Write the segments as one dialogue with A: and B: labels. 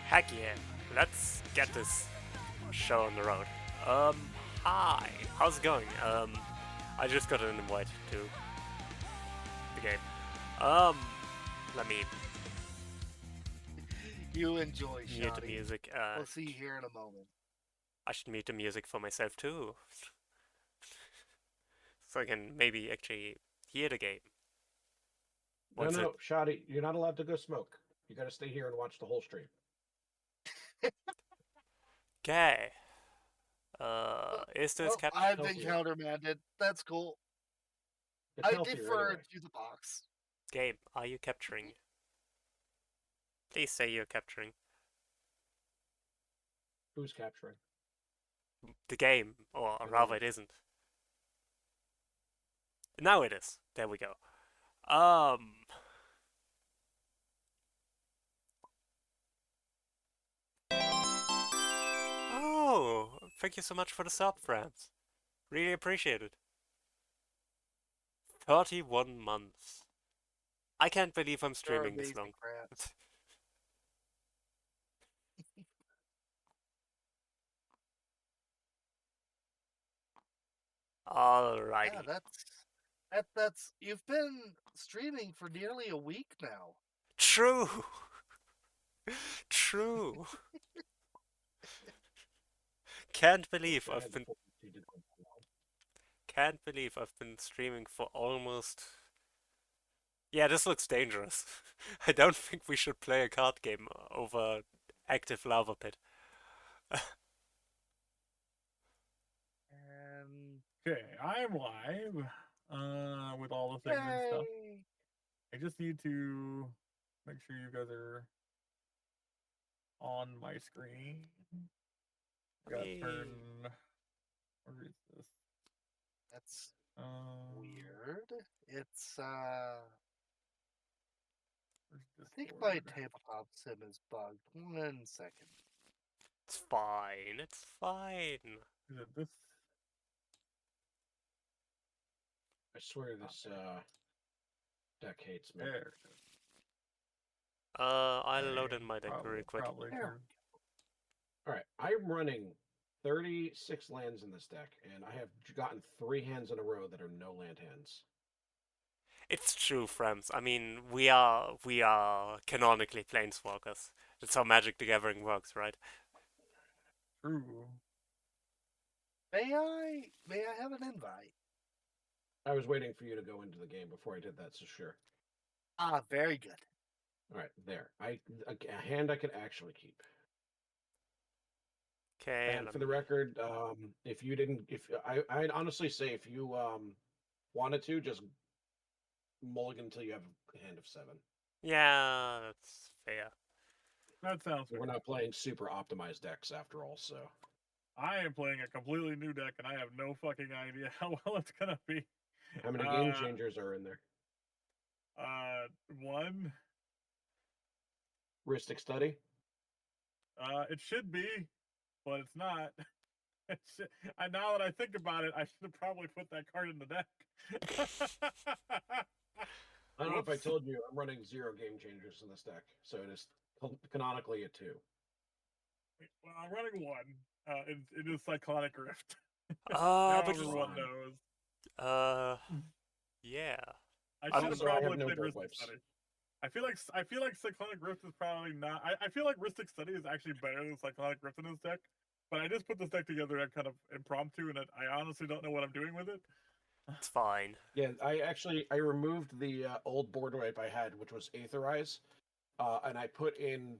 A: Heck yeah, let's get this show on the road. Hi, how's it going? I just got an invite to the game. Um, let me
B: You enjoy,
A: mute the
B: Shoddy.
A: music.
B: We'll see you here in a moment.
A: I should mute the music for myself too, so I can maybe actually hear the game. Once
C: No, Shoddy, you're not allowed to go smoke. You got to stay here and watch the whole stream.
A: Okay. Is this
B: Well,
A: capture?
B: I've been
C: Healthier.
B: countermanded. That's cool.
C: It's
B: I
C: healthier
B: defer
C: anyway.
B: to the box.
A: Game, are you capturing? Please say you're capturing.
C: Who's capturing?
A: The game, or
C: The
A: rather
C: game.
A: it isn't. Now it is. There we go. Um... Oh, thank you so much for the sub, friends. Really appreciate it. 31 months. I can't believe I'm
B: You're
A: streaming this
B: amazing,
A: long.
B: Grant.
A: Alrighty.
B: Yeah, that's you've been streaming for nearly a week now.
A: True. True. Can't believe
C: Go
A: I've
C: ahead
A: been
C: before you did one too long.
A: can't believe I've been streaming for almost. Yeah, this looks dangerous. I don't think we should play a card game over active lava pit.
B: And
D: Okay, I'm live with all the things and stuff.
B: yay!
D: I just need to make sure you guys are on my screen. I gotta turn. Where is this?
B: That's
D: Um,
B: weird. It's
D: Where's
B: I think my
D: Discord?
B: tabletop sim is bugged. 1 second.
A: It's fine. It's fine.
D: Is it this?
C: I swear this deck hates me.
D: There. it is.
A: I'll load
D: Okay,
A: in my deck
D: probably,
A: really quick.
D: Probably
B: There.
D: turn.
C: All right, I'm running 36 lands in this deck, and I have gotten 3 hands in a row that are no land hands.
A: It's true, friends. I mean, we are canonically planeswalkers. That's how Magic the Gathering works, right?
D: True.
B: May I have an invite?
C: I was waiting for you to go into the game before I did that, so sure.
B: Ah, very good.
C: All right, there. A hand I could actually keep.
A: Okay,
C: And for the record, if you didn't, if I'd honestly say if you wanted to, just mulligan until you have a hand of 7.
A: yeah, that's fair.
D: That sounds fair.
C: We're not playing super optimized decks after all, so.
D: I am playing a completely new deck, and I have no fucking idea how well it's gonna be.
C: How many game changers are in there?
D: One.
C: Ristic Study?
D: It should be, but it's not. And now that I think about it, I should have probably put that card in the deck.
C: I don't know if I
D: Whoops.
C: told you, I'm running 0 game changers in this deck, so it is canonically a 2.
D: Well, I'm running one. It is Cyclonic Rift.
A: But
D: Now
A: just,
D: everyone knows.
A: yeah.
D: I
A: I'm
D: should have
C: Also, I have
D: probably
C: no
D: played
C: board
D: Ristic
C: wipes.
D: Study. I feel like Cyclonic Rift is probably not. I feel like Ristic Study is actually better than Cyclonic Rift in this deck. But I just put this deck together at kind of impromptu, and I honestly don't know what I'm doing with it.
A: It's fine.
C: Yeah, I removed the old board wipe I had, which was Aetherize, and I put in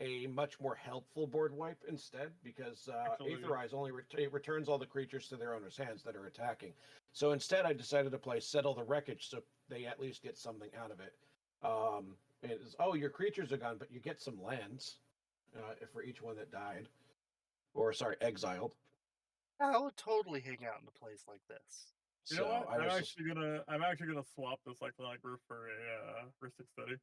C: a much more helpful board wipe instead, because Aetherize only it returns all the creatures to their owner's hands that are attacking. So instead, I decided to play Settle the Wreckage, so they at least get something out of it. It's, oh, your creatures are gone, but you get some lands for each one that died, or sorry, exiled.
B: I would totally hang out in a place like this.
D: You know what?
C: I
D: I'm
C: was
D: actually gonna swap the Cyclonic Rift for a Ristic Study.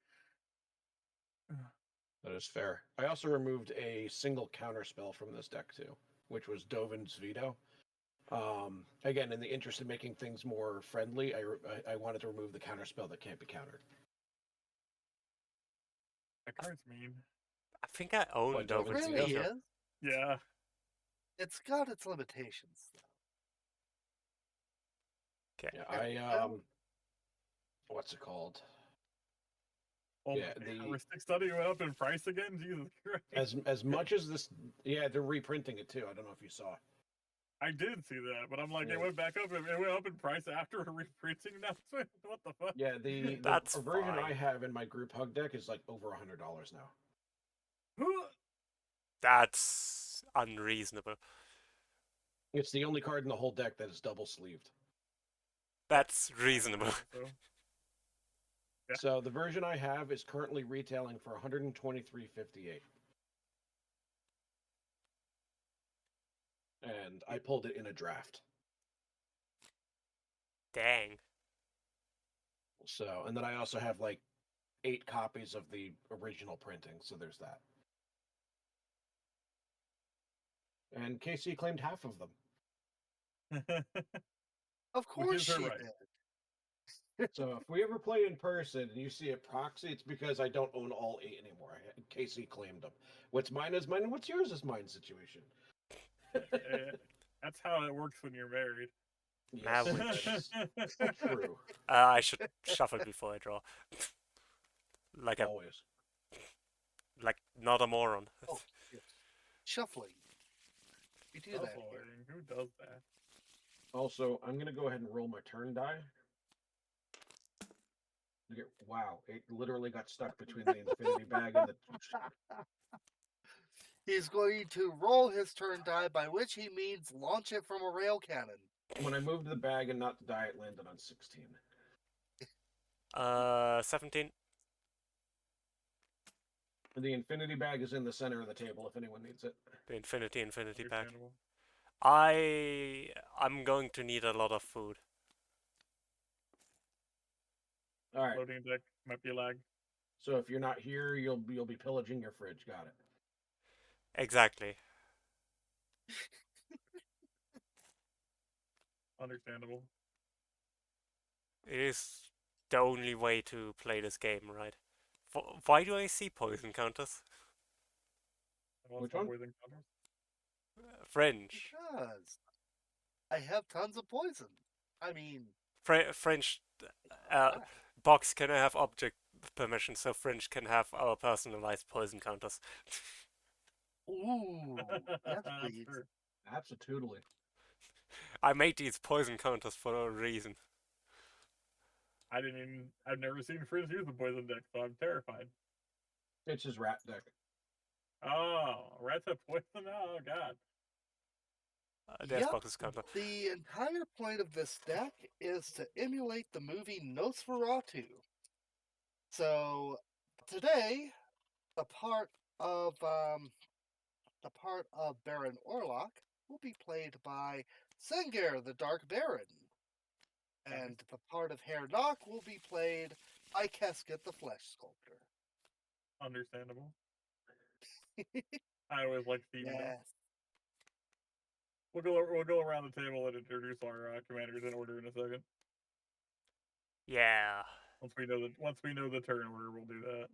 C: That is fair. I also removed a single counter spell from this deck too, which was Dovin's Veto. Again, in the interest of making things more friendly, I wanted to remove the counter spell that can't be countered.
D: That card's mean.
A: I think I own
C: What,
B: It
A: Dovin's
C: Dovin's
B: really
C: Veto?
A: Veto.
B: is.
D: Yeah.
B: It's got its limitations.
A: Okay.
C: Yeah, what's it called?
D: Oh
C: Yeah,
D: man, Ristic Study went up in price again. Jesus Christ.
C: as much as this, yeah, they're reprinting it too. I don't know if you saw.
D: I did see that, but I'm like,
C: Yeah.
D: it went back up. It went up in price after a reprinting announcement. What the fuck?
C: Yeah, the
A: That's
C: version I
A: fine.
C: have in my group hug deck is like over $100 now.
A: That's unreasonable.
C: It's the only card in the whole deck that is double sleeved.
A: That's reasonable.
D: So, yeah.
C: So the version I have is currently retailing for $123.58. And I pulled it in a draft.
A: Dang.
C: So, and then I also have like 8 copies of the original printing, so there's that. And Casey claimed half of them.
B: Of course
D: is her
B: she
D: right.
B: did.
C: So if we ever play in person and you see a proxy, it's because I don't own all 8 anymore. Casey claimed them. What's mine is mine, and what's yours is mine situation.
D: That's how it works when you're married.
A: Now
C: Yes, that is true.
A: I should shuffle before I draw. like
C: Always.
A: Not a moron.
B: Oh, yes. Shuffling. We do that here.
D: Shuffling. Who does that?
C: Also, I'm going to go ahead and roll my turn die. Wow, it literally got stuck between the infinity bag and the...
B: He's going to roll his turn die, by which he means launch it from a rail cannon.
C: When I moved the bag and not the die, it landed on 16.
A: 17.
C: The infinity bag is in the center of the table if anyone needs it.
A: The infinity bag.
D: Understandable.
A: I'm going to need a lot of food.
C: All right.
D: Loading deck might be a lag.
C: So if you're not here, you'll be pillaging your fridge. Got it.
A: Exactly.
D: Understandable.
A: It is the only way to play this game, right? Why do I see poison counters?
C: Which one?
A: French.
B: Because I have tons of poison. I mean,
A: French.
B: ah,
A: Box, can I have object permission so French can have our personalized poison counters?
B: ooh, yes, please.
D: Sure.
C: Absolutely.
A: I made these poison counters for a reason.
D: I've never seen Frizz use the poison deck, so I'm terrified.
C: It's his rat deck.
D: Oh, rats have poison now? Oh, God.
A: There's
B: Yep.
A: Box's counter.
B: The entire point of this deck is to emulate the movie Nosferatu. So today, the part of Baron Orlok will be played by Sengir, the Dark Baron, and the part of Herr Nock will be played by Kesket, the Flesh Sculptor.
D: Understandable. I always like theme decks.
B: Yes.
D: We'll go around the table and introduce our commanders in order in a second.
A: Yeah.
D: Once we know the turn order, we'll do that.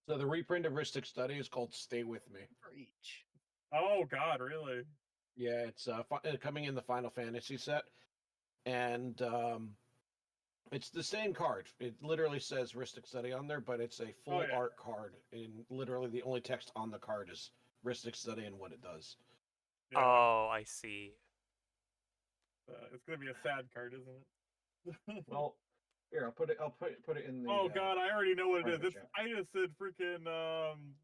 C: So the reprint of Ristic Study is called Stay With Me.
B: For each.
D: Oh God, really?
C: Yeah, it's coming in the Final Fantasy set, and it's the same card. It literally says Ristic Study on there, but it's a full
D: yeah.
C: art card, and literally the only text on the card is Ristic Study and what it does.
D: Yeah.
A: Oh, I see.
D: It's gonna be a sad card, isn't it?
C: Well, here I'll put it in the.
D: Oh God, I already know what it is.
C: private
D: It's
C: chat.
D: I just said freaking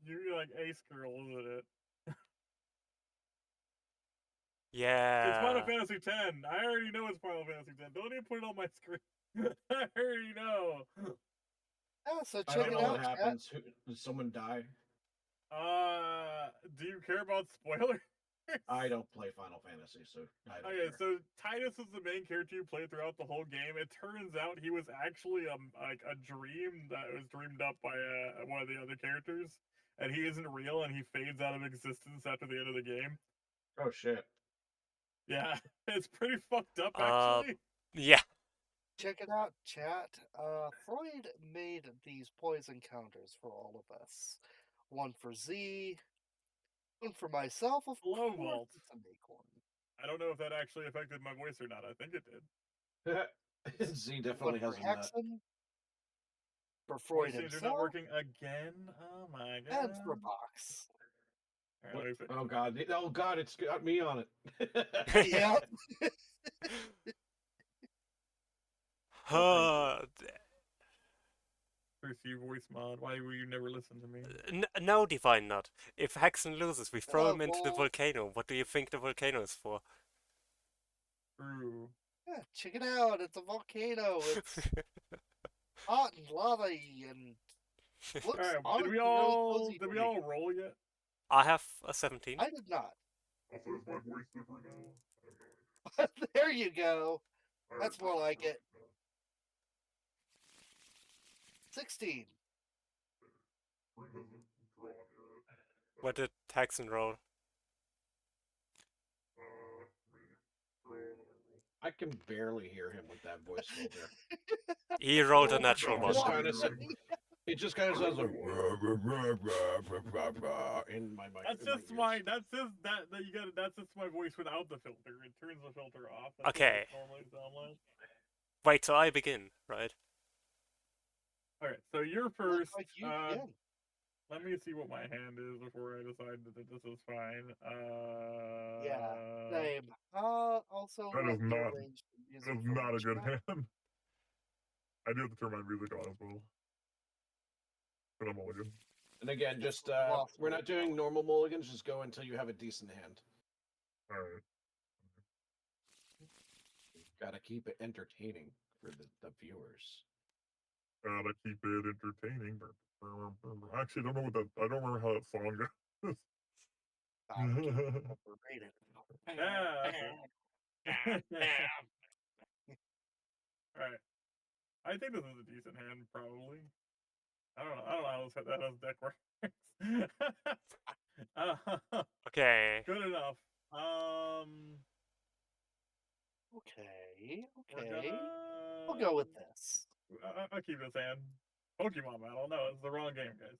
D: you're like Ace Girl, isn't it? It's Final
A: Yeah.
D: Fantasy X. I already know it's Final Fantasy X. Don't even put it on my screen. I already know.
B: Yeah, so
C: I
B: check
C: don't
B: it
C: know
B: out,
C: what
B: chat.
C: happens. Does someone die?
D: Do you care about spoilers?
C: I don't play Final Fantasy, so I don't
D: Okay,
C: care.
D: so Titus is the main character you play throughout the whole game. It turns out he was actually like a dream that was dreamed up by one of the other characters, and he isn't real, and he fades out of existence after the end of the game.
C: Oh shit!
D: Yeah, it's pretty fucked up
A: Uh,
D: actually.
A: Yeah.
B: Check it out, chat. Freud made these poison counters for all of us. One for Z, one for myself, of
D: Hello,
B: course,
D: Vault.
B: to make one.
D: I don't know if that actually affected my voice or not. I think it did.
C: Z
B: One
C: definitely
B: for
C: has a nut.
B: Hexen, for
D: Voice
B: Freud
D: changer
B: himself,
D: not working again. Oh my god.
B: and for Box.
D: All right, let me fix-
C: Oh god! Oh god! It's got me on it.
B: Yeah.
D: Pursue voice mod. Why will you never listen to me?
A: No, Divine Nut. If Hexen loses, we throw him into the
B: Well,
A: volcano. What do you think the volcano is for?
D: True.
B: yeah, check it out. It's a volcano. It's hot and lava and looks
D: Alright,
B: honestly
D: did we
B: really
D: all
B: cozy
D: did
B: to
D: we
B: me.
D: all roll yet?
A: I have a 17.
B: I did not.
D: Also, is my voice different now?
B: There you go. That's more like it. 16.
A: What did Hexen roll?
C: I can barely hear him with that voice filter.
A: He rolled a
B: Oh,
A: natural
C: It
A: one.
C: just kind of it just kind of sounds like in my mic.
D: That's
C: in my
D: just my
C: ears.
D: that's just that you got that's just my voice without the filter. It turns the filter off. That's
A: Okay.
D: What it normally sound like.
A: Wait, so I begin, right?
D: Alright, so you're
B: Looks
D: first.
B: like you again.
D: Let me see what my hand is before I decide that this is fine.
B: Yeah, same. Also,
D: That
B: let
D: is
B: me
D: not-
B: arrange the music
D: That's
B: for
D: not
B: my
D: a good
B: chat.
D: hand. I do have to turn my music on as well. But I'm all good.
C: And again,
B: It's
C: just
B: lost
C: we're
B: my
C: not doing normal mulligans. Just go until you have a decent hand.
D: Alright.
C: Got to keep it entertaining for the viewers.
D: Gotta keep it entertaining. I actually don't know what that. I don't remember how that song goes.
B: Overrated.
D: Alright. I think this is a decent hand, probably. I don't know how that deck works.
A: Okay.
D: Good enough.
B: Okay,
D: We're
B: okay.
D: gonna.
B: We'll go with this.
D: I'll keep this hand. Pokemon battle. No, it's the wrong game, guys.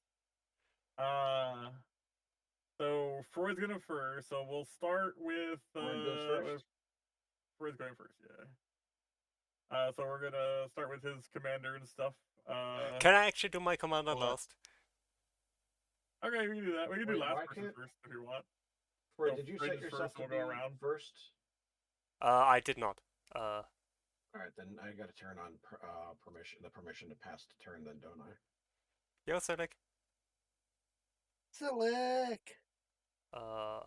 D: So Freud's gonna first. So we'll start with
C: Freud goes first?
D: with Freud's going first. Yeah. So we're gonna start with his commander and stuff.
A: Can I actually do my commander
C: What?
A: last?
D: Okay, we can do that. We can do
C: Wait,
D: last
C: why
D: person
C: can't-
D: first if you want.
C: Freud,
D: So
C: did you
D: Fridge
C: set
D: is
C: yourself
D: first,
C: to
D: and
C: be
D: we'll go around.
C: first?
A: I did not.
C: All right, then I got to turn on permission to pass the turn, then don't I?
A: Yo, Sonic.
B: Silic.
D: Can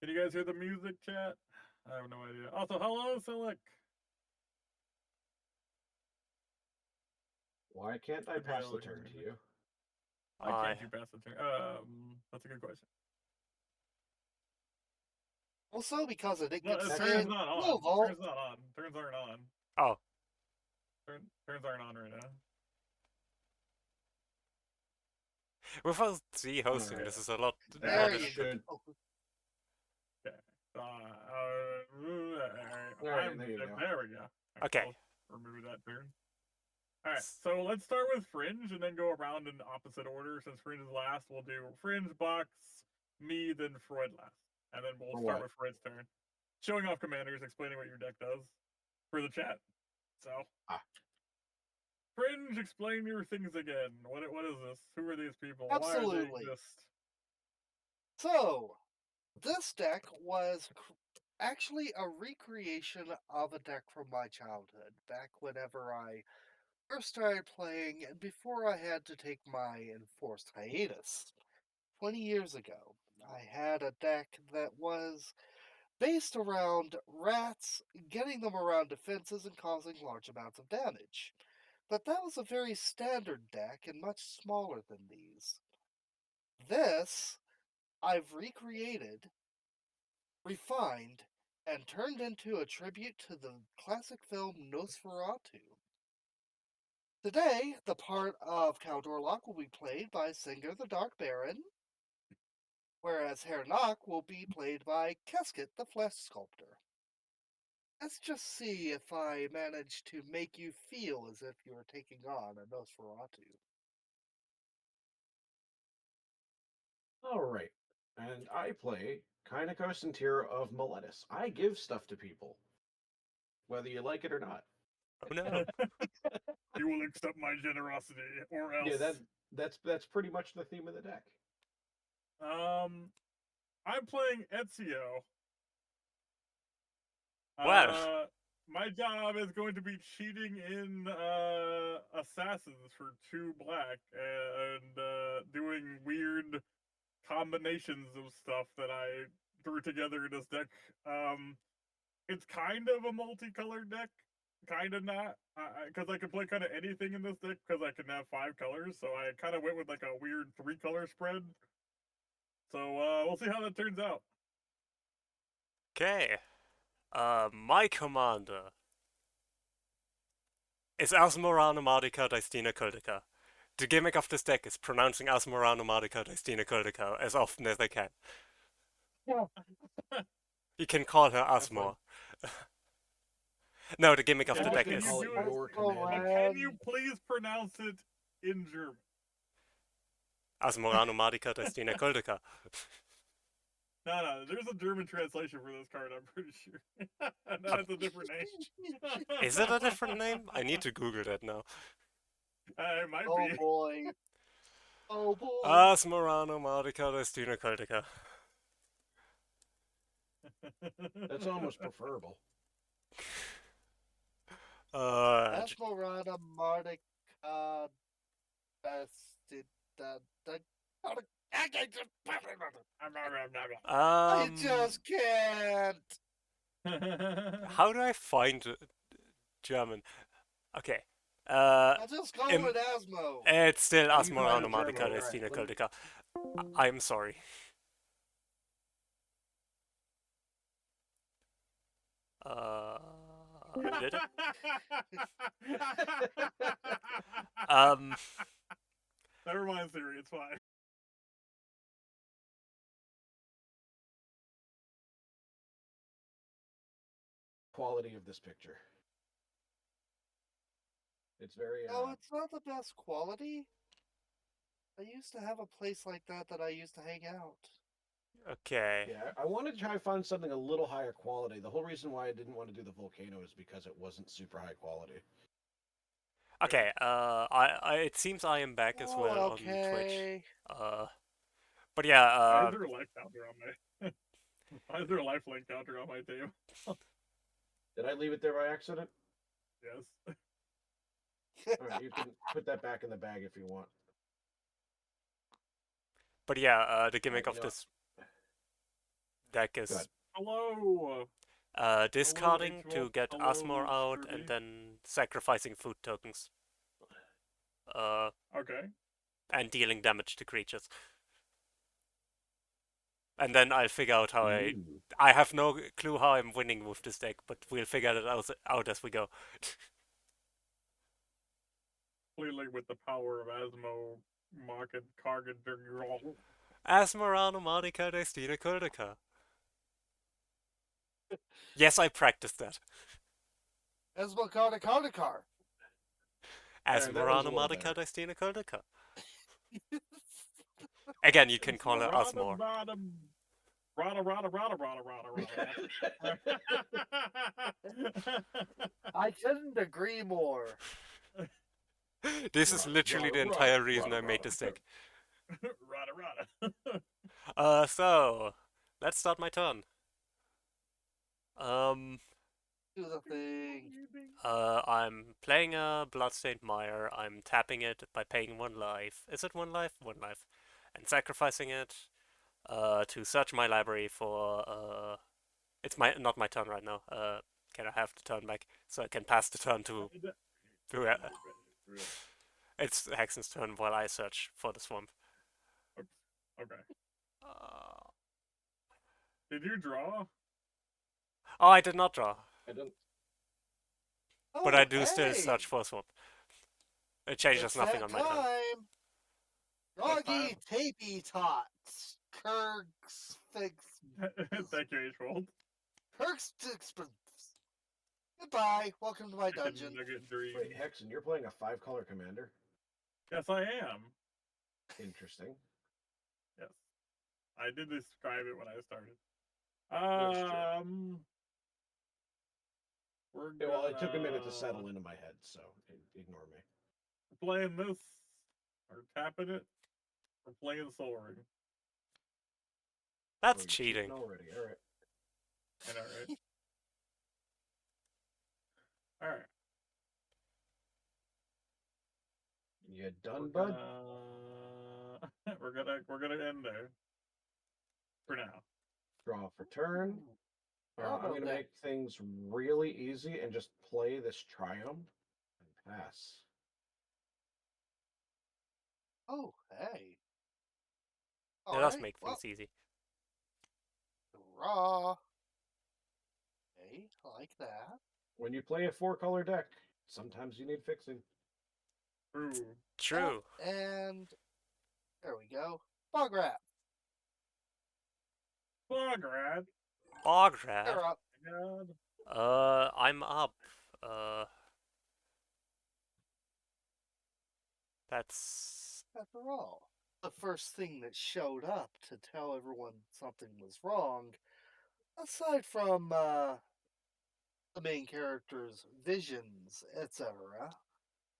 D: you guys hear the music, chat? I have no idea. Also, hello, Silic.
C: Why can't I
D: Should be
C: pass
D: able
C: the
D: to hear
C: turn to
D: me.
C: you?
D: Why can't you pass the turn? That's a good question.
B: Also, because I didn't
D: No,
B: get to
D: the
B: say
D: turn's
B: it,
D: not on.
B: no vault.
D: Turn's not on. Turns aren't on.
A: Oh,
D: Turns aren't on right now.
A: without Z hosting,
C: Alright.
A: this is a lot.
D: Yeah,
B: There
C: that
B: you
C: should-
B: go.
D: Okay.
C: Alright, there you go.
D: There we go.
A: Okay.
D: I'll remove that turn. Alright, so let's start with Fringe and then go around in opposite order. Since Fringe is last, we'll do Fringe, Box, me, then Freud last. And then we'll
C: For
D: start
C: what?
D: with Freud's turn. Showing off commanders, explaining what your deck does for the chat. So. Fringe, explain your things again. What is this? Who are these people? Why do
B: Absolutely.
D: they exist?
B: So, this deck was actually a recreation of a deck from my childhood, back whenever I first started playing and before I had to take my enforced hiatus. 20 years ago, I had a deck that was based around rats, getting them around defenses and causing large amounts of damage. But that was a very standard deck and much smaller than these. This, I've recreated, refined, and turned into a tribute to the classic film Nosferatu. Today, the part of Count Orlok will be played by Singer the Dark Baron, whereas Herr Nock will be played by Kesket the Flesh Sculptor. Let's just see if I manage to make you feel as if you're taking on a Nosferatu.
C: Alright. And I play Kynekos and Tira of Meletus. I give stuff to people, whether you like it or not.
A: Oh no.
D: You will accept my generosity, or else.
C: Yeah, that's pretty much the theme of the deck.
D: I'm playing Ezio.
A: Well.
D: My job is going to be cheating in assassins for 2 black and doing weird combinations of stuff that I threw together in this deck. It's kind of a multicolored deck, kind of not, because I can play kind of anything in this deck because I can have 5 colors. So I kind of went with like a weird 3-color spread. So we'll see how that turns out.
A: Okay. My commander is Asmorana Mardica Distina Kuldica. The gimmick of this deck is pronouncing Asmorana Mardica Distina Kuldica as often as I can. You can call her Asmor. No, the gimmick of
D: Yeah,
A: the
D: but
A: deck
D: can
A: is...
D: you
C: call it
D: do it?
C: your
B: Oh,
C: commander.
D: But can you please pronounce it in German?
A: Asmorana Mardica Distina Kuldica.
D: No, there's a German translation for this card, I'm pretty sure. No, it's a different name.
A: Is it a different name? I need to Google that now.
D: It might
B: Oh
D: be.
B: boy. Oh boy.
A: Asmorana Mardica Distina Kuldica.
C: That's almost preferable.
B: Esmeralda Mardica I just can't.
A: How do I find German? Okay.
B: I'll just call
A: Im-
B: it Asmo.
A: It's still
C: You can find
A: Asmorana
C: it
A: Mardica
C: German,
A: Distina
C: alright.
A: Kuldica. I'm sorry. Did it?
D: Never mind, Siri. It's fine.
C: Quality of this picture. It's very
B: No, it's not the best quality. I used to have a place like that I used to hang out.
A: Okay.
C: Yeah, I wanted to try to find something a little higher quality. The whole reason why I didn't want to do the volcano is because it wasn't super high quality.
A: Okay. It seems I am back as
B: Oh,
A: well on Twitch.
B: okay.
A: But yeah.
D: Why is there a life counter on my? Why is there a lifelink counter on my team?
C: Did I leave it there by accident?
D: Yes.
C: All right, you can put that back in the bag if you want.
A: But yeah. The gimmick
C: You
A: of
C: know,
A: this deck
C: go
A: is
C: ahead.
D: Hello.
A: discarding to
D: H-Wolf.
A: get Asmor
D: Hello,
A: out and
D: Scurvy.
A: then sacrificing food tokens.
D: Okay.
A: And dealing damage to creatures. And then I'll figure out how
C: Ooh.
A: I have no clue how I'm winning with this deck, but we'll figure it out as we go.
D: Clearly, with the power of Asmo, Market, Kargan,
A: Asmorano Monica Destina Kurdica. Yes, I practiced that.
B: Esmokardakar.
C: All right, that was a
A: Asmorano
C: little
A: Monica
C: better.
A: Destina Kurdica. Again, you can
D: It's
A: call her
D: rada,
A: Asmor.
D: rada, rada, rada, rada, rada, rada, rada.
B: I couldn't agree more.
A: This is literally the entire reason I made this deck.
D: Rada, rada.
A: So let's start my turn.
B: Do the thing.
A: I'm playing a Bloodstained Mire. I'm tapping it by paying 1 life. Is it 1 life? 1 life. And sacrificing it to search my library for it's not my turn right now. Can I have the turn back so I can pass the turn to it's Hexen's turn while I search for the swamp.
D: Oops. Okay.
A: Uh,
D: Did you draw?
A: oh, I did not draw,
C: I don't.
A: but
B: Oh,
A: I do still
B: hey!
A: search for a swamp. It changes
B: It's
A: nothing
B: that
A: on my turn.
B: time.
D: What
B: Doggy tapey tots. Kirk's fix.
D: Thank you, H-Wolf.
B: Kirk's expense. Goodbye. Welcome to my
D: Chicken
B: dungeon.
D: nugget dream.
C: Wait, Hexen, you're playing a 5-color commander?
D: Yes, I am.
C: Interesting.
D: Yes. I did describe it when I started.
C: That's true.
D: We're
C: Yeah, well, it took a minute to
D: gonna
C: settle into my head, so ignore me.
D: playing this or tapping it. We're playing Soul Ring.
A: That's
C: Oh, you're
A: cheating.
C: already. All right.
D: I know, right? All right.
C: You done,
D: We're
C: bud?
D: gonna we're gonna end there for now.
C: Draw for turn.
B: How
C: I'm
B: about
C: going to
B: that?
C: make things really easy and just play this Triumph and pass.
B: Oh, hey.
A: It does
B: Alright,
A: make
B: well,
A: things easy.
B: raw. Okay, I like that.
C: When you play a 4-color deck, sometimes you need fixing.
D: True.
A: True.
B: Yep, and there we go. Bog rat.
D: Bograd.
A: Bograt.
B: You're up.
D: God.
A: I'm up. Uh, that's
B: After all, the first thing that showed up to tell everyone something was wrong, aside from the main character's visions, etc.,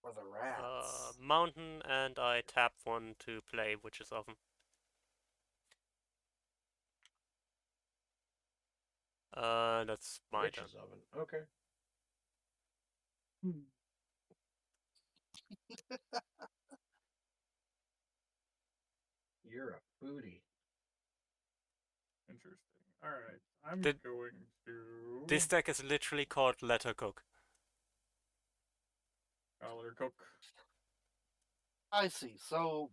B: were the rats.
A: mountain, and I tap 1 to play Witch's Oven. That's my turn.
C: Witch's Oven. Okay. You're a booty.
D: Interesting. All right. I'm
A: Did-
D: going to
A: This deck is literally called Let Her Cook.
D: Color Cook.
B: I see. So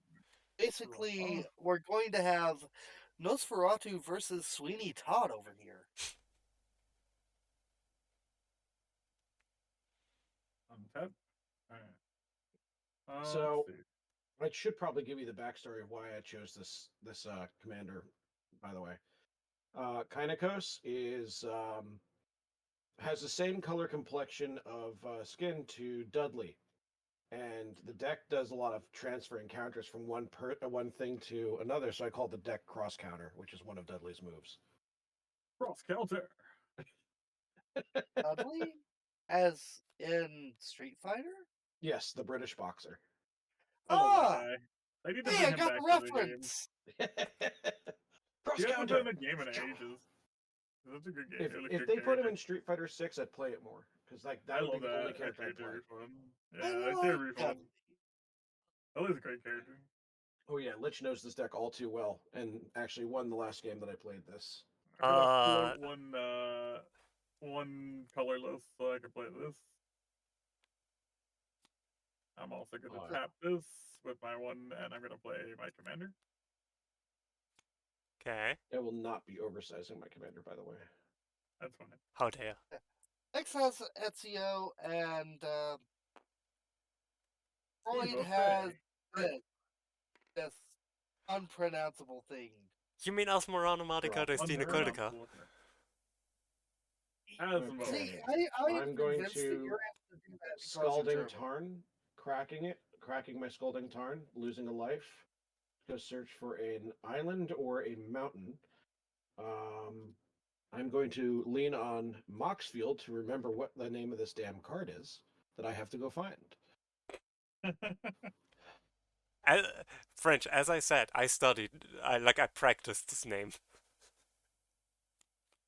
B: basically, we're going to have Nosferatu versus Sweeney Todd over here.
D: Untap. All right.
C: So-
D: Let's see.
C: I should probably give you the backstory of why I chose this commander. By the way, Kynakos is has the same color complexion of skin to Dudley, and the deck does a lot of transferring counters from one thing to another. So I call it the deck cross counter, which is one of Dudley's moves.
D: Cross counter.
B: Dudley? As in Street Fighter?
C: Yes, the British boxer.
D: I love that
B: Ah!
D: guy. I need to
B: Hey,
D: bring
B: I
D: him
B: got
D: back
B: the
D: to the game.
B: reference!
C: Cross
D: He hasn't
C: counter.
D: been in a game in ages. That's a good game.
C: If they put him in Street Fighter 6, I'd play it more because like
D: I
C: that would be
D: love
C: the
D: that.
C: only
D: That
C: character I'd
D: character
C: play.
D: is fun.
B: I
D: Yeah, that
B: like
D: character is fun.
B: Dudley.
D: Dudley's a great character.
C: Oh yeah, Lich knows this deck all too well, and actually won the last game that I played this.
D: I'm gonna float one colorless so I can play this. I'm also gonna
C: Oh,
D: tap this with my one, and I'm gonna play my commander.
A: Okay.
C: I will not be oversizing my commander, by the way.
D: That's fine.
A: How dare.
B: X has Ezio, and Freud
D: Evo
B: has
D: Fey.
B: this unpronounceable thing.
A: You mean Asmorana Mardica Destina Codica?
D: Asmo.
B: See,
C: Okay.
B: I am
C: I'm going
B: convinced that
C: to
B: you're able to do that because
C: Scalding
B: you're German.
C: Tarn, cracking my Scalding Tarn, losing a life. Go search for an island or a mountain. I'm going to lean on Moxfield to remember what the name of this damn card is that I have to go find.
A: French, as I said, I studied, I practiced this name.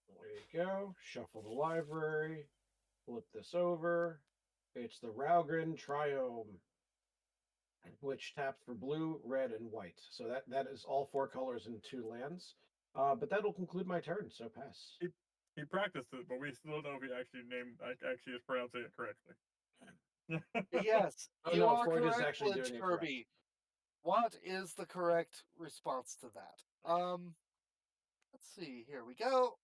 C: There you go. Shuffle the library. Flip this over. It's the Raugrin Triome, which taps for blue, red, and white. So that is all 4 colors and 2 lands. But that'll conclude my turn. So pass.
D: He practiced it, but we still don't know if he actually is pronouncing it correctly.
B: Yes,
C: Oh,
B: you
C: no,
B: are
C: Freud is
B: correct,
C: actually
B: Lynch
C: doing it
B: Kirby. What is the correct response to that? Let's see. Here we go.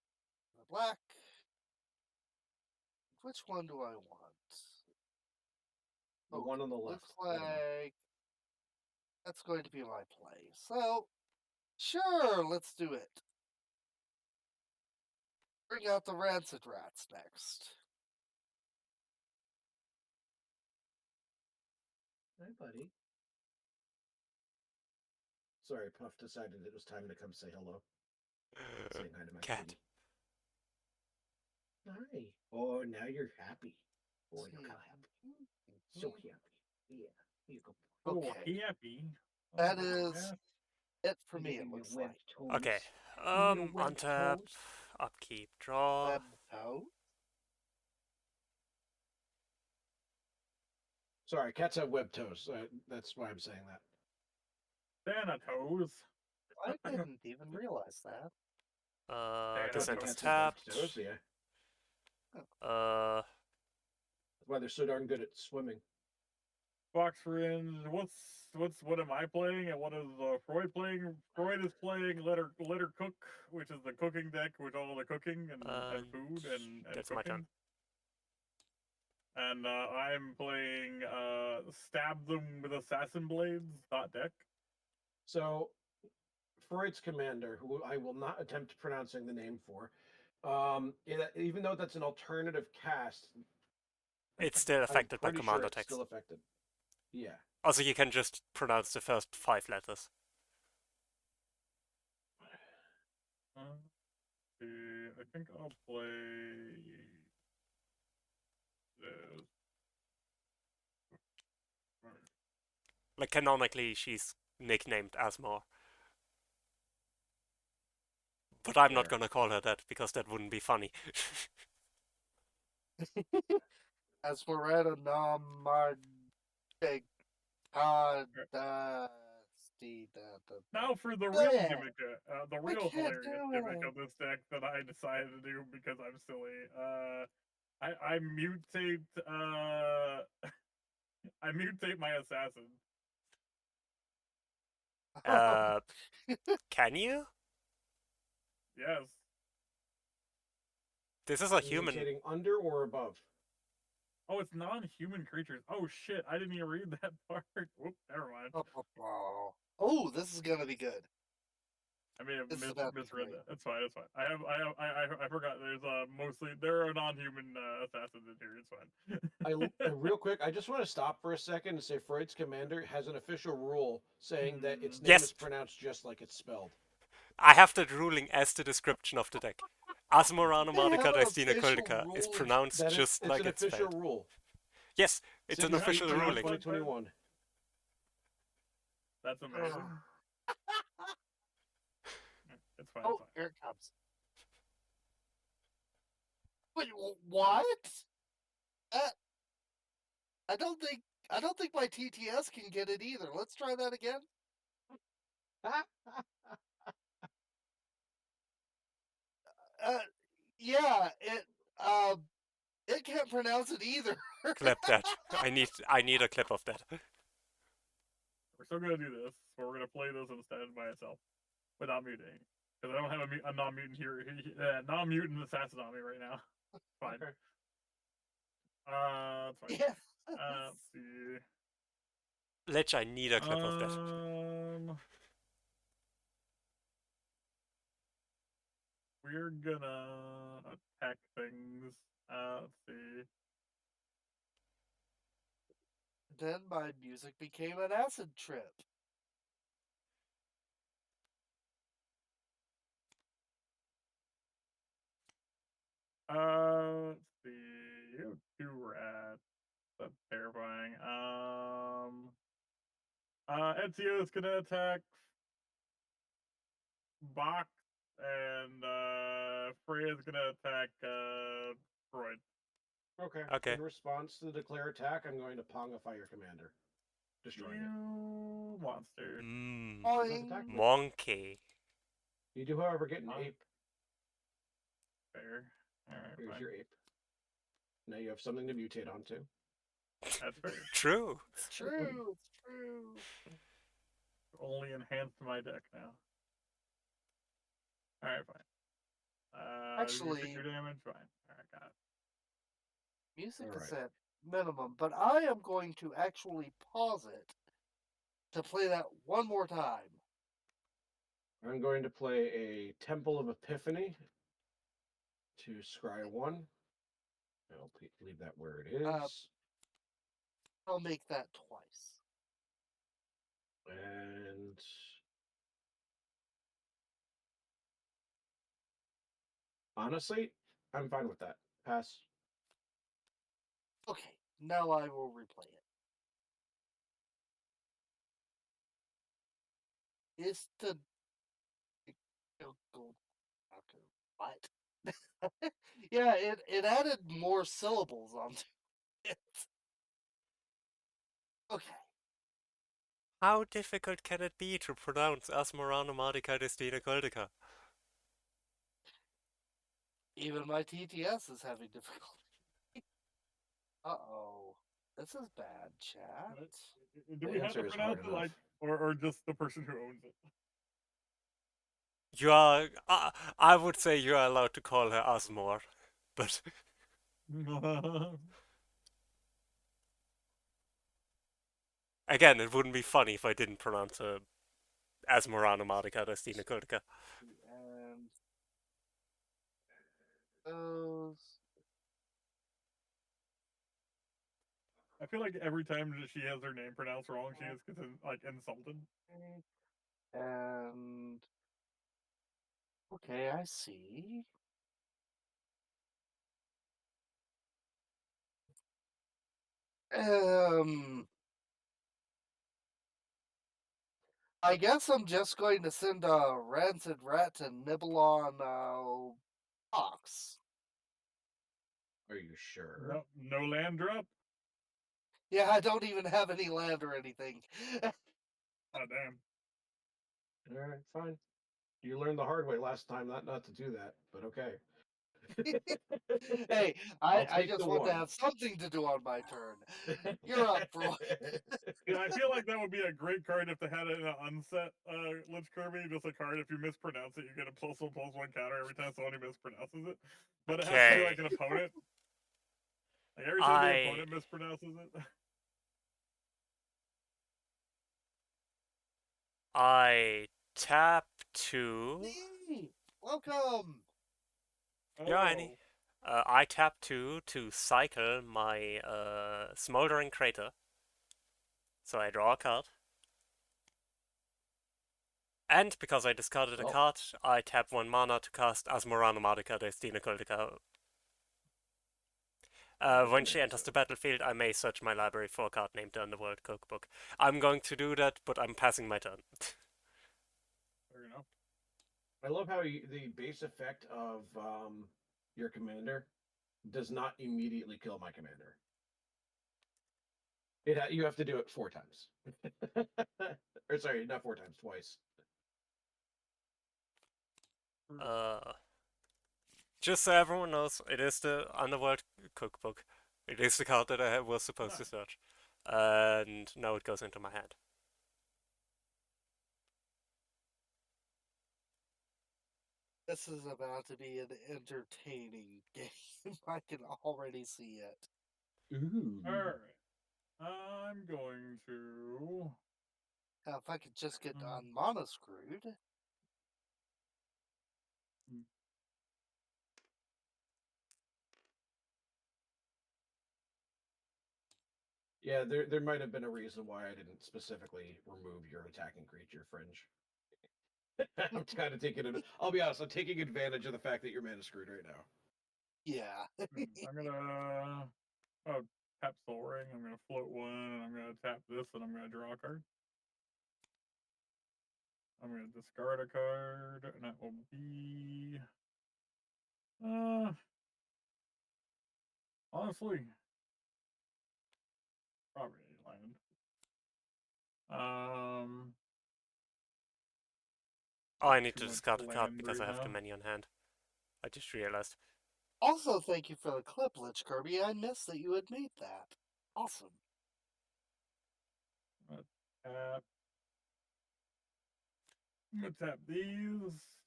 B: The black. Which one do I want?
C: The one on the left.
B: Looks like that's going to be my play. So, sure, let's do it. Bring out the rancid rats next.
C: Hi, buddy. Sorry, Puff decided it was time to come say hello. Say hi to my
A: Cat.
C: kitty. Hi. Oh, now you're happy. Oh, look how happy. So happy. Yeah. Here you go.
B: Okay.
D: happy.
B: That is it for me, it looks like.
A: Okay. Untap, upkeep, draw.
B: Web toe?
C: Sorry, cats have web toes. That's why I'm saying that.
D: Thanatos.
B: I didn't even realize that.
A: This
D: Yeah,
A: end is
C: Cats have web
A: tapped.
C: toes, yeah.
A: Uh,
C: That's why they're so darn good at swimming.
D: Box Fringe. What am I playing and what is Freud playing? Freud is playing Letter Cook, which is the cooking deck with all the cooking and food and
A: that's
D: cooking.
A: my turn.
D: And I'm playing Stab Them with Assassin Blades deck.
C: So, Freud's commander, who I will not attempt pronouncing the name for, even though that's an alternative cast,
A: It's still affected by
C: pretty
A: commando
C: sure it's
A: text.
C: still affected. Yeah.
A: Also, you can just pronounce the first 5 letters.
D: I think I'll play this.
A: Like, canonically, she's nicknamed Asmar. But I'm not gonna call her that, because that wouldn't be funny.
B: As for Retta Namard
D: Now for the real
B: Yeah.
D: gimmick, the real
B: can't
D: hilarious
B: do
D: gimmick
B: it.
D: of this deck that I decided to do because I'm silly. I mutate I mutate my assassin.
A: Can you?
D: Yes.
A: This is a human.
C: Mutating under or above?
D: Oh, it's non-human creatures. Oh shit! I didn't even read that part. Whoop, never mind.
B: Oh, this is gonna be good.
D: I may have
B: This is about to be
D: misread
B: great.
D: that. That's fine. That's fine. I forgot. There's mostly there are non-human assassins in here. It's fine.
C: Real quick, I just want to stop for a second and say Freud's Commander has an official rule saying that its name
A: Yes.
C: is pronounced just like it's spelled.
A: I have that ruling as the description of the deck. Asmorana
B: They have
A: Modica
B: an
A: Destina
B: official
A: Cultica is
B: rule.
A: pronounced
C: That is,
A: just
C: it's
A: like
C: an
A: it's
C: official
A: spelled.
C: rule.
A: Yes, it's an
C: Since
A: official
C: 18
A: ruling.
C: 2021.
D: That's amazing. It's fine.
B: Oh,
D: It's fine.
B: here it comes. Wait, what? I don't think my TTS can get it either. Let's try that again. Yeah, it can't pronounce it either.
A: Clip that. I need a clip of that.
D: We're still gonna do this, but we're gonna play this instead by itself, without muting, because I don't have a non-mutant here, non-mutant assassin on me right now. Fine.
C: Okay.
D: It's fine.
B: Yeah.
D: Let's see.
A: Lich, I need a clip of that.
D: We're gonna attack things. Let's see.
B: Then my music became an acid trip.
D: Let's see. You have 2 rats. That's terrifying. Ezio is gonna attack Box, and Freya's gonna attack Freud.
C: Okay.
A: Okay.
C: In response to the declare attack, I'm going to Pong a Fire Commander. Destroying it.
D: You monster.
A: Mmm.
B: Boing.
A: Monkey.
C: You do, however, get an ape.
D: Fair. Alright,
C: Here's
D: fine.
C: your ape. Now you have something to mutate onto.
D: That's fair.
A: True.
B: It's true. It's true.
D: Only enhanced my deck now. Alright, fine.
B: Actually-
D: you take your damage? Fine. Alright, got it.
B: Music
C: All
B: is
C: right.
B: at minimum, but I am going to actually pause it to play that one more time.
C: I'm going to play a Temple of Epiphany to scry 1. I'll leave that where it is.
B: I'll make that twice.
C: And honestly, I'm fine with that. Pass.
B: Okay, now I will replay it. It's the what? Yeah, it added more syllables onto it. Okay.
A: How difficult can it be to pronounce Asmorana Modica Destina Cultica?
B: Even my TTS is having difficulty. Uh-oh. This is bad, chat.
D: Do
C: The
D: we have to
C: answer is
D: pronounce
C: hard
D: it
C: enough.
D: like, or just the person who owns it?
A: You are. I would say you are allowed to call her Asmor, but again, it wouldn't be funny if I didn't pronounce her Asmorana Modica Destina Cultica.
B: And those.
D: I feel like every time that she has her name pronounced wrong, she is like insulted.
B: And okay, I see. I guess I'm just going to send a rancid rat to nibble on Fox.
C: Are you sure?
D: No, no land drop.
B: Yeah, I don't even have any land or anything.
D: Oh damn.
C: All right, fine. You learned the hard way last time not to do that, but okay.
B: Hey,
C: I'll
B: I
C: take
B: just
C: the
B: want to
C: one.
B: have something to do on my turn. You're up, bro.
D: Yeah, I feel like that would be a great card if they had it in an unset Lich Kirby. Just a card, if you mispronounce it, you get a +1/+1 counter every time somebody mispronounces it. But it has to be like an opponent. Like every time the opponent mispronounces it.
A: I tap 2.
B: Hey, welcome.
A: Yeah, Annie. I tap 2 to cycle my Smoldering Crater. So I draw a card. And because I discarded a
C: Oh.
A: card, I tap 1 mana to cast Asmorana Magica Destina Cultica. When she enters the battlefield, I may search my library for a card named the Underworld Cookbook. I'm going to do that, but I'm passing my turn.
D: Fair enough.
C: I love how the base effect of your commander does not immediately kill my commander. You have to do it 4 times. Or sorry, not 4 times, twice.
A: Just so everyone knows, it is the Underworld Cookbook. It is the card that I was supposed to search. And now it goes into my hand.
B: This is about to be an entertaining game. I can already see it.
C: Ooh.
D: Alright. I'm going to.
B: Now, if I could just get unmana screwed.
C: Yeah, there might have been a reason why I didn't specifically remove your attacking creature, Fringe. I'm kind of taking it. I'll be honest, I'm taking advantage of the fact that your mana screwed right now.
B: Yeah.
D: I'm gonna tap Soul Ring. I'm gonna float 1, and I'm gonna tap this, and I'm gonna draw a card. I'm gonna discard a card, and that will be. Honestly, probably land.
A: Oh, I need
D: Too
A: to
D: much
A: discard a card
D: land
A: because
D: right
A: I have
D: now.
A: too many on hand. I just realized.
B: Also, thank you for the clip, Lich Kirby. I missed that you had made that. Awesome.
D: Tap. I'm gonna tap these.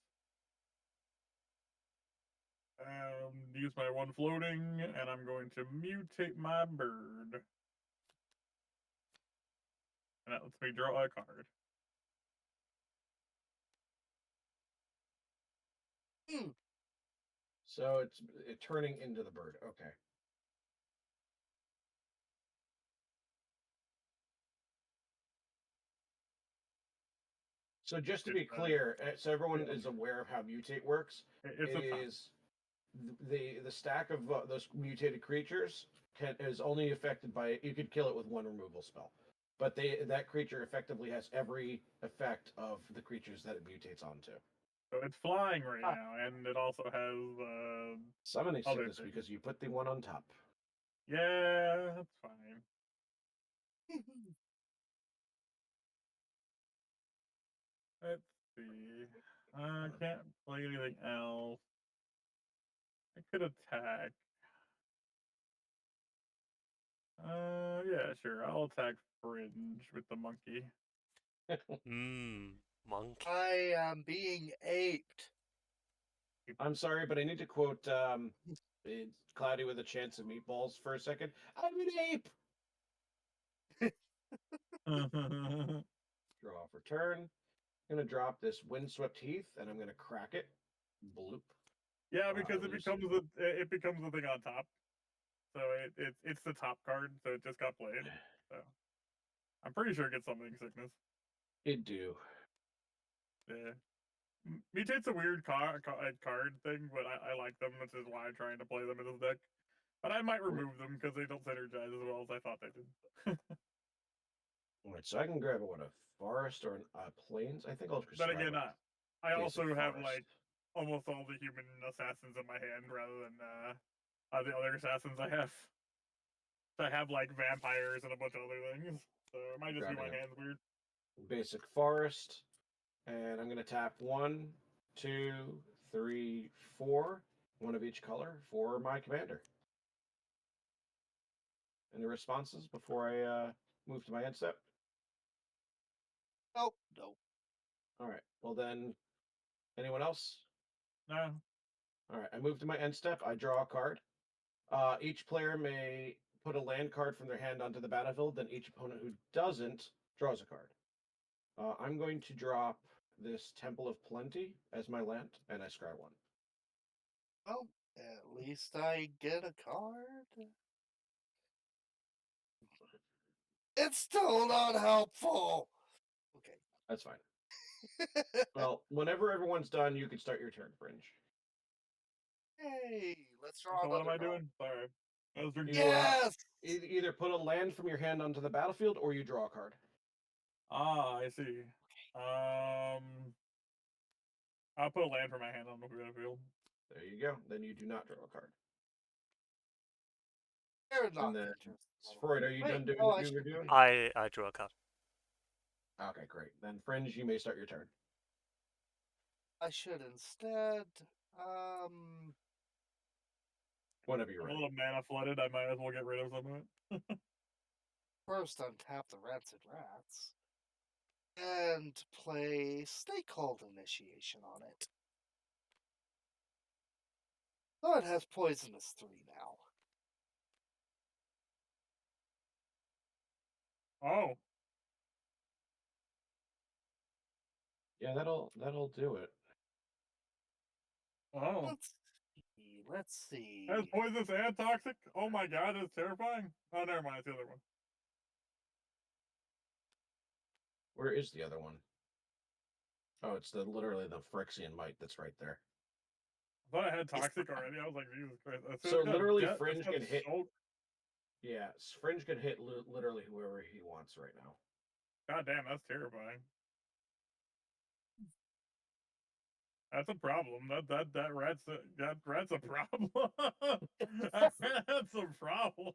D: Use my 1 floating, and I'm going to mutate my bird. And that lets me draw a card.
C: So it's turning into the bird. Okay. So just to be clear, so everyone is aware of how mutate works,
D: It's
C: it is the stack of those mutated creatures is only affected by, you could kill it with 1 removal spell, but that creature effectively has every effect of the creatures that it mutates onto.
D: So it's flying right now, and it also has
C: Summoning
D: other
C: sickness
D: things.
C: because you put the 1 on top.
D: Yeah, that's fine. Let's see. I can't play anything else. I could attack. Yeah, sure. I'll attack Fringe with the monkey.
A: Monk.
B: I am being aped.
C: I'm sorry, but I need to quote Cloudy with a Chance of Meatballs for a second. I'm an ape! Draw for turn. I'm going to drop this Windswept Heath, and I'm going to crack it. Bloop.
D: Yeah, because it becomes the thing on top. So it's the top card, so it just got played. So I'm pretty sure it gets Summoning Sickness.
C: It do.
D: Yeah. Mutate's a weird card thing, but I like them, which is why I'm trying to play them in this deck. But I might remove them because they don't synergize as well as I thought they did.
C: Alright, so I can grab a forest or a plains. I think I'll
D: But
C: prescribe
D: again, I
C: basic
D: also have
C: forest.
D: like almost all the human assassins in my hand rather than the other assassins I have. So I have like vampires and a bunch of other things. So it might just be my
C: Grabbing
D: hand's weird.
C: basic forest, and I'm going to tap 1, 2, 3, 4, 1 of each color for my commander. Any responses before I move to my end step?
B: Nope. Nope.
C: All right. Well then, anyone else?
D: No.
C: All right. I move to my end step. I draw a card. Each player may put a land card from their hand onto the battlefield. Then each opponent who doesn't draws a card. I'm going to drop this Temple of Plenty as my land, and I scry one.
B: Well, at least I get a card. It's still not helpful. Okay.
C: That's fine. Well, whenever everyone's done, you can start your turn, Fringe.
B: Hey, let's draw
D: So what am
B: another
D: I
B: card.
D: doing? Sorry. I was drinking.
B: Yes!
C: Either put a land from your hand onto the battlefield, or you draw a card.
D: Ah, I see. I'll put a land for my hand on the battlefield.
C: There you go. Then you do not draw a card.
B: They're not
C: And then,
B: interested.
C: Freud, are you
B: Wait,
C: done doing
B: oh,
C: what
B: I
C: you were
B: should
C: doing?
B: wait.
A: I drew a card.
C: Okay, great. Then, Fringe, you may start your turn.
B: I should instead. Um.
C: Whenever you're
D: I'm a
C: ready.
D: little mana flooded. I might as well get rid of some of it.
B: First, untap the Rancid Rats. And play Stakehold Initiation on it. So it has Poisonous 3 now.
D: Oh,
C: Yeah, that'll do it.
D: oh.
B: Let's see. Let's see.
D: That's poisonous and toxic? Oh my god, that's terrifying. Oh, never mind. It's the other one.
C: Where is the other one? Oh, it's literally the Phyrexian Might that's right there.
D: I thought I had toxic already. I was like, Jesus Christ.
C: So literally, Fringe
D: can
C: can hit. Yeah, Fringe can hit literally whoever he wants right now.
D: God damn, that's terrifying. That's a problem. That rat's a problem. That's a problem.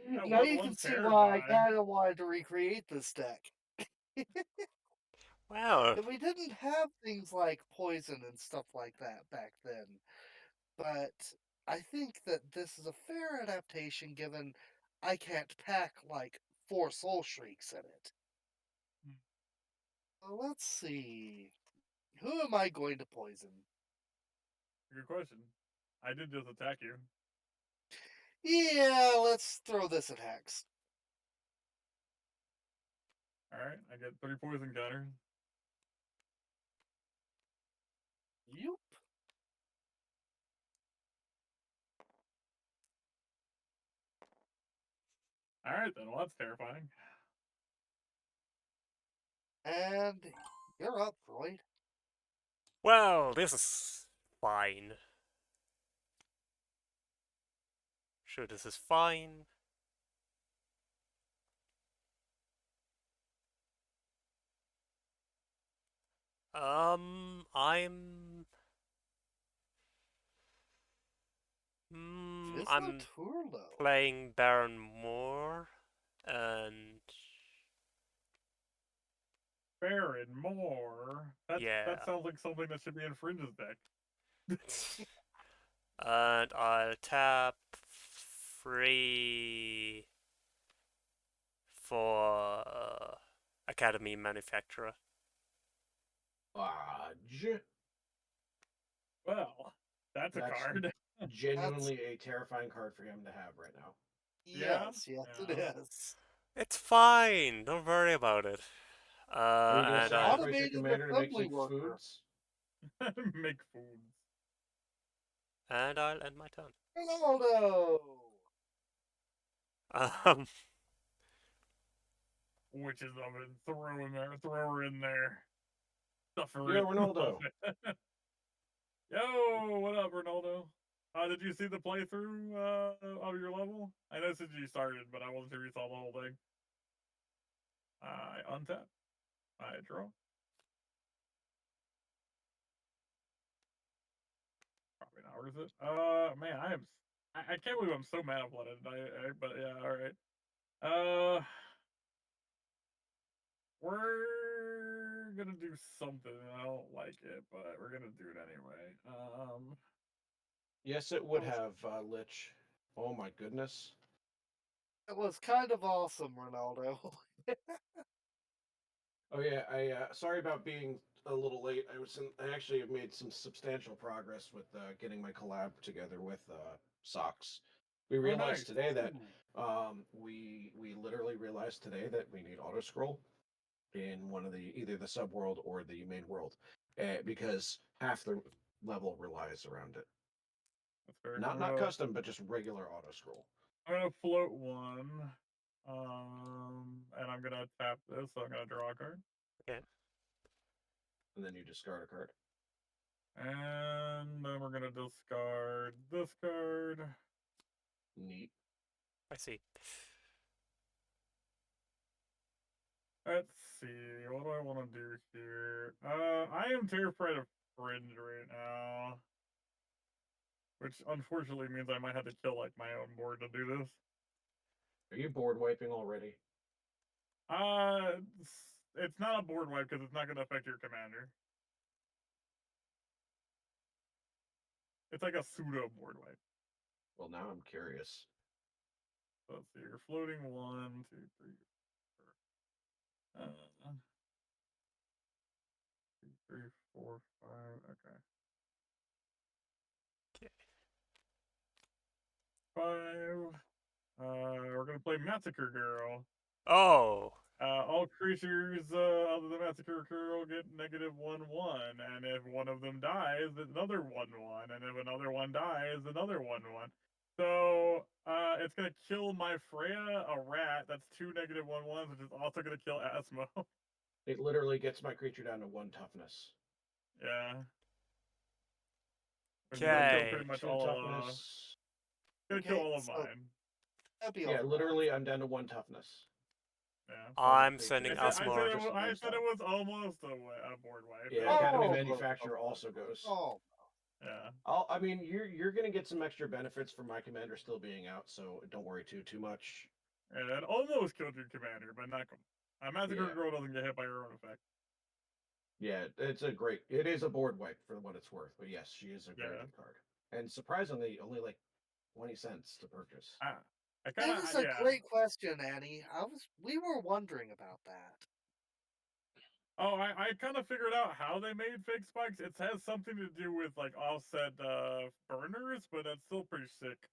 D: That
B: Now you can
D: one's
B: see why I
D: terrifying.
B: kind of wanted to recreate this deck.
A: Wow.
B: And we didn't have things like poison and stuff like that back then. But I think that this is a fair adaptation given I can't pack like 4 Soul Shrieks in it. So let's see. Who am I going to poison?
D: Good question. I did just attack you.
B: Yeah, let's throw this at Hex.
D: Alright, I get 3 poison counters.
B: Yup.
D: Alright then, well that's terrifying.
B: And you're up, Freud.
A: Well, this is fine. Sure, this is fine. I'm
B: Turlo.
A: playing Baron Moore, and
D: Baron Moore.
A: yeah,
D: That sounds like something that should be in Fringe's deck.
A: and I'll tap 3 for Academy Manufacturer.
C: Fudge.
D: Well, that's a
C: That's
D: card.
C: genuinely a terrifying card for him to have right now.
B: Yes,
D: Yeah?
B: yes, it is.
A: It's fine. Don't worry about it.
C: Are you gonna
A: And I
C: sacrifice your
B: Automated
C: commander to make
B: assembly
C: some
B: worker.
C: foods?
D: Make foods.
A: and I'll end my turn.
B: Ronaldo.
D: Witches oven. Throw her in there. Stuff her
C: Yo,
D: in.
C: Ronaldo.
D: Yo, what up, Ronaldo? Did you see the playthrough of your level? I know since you started, but I wasn't sure you saw the whole thing. I untap. I draw. Probably not worth it. Man, I can't believe I'm so mana flooded. But yeah, all right. We're gonna do something. I don't like it, but we're gonna do it anyway.
C: Yes, it would have, Lich. Oh my goodness.
B: It was kind of awesome, Ronaldo.
C: Oh yeah, sorry about being a little late. I actually have made some substantial progress with getting my collab together with Socks. We realized
D: nice.
C: today that we literally realized today that we need auto scroll, in one of either the subworld or the main world, because half the level relies around it.
D: That's fair.
C: Not custom, but just regular auto scroll.
D: I'm gonna float one. And I'm gonna tap this, so I'm gonna draw a card.
A: Okay.
C: And then you discard a card.
D: And then we're gonna discard this card.
C: Neat.
A: I see.
D: Let's see, what do I want to do here? I am terrified of Fringe right now. Which unfortunately means I might have to kill like my own board to do this.
C: Are you board wiping already?
D: It's not a board wipe because it's not going to affect your commander. It's like a pseudo board wipe.
C: Well, now I'm curious.
D: Let's see, you're floating 1, 2, 3, 4. 2, 3, 4, 5. Okay.
A: Okay.
D: 5. We're gonna play Massacre Girl.
A: Oh.
D: All creatures other than Massacre Girl get -1/1, and if one of them dies, another 1/1, and if another one dies, another 1/1. So it's gonna kill my Freya, a rat. That's 2 -1/1s, which is also gonna kill Asmo.
C: It literally gets my creature down to 1 toughness.
D: Yeah. Which is gonna kill pretty much
C: 2
D: all
C: toughness.
D: gonna kill all of
B: so
D: mine.
B: that'd be
C: Yeah,
B: overwhelming.
C: literally, I'm down to 1 toughness.
D: Yeah.
A: I'm sending
D: I said,
A: Asmore.
D: I said it was almost a board wipe.
C: Yeah,
B: Oh,
C: Academy Manufacturer also goes.
B: Oh,
D: Yeah.
C: I mean, you're gonna get some extra benefits from my commander still being out, so don't worry too much.
D: And it almost killed your commander, but not. Massacre
C: Yeah.
D: Girl doesn't get hit by her own effect.
C: Yeah, it is a board wipe for what it's worth, but yes, she is a very good card. And surprisingly, only like 20 cents to purchase.
B: that is a great question, Annie. We were wondering about that.
D: Oh, I kind of figured out how they made fake spikes. It has something to do with like offset burners, but that's still pretty sick.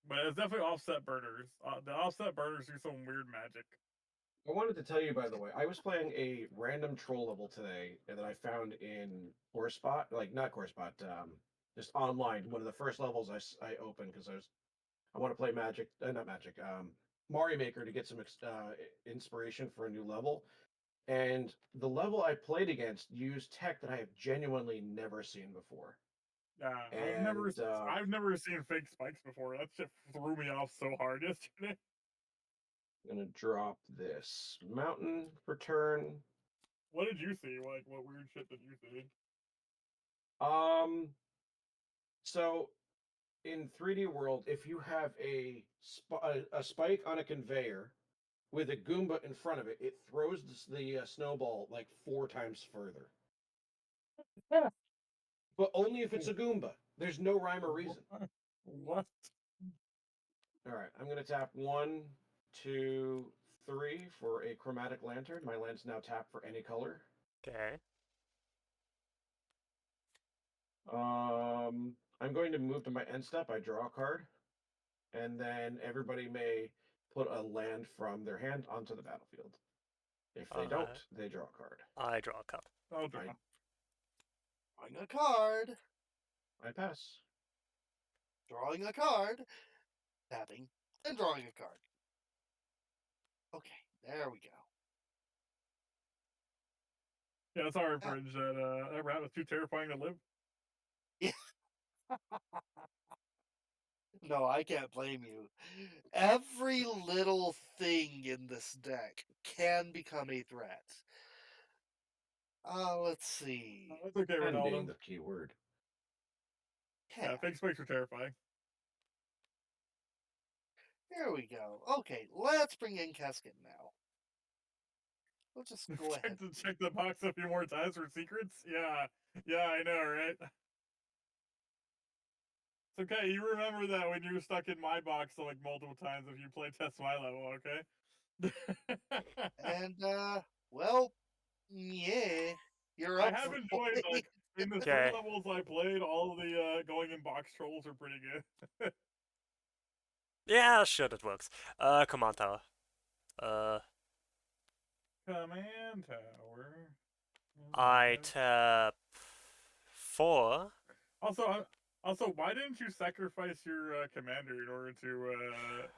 D: But it's definitely offset burners. The offset burners do some weird magic.
C: I wanted to tell you, by the way, I was playing a random troll level today that I found in Corespot, like not Corespot, just online. One of the first levels I opened because I want to play Magic, not Magic, Mario Maker to get some inspiration for a new level. And the level I played against used tech that I have genuinely never seen before.
D: I've never seen fake spikes before. That shit threw me off so hard yesterday.
C: I'm gonna drop this mountain for turn.
D: What did you see? Like, what weird shit did you see?
C: So in 3D World, if you have a spike on a conveyor with a Goomba in front of it, it throws the snowball like 4 times further.
D: Yeah.
C: But only if it's a Goomba. There's no rhyme or reason.
D: What?
C: All right, I'm gonna tap 1, 2, 3 for a chromatic lantern. My land's now tapped for any color.
A: Okay.
C: I'm going to move to my end step. I draw a card, and then everybody may put a land from their hand onto the battlefield. If they don't, they draw a card.
A: I draw a card.
D: I'll draw.
B: Drawing a card.
C: I pass.
B: Drawing a card. Tapping. And drawing a card. Okay, there we go.
D: Yeah, sorry, Fringe. That rat was too terrifying to live.
B: Yeah. No, I can't blame you. Every little thing in this deck can become a threat. Let's see.
D: That's okay,
C: And being
D: Ronaldo.
C: the key word.
D: Yeah, fake spikes are terrifying.
B: There we go. Okay, let's bring in Keskin now. We'll just go ahead.
D: Check the box a few more times for secrets? Yeah, I know, right? It's okay, you remember that when you're stuck in my box like multiple times if you play test my level, okay?
B: And, well, yeah, you're
D: I
B: up.
D: have enjoyed, like, in the 3 levels I played, all of the going in box trolls are pretty good.
A: Yeah, sure, that works. Command tower.
D: command tower.
A: I tap 4.
D: Also, why didn't you sacrifice your commander in order to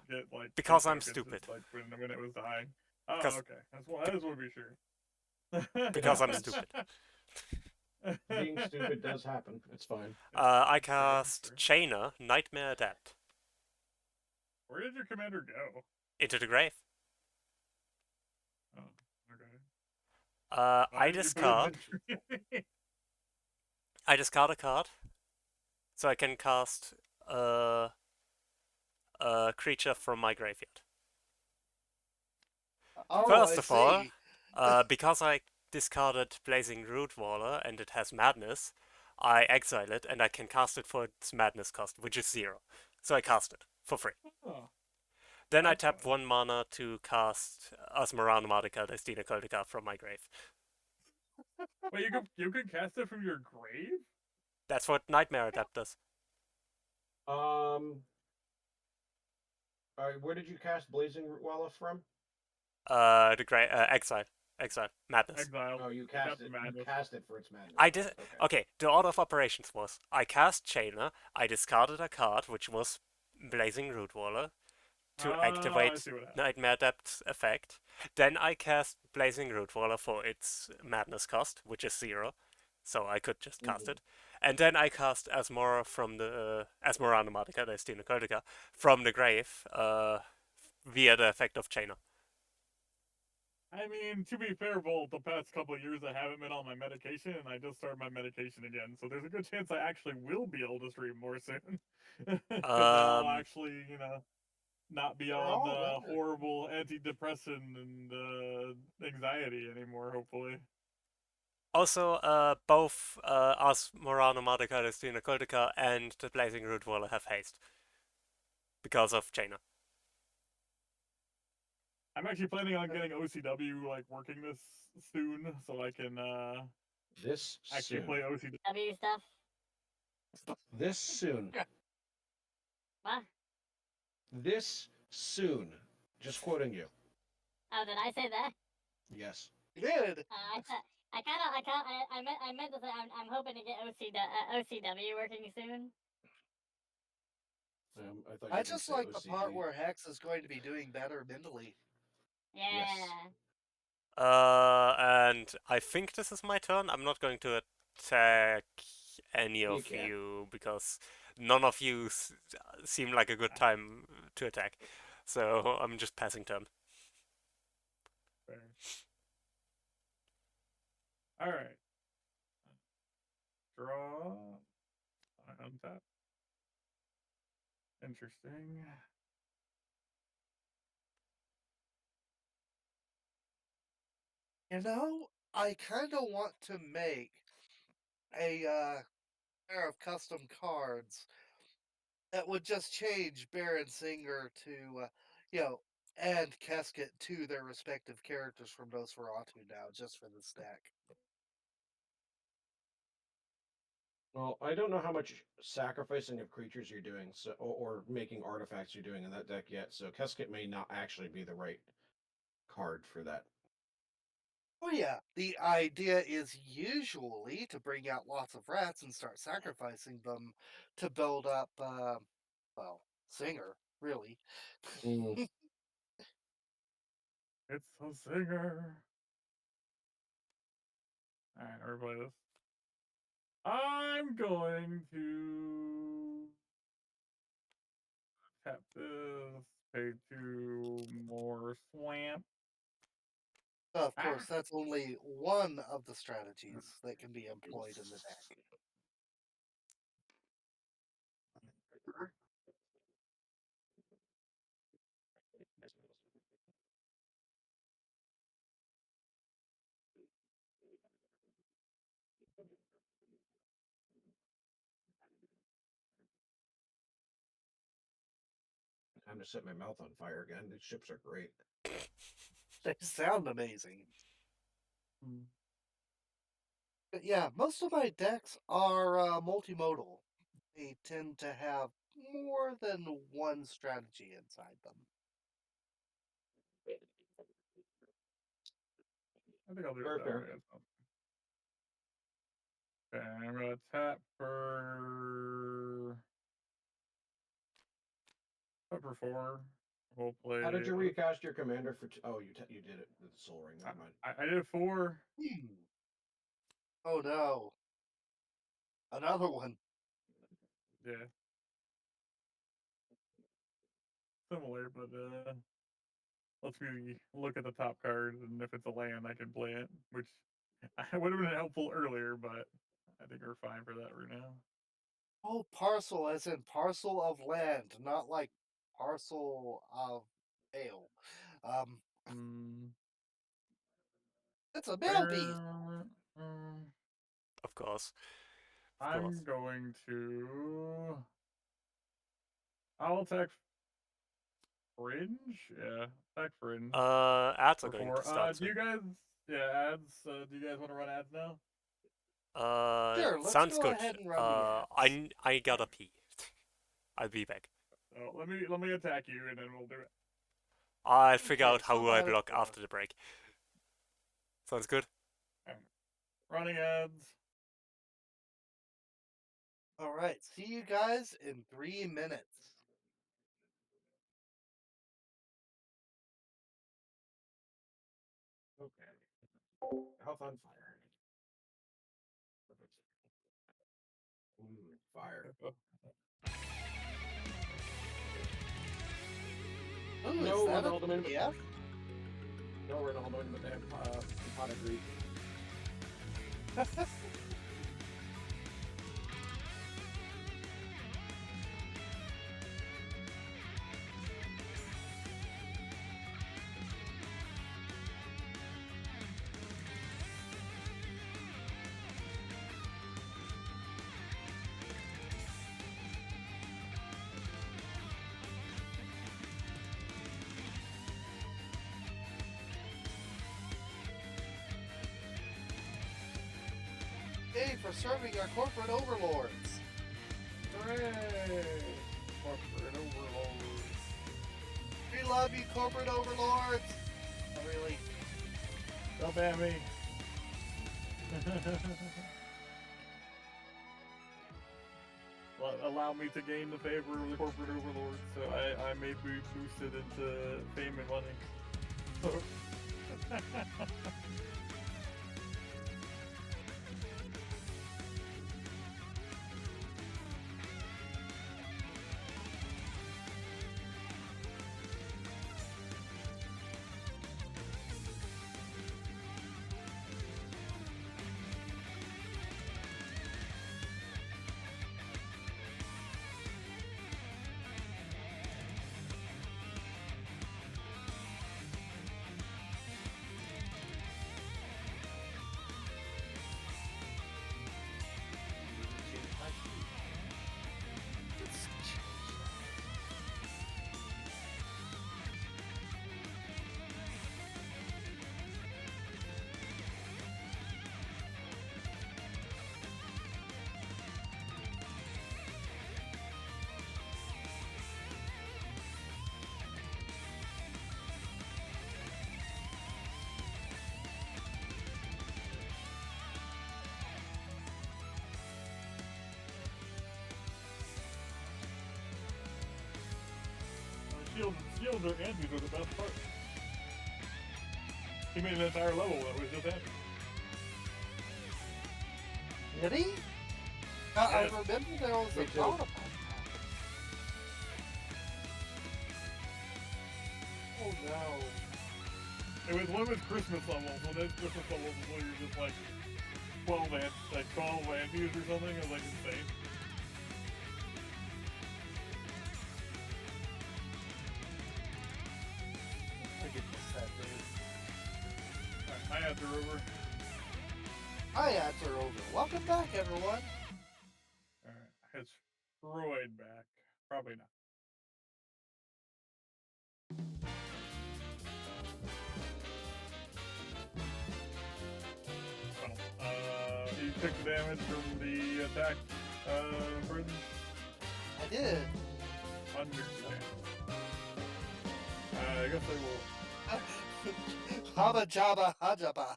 D: get like
A: Because
D: food
A: I'm
D: tokens,
A: stupid.
D: like when it was dying? Oh,
A: 'Cause-
D: okay. I just want to be sure.
A: Because I'm stupid.
C: Being stupid does happen. It's fine.
A: I
D: It's true,
A: cast
D: it's true.
A: Chainer, Nightmare Adept,
D: Where did your commander go?
A: into the grave.
D: Oh, okay.
A: I
D: Why did you put
A: discard.
D: it
A: I discard a card, so I can cast a creature from my graveyard.
B: Oh,
A: First
B: I
A: of all,
B: see.
A: because I discarded Blazing Root Waller and it has Madness, I exile it and I can cast it for its Madness cost, which is 0. So I cast it for free.
D: Oh,
A: Then I
D: that's
A: tap
D: fun.
A: 1 mana to cast Asmarana Magica Destina Cultica from my grave.
D: Wait, you could cast it from your grave?
A: That's what Nightmare Adept does.
C: Where did you cast Blazing Walla from?
A: Exile. Madness.
D: Exile.
C: Oh, you
D: Got
C: cast
D: the
C: it. You
D: madness.
C: cast it for its madness.
A: I did.
C: cost, Okay.
A: Okay, the order of operations was I cast Chainer, I discarded a card, which was Blazing Root Waller, to
D: I
A: activate
D: see what happened.
A: Nightmare Adept's effect. Then I cast Blazing Root Waller for its Madness cost, which is 0, so I could just cast
C: Mhm.
A: it. And then I cast Asmora from the Asmorana Magica Destina Cultica from the grave via the effect of Chainer.
D: I mean, to be fair, Volt, the past couple of years I haven't been on my medication, and I just started my medication again. So there's a good chance I actually will be able to stream more soon, because then I'll actually, not be
B: We're
D: on
B: all wondering.
D: horrible antidepressant and anxiety anymore. Hopefully.
A: Also, both Asmorana Magica Destina Cultica and the Blazing Root Waller have haste because of Chainer.
D: I'm actually planning on getting OCW like working this soon, so I can
C: This
D: actually
C: soon.
D: play OCW.
E: W stuff.
C: This soon.
E: What?
C: This soon. Just quoting you.
E: Oh, did I say that?
C: Yes.
B: You did.
E: I thought I meant to say I'm hoping to get OCW working soon.
C: I thought you
B: I
C: were gonna
B: just
C: say
B: like the part
C: OCD.
B: where Hex is going to be doing better mentally.
E: Yeah.
A: And I think this is my turn. I'm not going to attack any
C: You
A: of
C: can.
A: you because none of you seem like a good time to attack. So I'm just passing turn.
D: Fair. All right. Draw. I untap. Interesting.
B: You know, I kind of want to make a pair of custom cards that would just change Baron Singer to, and Casket to their respective characters from Nosferatu now, just for this deck.
C: Well, I don't know how much sacrificing of creatures you're doing, so or making artifacts you're doing in that deck yet. So Kesket may not actually be the right card for that.
B: Oh yeah, the idea is usually to bring out lots of rats and start sacrificing them to build up, Singer, really.
D: It's a singer. All right, everybody. This. I'm going to tap this. Pay 2 more swamp.
B: Of
D: Ah.
B: course, that's only one of the strategies that can be employed in the deck.
C: Time to set my mouth on fire again. These ships are great.
B: They sound amazing.
D: Hmm.
B: But yeah, most of my decks are multimodal. They tend to have more than one strategy inside them.
D: I think I'll do
C: Fair,
D: it that
C: fair.
D: way. That sounds good. Okay, I'm gonna tap for 4. We'll play.
C: How did you recast your commander for? Oh, you did it with the Soul Ring. Never mind.
D: I did 4.
B: Oh no. Another one.
D: Yeah. Similar, but lets me look at the top card, and if it's a land, I can play it, which would have been helpful earlier, but I think we're fine for that right now.
B: Oh, parcel as in parcel of land, not like parcel of ale.
D: Mm,
B: It's a mail beast.
A: Of course. Of
D: I'm
A: course.
D: going to. I'll attack Fringe. Yeah, attack Fringe.
A: Ads are
D: For
A: going
D: 4.
A: to start
D: Do you
A: soon.
D: guys? Yeah, ads. Do you guys want to run ads now?
B: Sure, let's
A: Sounds
B: go
A: good.
B: ahead and run the ads.
A: I gotta pee. I'll be back.
D: So let me attack you, and then we'll do it.
A: I'll figure
B: Okay,
A: out how
B: so
A: I
B: out of
A: block
B: 4.
A: after the break. Sounds good.
D: Alright. Running ads.
B: All right, see you guys in 3 minutes.
C: Okay. Health on fire. Fire.
B: Ooh,
C: No
B: is that a
C: Ronaldo in the
B: PDF?
C: No Ronaldo in the damn pot of grease.
B: Hey, for serving our corporate overlords.
D: Hooray! Corporate overlords.
B: We love you, corporate overlords. Oh, really?
D: Don't ban me. Well, allow me to gain the favor of the corporate overlords, so I may be boosted into fame and money. Shields or antis are the best part. He made an entire level that was just antis.
B: Did he? I
D: Yes.
B: remember there was a
C: Me too.
B: thought about that. Oh no.
D: It was one of his Christmas levels. One of his Christmas levels was where you're just like 12 antis or something. It was like insane.
B: I get this set, dude.
D: Alright, my ads are over.
B: Hi, ads are over. Welcome back, everyone.
D: Alright, is Freud back? Probably not. Well, you took the damage from the attack, Britain?
B: I did.
D: Understand. I guess I will.
B: Haba Jabba Hajaba.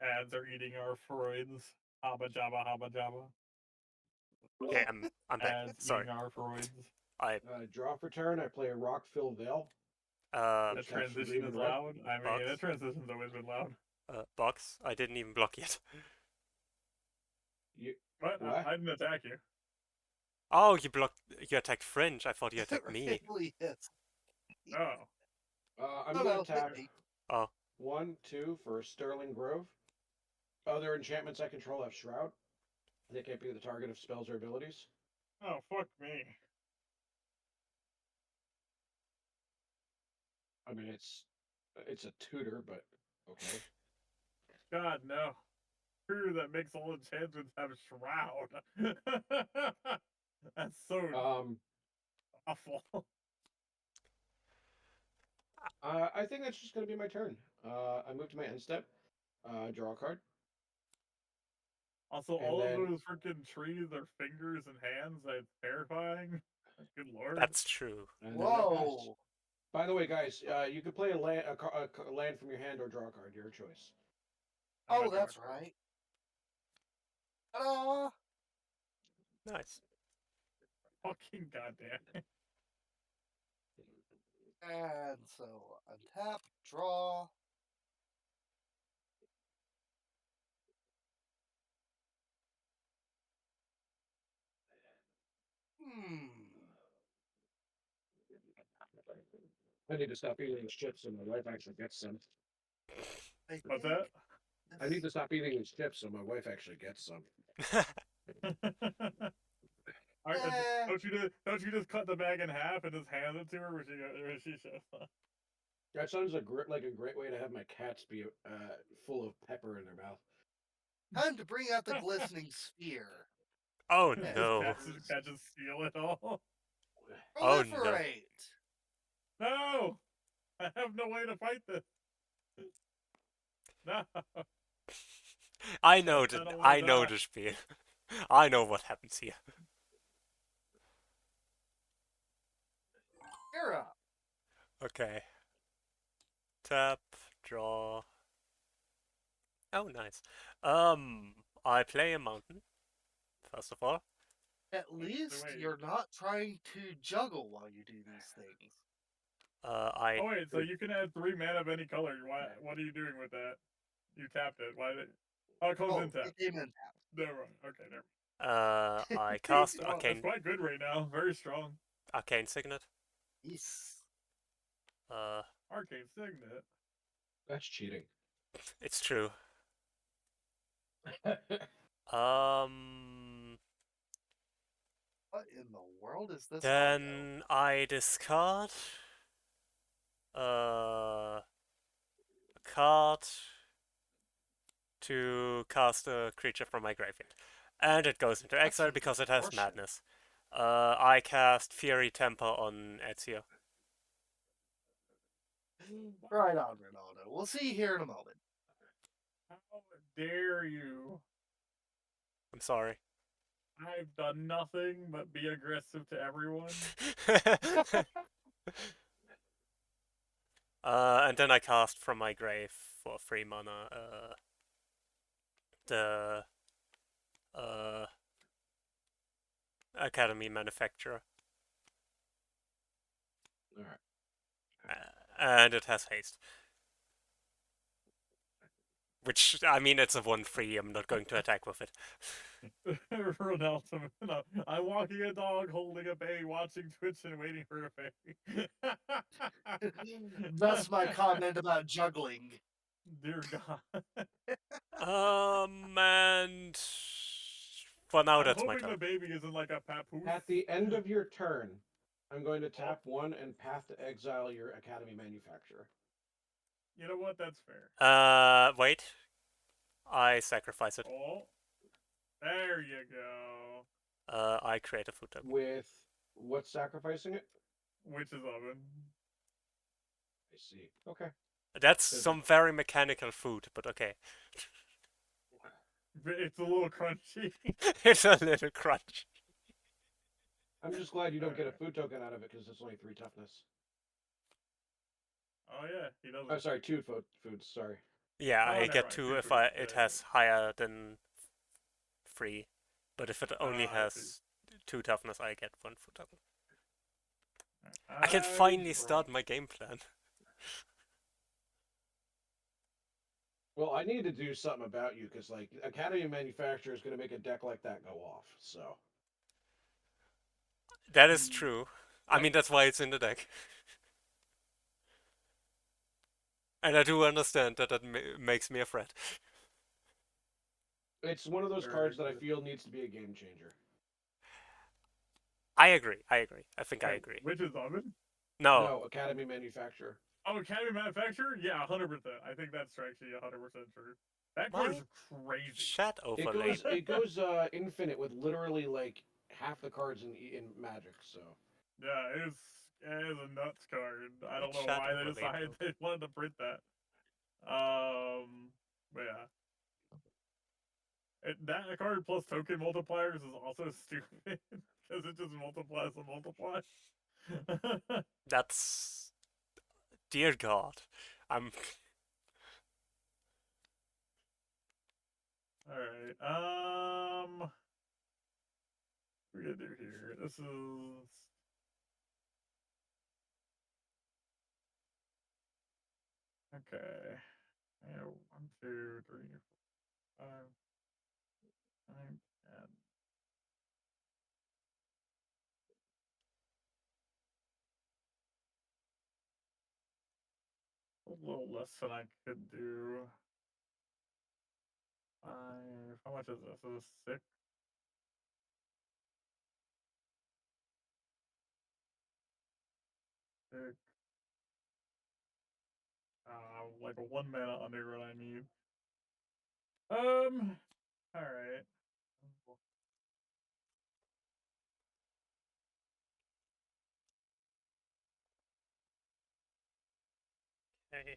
D: Ads are eating our Freuds. Habba jabba habba jabba.
A: Okay, I'm back.
D: Ads
A: Sorry.
D: eating our Freuds.
A: I
C: Draw for turn. I play a Rockfill Veil.
A: uh
D: The
C: Which taps for
D: transition
C: green
D: is
C: and red.
D: loud. I mean,
A: Box.
D: that transition's always been loud.
A: box. I didn't even block yet.
D: But
C: What?
D: I didn't attack you.
A: Oh, you blocked. You attacked Fringe. I thought you attacked me.
B: really is.
D: Oh.
C: I'm
B: No,
C: going
B: no,
C: to tap
B: hit me.
C: 1, 2 for Sterling Grove. Other enchantments I control have Shroud. They can't be the target of spells or abilities.
D: Oh, fuck me.
C: I mean, it's a tutor, but okay.
D: God, no. True, that makes all enchantments have Shroud. That's so awful.
C: I think that's just going to be my turn. I move to my end step. Draw a card.
D: Also,
C: And
D: all
C: then-
D: of those freaking trees are fingers and hands. That's terrifying. Good lord.
A: That's true.
C: And then I pass.
B: Whoa.
C: By the way, guys, you could play a land from your hand or draw a card. Your choice.
D: I'm
B: Oh,
D: not doing
B: that's
D: my part.
B: right. Ta-da!
A: Nice.
D: Fucking goddamn.
B: And so untap, draw. Hmm.
C: I need to stop eating these chips so my wife actually gets some.
B: I
D: What's
B: think
D: that?
C: I need to stop eating these chips so my wife actually gets some.
B: Eh,
D: Don't you just cut the bag in half and just hand it to her when she shows up?
C: That sounds like a great way to have my cats be full of pepper in their mouth.
B: time to bring out the glistening sphere.
A: Oh
B: Yes.
A: no.
D: Cats just steal it all.
A: Oh, no.
B: Proliferate!
D: No! I have no way to fight this. No.
A: I know the
D: I don't wanna
A: I know
D: die.
A: the spiel. I know what happens here.
B: You're up.
A: Okay. Tap, draw. Oh, nice. I play a mountain. First of all,
B: At least
D: wait.
B: you're not trying to juggle while you do these things.
A: I
D: Oh wait, so you can add 3 mana of any color. What are you doing with that? You tapped it. Why did it? Oh, it comes
B: Oh,
D: in tap.
B: it came in tap.
D: Never mind. Okay, never.
A: I cast
B: Well,
D: That's
A: arcane
D: quite good right now. Very strong.
A: signet.
B: Yes.
D: Arcane Signet.
C: That's cheating.
A: It's true. Um,
B: What in the world is this audio?
A: then I discard a card to cast a creature from my graveyard, and it goes into exile
B: some
A: because it has
B: horseshit.
A: madness. I cast Fury Temper on Ezio.
B: Right on, Ronaldo. We'll see you here in a moment.
D: How dare you?
A: I'm sorry.
D: I've done nothing but be aggressive to everyone.
A: And then I cast from my grave for 3 mana the Academy Manufacturer.
C: Alright.
A: And it has haste. Which, I mean, it's a 1/3, I'm not going to attack with it.
D: Ronaldo, no. I'm walking a dog, holding a baby, watching Twitch, and waiting for a baby.
B: Thus my comment about juggling.
D: Dear God.
A: And for now,
D: I'm
A: that's my
D: hoping
A: turn.
D: the baby isn't like a papoose.
C: At the end of your turn, I'm going to tap 1 and path to exile your Academy Manufacturer.
D: You know what? That's fair.
A: Wait. I sacrifice it.
D: Oh. There you go.
A: I create a food token.
C: With what's sacrificing it?
D: Witch's oven.
C: I see. Okay.
A: That's some very mechanical food, but okay.
D: It's a little crunchy.
A: It's a little crunch.
C: I'm just glad you don't get a food token out of it because it's only 3 toughness.
D: Oh yeah, he doesn't.
C: Oh, sorry, 2 foods. Sorry.
A: Yeah,
D: Oh,
A: I
D: never
A: get
D: mind.
A: 2
D: Two
A: if
D: tweets.
A: it has higher than 3. But if it only
D: I see.
A: has 2 toughness, I get 1 foot toughness. I
D: I
A: can finally
D: draw.
A: start my game plan.
C: Well, I need to do something about you because, like, Academy Manufacturer is going to make a deck like that go off. So
A: That is true. I mean, that's why it's in the deck. And I do understand that makes me a threat.
C: it's one of those
D: Very
C: cards that I
D: good.
C: feel needs to be a game changer.
A: I agree. I think I
D: Wait,
A: agree.
D: which is Oven?
A: No,
C: No, Academy Manufacturer.
D: Oh, Academy Manufacturer? Yeah, 100%. I think that's actually 100% true. That card
A: my
D: is crazy.
A: chat
C: It
A: overlaid.
C: goes infinite with literally like half the cards in Magic. So
D: Yeah, it is a nuts card. I don't know
A: Chat
D: why they
A: overlaid,
D: decided
A: though.
D: they wanted to print that. But yeah. That card plus token multipliers is also stupid because it just multiplies and multiplies.
A: That's dear God. I'm
D: All right. What we gonna do here? This is okay. Yeah, 1, 2, 3, 4, 5, 9, 10. A little less than I could do. 5. How much is this? This is 6. 6. Like a 1 mana under what I need. All right.
A: okay.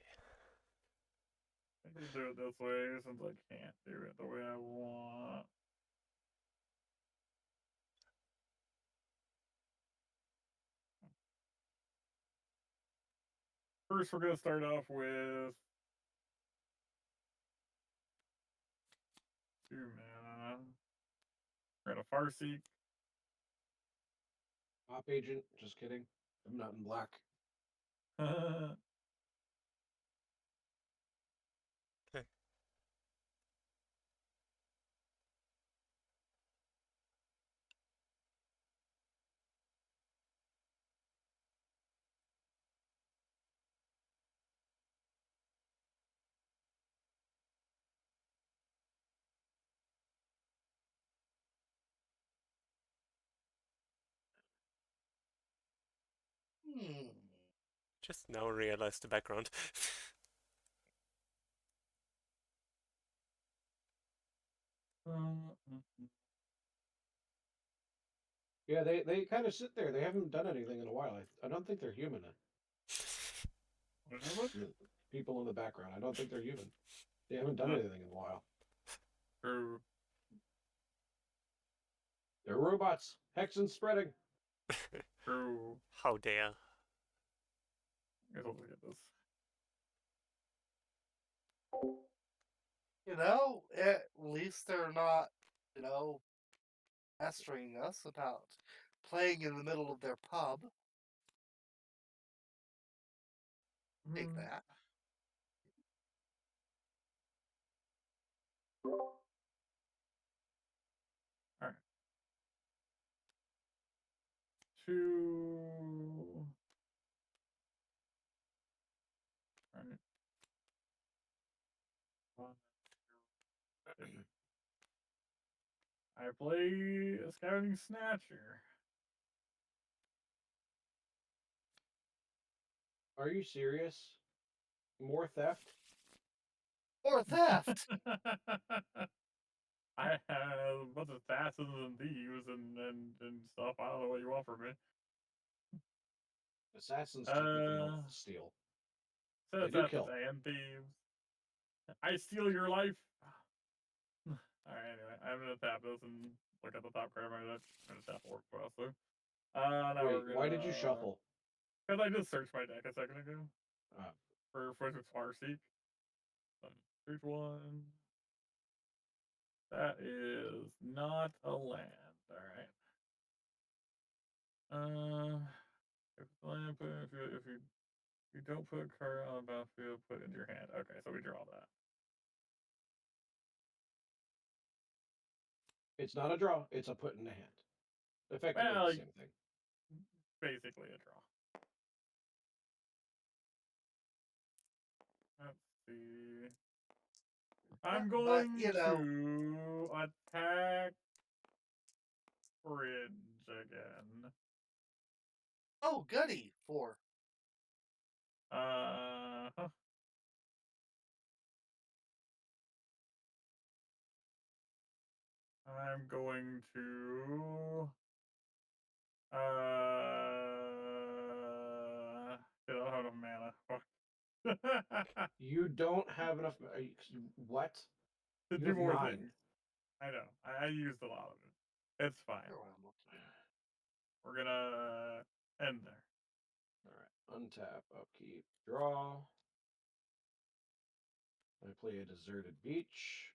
D: I can do it this way since I can't do it the way I want. First, we're gonna start off with 2 mana. We're gonna Farseek.
C: Top Agent. Just kidding. I'm not in black.
A: Okay.
B: Hmm.
A: Just now realized the background.
C: Yeah, they kind of sit there. They haven't done anything in a while. I don't think they're human. The people in the background. I don't think they're human. They haven't done anything in a while.
D: True.
C: They're robots. Hexen spreading.
D: True.
A: How dare.
D: I guess I'll look at this.
B: At least they're not, pestering us about playing in the middle of their pub. Take that.
D: All right. 2. All right. 1. I play a Scouting Snatcher.
C: Are you serious? More theft?
B: Or theft!
D: I have a bunch of assassins and thieves and stuff. I don't know what you want from me.
C: Assassins technically don't
D: Uh,
C: steal.
D: Said
C: They do
D: assassins
C: kill.
D: and thieves. I steal your life. Alright, anyway, I'm gonna tap this and look at the top card of my deck. I'm gonna tap Orc Buster. Now
C: Wait,
D: we're
C: why did you
D: gonna.
C: shuffle?
D: Because I just searched my deck a second ago
C: Uh,
D: for Farseek. Search one. That is not a land. All right. If the land if you don't put a card on the battlefield, put it into your hand. Okay, so we draw that.
C: It's not a draw. It's a put in the hand. Effectively
D: Well,
C: the same thing.
D: basically a draw. Let's see. I'm
B: But,
D: going
B: you know,
D: to attack Bridge again.
B: oh, goody. 4.
D: Huh. I'm going to I don't have enough mana. Fuck.
C: You don't have enough. What?
D: To
C: You
D: do
C: have
D: more
C: 9.
D: things. I know. I used a lot of it. It's fine.
B: Here, I'm looking.
D: We're gonna end there.
C: All right. Untap, upkeep, draw. I play a deserted beach.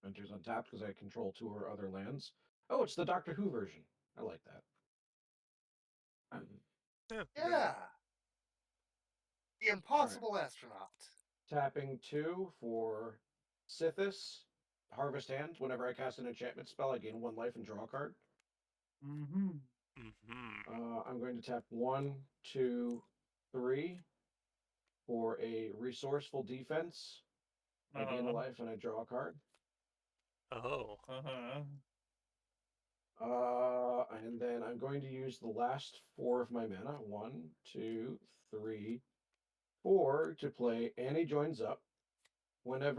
C: Enters untapped because I control 2 or other lands. Oh, it's the Doctor Who version. I like that.
A: Yeah.
B: Yeah. The Impossible Astronaut.
C: Tapping 2 for Sithis. Harvest Hand. Whenever I cast an enchantment spell, I gain 1 life and draw a card.
D: Mm-hmm.
C: I'm going to tap 1, 2, 3 for a resourceful defense. I gain a life and I draw a card.
A: Oh.
C: And then I'm going to use the last 4 of my mana. 1, 2, 3, 4 to play Annie Joins Up. When it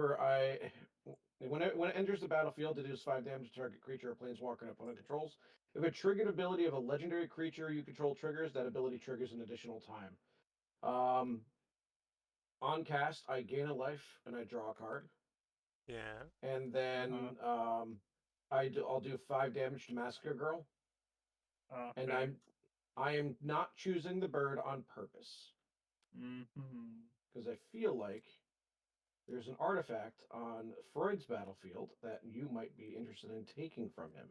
C: enters the battlefield, it deals 5 damage to target creature or planeswalker and opponent controls. If a triggered ability of a legendary creature you control triggers, that ability triggers an additional time. On cast, I gain a life and I draw a card.
A: Yeah.
C: And then I'll do 5 damage to Massacre Girl. And I am not choosing the bird on purpose. Because I feel like there's an artifact on Freud's battlefield that you might be interested in taking from him.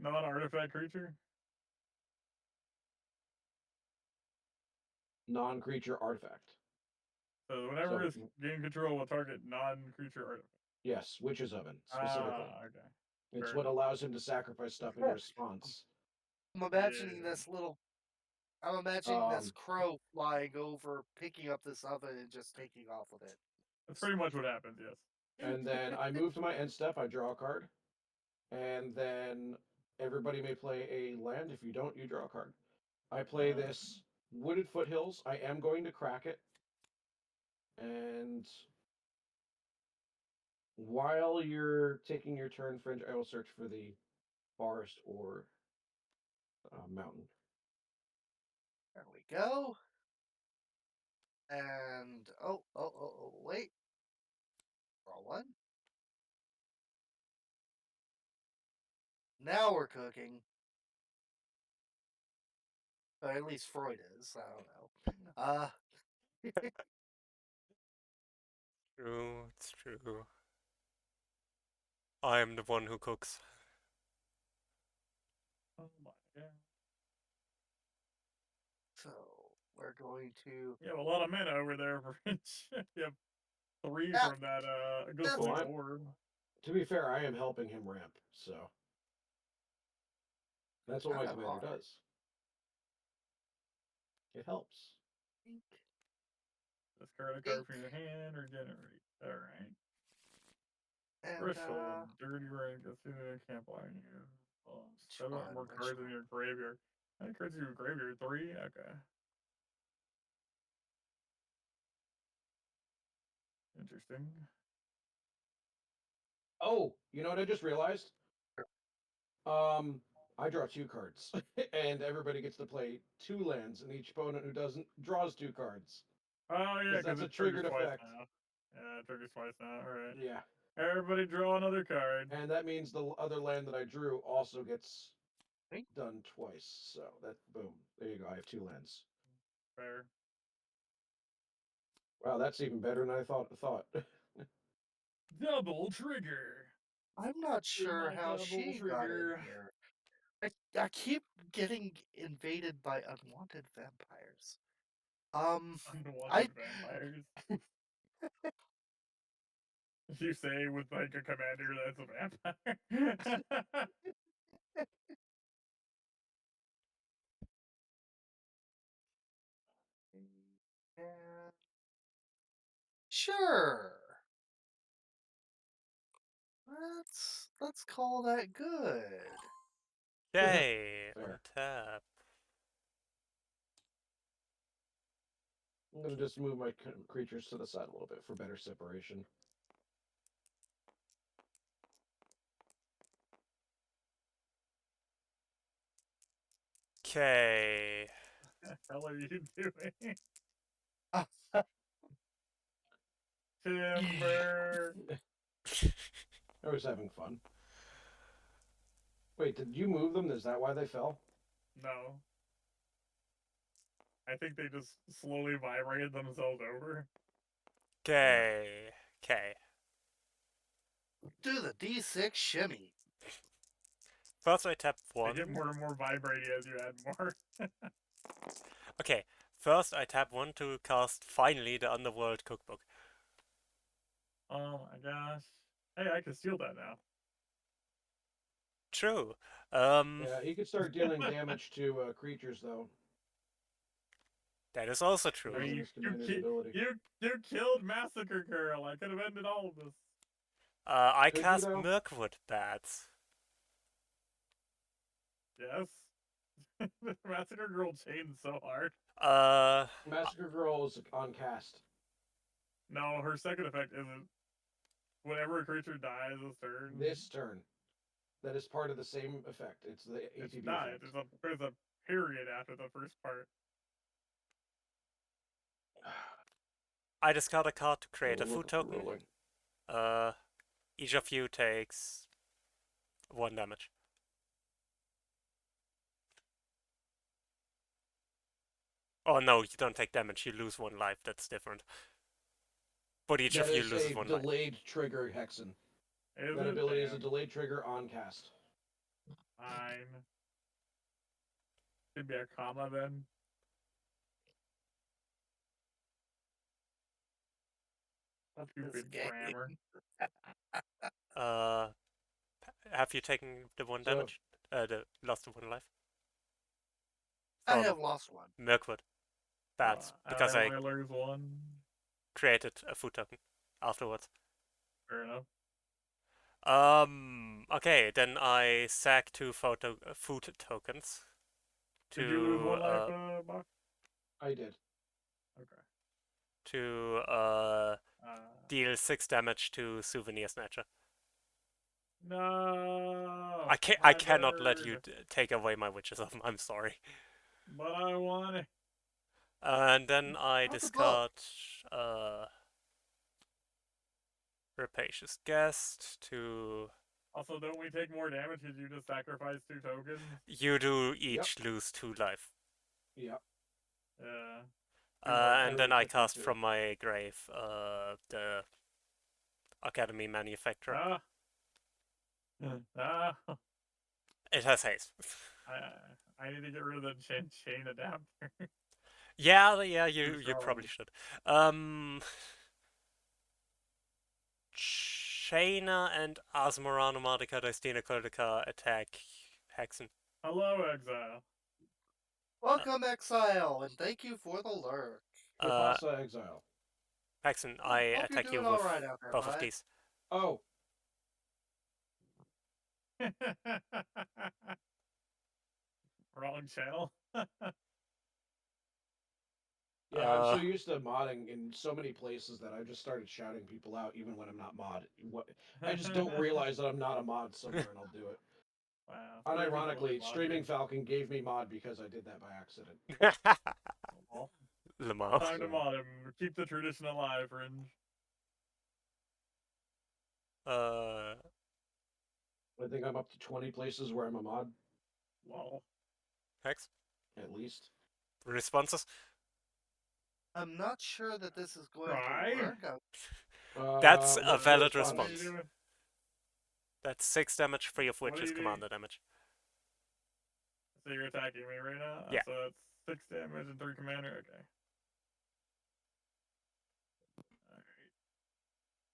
D: Non-artifact creature?
C: Non-creature artifact.
D: So whenever it's gain control will target non-creature artifact.
C: Yes, Witch's Oven, specifically.
D: Okay.
C: It's
D: Fair
C: what
D: enough.
C: allows him to sacrifice stuff in response.
B: I'm imagining
D: Yeah.
B: this I'm imagining this
C: Um,
B: crow flying over, picking up this oven, and just taking off with it.
D: That's pretty much what happens, yes.
C: And then I move to my end step, I draw a card. And then everybody may play a land. If you don't, you draw a card. I play this Wooded Foothills. I am going to crack it. And while you're taking your turn, Fringe, I will search for the forest or mountain.
B: There we go. And wait. Draw 1. Now we're cooking. Or at least Freud is. I don't know.
A: True. It's true. I am the one who cooks.
D: Oh my god.
B: So we're going to.
D: You have a lot of mana over there, Fringe. You have 3
B: Yeah.
D: from that
B: That's
D: ghostly
C: fine.
D: orb.
C: To be fair, I am helping him ramp, so that's what my
B: Kinda
C: commander
B: hard.
C: does. It helps.
D: Discard a card from your hand or generate. Alright.
B: And
D: Bristol, dirty rain, gets in and camp on you. Oh, 7 or more
B: which
D: cards in
B: one?
D: your graveyard. How many cards in your graveyard? 3? Okay. Interesting.
C: Oh, you know what I just realized? I draw 2 cards, and everybody gets to play 2 lands, and each opponent who doesn't draws 2 cards.
D: Oh yeah,
C: That's
D: because
C: a
D: it triggers
C: triggered
D: twice
C: effect.
D: now. Yeah, it triggers twice now. Alright.
C: Yeah,
D: Everybody draw another card.
C: and that means the other land that I drew also gets
B: Hey.
C: done twice. So that boom, there you go. I have 2 lands.
D: Fair.
C: Wow, that's even better than I thought.
D: Double trigger.
B: I'm not sure
D: my
B: how
D: double
B: she got in
D: trigger.
B: here. I keep getting invaded by unwanted vampires.
D: Unwanted vampires. You say with like a commander that's a vampire.
B: Yeah, sure. Let's call that good.
A: Okay,
C: Fair.
A: untap.
C: I'm gonna just move my creatures to the side a little bit for better separation.
A: Okay.
D: What the hell are you doing?
B: Ah,
D: Timber.
C: I was having fun. Wait, did you move them? Is that why they fell?
D: No. I think they just slowly vibrated themselves over.
A: Okay. Okay.
B: do the D6 shimmy.
A: First I tap
D: They
A: one.
D: get more and more vibrating as you add more.
A: Okay. First I tap one to cast finally the Underworld Cookbook.
D: Oh my gosh. Hey, I can steal that now.
A: True.
C: Yeah, he could start dealing damage to creatures though.
A: That is also
D: I
A: true.
C: Using
D: mean,
C: his commander's ability.
D: you killed Massacre Girl. I could have ended all of this.
A: I
C: Could you,
A: cast
C: though?
A: Mirkwood Bats.
D: Yes. Massacre Girl chained so hard.
C: Massacre Girl is on cast.
D: No, her second effect isn't. Whenever a creature dies this turn,
C: This turn. That is part of the same effect. It's the
D: it's
C: ATB
D: not.
C: effect.
D: There's a period after the first part.
A: I discard a card to create a food token.
C: Rolling.
A: Each of you takes 1 damage. Oh no, you don't take damage, you lose 1 life, that's different. But each
C: That
A: of you
C: is
A: loses
C: a
A: 1 life.
C: delayed trigger, Hexen.
D: Is
C: That
D: it?
C: ability is a
D: Damn.
C: delayed trigger on cast.
D: Fine. Should be a comma then.
B: Of this
D: Stupid
B: game.
D: grammar.
A: Have you taken the 1
C: So,
A: damage? The lost of 1 life?
B: I
A: From
B: have lost one.
A: Mirkwood Bats, because I
D: I lose one.
A: created a food token afterwards.
D: Fair enough.
A: Okay, then I sack 2 food tokens
D: Did you lose
A: to,
D: one life, Buck?
C: I did.
D: Okay.
A: to, deal 6 damage to Souvenir Snatcher.
D: No.
A: I cannot let you take away my Witches of 'em, I'm sorry.
D: But I want it.
A: And then I
B: How's the
A: discard Rapacious Guest to...
D: Also, don't we take more damage because you just sacrifice 2 tokens?
A: You do each lose 2 life.
C: Yep.
D: Yeah.
A: And then
C: already
A: I
C: took them
A: cast
C: too.
A: from my grave the Academy Manufacturer.
D: Ah. Ah.
A: It has haste.
D: I need to get rid of the chain adapter.
A: Yeah, you
B: strong.
A: probably should. Shayna and Asmorano Mardica Destina Kodica attack Hexen.
D: Hello, Exile.
B: Welcome, Exile, and thank you for the lurk.
C: Rapasa Exile.
A: Hexen, I
B: Hope you're
A: attack you
B: doing
A: with
B: alright out there,
A: both of
B: bud.
A: these.
C: Oh,
D: Wrong channel.
C: yeah, I'm so used to modding in so many places that I've just started shouting people out even when I'm not mod. I just don't realize that I'm not a mod somewhere and I'll do it.
D: Wow.
C: Unironically, Streaming Falcon gave me mod because I did that by accident.
D: Well,
A: Lamar.
D: time to mod him. Keep the tradition alive, Fringe.
C: I think I'm up to 20 places where I'm a mod,
D: Well,
A: Hex?
C: at least.
A: Responses?
B: I'm not sure that this is going
D: Try?
B: to work.
A: That's a
C: What's
A: valid
C: the
D: What are you
A: response.
D: doing?
A: That's 6 damage, 3 of
D: What
A: which
D: are
A: is
D: you doing?
A: commander damage.
D: So you're attacking me right now?
A: Yeah.
D: So that's 6 damage and 3 commander? Okay.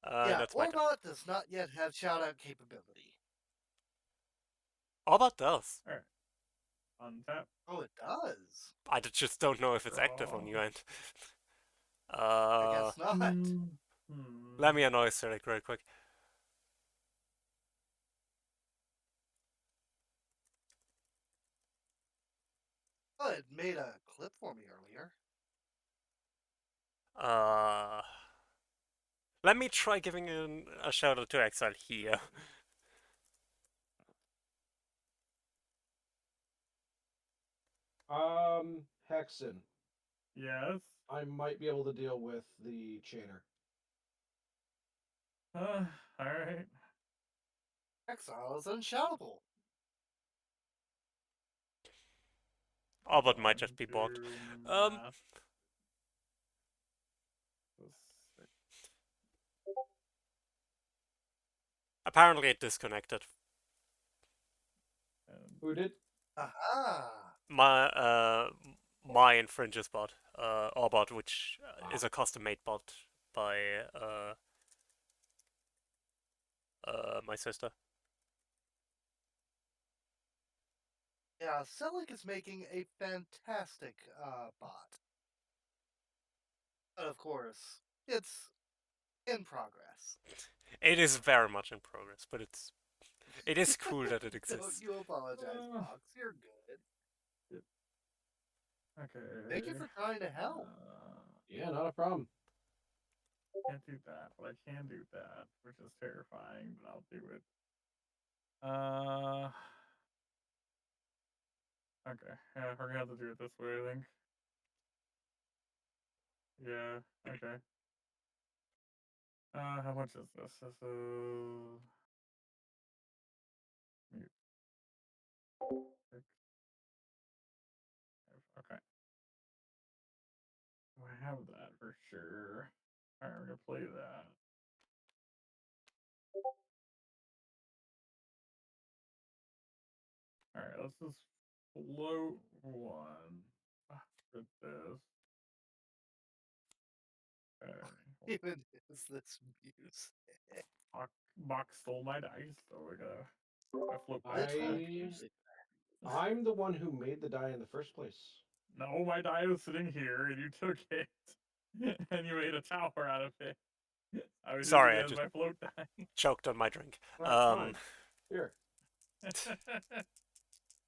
D: Alright.
B: Yeah,
A: That's my turn.
B: Orbot does not yet have shout-out capability.
A: Orbot does.
D: Alright. Untap.
B: Oh, it does.
A: I just don't know if it's active on your end.
B: I guess not.
A: Let me annoy Cedric real quick.
B: Oh, it made a clip for me earlier.
A: Let me try giving a shout out to Exile here.
C: Hexen.
D: Yes.
C: I might be able to deal with the chainer.
D: Alright.
B: Exile is unshoutable.
A: Orbot might just be blocked.
D: Math.
A: Apparently it disconnected.
C: Who did?
B: Aha!
A: My infringes bot, Orbot, which is a custom made bot by my sister.
B: Yeah, Selic is making a fantastic bot. But of course, it's in progress.
A: It is very much in progress, but it is cool that it
B: Don't
A: exists.
B: you apologize, Fox. You're good.
D: Okay.
B: Thank you for trying to help.
C: Yeah, not a problem.
D: Can't do that, but I can do that, which is terrifying, but I'll do it. Okay. Yeah, we're gonna have to do it this way, I think. Yeah, okay. How much is this? This is... Mute. Okay. I have that for sure. Alright, we're gonna play that. Alright, let's just float one. For this. Okay.
B: Even is this music.
D: Box stole my dice, so we're gonna float back.
C: I'm the one who made the die in the first place.
D: No, my die was sitting here, and you took it, and you made a tower out of it. I was
A: Sorry,
D: using
A: I
D: it as
A: just
D: my float die.
A: choked on my drink.
C: Fine. Here.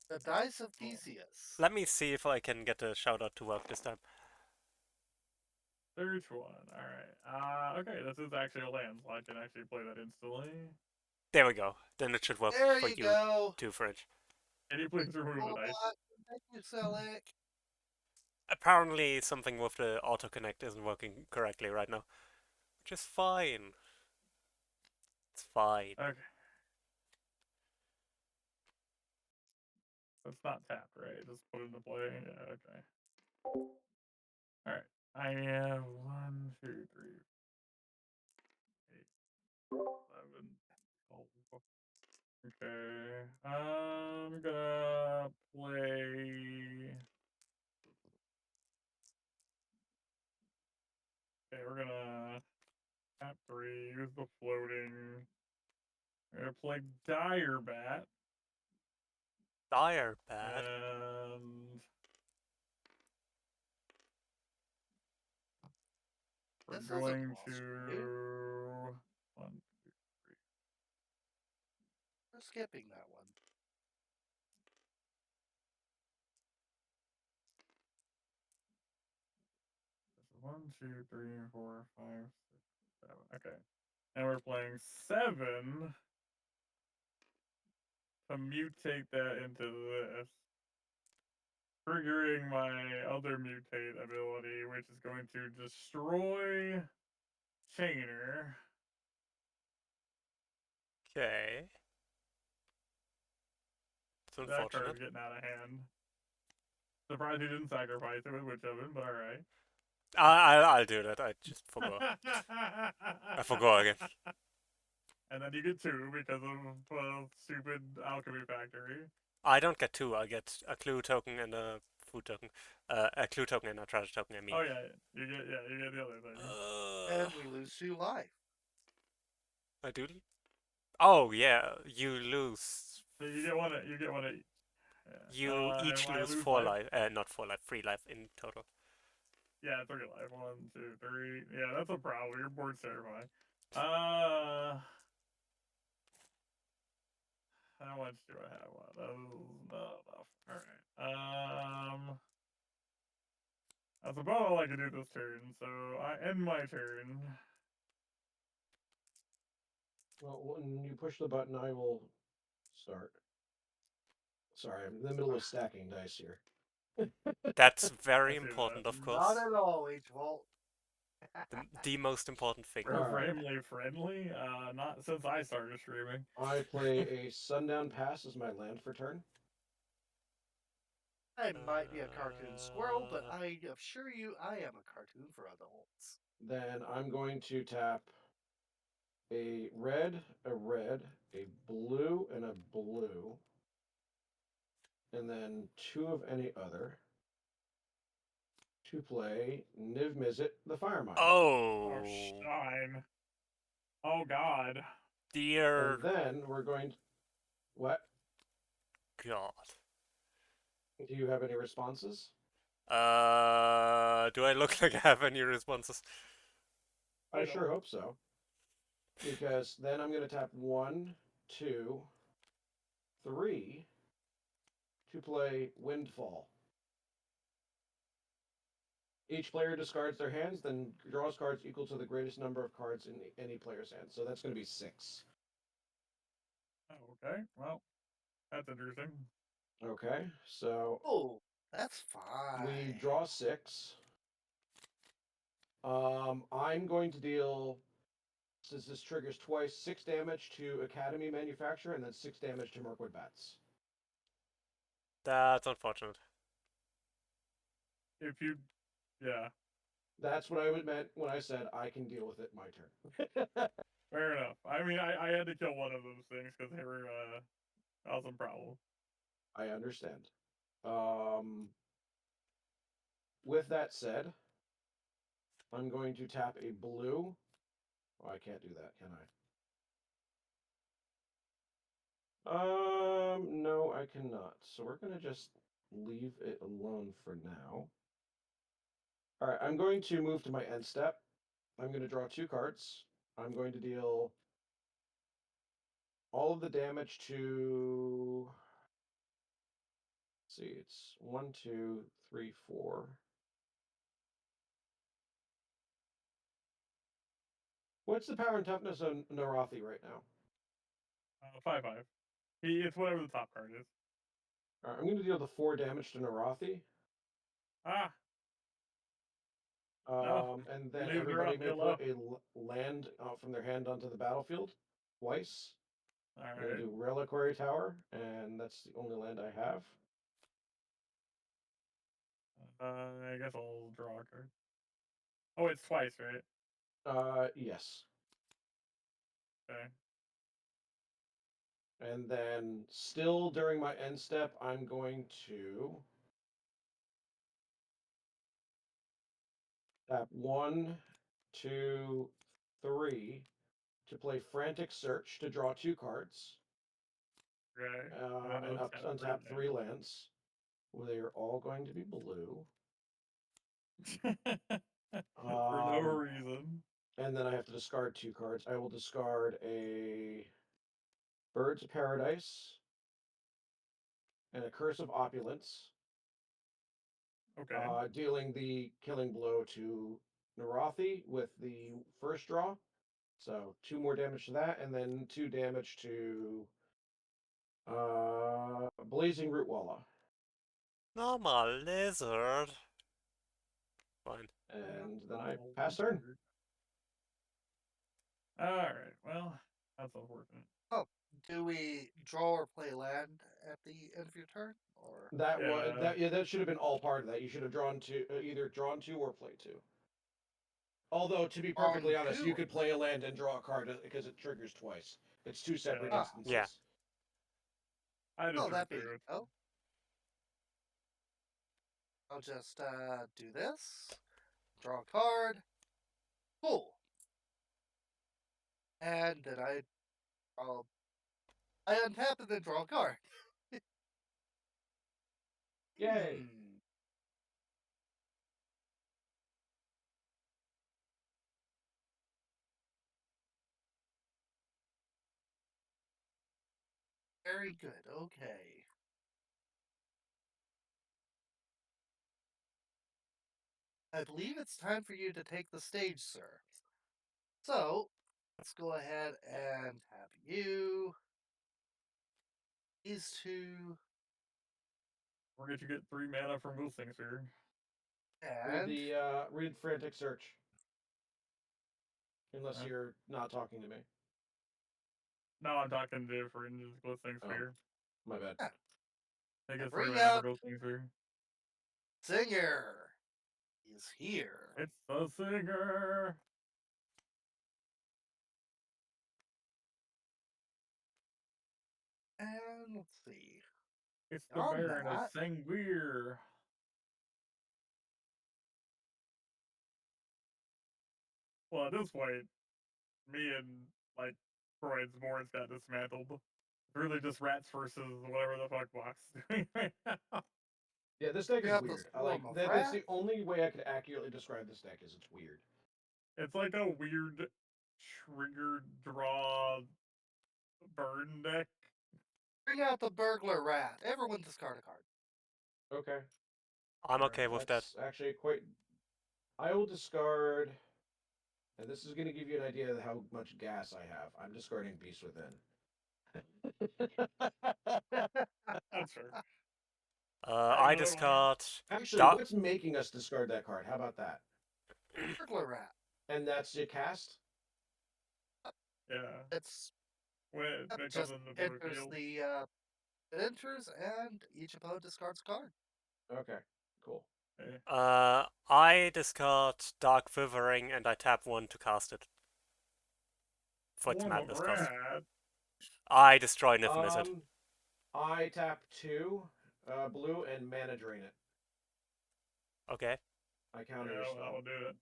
B: The Dice of Theseus.
A: Let me see if I can get a shout out to work this time.
D: Search one. Alright. Okay, this is actually a land, so I can actually play that instantly.
A: There we go. Then it should work
B: There
A: for
B: you
A: you
B: go.
A: too, Fridge.
D: Can you please remove the dice?
B: Orbot. Thank you, Selic.
A: Apparently something with the autoconnect isn't working correctly right now. Which is fine. It's fine.
D: Okay. It's not tapped, right? Just put it into play. Yeah, okay. Alright. I have 1, 2, 3, 8, 11, 12. Okay. I'm gonna play. Okay, we're gonna tap 3, use the floating. We're gonna play Dire Bat.
A: Dire bad.
D: And we're
B: This is a
D: going
B: cross
D: to
B: review.
D: 1, 2, 3.
B: We're skipping that one.
D: This is 1, 2, 3, 4, 5, 6, 7. Okay. And we're playing 7 to mutate that into this. Triggering my other mutate ability, which is going to destroy Chainer.
A: Okay. It's
D: That
A: unfortunate.
D: card's getting out of hand. Surprised he didn't sacrifice it with Witch Oven, but alright.
A: I'll do that. I just forgot. I forgot again.
D: And then you get 2 because of stupid alchemy factory.
A: I don't get 2. I get a clue token and a food token. A clue token and a treasure token. I mean.
D: Oh yeah, you get the other thing.
B: And we lose 2 life.
A: I do. Oh yeah, you lose.
D: So you get one. You get one.
A: You each
D: I
A: lose
D: lose
A: 4
D: life.
A: life. Not 4 life. 3 life in total.
D: Yeah, 3 life. 1, 2, 3. Yeah, that's a problem. Your board's terrifying. How much do I have? Well, that was not enough. Alright. That's about all I can do this turn, so I end my turn.
C: Well, when you push the button, I will start. Sorry, I'm in the middle of stacking dice here.
A: That's
D: I
A: very
D: see
A: important,
D: that.
A: of course.
B: Not at all, H-Vault.
A: The most important thing.
D: We're
C: Alright.
D: family friendly. Not since I started streaming.
C: I play a Sundown Pass as my land for turn.
B: I might be a cartoon squirrel, but I assure you I am a cartoon for adults.
C: Then I'm going to tap a red, a blue, and a blue, and then 2 of any other to play Niv Mizzet, the Fire Mine.
D: Oh,
A: Oh,
D: Stein. Oh, God.
A: dear
C: And then we're going to... What?
A: God.
C: Do you have any responses?
A: Do I look like I have any responses?
C: I
D: I
C: sure
D: don't.
C: hope so. Because then I'm going to tap 1, 2, 3 to play Windfall. Each player discards their hands, then draws cards equal to the greatest number of cards in any player's hand. So that's going to be 6.
D: Okay, well, that's interesting.
C: Okay, so
B: Oh, that's fine.
C: we draw 6. I'm going to deal, since this triggers twice, 6 damage to Academy Manufacturer and then 6 damage to Mirkwood Bats.
A: That's unfortunate.
D: If you, yeah,
C: That's what I meant when I said I can deal with it my turn.
D: fair enough. I mean, I had to kill one of those things because they were causing problems.
C: I understand. With that said, I'm going to tap a blue. Oh, I can't do that, can I? No, I cannot. So we're going to just leave it alone for now. All right, I'm going to move to my end step. I'm going to draw 2 cards. I'm going to deal all of the damage to... Let's see, it's 1, 2, 3, 4. What's the power and toughness of Narathi right now?
D: 5/5. It's whatever the top card is.
C: All right, I'm going to deal the 4 damage to Narathi.
D: Ah, no.
C: And then
D: Leave her
C: everybody
D: up,
C: may
D: you're
C: put
D: low.
C: a land from their hand onto the battlefield twice.
D: All
C: I'm going
D: right.
C: to do Reliquary Tower, and that's the only land I have.
D: I guess I'll draw a card. Oh, it's twice, right?
C: Yes.
D: Okay.
C: And then, still during my end step, I'm going to tap 1, 2, 3 to play Frantic Search to draw 2 cards,
D: Okay.
C: and
D: It's got
C: untap 3
D: lands.
C: lands. Well, they are all going to be blue.
D: For no reason.
C: And then I have to discard 2 cards. I will discard a Birds of Paradise and a Curse of Opulence,
D: Okay.
C: dealing the killing blow to Narathi with the first draw. So 2 more damage to that, and then 2 damage to Blazing Rootwalla.
A: Normal lizard. Fine.
C: And then I pass turn.
D: Alright, well, that's unfortunate.
B: Oh, do we draw or play land at the end of your turn? Or
C: That was
D: Yeah.
C: that should have been all part of that. You should have drawn 2, either drawn 2 or played 2. Although, to be perfectly
B: On
C: honest, you
B: 2.
C: could play a land and draw a card because it triggers twice. It's 2 separate
D: Yeah.
C: instances.
A: Yeah.
D: I just
B: Oh, that being
D: it.
B: so, I'll just do this. Draw a card. Cool. And then I untap and then draw a card.
C: Yay!
B: Hmm. Very good. Okay. I believe it's time for you to take the stage, sir. So, let's go ahead and have you. These two.
D: We're going to get 3 mana from those things here.
B: And.
C: Read frantic search. Unless
D: Huh?
C: you're not talking to me.
D: No, I'm talking to Fringe's Glistening
C: Oh.
D: Sphere.
C: My bad.
D: They get 3
B: bring
D: mana
B: out-
D: for Glistening Sphere.
B: Singer is here.
D: It's the singer!
B: And let's see.
D: It's the
B: On
D: Baron of
B: that-
D: Sangweir. Well, at this point, me and, like, Freud's boards got dismantled. It's really just rats versus whatever the fuck Box is doing right now.
C: Yeah, this deck
B: We
C: is
B: have the
C: weird. I like
B: Swarm of
C: that's the
B: Rat.
C: only way I could accurately describe this deck is it's weird.
D: It's like a weird trigger draw burn deck.
B: Bring out the Burglar Rat. Everyone discard a card.
C: Okay.
A: I'm okay with that.
C: That's actually quite. I will discard, and this is going to give you an idea of how much gas I have. I'm discarding Beast Within.
D: That's fair.
A: I
D: another one.
A: discard.
C: Actually,
A: Da-
C: what's making us discard that card? How about that?
B: Burglar Rat.
C: And that's your cast?
D: Yeah.
B: It's
D: When it comes
B: just
D: into the
B: enters
D: field.
B: the it enters and each opponent discards a card.
C: Okay, cool.
A: I discard Dark Quivering and I tap 1 to cast it. For its
D: Swarm of
A: madness cost.
D: rat.
A: I destroy Nif Mizzet.
C: I tap 2 blue and mana drain it.
A: Okay.
C: I counter
D: Yeah,
C: your
D: that
C: spell.
D: will do it.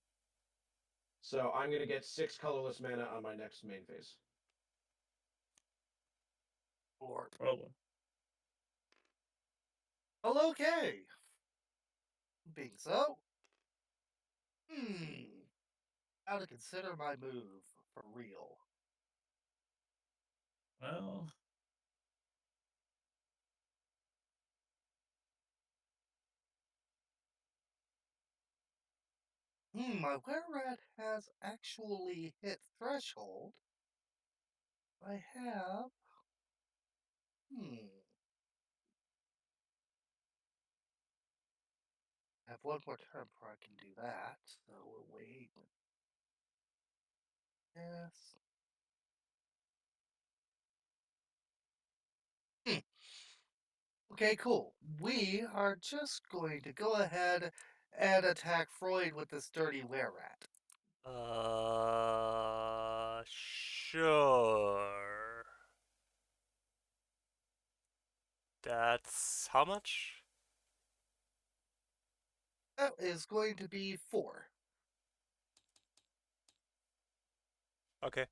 C: So I'm going to get 6 colorless mana on my next main phase.
B: Or
D: Well done.
B: well, okay. Being so, how to consider my move for real.
D: Well,
B: My Were-Rat has actually hit threshold. I have. I have one more turn before I can do that, so we'll wait. Yes. Okay, cool. We are just going to go ahead and attack Freud with this dirty Were-Rat.
A: Sure. That's how much?
B: That is going to be 4.
A: Okay.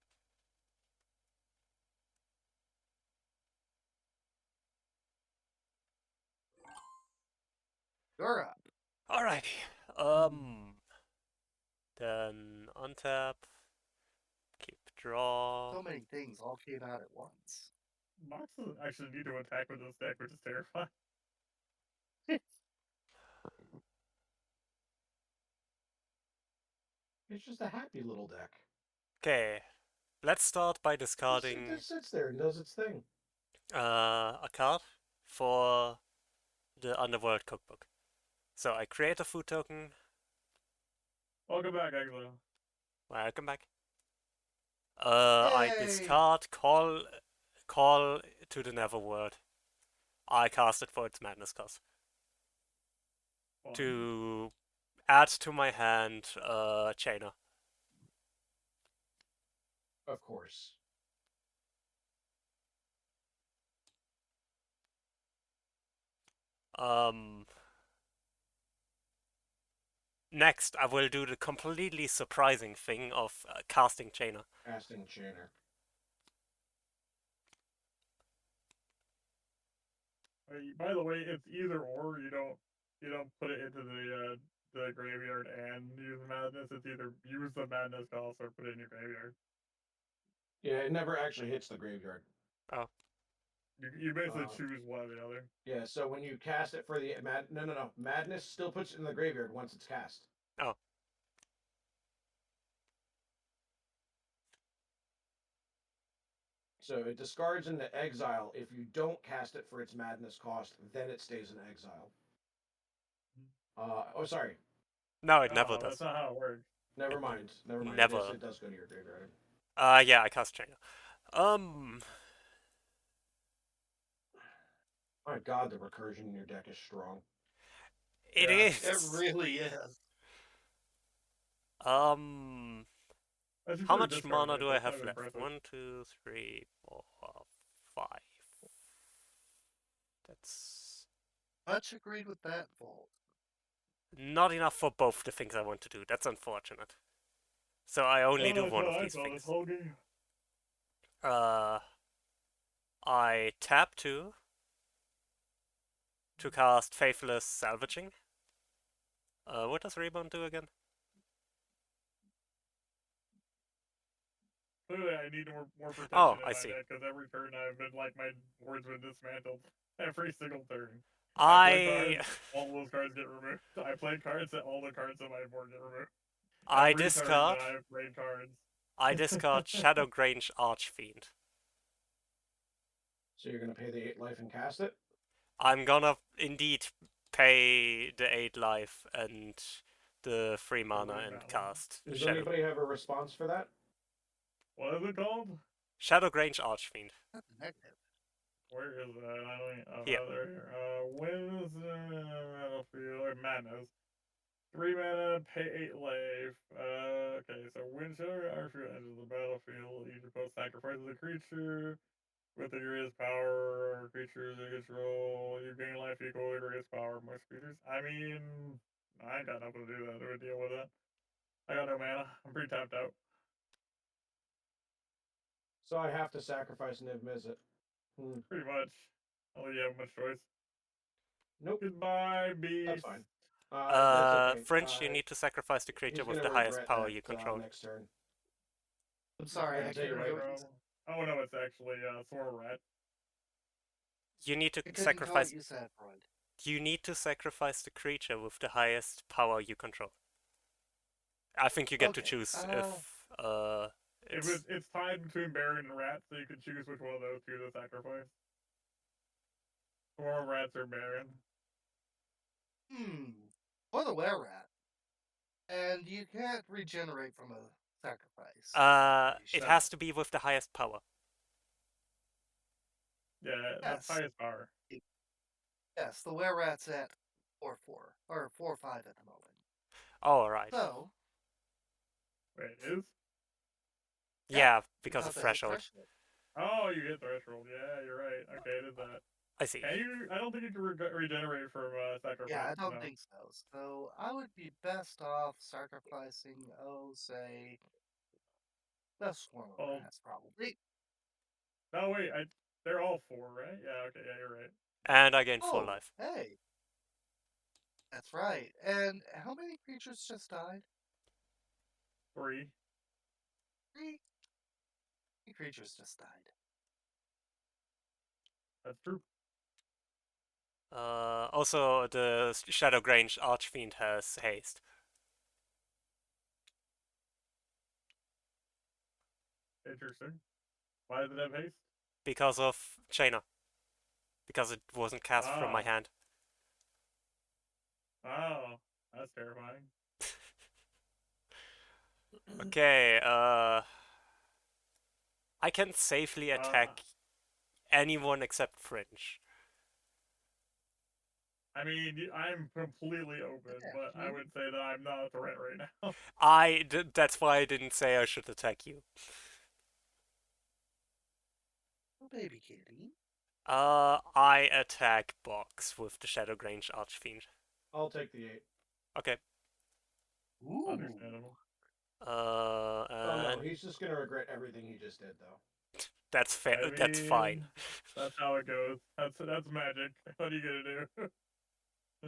B: You're up.
A: Alrighty. Then untap. Keep draw.
B: So many things all came out at once.
D: Mox doesn't actually need to attack with this deck, which is terrifying.
C: It's just a happy little deck.
A: Okay. Let's start by
C: It
A: discarding
C: just sits there and does its thing.
A: a card for the Underworld Cookbook. So I create a food token.
D: Welcome back, Exile.
A: Welcome back. I
B: Yay!
A: discard call to the Neverworld. I cast it for its madness cost.
D: Fun.
A: To add to my hand Chainer.
C: Of course.
A: Um, Next, I will do the completely surprising thing of casting Chainer.
C: Casting Chainer.
D: By the way, it's either or. You don't put it into the graveyard and use madness. It's either use the madness cost or put it in your graveyard.
C: Yeah, it never actually hits the graveyard.
A: Oh.
D: You basically choose one or the other.
C: Yeah, so when you cast it for the no, madness still puts it in the graveyard once it's cast.
A: Oh.
C: So it discards into exile. If you don't cast it for its madness cost, then it stays in exile. Sorry.
A: No, it never
D: That's
A: does.
D: not how it works.
C: Never mind. Never mind.
A: Never.
C: It does go to your graveyard.
A: Yeah, I cast Chainer.
C: My God, the recursion in your deck is strong.
A: It
D: Yeah,
A: is.
B: It really is.
A: How
D: That's
A: much
D: discard
A: mana
D: it,
A: do I
D: that's
A: have
D: kind of
A: left?
D: impressive.
A: 1, 2, 3, 4, 5. That's
B: Much agreed with that, Volt.
A: not enough for both the things I want to do. That's unfortunate. So I only do one of these things.
D: Whole game.
A: I tap 2 to cast Faithless Salvaging. What does Rebound do again?
D: Clearly, I need more protection
A: Oh,
D: in
A: I
D: my
A: see.
D: deck because every turn I've been like my board's been dismantled. Every single turn.
A: I
D: All those cards get removed. I play cards that all the cards on my board get removed.
A: I
D: Every
A: discard.
D: turn that I've played cards.
A: I discard Shadow Grange Archfiend.
C: So you're gonna pay the 8 life and cast it?
A: I'm gonna indeed pay the 8 life and the 3 mana and
D: mana.
A: cast
C: Does
A: Shadow.
C: anybody have a response for that?
D: What is it called?
A: Shadow Grange Archfiend.
B: That's negative.
D: Where is that? I don't.
A: Here.
D: When is battlefield madness? 3 mana, pay 8 life. Okay, so when Shadow Archer enters the battlefield, you post sacrifices a creature with your greatest power, creatures you control, you gain life equal to your greatest power of most creatures. I mean, I ain't got nothing to do that to deal with that. I got no mana. I'm pretty tapped out.
C: So I have to sacrifice Niv Mizzet.
D: Pretty much. I don't think you have much choice.
C: Nope.
D: Goodbye, beast.
C: That's fine. That's okay.
A: French, you need to sacrifice the creature with the highest power you control.
C: Next turn.
B: I'm sorry,
C: I
B: I
C: tell you
B: couldn't
C: right
B: hear
C: now.
B: what you said.
D: Oh no, it's actually Thor Rat.
A: You need to
B: I couldn't tell what
A: sacrifice.
B: you said, Freud.
A: You need to sacrifice the creature with the highest power you control. I think you get to
B: Okay,
A: choose if
D: It's tied between Baron and Rat, so you can choose which one of those two to sacrifice. Or Rats or Baron.
B: Or the were rat. And you can't regenerate from a sacrifice.
A: it has to be with the highest power.
D: Yeah,
B: Yes.
D: the highest power.
B: Yes, the were rat's at 4-4 or 4-5 at the moment.
A: Oh, right.
B: So
D: Wait, it is?
A: Yeah, because of
B: they hit
A: threshold.
D: Oh, you hit threshold. Yeah, you're right. Okay, it is that.
A: I see.
D: Can you? I don't think you can regenerate from sacrifice.
B: Yeah, I don't
D: no.
B: think so. So I would be best off sacrificing, say, the swarm of
D: Oh.
B: rats, probably.
D: No, wait. They're all 4, right? Yeah. Okay. Yeah, you're right.
A: And I gain 4
B: Oh,
A: life.
B: hey. That's right. And how many creatures just died?
D: 3.
B: 3? 3 creatures just died.
D: That's true.
A: Also, the Shadow Grange Archfiend has haste.
D: Interesting. Why does it have haste?
A: Because of Chainer. Because it wasn't cast from my hand.
D: Oh, that's terrifying.
A: Okay, I can safely attack anyone except Fringe.
D: I mean, I'm completely open, but I would say that I'm not a threat right now.
A: That's why I didn't say I should attack you.
B: Baby kitty.
A: I attack Box with the Shadow Grange Archfiend.
C: I'll take the 8.
A: Okay.
B: Ooh.
D: Understandable.
C: Oh no,
A: And
C: he's just gonna regret everything he just did, though.
A: that's fair.
D: I
A: That's fine.
D: mean, that's how it goes. That's magic. What are you gonna do?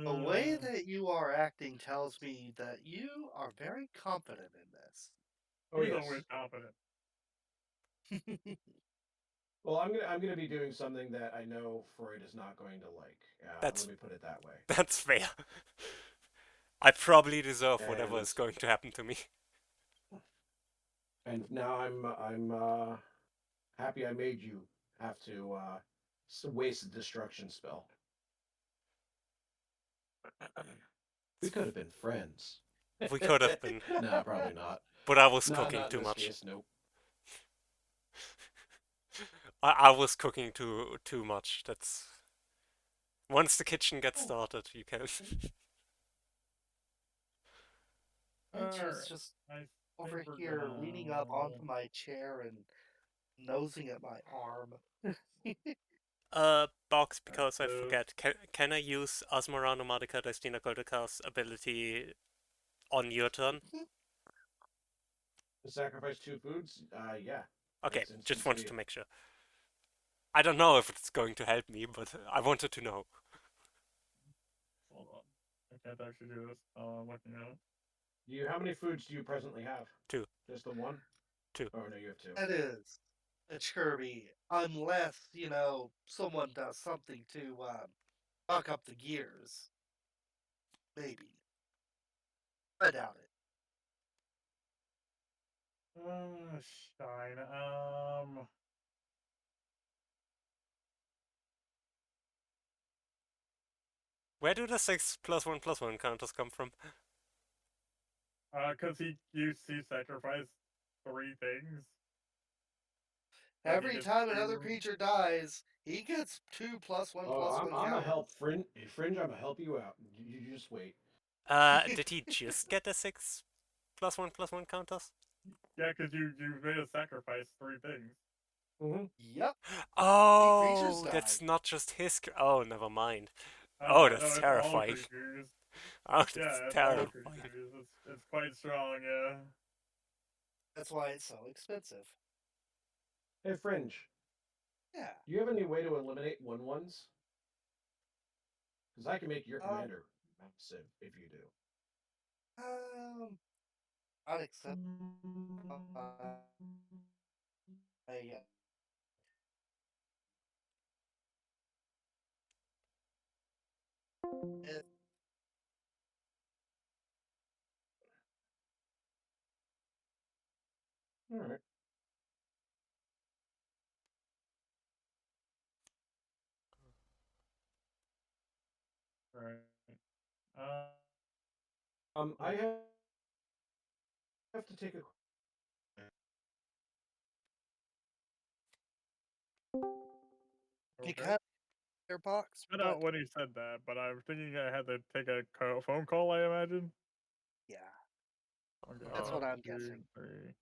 B: The way that you are acting tells me that you are very confident in this.
C: Oh
D: He's
C: yes.
D: always confident.
C: Well, I'm gonna be doing something that I know Freud is not going to like.
A: That's
C: Let me put it that way.
A: that's fair. I probably deserve whatever
C: And
A: is going to happen to me.
C: now I'm happy I made you have to waste a destruction spell. We could have been friends.
A: We could have been,
C: Nah, probably not.
A: but I was
C: Nah,
A: cooking
C: not in
A: too
C: this
A: much.
C: case. Nope.
A: I was cooking too much. That's once the kitchen gets
B: Oh,
A: started, you can.
B: and she's
D: Alright.
B: just
D: I think
B: over
D: we're
B: here leaning up onto my chair and nosing at my arm.
A: Box,
D: Alright,
A: because I
D: so
A: forget. Can I use Asmara Nomadica Destina Goldakar's ability on your turn?
C: To sacrifice 2 foods? Yeah.
A: Okay,
C: It's instant
A: just wanted
C: speed.
A: to make sure. I don't know if it's going to help me, but I wanted to know.
D: hold on. I can't actually do this. I'm looking at it.
C: How many foods do you presently have?
A: 2.
C: Just the one?
A: 2.
C: Oh no, you have 2.
B: That is a Kirby, unless, someone does something to buck up the gears. Maybe. I doubt it.
D: Shine.
A: Where do the 6+1+1 counters come from?
D: Cause he sacrificed 3 things. But he
B: Every
D: gets
B: time another
D: 2.
B: creature dies, he gets 2 +1
C: Oh,
B: +1
C: I'm a
B: counters.
C: help Fringe. Fringe, I'm gonna help you out. You just wait.
A: Did he just get the 6+1+1 counters?
D: Yeah, cause you made a sacrifice 3 things.
C: Mm-hmm.
B: Yep. 3 creatures
A: Oh,
B: died.
A: that's not just his. Oh, never mind. Oh,
D: No,
A: that's
D: it's all
A: terrifying.
D: creatures.
A: Oh, that's
D: Yeah, it's all
A: terrifying.
D: creatures. It's quite strong. Yeah.
B: That's why it's so expensive.
C: Hey, Fringe,
B: Yeah.
C: do you have any way to eliminate 1/1s? Because I can make your
B: Um,
C: commander massive if you do.
B: um, I'd accept yeah. It,
C: All right.
D: Right.
C: I have to take a.
B: you
D: Okay.
B: cut your box,
D: Cut
B: but
D: out when he said that, but I'm thinking I had to take a phone call. I imagine.
B: yeah,
D: Okay.
B: that's
A: Uh,
B: what I'm
D: 2,
B: guessing.
D: 3.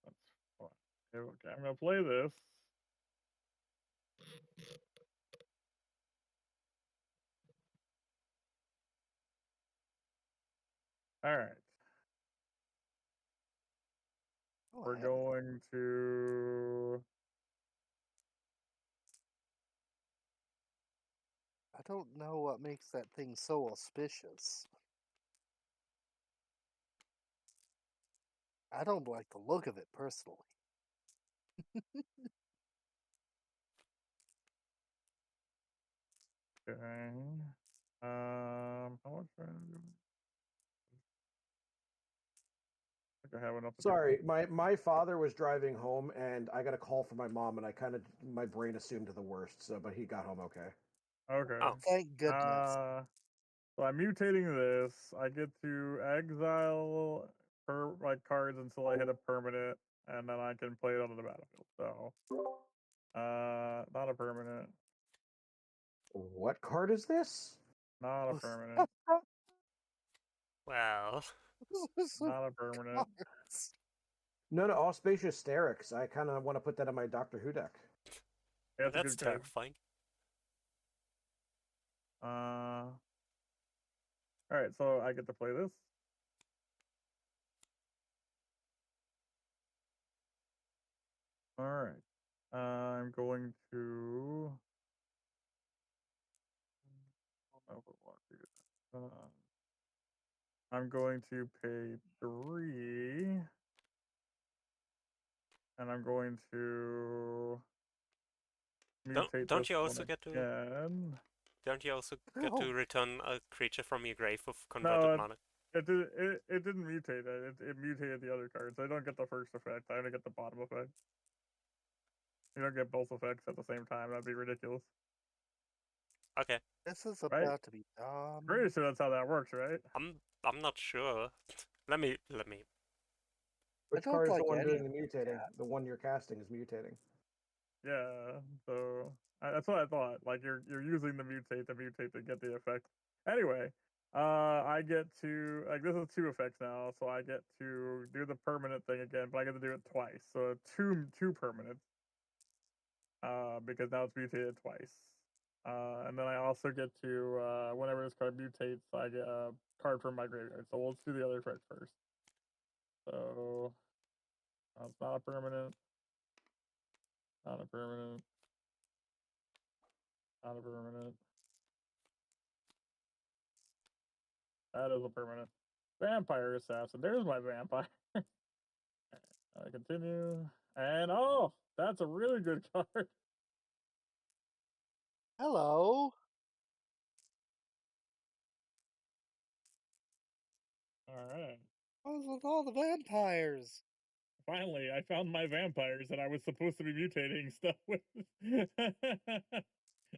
D: That's fine. Okay, I'm gonna play this. All right.
B: Oh,
D: We're
B: I have
D: going to.
B: I don't know what makes that thing so auspicious. I don't like the look of it personally.
D: Okay. How much? I think I have enough to do
C: Sorry,
D: one.
C: my father was driving home, and I got a call from my mom, and I kind of my brain assumed the worst. So, but he got home okay.
D: Okay.
A: oh,
B: Thank goodness.
D: So I'm mutating this. I get to exile cards until I hit a permanent, and then I can play it on the battlefield. So, not a permanent,
C: What card is this?
D: not a permanent,
A: well.
D: not a permanent.
C: No, no, Auspicious Sterix. I kind of want to put that in my Doctor Who deck.
D: Yeah, it's a
A: That's
D: good card.
A: terrifying.
D: Alright, so I get to play this. Alright. I'm going to. I don't know if I want to do that. I'm going to pay 3. And I'm going to mutate
A: Don't
D: this
A: you
D: one
A: also get to
D: again.
A: don't you also get
B: Oh.
A: to return a creature from your grave with converted
D: No,
A: mana?
D: it didn't mutate it. It mutated the other cards. I don't get the first effect. I only get the bottom effect. You don't get both effects at the same time. That'd be ridiculous,
A: Okay,
B: This is
D: right?
B: about to be dumb.
D: Pretty sure that's how that works, right?
A: I'm not sure. Let me.
C: Which
B: don't
C: card is the
B: like
C: one doing
B: any
C: the
B: of
C: mutating?
B: that.
C: The one you're casting is mutating.
D: Yeah. So that's what I thought. Like you're using the mutate to get the effect. Anyway, I get to like this is 2 effects now, so I get to do the permanent thing again, but I get to do it twice. So two permanents. Because now it's mutated twice. And then I also get to whenever this card mutates, I get a card from my graveyard. So let's do the other effect first. So it's not a permanent. Not a permanent. Not a permanent. That is a permanent. Vampire Assassin. There's my vampire. I continue. And oh, that's a really good card.
B: Hello.
D: Alright.
B: What was with all the vampires?
D: Finally, I found my vampires that I was supposed to be mutating stuff with.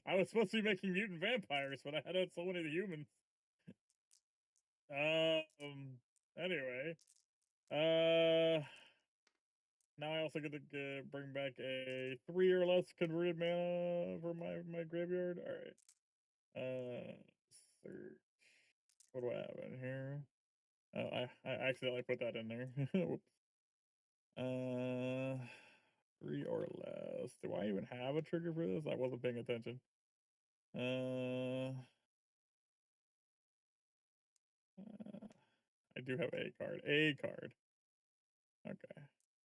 D: I was supposed to be making mutant vampires, but I had out so many of the humans. Anyway. Now I also get to bring back a 3 or less converted mana for my graveyard. Alright. Search. What do I have in here? Oh, I accidentally put that in there. Whoops. 3 or less. Do I even have a trigger for this? I wasn't paying attention. I do have a card. A card. Okay.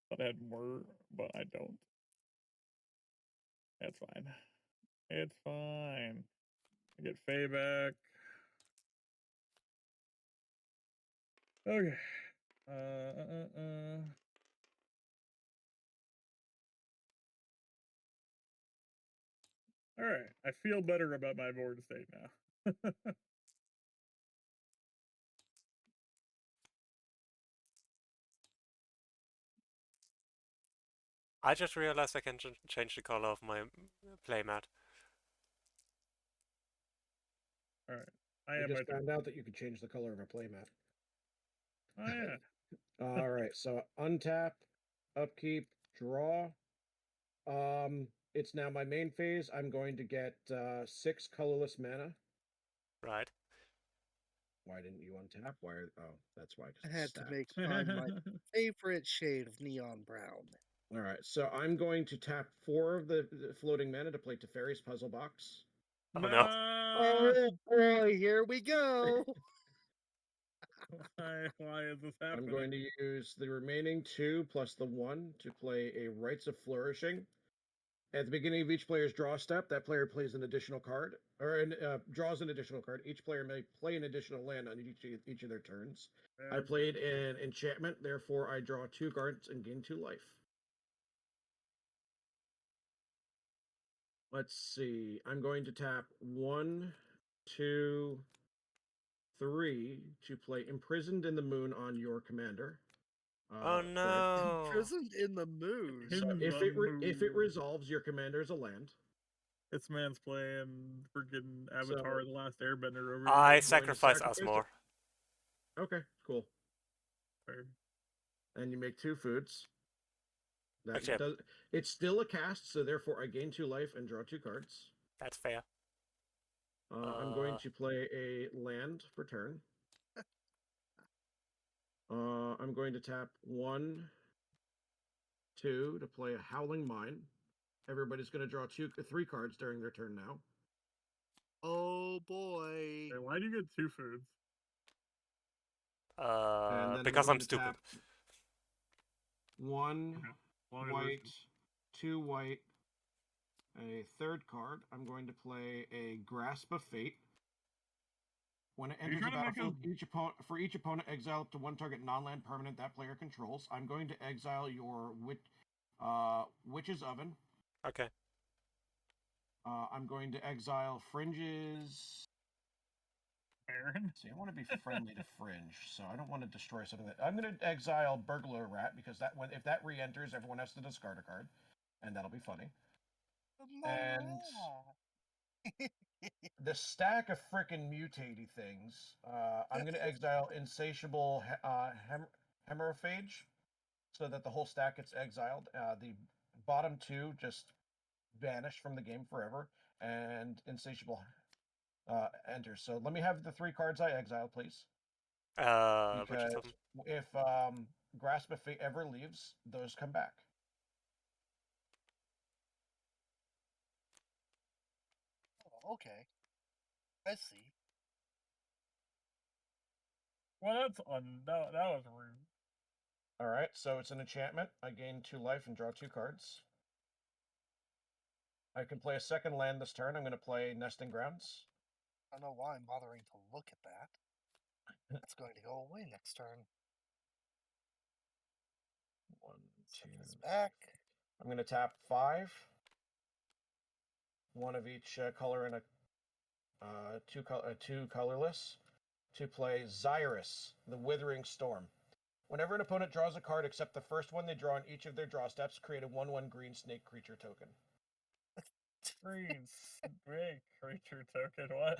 D: Thought I had more, but I don't. That's fine. It's fine. I get Faye back. Okay. All right. I feel better about my board state now.
A: I just realized I can change the color of my playmat.
D: All right.
C: I
D: am
C: just
D: my
C: found out that you could change the color of a playmat.
D: Oh yeah.
C: All right, so untap, upkeep, draw. It's now my main phase. I'm going to get 6 colorless mana.
A: Right.
C: Why didn't you untap? Oh, that's why. 'Cause
B: I
C: it's
B: had to
C: stacked.
B: make mine my favorite shade of neon brown.
C: All right, so I'm going to tap 4 of the floating mana to play Teferi's Puzzle Box.
A: Oh no.
D: No.
B: Oh boy, here we go.
D: Why is this happening?
C: I'm going to use the remaining 2 plus the 1 to play a Rites of Flourishing. At the beginning of each player's draw step, that player plays an additional card, or draws an additional card. Each player may play an additional land on each of their turns. I played an enchantment, therefore I draw 2 cards and gain 2 life. Let's see. I'm going to tap 1, 2, 3 to play Imprisoned in the Moon on your commander.
A: Oh no.
B: Imprisoned in the moon.
C: So if it resolves, your commander is a land.
D: This man's playing freaking Avatar: The Last Airbender over
A: I
D: here.
A: sacrifice
C: sacrifice
A: Asmore.
C: Okay, cool.
D: Fair.
C: And you make 2 foods. That
A: Actually,
C: does. It's still a cast, so therefore I gain 2 life and draw 2 cards.
A: that's fair.
C: I'm going to play a land for turn. I'm going to tap 1, 2 to play a Howling Mine. Everybody's going to draw 3 cards during their turn now.
B: Oh boy.
D: Hey, why do you get 2 foods?
C: And then
A: Because
C: I'm
A: I'm
C: going to
A: stupid.
C: tap 1
D: Okay. Long as
C: white,
D: there's-
C: 2 white, a 3rd card. I'm going to play a Grasp of Fate. When it
D: Are you
C: enters the
D: trying to make
C: battlefield,
D: us-
C: for each opponent, exile up to 1 target non-land permanent that player controls. I'm going to exile your Witch's Oven.
A: Okay.
C: I'm going to exile Fringe's.
D: Baron?
C: See, I want to be friendly to Fringe, so I don't want to destroy something that. I'm going to exile Burglar Rat because if that re-enters, everyone has to discard a card, and that'll be funny. And the stack of frickin' mutatey things. I'm going to exile Insatiable Hemerophage, so that the whole stack gets exiled. The bottom 2 just vanish from the game forever, and Insatiable enters. So let me have the 3 cards I exile, please.
A: Which is
C: Because if Grasp of Fate ever leaves, those come back.
B: Oh, okay. I see.
D: Well, that was rude.
C: All right, so it's an enchantment. I gain 2 life and draw 2 cards. I can play a second land this turn. I'm going to play Nesting Grounds.
B: I don't know why I'm bothering to look at that. That's going to go away next turn.
C: 1, 2.
B: Set this back.
C: I'm going to tap 5. 1 of each color and a 2 colorless to play Xyrus, the Withering Storm. Whenever an opponent draws a card except the first one they draw on each of their draw steps, create a 1/1 green snake creature token.
D: Green snake creature token, what?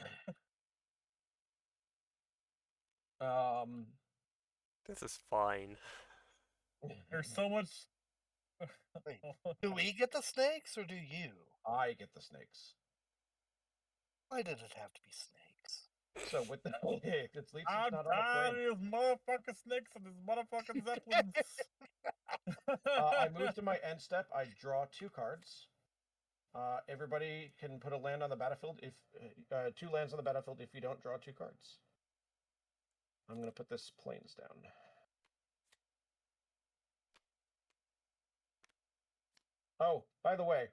A: this is fine.
D: There's so much.
B: Wait, do we get the snakes or do you?
C: I get the snakes.
B: Why did it have to be snakes?
C: So with the it's least
D: I'm
C: it's not on a
D: tired
C: plane.
D: of these motherfucking snakes and these motherfucking zeppelins.
C: I move to my end step. I draw 2 cards. Everybody can put a land on the battlefield if 2 lands on the battlefield if you don't draw 2 cards. I'm going to put this plains down. Oh, by the way,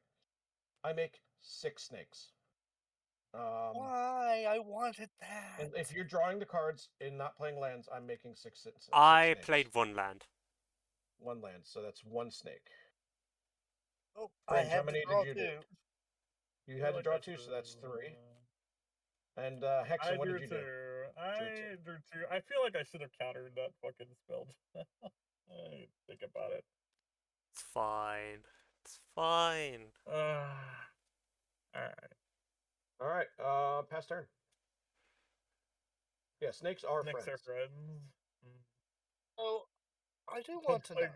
C: I make 6 snakes.
B: Why? I wanted that.
C: And if you're drawing the cards and not playing lands, I'm making 6
A: I
C: snakes.
A: played 1 land.
C: 1 land, so that's 1 snake.
B: Oh,
C: Fringe,
B: I
C: how
B: had
C: many
B: to draw
C: did you do?
B: 2.
C: You had to draw 2, so that's 3. And Hexa,
D: I
C: what
D: drew
C: did you do?
D: 2. I drew 2. I feel like I should have countered that fucking spell. I think about it.
A: It's fine. It's fine.
D: Alright.
C: All right, pass turn. Yeah, snakes are
D: Snakes
C: friends.
D: are friends.
B: Oh, I do want to know.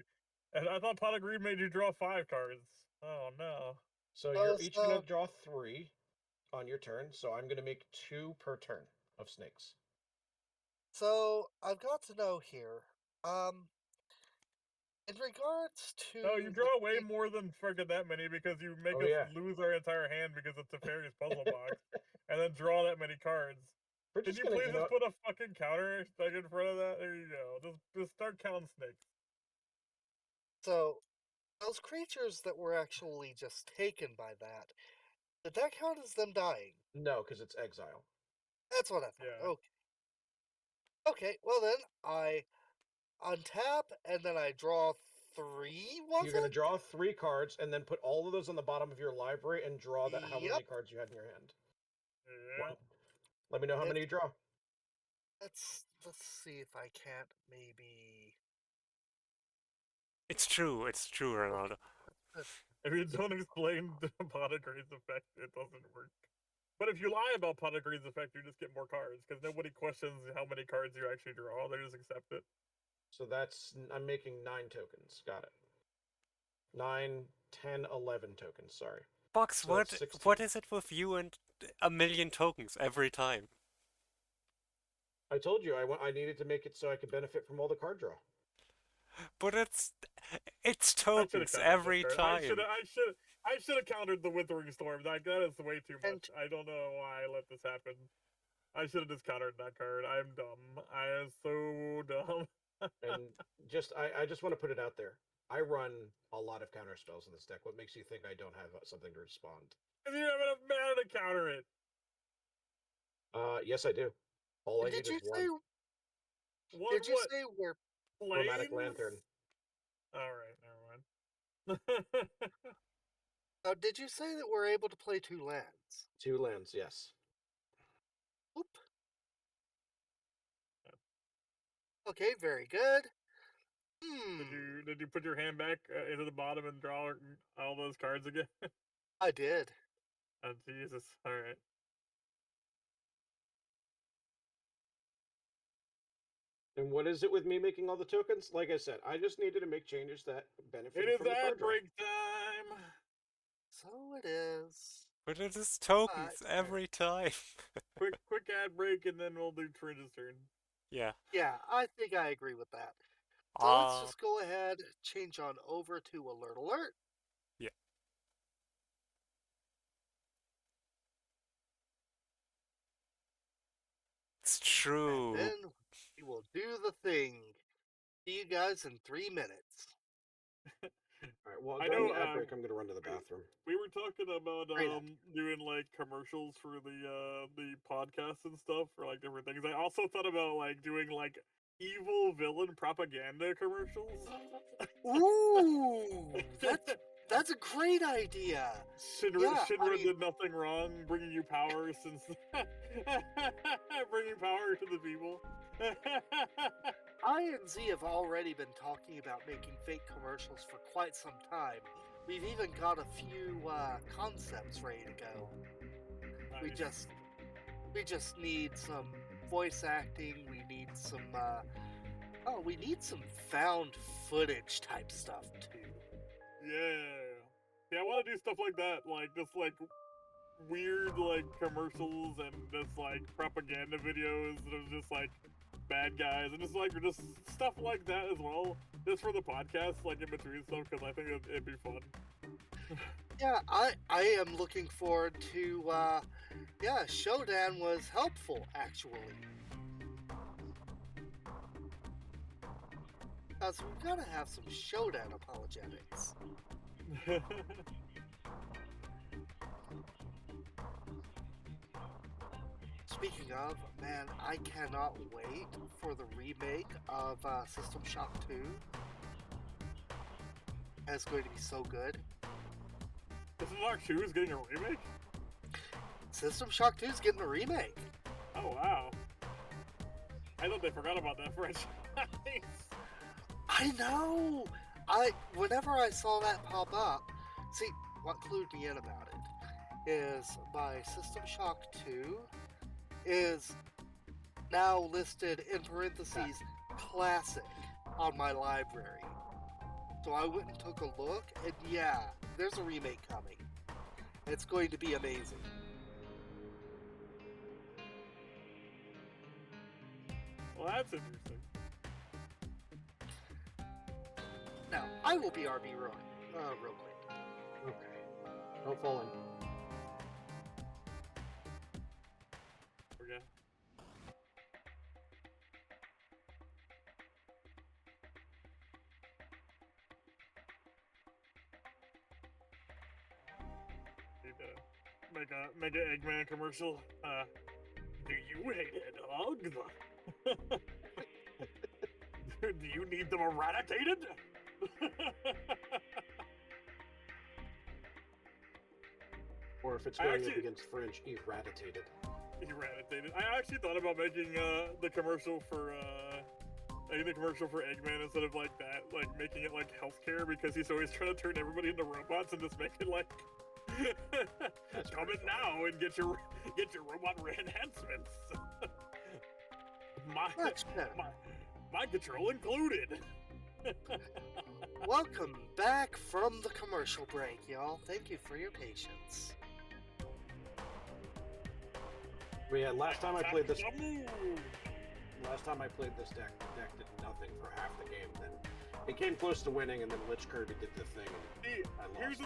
D: And I thought Pot of Greed made you draw 5 cards. Oh no.
C: So you're each going to draw 3 on your turn, so I'm going to make 2 per turn of snakes.
B: So I've got to know here. In regards to
D: No, you draw way more than fucking that many because you make us lose our entire hand because it's a Teferi's puzzle box, and then draw that many cards. Can you please just put a fucking counter like in front of that? There you go. Just start counting snakes.
B: So those creatures that were actually just taken by that, did that count as them dying?
C: No, because it's exile.
B: That's what I thought.
D: Yeah.
B: Okay. Okay, well then I untap and then I draw 3.
C: You're going to draw 3 cards and then put all of those on the bottom of your library and draw that how many cards you had in your hand.
D: Yeah.
C: Let me know how many you draw.
B: Let's see if I can't maybe.
A: It's true, Ronaldo.
D: If you don't explain the Pot of Greed's effect, it doesn't work. But if you lie about Pot of Greed's effect, you just get more cards, because nobody questions how many cards you actually draw, they just accept it.
C: So I'm making 9 tokens, got it. 9, 10, 11 tokens, sorry.
A: Box, so what is it with you and a million tokens every time?
C: I told you I needed to make it so I could benefit from all the card draw.
A: But it's tokens every time.
D: I should have countered the Withering Storm. That is way too
B: And-
D: much. I don't know why I let this happen. I should have just countered that card. I'm dumb. I am so dumb.
C: And I just want to put it out there. I run a lot of counter spells in this deck. What makes you think I don't have something to respond?
D: Because you have enough mana to counter it.
C: Yes, I do. All I
B: Did
C: need
B: you
C: is one
B: say?
D: What?
B: Did you say we're?
C: chromatic
D: Planes?
C: lantern.
D: Alright, never mind.
B: Did you say that we're able to play 2 lands?
C: 2 lands, yes.
B: Oop. Okay, very good.
D: Did you put your hand back into the bottom and draw all those cards again?
B: I did.
D: Oh, Jesus. Alright.
C: And what is it with me making all the tokens? Like I said, I just needed to make changes that benefit
D: It is
C: from the card
D: ad
C: draw.
D: break time!
B: So it is.
A: But it is tokens
B: Alright,
A: every time.
D: Quick ad break, and then we'll do Tringe's turn.
A: Yeah.
B: Yeah, I think I agree with that. So let's just go ahead, change on over to Alert Alert.
A: Yeah. It's true.
B: And then we will do the thing. See you guys in 3 minutes.
C: All right, well,
D: I
C: during
D: know,
C: the ad break, I'm going to run to the bathroom.
D: We were talking about
B: Great idea.
D: doing like commercials for the podcast and stuff for like different things. I also thought about like doing like evil villain propaganda commercials.
B: Ooh, that's a great idea.
D: Shinra,
B: Yeah, I mean-
D: did nothing wrong, bringing you power since bringing power to the people.
B: I and Z have already been talking about making fake commercials for quite some time. We've even got a few concepts ready to go. We
D: Nice.
B: just need some voice acting. We need some we need some found footage type stuff too.
D: Yeah, I want to do stuff like that, like just like weird like commercials and just like propaganda videos that are just like bad guys and just stuff like that as well, just for the podcast, like in between stuff, because I think it'd be fun.
B: Yeah, I am looking forward to Shodan was helpful actually. Because we've got to have some Shodan apologetics. Speaking of, man, I cannot wait for the remake of System Shock 2. It's going to be so good.
D: System Shock 2 is getting a remake?
B: System Shock 2 is getting a remake.
D: Oh wow. I thought they forgot about that franchise.
B: I know! Whenever I saw that pop up, see, what clued me in about it is my System Shock 2 is now listed in parentheses classic on my library. So I went and took a look, and yeah, there's a remake coming. It's going to be amazing.
D: Well, that's interesting.
B: Now, I will be RB real quick.
C: Okay. Don't fall in.
D: Forget. Need to make an Eggman commercial. Do you hate dogs? Do you need them eradicated?
C: Or if it's
D: I
C: going up
D: actually-
C: against French, eradicated.
D: Eradicated. I actually thought about making the commercial for Eggman instead of like that, like making it like healthcare, because he's always trying to turn everybody into robots and just make it like come in now and get your robot enhancements.
B: Much better.
D: My control included.
B: Welcome back from the commercial break, y'all. Thank you for your patience.
C: But yeah, last time I played this
D: Time to move.
C: deck, the deck did nothing for half the game. Then it came close to winning, and then Lich Kirby did the thing, and
D: See,
C: I lost.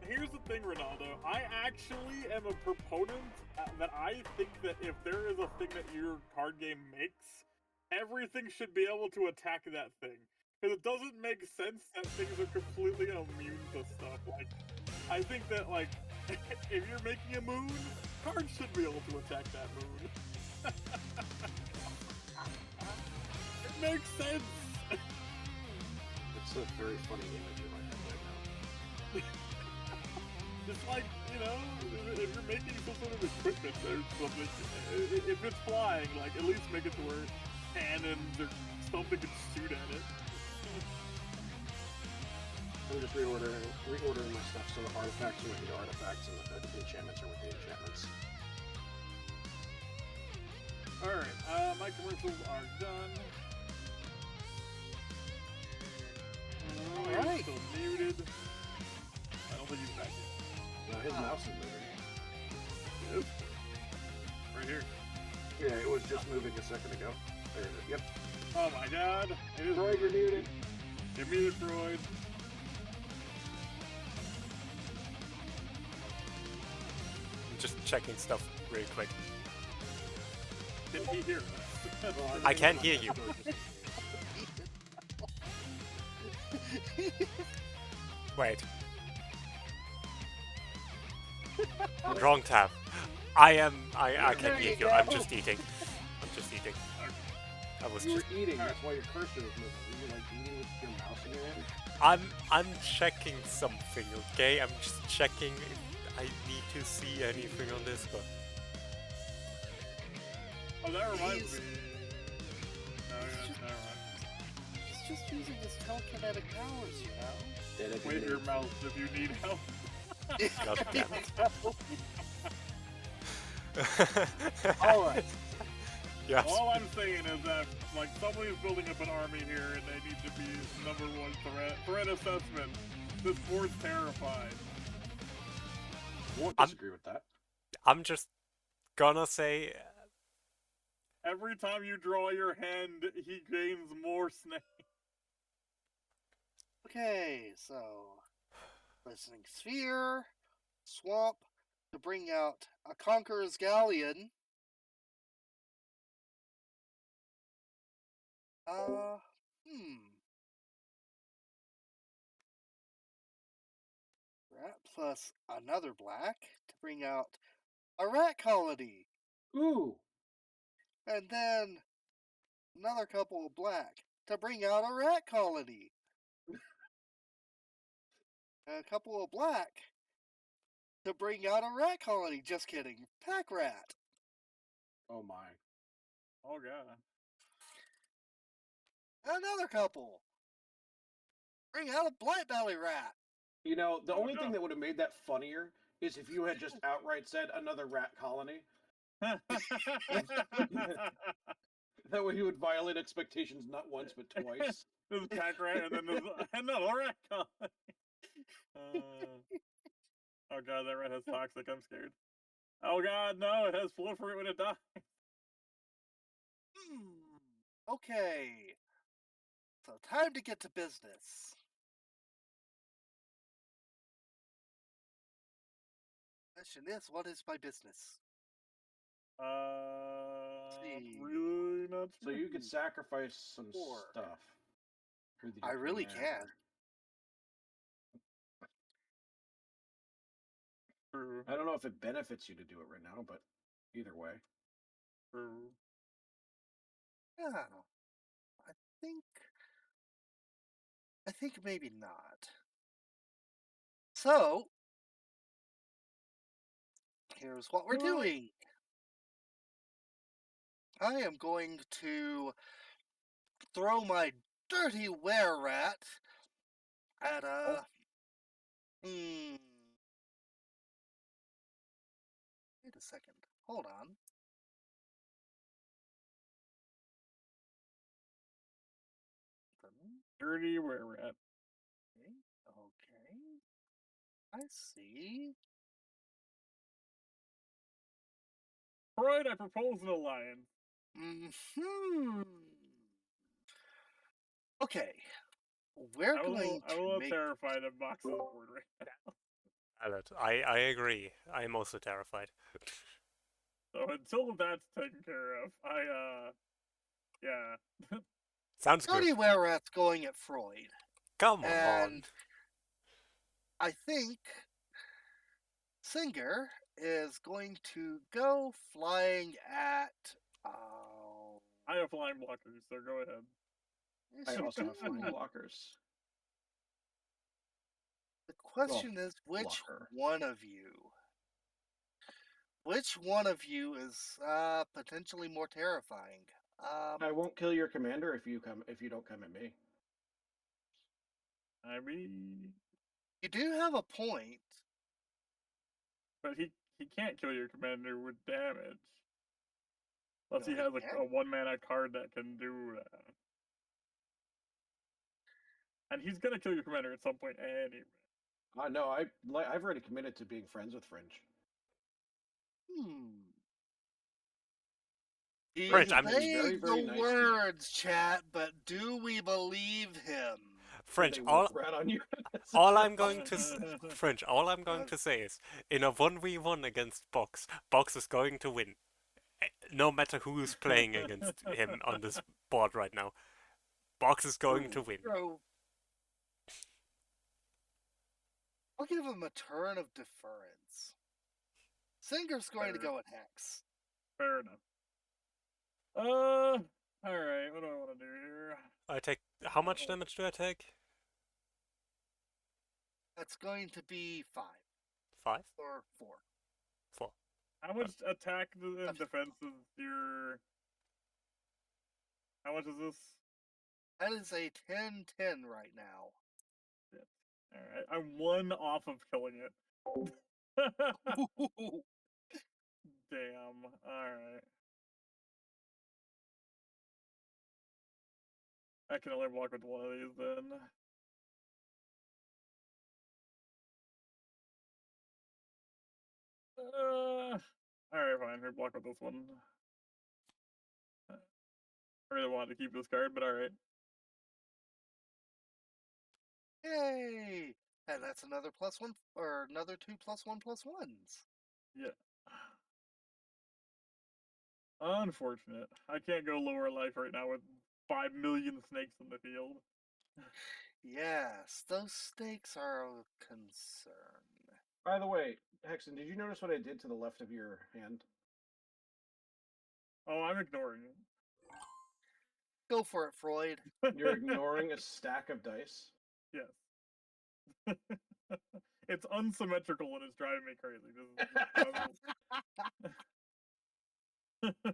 D: Here's the thing, Ronaldo. I actually am a proponent that I think that if there is a thing that your card game makes, everything should be able to attack that thing. Because it doesn't make sense that things are completely immune to stuff. Like, I think that, like, if you're making a moon, cards should be able to attack that moon. It makes sense.
C: It's a very funny image in my head right now.
D: Just like, you know, if you're making some sort of equipment or something, if it's flying, like, at least make it to where cannons or something can shoot at it.
C: I'm just reordering my stuff so the artifacts are with the artifacts and the enchantments are with the enchantments.
D: Alright, my commercials are done.
B: Alright.
D: Still muted. I don't think he's back yet.
C: No, his mouse is moving.
D: Yep. Right here.
C: Yeah, it was just moving a second ago. There it is. Yep.
D: Oh my god. It is
C: Droid, you're muted.
D: Give me the droid.
A: I'm just checking stuff really quick.
D: Did he hear us?
C: Well,
A: I can't hear you. Wait. Wrong tab. I can hear you. I'm just eating. I was
C: You
A: just.
C: were eating, that's why your cursor was moving. Were you like eating with your mouse in your hand?
A: I'm checking something, okay? I'm just checking if I need to see anything on this, but
D: Oh, that reminds
B: He's-
D: me. No, yeah, never mind.
B: He's just using his telekinetic powers, you know?
D: Wave your mouse if you need help.
A: God damn it.
C: Alright.
A: Yes.
D: All I'm saying is that, like, somebody's building up an army here and they need to be #1 threat. Threat assessment. This board's terrified.
C: Won't
A: I'm-
C: disagree with that.
A: I'm just gonna say
D: Every time you draw your hand, he gains more snake.
B: Okay, so Listening Sphere, Swamp to bring out a Conqueror's Galleon. Rat plus another black to bring out a rat colony.
C: Ooh!
B: And then another couple of black to bring out a rat colony. And a couple of black to bring out a rat colony. Just kidding. Pack rat.
C: Oh my.
D: Oh god.
B: Another couple. Bring out a blight belly rat.
C: You know, the
D: Oh,
C: only thing
D: no.
C: that would have made that funnier is if you had just outright said another rat colony. That way he would violate expectations not once but twice.
D: There's pack rat and then there's another rat colony. Oh god, that rat has toxic. I'm scared. Oh god, no, it has proliferate when it dies.
B: Okay. So time to get to business. Question is, what is my business? See.
D: Really not
C: So you could sacrifice some
B: Four.
C: stuff. for the
B: I really
C: commander.
B: can.
D: True.
C: I don't know if it benefits you to do it right now, but either way.
D: True.
B: Yeah. I think maybe not. So, here's what we're doing. I am going to throw my dirty were rat at a. Wait a second. Hold on.
D: Dirty were rat.
B: Okay. I see.
D: Right, I propose an alliance.
B: Okay. We're
D: I
B: going
D: will
B: to make.
D: terrify the box of the board right now.
A: pilot. I agree. I am also terrified.
D: So until that's taken care of, yeah.
A: Sounds good.
B: Cody Whereat's going at Freud.
A: Come on.
B: And I think Singer is going to go flying at. Oh,
D: I have flying blockers, so go ahead.
B: yes,
C: I
B: you
C: also have flying
B: do.
C: blockers.
B: The question is, which
C: blocker.
B: one of you? Which one of you is potentially more terrifying?
C: I won't kill your commander if you don't come at me.
D: I mean,
B: You do have a point.
D: but he can't kill your commander with damage. Unless
B: No,
D: he
B: he
D: has
B: can't.
D: a 1-mana card that can do that. And he's gonna kill your commander at some point anyway.
C: No, I've already committed to being friends with Fringe.
B: He
A: Fringe,
B: said
A: I'm
C: very, very
B: the
C: nice to me.
B: words, chat, but do we believe him?
A: Fringe.
C: They
A: All
C: wolf rat on you.
A: all I'm going to Fringe. All I'm going to say is, in a 1v1 against Box, Box is going to win. No matter who's playing against him on this board right now, Box is going to win.
B: So, I'll give him a turn of deference. Singer's going to
D: Fair.
B: go at Hex.
D: Fair enough. Alright, what do I want to do here?
A: I take how much damage do I take?
B: That's going to be 5
A: 5?
B: or 4.
A: 4.
D: How much attack and defense is your... How much is this?
B: That is a 10-10 right now.
D: Alright, I'm 1 off of killing it. Damn, alright. I can only block with 1 of these then. Alright, fine, we block with this one. I really wanted to keep this card, but alright.
B: Yay! And that's another +1, or another 2 +1/+1s.
D: Yeah. Unfortunate. I can't go lower life right now with 5 million snakes in the field.
B: Yes, those stakes are a concern.
C: By the way, Hexen, did you notice what I did to the left of your hand?
D: Oh, I'm ignoring it.
B: Go for it, Freud.
C: You're ignoring a stack of dice.
D: Yes. It's unsymmetrical and it's driving me crazy.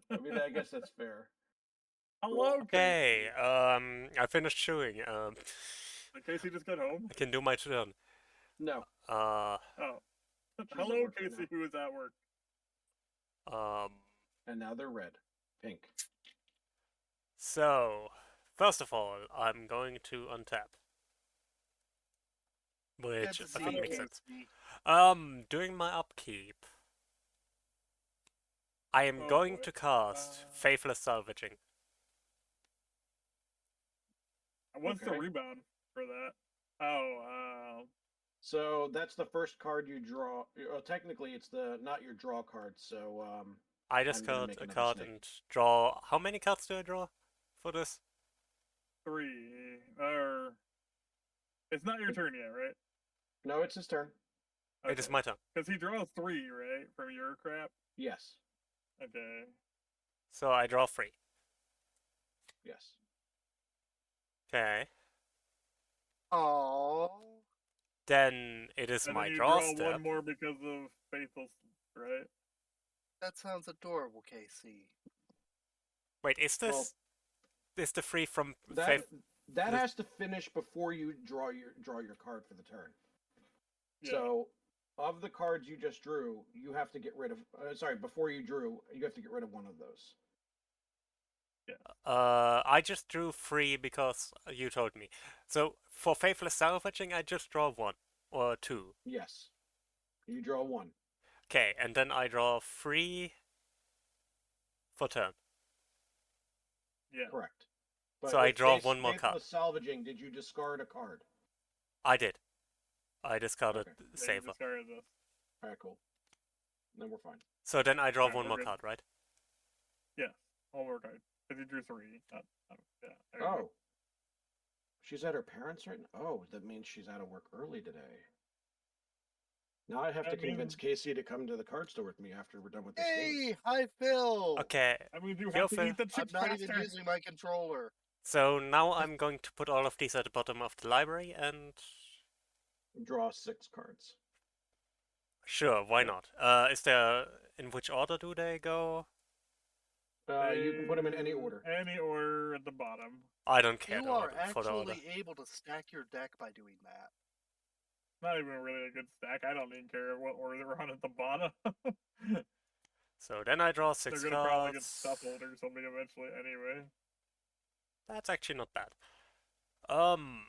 C: I mean, I guess that's fair.
D: Hello,
A: Okay,
D: Casey.
A: I finished chewing.
D: Casey just got home?
A: I can do my turn.
C: No.
D: Oh.
C: at
D: Hello,
C: work right
D: Casey, who is at work.
C: And now they're red. Pink.
A: So, first of all, I'm going to untap.
B: Good
A: Which
B: to
A: I
B: see
A: think
B: you,
A: makes sense.
B: Casey.
A: Doing my upkeep, I am
D: Oh,
A: going
D: boy.
A: to cast Faithless Salvaging.
D: What's the
C: Okay.
D: rebound for that? Oh,
C: So that's the first card you draw. Well, technically, it's not your draw card. So
A: I just
C: I'm gonna
A: cut
C: make
A: a
C: another
A: card
C: snake.
A: and draw. How many cards do I draw for this?
D: 3. Or it's not your turn yet, right?
C: No, it's his turn.
A: It is my turn.
D: Because he draws 3, right, from your crap.
C: Yes.
D: Okay.
A: So I draw 3.
C: Yes.
A: Okay.
B: Oh,
A: Then it is
D: And
A: my
D: then you
A: draw
D: draw
A: step.
D: 1 more because of Faithless, right?
B: that sounds adorable, Casey.
A: Wait, is this
C: Well,
A: is the 3 from
C: that
A: Faith?
C: that
A: this-
C: has to finish before you draw your card for the turn.
D: Yeah.
C: So, of the cards you just drew, you have to get rid of. Before you drew, you have to get rid of one of those.
A: I just drew 3 because you told me. So for Faithless Salvaging, I just draw 1 or 2.
C: Yes. You draw 1.
A: Okay, and then I draw 3 for turn.
D: Yeah.
C: Correct. But
A: So I
C: with
A: draw one more card.
C: Faithless Salvaging, did you discard a card?
A: I did. I discarded
C: Okay.
D: Yeah, you
A: Saver.
D: discarded this.
C: All right, cool. Then we're fine.
A: So then I draw
D: Alright,
A: one
D: we're
A: more
D: good.
A: card, right?
D: Yes, all overcard. Because you drew 3. Yeah. There you go.
C: Oh. She's at her parents' right now? Oh, that means she's out of work early today. Now I have to
D: That
C: convince
D: means-
C: Casey to come to the card store with me after we're done with this game.
B: Hey, hi Phil.
A: Okay.
D: I mean, you
A: Yo,
D: have to
A: Phil.
D: eat the
B: I'm
D: chips
B: not
D: faster.
B: even using my controller.
A: So now I'm going to put all of these at the bottom of the library and...
C: Draw 6 cards.
A: Sure, why
C: Yeah.
A: not? Is there... In which order do they go?
C: You can put them in any order.
D: Any order at the bottom.
A: I don't care
B: You are
A: for the order.
B: actually able to stack your deck by doing that.
D: Not even really a good stack. I don't even care what order they're on at the bottom.
A: So then I draw
D: They're
A: 6
D: gonna probably get
A: cards.
D: shuffled or something eventually anyway.
A: That's actually not bad. Um...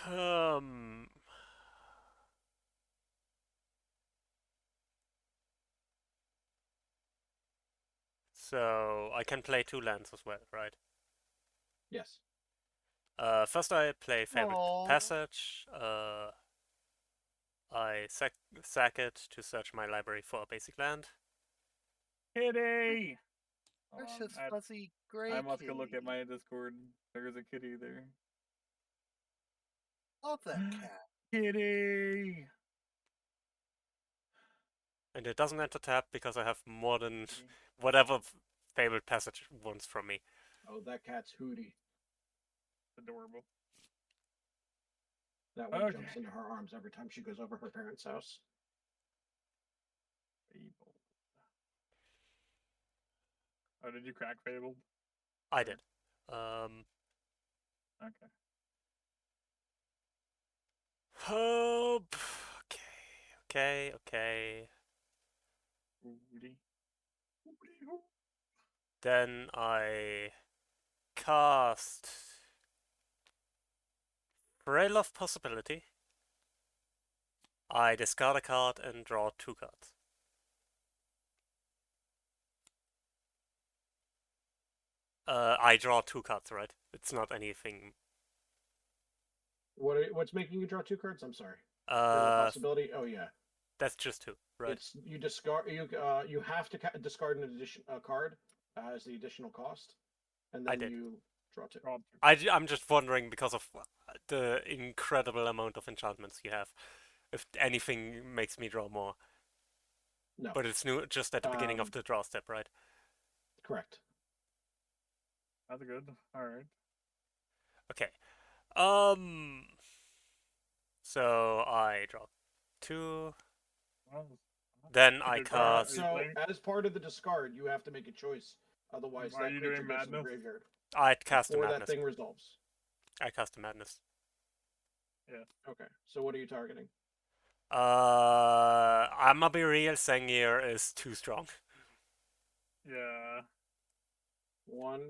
A: Um... So I can play 2 lands as well, right?
C: Yes.
A: First I play Favorite
B: Aw.
A: Passage. I sack it to search my library for a basic land.
D: Kitty!
B: Precious
D: I,
B: fuzzy gray
D: I must go look at
B: kitty.
D: my Discord. There's a kitty there.
B: Love that cat.
D: Kitty!
A: And it doesn't enter tap because I have more than whatever Favorite Passage wants from me.
C: Oh, that cat's Hootie.
D: Adorable.
C: That one
D: Okay.
C: jumps into her arms every time she goes over her parents' house.
D: Fabled. Oh, did you crack Fabled?
A: I did.
D: Okay.
A: Oh, okay.
D: Woody.
A: Then I cast Frail of Possibility. I discard a card and draw 2 cards. I draw 2 cards, right? It's not anything.
C: What's making you draw 2 cards? I'm sorry. Fatal possibility. Oh yeah.
A: That's just 2, right?
C: It's you discard you have to discard an a card as the additional cost, and
A: I
C: then
A: did.
C: you draw 2.
A: I'm just wondering because of the incredible amount of enchantments you have. If anything makes me draw more.
C: No.
A: But it's new just at the beginning of the draw step, right?
C: Correct.
D: That's good. Alright.
A: Okay. So I draw 2.
D: Well,
A: Then I
D: Good card.
A: cast.
D: you
C: So
D: playing?
C: as part of the discard, you have to make a choice. Otherwise,
D: Are
C: that
D: you
C: creature
D: doing
C: goes to the
D: Madness?
C: graveyard
A: I cast a
C: before that
A: madness.
C: thing resolves.
A: I cast a madness.
C: Okay. So what are you targeting?
A: I'm gonna be real. Sengir is too strong.
D: Yeah.
C: 1,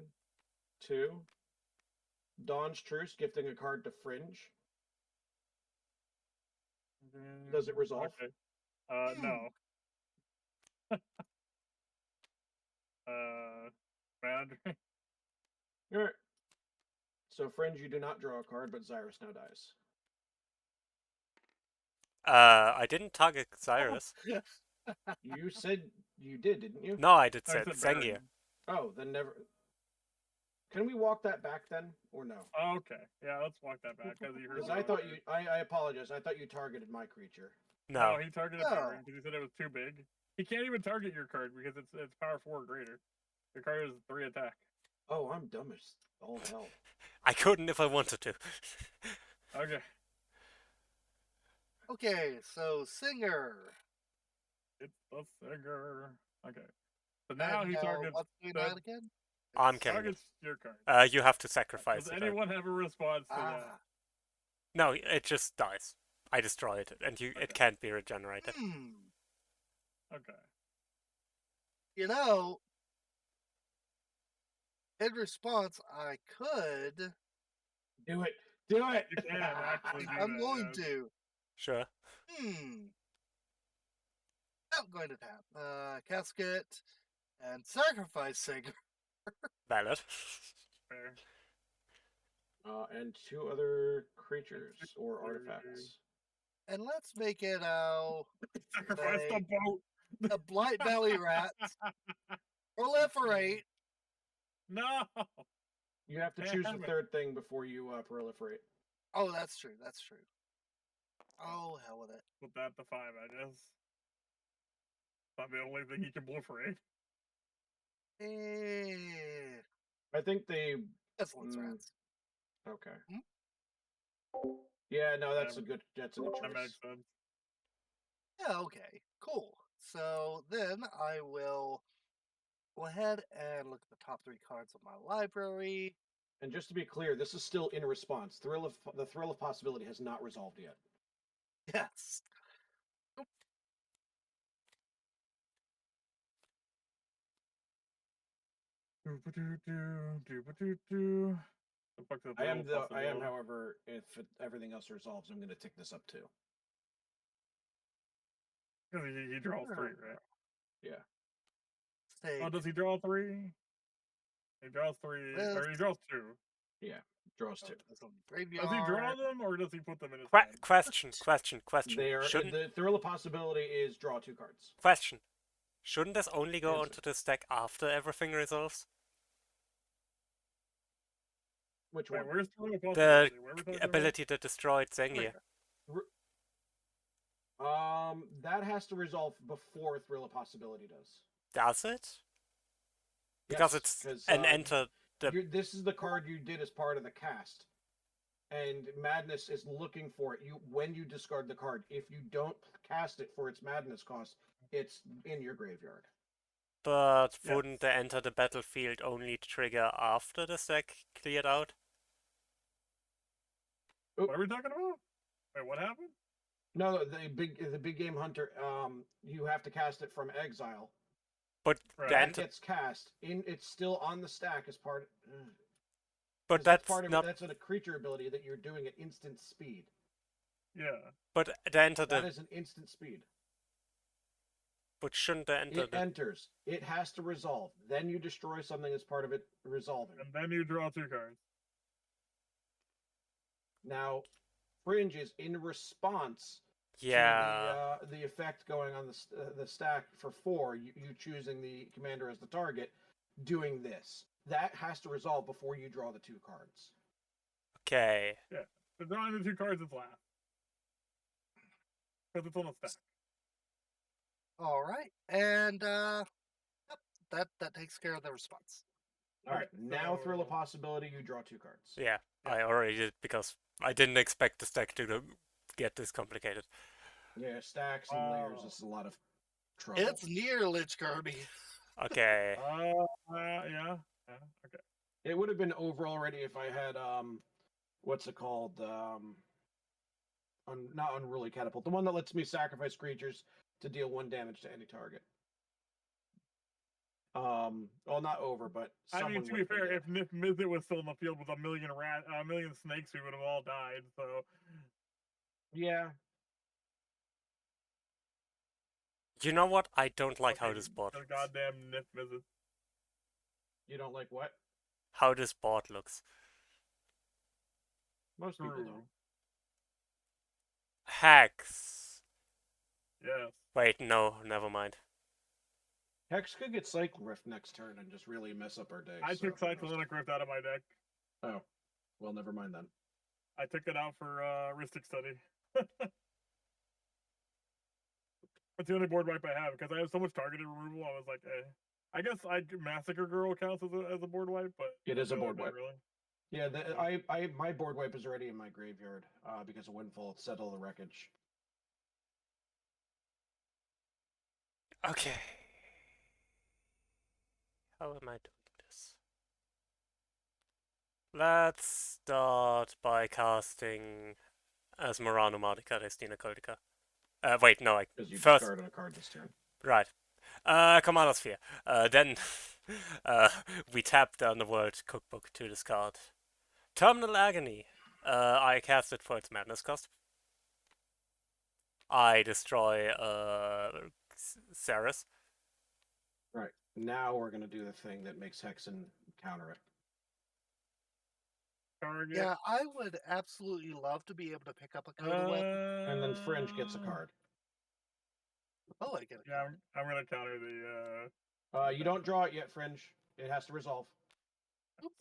C: 2. Dawn's Truce, gifting a card to Fringe. Does it resolve?
D: Okay.
B: Hmm.
D: No. Mana drain.
C: Alright. So Fringe, you do not draw a card, but Xyrus now dies.
A: I didn't target Cyrus.
C: You said you did, didn't you?
A: No, I did
D: I
A: say
D: said
A: Sengir.
D: Baron.
C: Oh, then never. Can we walk that back then, or no?
D: Okay. Yeah, let's walk that back because you heard.
C: Because I thought you. I apologize. I thought you targeted my creature.
A: No.
D: No, he targeted
B: No.
D: Baron because he said it was too big. He can't even target your card because it's power 4 or greater. Your card is 3 attack.
C: Oh, I'm dumb as all hell.
A: I couldn't if I wanted to.
D: Okay.
B: Okay, so Singer.
D: It's the singer. Okay. So now
B: And
D: he targets.
B: what's doing
D: the-
B: that again?
A: I'm killing it.
D: Targets your card.
A: You have to sacrifice
D: Does
A: it.
D: anyone have a response to that?
B: Ah.
A: No, it just dies. I destroy it, and it
D: Okay.
A: can't be regenerated.
D: Okay.
B: You know, in response, I could.
C: Do it. Do it.
D: You can actually do
B: I'm
D: that,
B: going
D: yes.
B: to.
A: Sure.
B: I'm going to tap. Casket and sacrifice Singer.
A: Valid.
D: Fair.
C: And 2 other creatures or artifacts.
B: And let's make it
D: Sacrifice the
B: say
D: boat.
B: the blight belly rats proliferate.
D: No.
C: You have to choose the
D: Damn it.
C: 3rd thing before you proliferate.
B: Oh, that's true. That's true. Oh, hell with it.
D: Put that to 5, I guess. Not the only thing he can proliferate.
B: Eh,
C: I think they.
B: Pestilence
C: Mm,
B: rats.
C: Okay.
B: Hmm?
C: Yeah, no, that's
D: Yeah,
C: a good. That's a good
D: That
C: choice.
D: makes sense.
B: Yeah, okay. Cool. So then I will go ahead and look at the top 3 cards of my library.
C: And just to be clear, this is still in response. The thrill of possibility has not resolved yet.
B: Yes.
D: Doo-ba-doo-doo, the fuck is
C: I am,
D: the possibility?
C: however, if everything else resolves, I'm going to tick this up too.
D: Because he draws 3, right?
C: Yeah.
B: Say
D: Oh, does he draw 3? He draws 3, or he
B: this.
D: draws 2.
C: Yeah. Draws 2.
B: This on the
D: Does he draw
B: graveyard.
D: them, or does he put them in his
A: Que-
D: hand?
A: question. Shouldn't
C: The thrill of possibility is draw 2 cards.
A: question? Shouldn't this only go
C: Answer.
A: onto the stack after everything resolves?
C: Which
D: Wait,
C: one?
D: where's the
A: The
D: possibility? Where are we talking
A: ability to destroy Zengia.
C: That has to resolve before thrill of possibility does.
A: Does it? Because
C: Yes,
A: it's an enter the
C: This is the card you did as part of the cast, and Madness is looking for it. When you discard the card, if you don't cast it for its Madness cost, it's in your graveyard.
A: but
D: Yes.
A: wouldn't the enter the battlefield only trigger after the stack cleared out?
D: What are we talking about? Wait, what happened?
C: No, the big game hunter. You have to cast it from exile.
A: But
D: Right.
A: the
C: That
A: enter
C: gets cast in. It's still on the stack as part.
A: but
C: That's
A: that's
C: part of
A: not
C: it. That's a creature ability that you're doing at instant speed.
D: Yeah.
A: but the enter
C: That
A: the
C: is an instant speed.
A: but shouldn't the enter
C: It
A: the
C: enters. It has to resolve. Then you destroy something as part of it resolving.
D: And then you draw 2 cards.
C: Now, Fringe is in response
A: yeah.
C: to the effect going on the stack for 4. You choosing the commander as the target, doing this. That has to resolve before you draw the 2 cards.
A: Okay.
D: Yeah. So drawing the 2 cards is last. Because it's on a stack.
B: All right. And yep, that takes care of the response.
C: All right. Now,
D: so-
C: thrill of possibility. You draw 2 cards.
A: Yeah, I already did because I didn't expect the stack to get this complicated.
C: Yeah, stacks and layers. This is a lot of trouble.
B: It's near Lich Kirby.
A: Okay.
D: Yeah. Okay.
C: It would have been over already if I had what's it called? Not unruly catapult, the one that lets me sacrifice creatures to deal 1 damage to any target. Well, not over, but
D: I mean,
C: someone
D: to
C: would
D: be
C: have been
D: fair,
C: dead.
D: if Nif Mizzet was still in the field with a million snakes, we would have all died. So
C: Yeah,
A: You know what? I don't like how
D: okay,
A: this board
D: the
A: looks.
D: goddamn Nif Mizzet.
C: you don't like what?
A: How this board looks.
C: Most people
D: True.
C: don't.
A: Hex.
D: Yes.
A: Wait, no, never mind.
C: Hex could get Cycle Rift next turn and just really mess up our day.
D: I
C: so
D: took
C: who knows?
D: Cyclonic Rift out of my deck.
C: Oh, well, never mind then.
D: I took it out for Rhystic Study. That's the only board wipe I have because I have so much targeted removal. I was like, eh. I guess Massacre Girl counts as a board wipe, but
C: It is a board
D: not
C: wipe.
D: really.
C: Yeah, my board wipe is already in my graveyard because of Windfall. Settle the wreckage.
A: Okay. How am I doing this? Let's start by casting Esmeralda Mardica Destina Codica. Wait, no,
C: Because you
A: first.
C: discarded a card this turn.
A: Right. Commander Sphere. Then we tap the Underworld Cookbook to discard. Terminal Agony. I cast it for its madness cost. I destroy Ceres.
C: Right. Now we're going to do the thing that makes Hexen counter it.
D: target.
B: Yeah, I would absolutely love to be able to pick up a Coda weapon.
C: And then Fringe gets a card.
B: Oh, I get a
D: Yeah,
B: card.
D: I'm gonna counter the.
C: You don't draw it yet, Fringe. It has to resolve.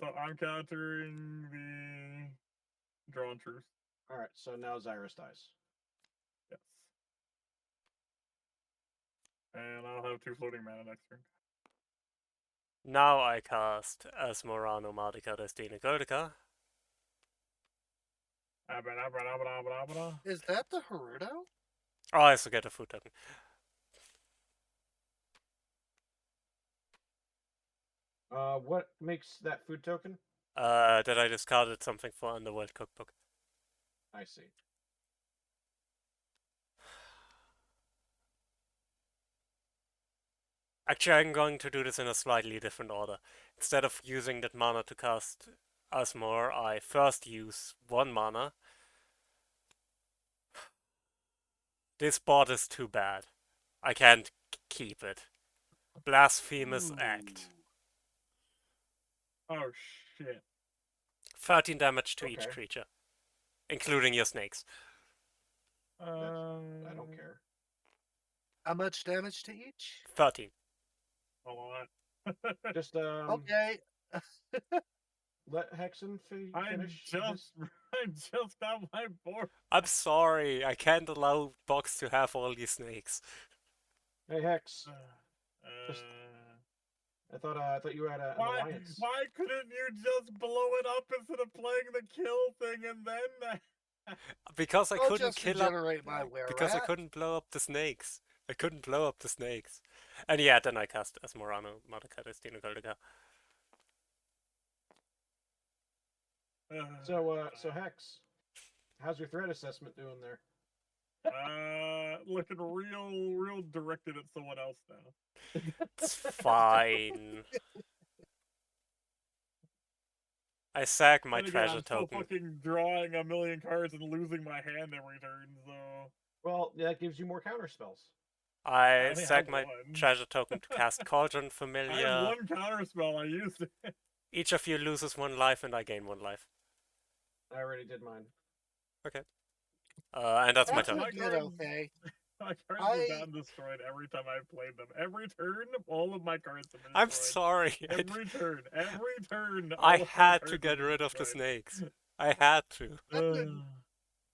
D: So I'm countering the drawn truth.
C: All right, so now Zyrus dies.
D: Yes. And I'll have 2 floating mana next turn.
A: Now I cast Asmorano Mardica Destina Goldica.
B: Is that the Haruto?
A: Oh, I also get a food token.
C: What makes that food token?
A: That I discarded something for Underworld Cookbook.
C: I see.
A: Actually, I'm going to do this in a slightly different order. Instead of using that mana to cast Asmor, I first use 1 mana. This board is too bad. I can't keep it. Blasphemous Act.
D: Oh shit.
A: 13 damage to each
C: Okay.
A: creature, including your snakes.
C: I don't care.
B: How much damage to each?
A: 13.
D: A lot.
C: Just
B: Okay.
C: let Hexen finish.
D: I just got my board.
A: I'm sorry, I can't allow Box to have all these snakes.
C: Hey Hex,
D: Uh,
C: I thought you had an alliance.
D: why couldn't you just blow it up instead of playing the kill thing and then?
A: Because I
B: I'll
A: couldn't
B: just
A: kill up.
B: regenerate my were
A: Because I couldn't blow up the snakes. I couldn't blow up the snakes. And yeah, then I cast Asmorano Mardica Destina Goldica.
C: So Hex, how's your threat assessment doing there?
D: Looking real directed at someone else now.
A: It's fine. I sag my
D: And again,
A: treasure
D: I'm still
A: token.
D: fucking drawing a million cards and losing my hand every turn, so.
C: Well, that gives you more counter spells.
A: I
D: only
A: sag
D: have
A: my
D: one.
A: treasure token to cast Cauldron
D: I
A: Familiar.
D: have 1 counter spell. I used it.
A: Each of you loses 1 life and I gain 1 life.
C: I already did mine.
A: And that's my
B: That's
A: turn.
D: My
B: did
D: cards-
B: okay.
D: My cards have gotten destroyed every time I've played them. Every turn, all of my cards have been
A: I'm
D: destroyed.
A: sorry.
D: Every turn.
A: I
D: all of my
A: had
D: cards
A: to
D: have
A: get
D: been
A: rid of the
D: destroyed.
A: snakes. I had to.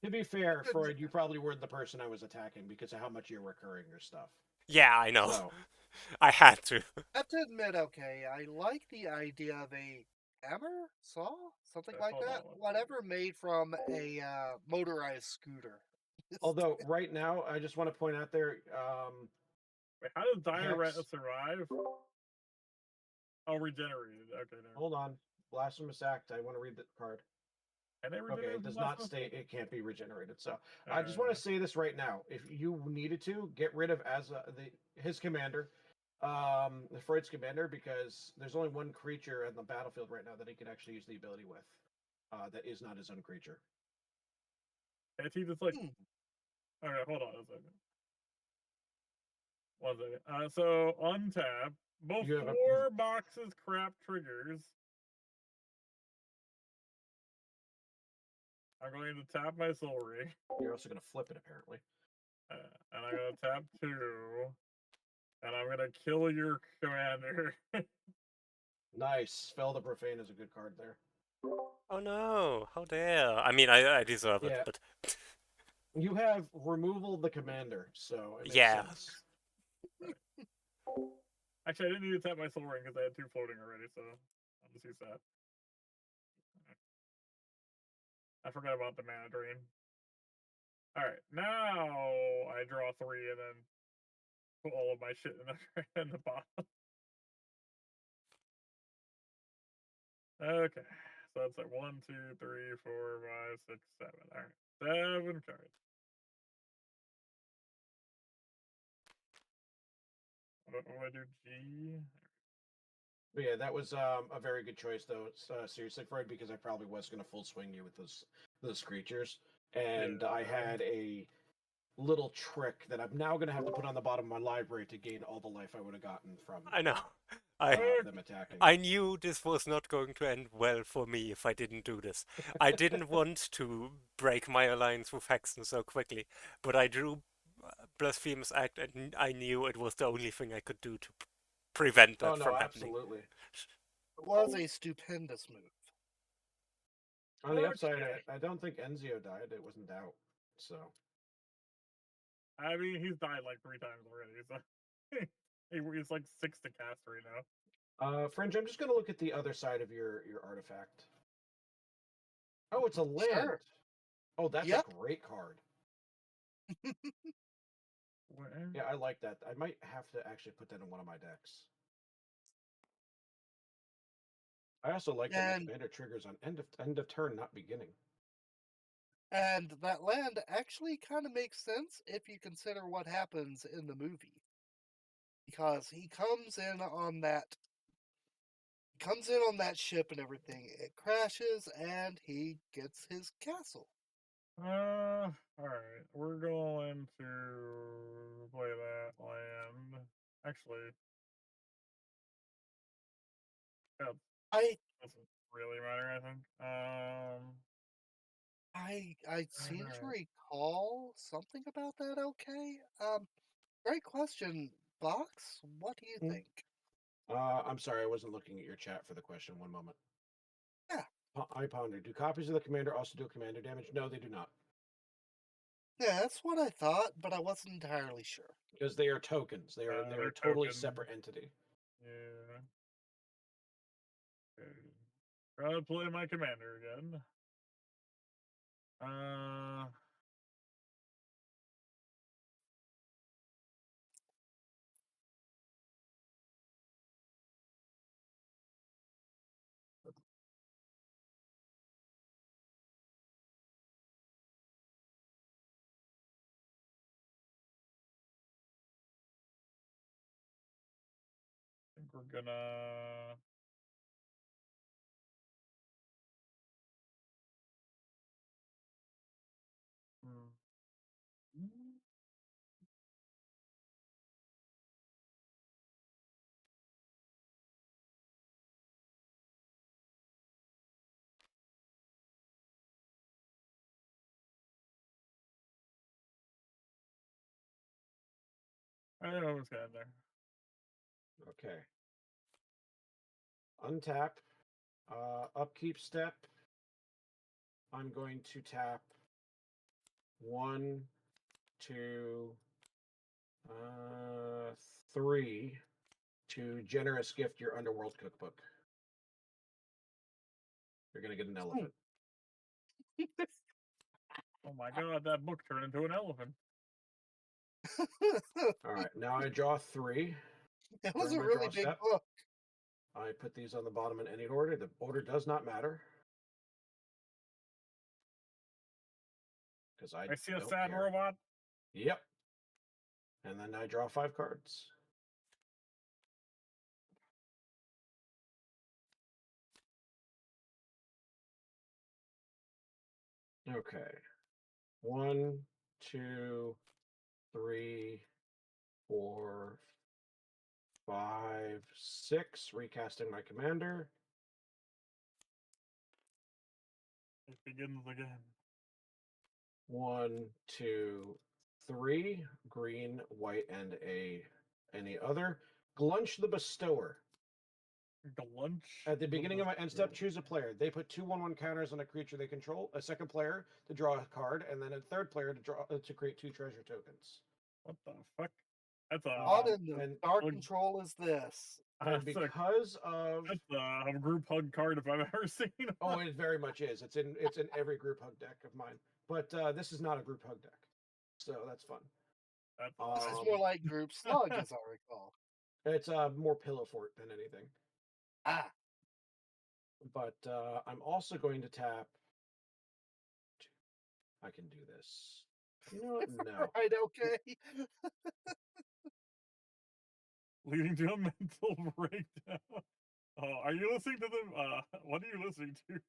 C: To be fair,
B: Good.
C: Freud, you probably weren't the person I was attacking because of how much you're recurring your stuff.
A: Yeah, I know.
C: So,
A: I had to.
B: I have to admit, okay, I like the idea of a hammer, saw, something like
D: Hold
B: that.
D: on.
B: Whatever made from a motorized scooter.
C: although right now, I just want to point out there,
D: Wait, how does Dire Rat
C: Hex.
D: survive? Oh, regenerated. Okay, no.
C: Hold on, Blasphemous Act. I want to read the card.
D: And they
C: Okay,
D: regenerated
C: it does
D: from last
C: not
D: month?
C: state it can't be regenerated. So I just want to say this right now: if you needed to get rid of his commander, Freud's commander, because there's only 1 creature on the battlefield right now that he can actually use the ability with, that is not his own creature.
D: Can't he just like?
B: Hmm.
D: Okay, hold on a second. 1 second. So untap
C: You have a-
D: before boxes crap triggers. I'm going to tap my Soul Ring,
C: You're also going to flip it, apparently.
D: and I'm going to tap 2, and I'm going to kill your commander.
C: Nice. Fell the Profane is a good card there.
A: Oh no, how dare. I mean, I deserve
C: Yeah.
A: it, but
C: You have removal the commander, so it makes
A: Yeah.
C: sense.
D: Actually, I didn't need to tap my Soul Ring because I had 2 floating already, so I'll just use that. I forgot about the mana drain. Alright, now I draw 3 and then put all of my shit in the bottom. Okay, so that's like 1, 2, 3, 4, 5, 6, 7. Alright, 7 cards. What do I do? G?
C: But yeah, that was a very good choice, though. Seriously, Freud, because I probably was going to full swing you with those creatures, and I
D: Yeah.
C: had a little trick that I'm now going to have to put on the bottom of my library to gain all the life I would have gotten from.
A: I know.
C: them attacking.
A: I knew this was not going to end well for me if I didn't do this. I didn't want to break my alliance with Hexen so quickly, but I drew Blasphemous Act and I knew it was the only thing I could do to prevent that from happening.
C: Absolutely.
B: It was a stupendous move.
C: On the upside, I don't think Enzio died. It wasn't out. So.
D: I mean, he's died like 3 times already, so he's like 6 to cast right now.
C: Fringe, I'm just gonna look at the other side of your artifact. Oh, it's a land.
B: Sure.
C: Oh, that's
B: Yep.
C: a great card.
D: Where?
C: Yeah, I like that. I might have to actually put that in one of my decks. I also like that my commander triggers on end of turn, not beginning.
B: And that land actually kind of makes sense if you consider what happens in the movie. Because he comes in on that ship and everything. It crashes and he gets his castle.
D: Alright. We're going to play that land. Actually, that doesn't really matter, I think.
B: I seem to recall something about that. Okay. Great question, Box. What do you think?
C: I'm sorry, I wasn't looking at your chat for the question. One moment.
B: Yeah.
C: I ponder. Do copies of the commander also do commander damage? No, they do not.
B: Yeah, that's what I thought, but I wasn't entirely sure.
C: Because they are tokens. They are a totally separate entity.
D: Yeah. Okay. Try to play my commander again. I think we're gonna. I almost got there.
C: Okay. Untap. Upkeep step. I'm going to tap 1, 2, 3 to generous gift your Underworld cookbook. You're going to get an elephant.
D: Oh my god, that book turned into an elephant.
C: All right, now I draw 3.
B: It was
C: During
B: a
C: my
B: really
C: draw
B: big
C: step,
B: book.
C: I put these on the bottom in any order. The order does not matter. Because I
D: see a
C: don't
D: sad
C: care.
D: robot.
C: Yep. And then I draw 5 cards. Okay. 1, 2, 3, 4, 5, 6. Recasting my commander.
D: It begins again.
C: 1, 2, 3. Green, white, and any other. Glunch the Bestower.
D: Glunch.
C: At the beginning of my end step, choose a player. They put 2/1/1 counters on a creature they control. A second player to draw a card, and then a third player to create 2 treasure tokens.
D: What the fuck? That's
B: What in the dark control is this?
C: And because of
D: that's a group hug card if I've ever seen one.
C: Oh, it very much is. It's in every group hug deck of mine. But this is not a group hug deck, so that's fun.
B: This is more like group slug, as I recall.
C: It's more pillow fort than anything. But I'm also going to tap. I can do this. You know what? No.
B: Right, okay.
D: Leading to a mental breakdown. Oh, are you listening to them? What are you listening to?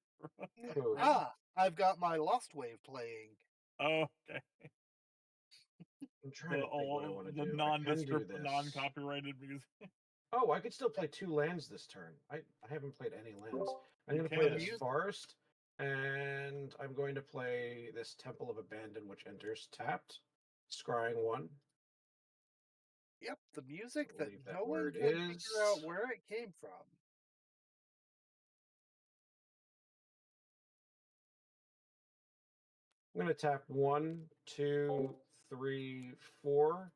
B: I've got my Lost Wave playing.
D: Oh, okay.
C: I'm trying to think what I want to do.
D: The non-copyrighted music.
C: Oh, I could still play 2 lands this turn. I haven't played any lands. I'm
D: You
C: going to play
D: can.
C: this forest, and I'm going to play this Temple of Abandon, which enters tapped, scrying 1.
B: Yep, the music
C: I
B: that
C: believe that
B: no one
C: word
B: can figure out
C: is-
B: where it came from.
C: I'm going to tap 1, 2, 3, 4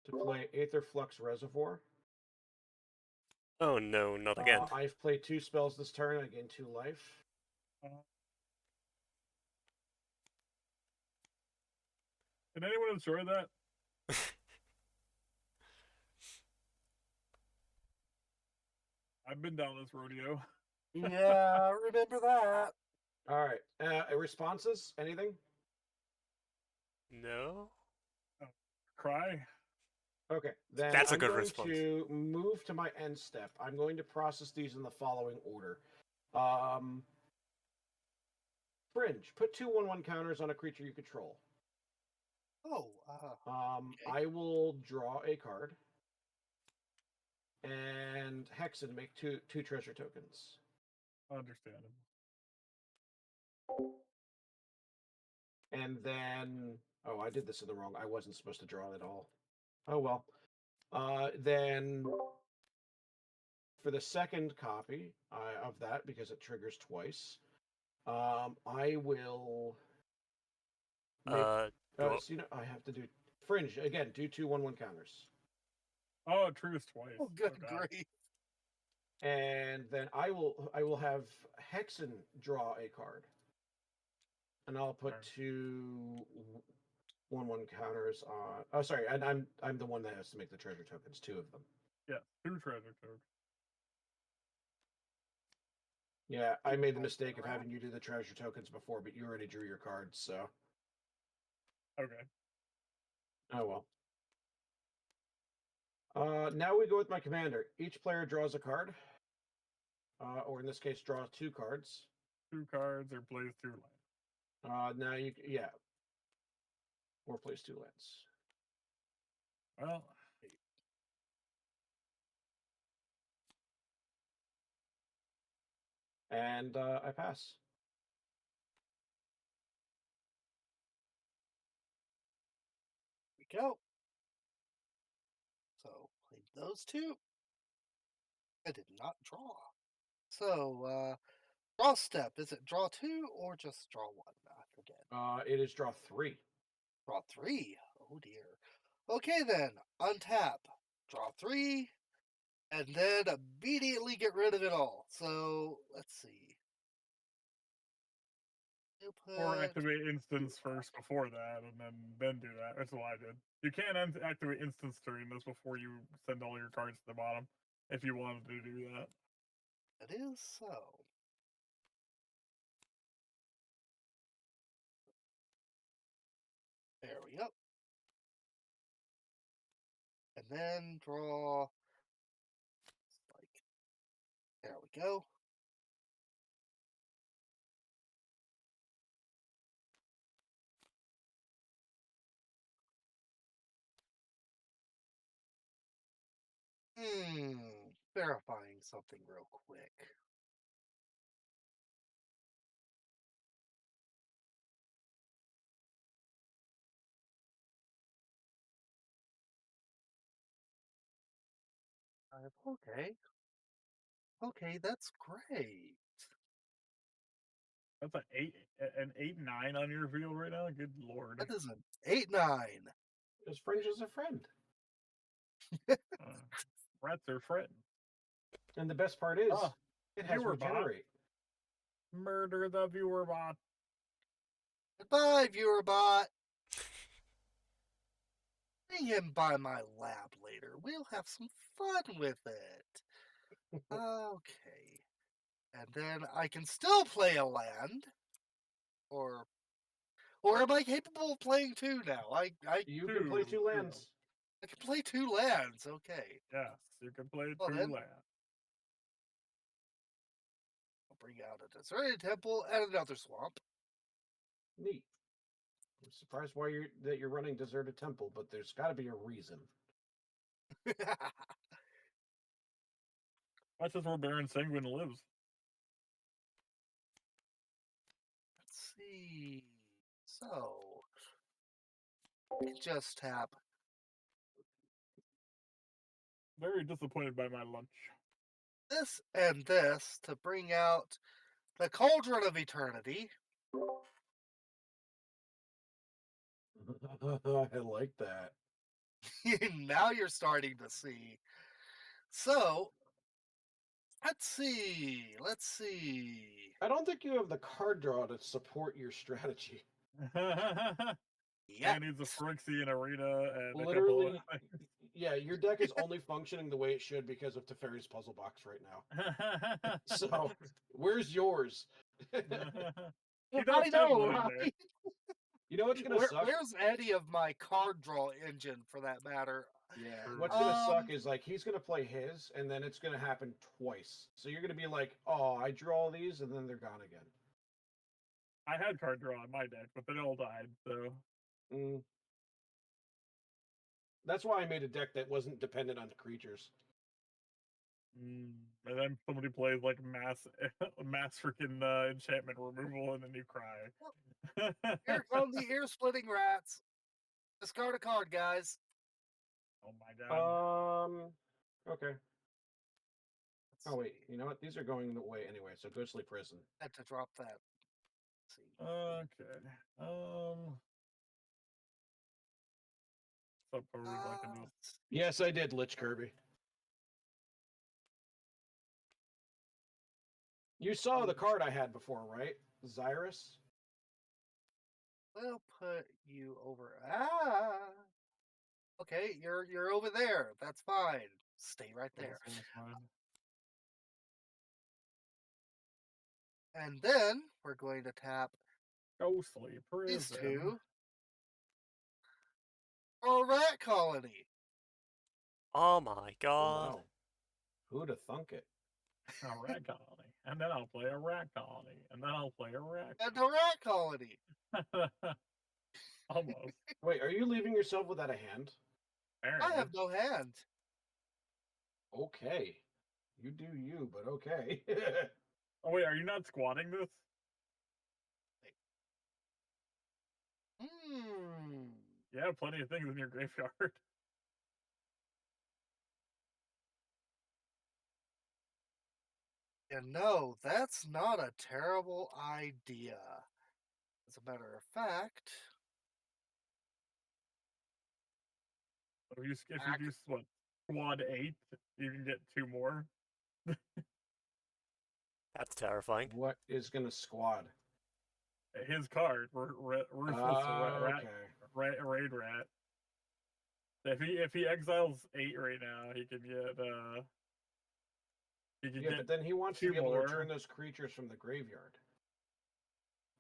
C: to play Aether Flux Reservoir.
A: Oh no, not again.
C: I've played 2 spells this turn. I gain 2 life.
D: Did anyone enjoy that? I've been down this rodeo.
B: Yeah, remember that.
C: All right. Responses? Anything?
A: No?
D: Cry.
C: Okay, then
A: That's a
C: I'm
A: good
C: going
A: response.
C: to move to my end step. I'm going to process these in the following order. Fringe, put 2 1/1 counters on a creature you control.
B: Oh,
C: I will draw a card. And Hexen, make two treasure tokens.
D: Understandable.
C: And then, oh, I did this in the wrong. I wasn't supposed to draw it at all. Oh well. Then for the second copy of that, because it triggers twice, I will make.
A: Well,
C: So, I have to do Fringe again. Do 2 1/1 counters,
D: Oh, truce twice.
B: oh, good
D: God.
B: grief.
C: and then I will have Hexen draw a card, and I'll put
D: Alright.
C: 2 1/1 counters on. Oh, sorry, and I'm the one that has to make the treasure tokens. 2 of them.
D: Yeah, 2 treasure tokens.
C: Yeah, I made the
B: Oh,
C: mistake of
B: crap.
C: having you do the treasure tokens before, but you already drew your cards, so.
D: Okay.
C: Oh well. Now we go with my commander. Each player draws a card, or in this case, draws 2 cards.
D: 2 cards or plays 2 lands.
C: Now or plays 2 lands.
D: Well,
C: And I pass.
B: we go. So, played those 2. I did not draw. So, draw step. Is it draw 2 or just draw 1? I forget.
C: It is draw 3.
B: Draw 3. Oh dear. Okay then, untap. Draw 3. And then immediately get rid of it all. So, let's see. You
D: or
B: put...
D: activate instance first before that, and then do that. That's what I did. You can't activate instance during this before you send all your cards to the bottom, if you wanted to do that.
B: It is so. There we go. And then draw, like, there we go. Verifying something real quick. Okay. Okay, that's great.
D: That's an 8-9 on your field right now. Good lord.
B: That is an 8/9.
C: Because Fringe is a friend.
D: Rats are fretting.
C: And the best part is, it has
D: viewer bot.
C: regenerate.
D: Murder the viewer bot.
B: Goodbye, viewer bot. Bring him by my lab later. We'll have some fun with it. Okay. And then I can still play a land. Or am I capable of playing 2 now?
C: You can play 2 lands.
B: I can play 2 lands. Okay.
D: Yes, you can play 2
B: Well, then.
D: lands.
B: I'll bring out a deserted temple and another swamp.
C: Neat. I'm surprised why you're running Deserted Temple, but there's got to be a reason.
D: That's just where Baron Sanguine lives.
B: Let's see. So, just tap
D: Very disappointed by my lunch.
B: this and this to bring out the Cauldron of Eternity.
C: I like that.
B: Now you're starting to see. So, let's see. Let's see.
C: I don't think you have the card draw to support your strategy.
B: Yeah.
D: And needs a Phyrexian arena and a couple
C: Literally,
D: of
C: yeah, your deck is only functioning the way it should because of Teferi's puzzle box right now. So, where's yours?
D: He
B: I
D: does have
B: know,
D: one in there.
B: right?
C: You know what's gonna suck?
B: Where's any of my card draw engine, for that matter?
C: Yeah,
D: True.
C: what's gonna suck is like he's gonna play his, and then it's gonna happen twice. So you're gonna be like, "Oh, I drew all these, and then they're gone again."
D: I had card draw on my deck, but they all died, so
C: Mm. That's why I made a deck that wasn't dependent on the creatures.
D: and then somebody plays like mass freaking enchantment removal and then you cry.
B: Here come the ear splitting rats. Discard a card, guys.
D: Oh my god.
C: Okay.
B: Let's
C: Oh wait,
B: see.
C: you know what? These are going away anyway. So Ghostly Prison.
B: Had to drop that. Let's see.
D: Okay. What's up, Corey? I can do.
C: Yes, I did, Lich Kirby. You saw the card I had before, right? Xyrus.
B: We'll put you over. Okay, you're over there. That's fine. Stay right there.
D: That's fine.
B: And then we're going to tap
D: Ghostly
B: these
D: prison.
B: two for a rat colony.
A: Oh my
C: Oh,
A: god.
C: wow. Who'd have thunk it?
D: A rat colony. And then I'll play a rat colony. And then I'll play a rat
B: And a rat colony.
D: colony. Almost.
C: Wait, are you leaving yourself without a hand?
B: I
D: Apparently.
B: have no hand.
C: Okay. You do you, but okay.
D: Oh wait, are you not squatting this?
B: Hmm.
D: You have plenty of things in your graveyard.
B: And no, that's not a terrible idea. As a matter of fact,
D: If you do what, squad 8, you can get 2 more.
A: That's terrifying.
C: What is gonna squad?
D: His card, Ruthless
C: Okay.
D: Raid Rat. If he exiles 8 right now, he can get
C: Yeah, but then he wants to
D: 2
C: be able to
D: more.
C: return those creatures from the graveyard.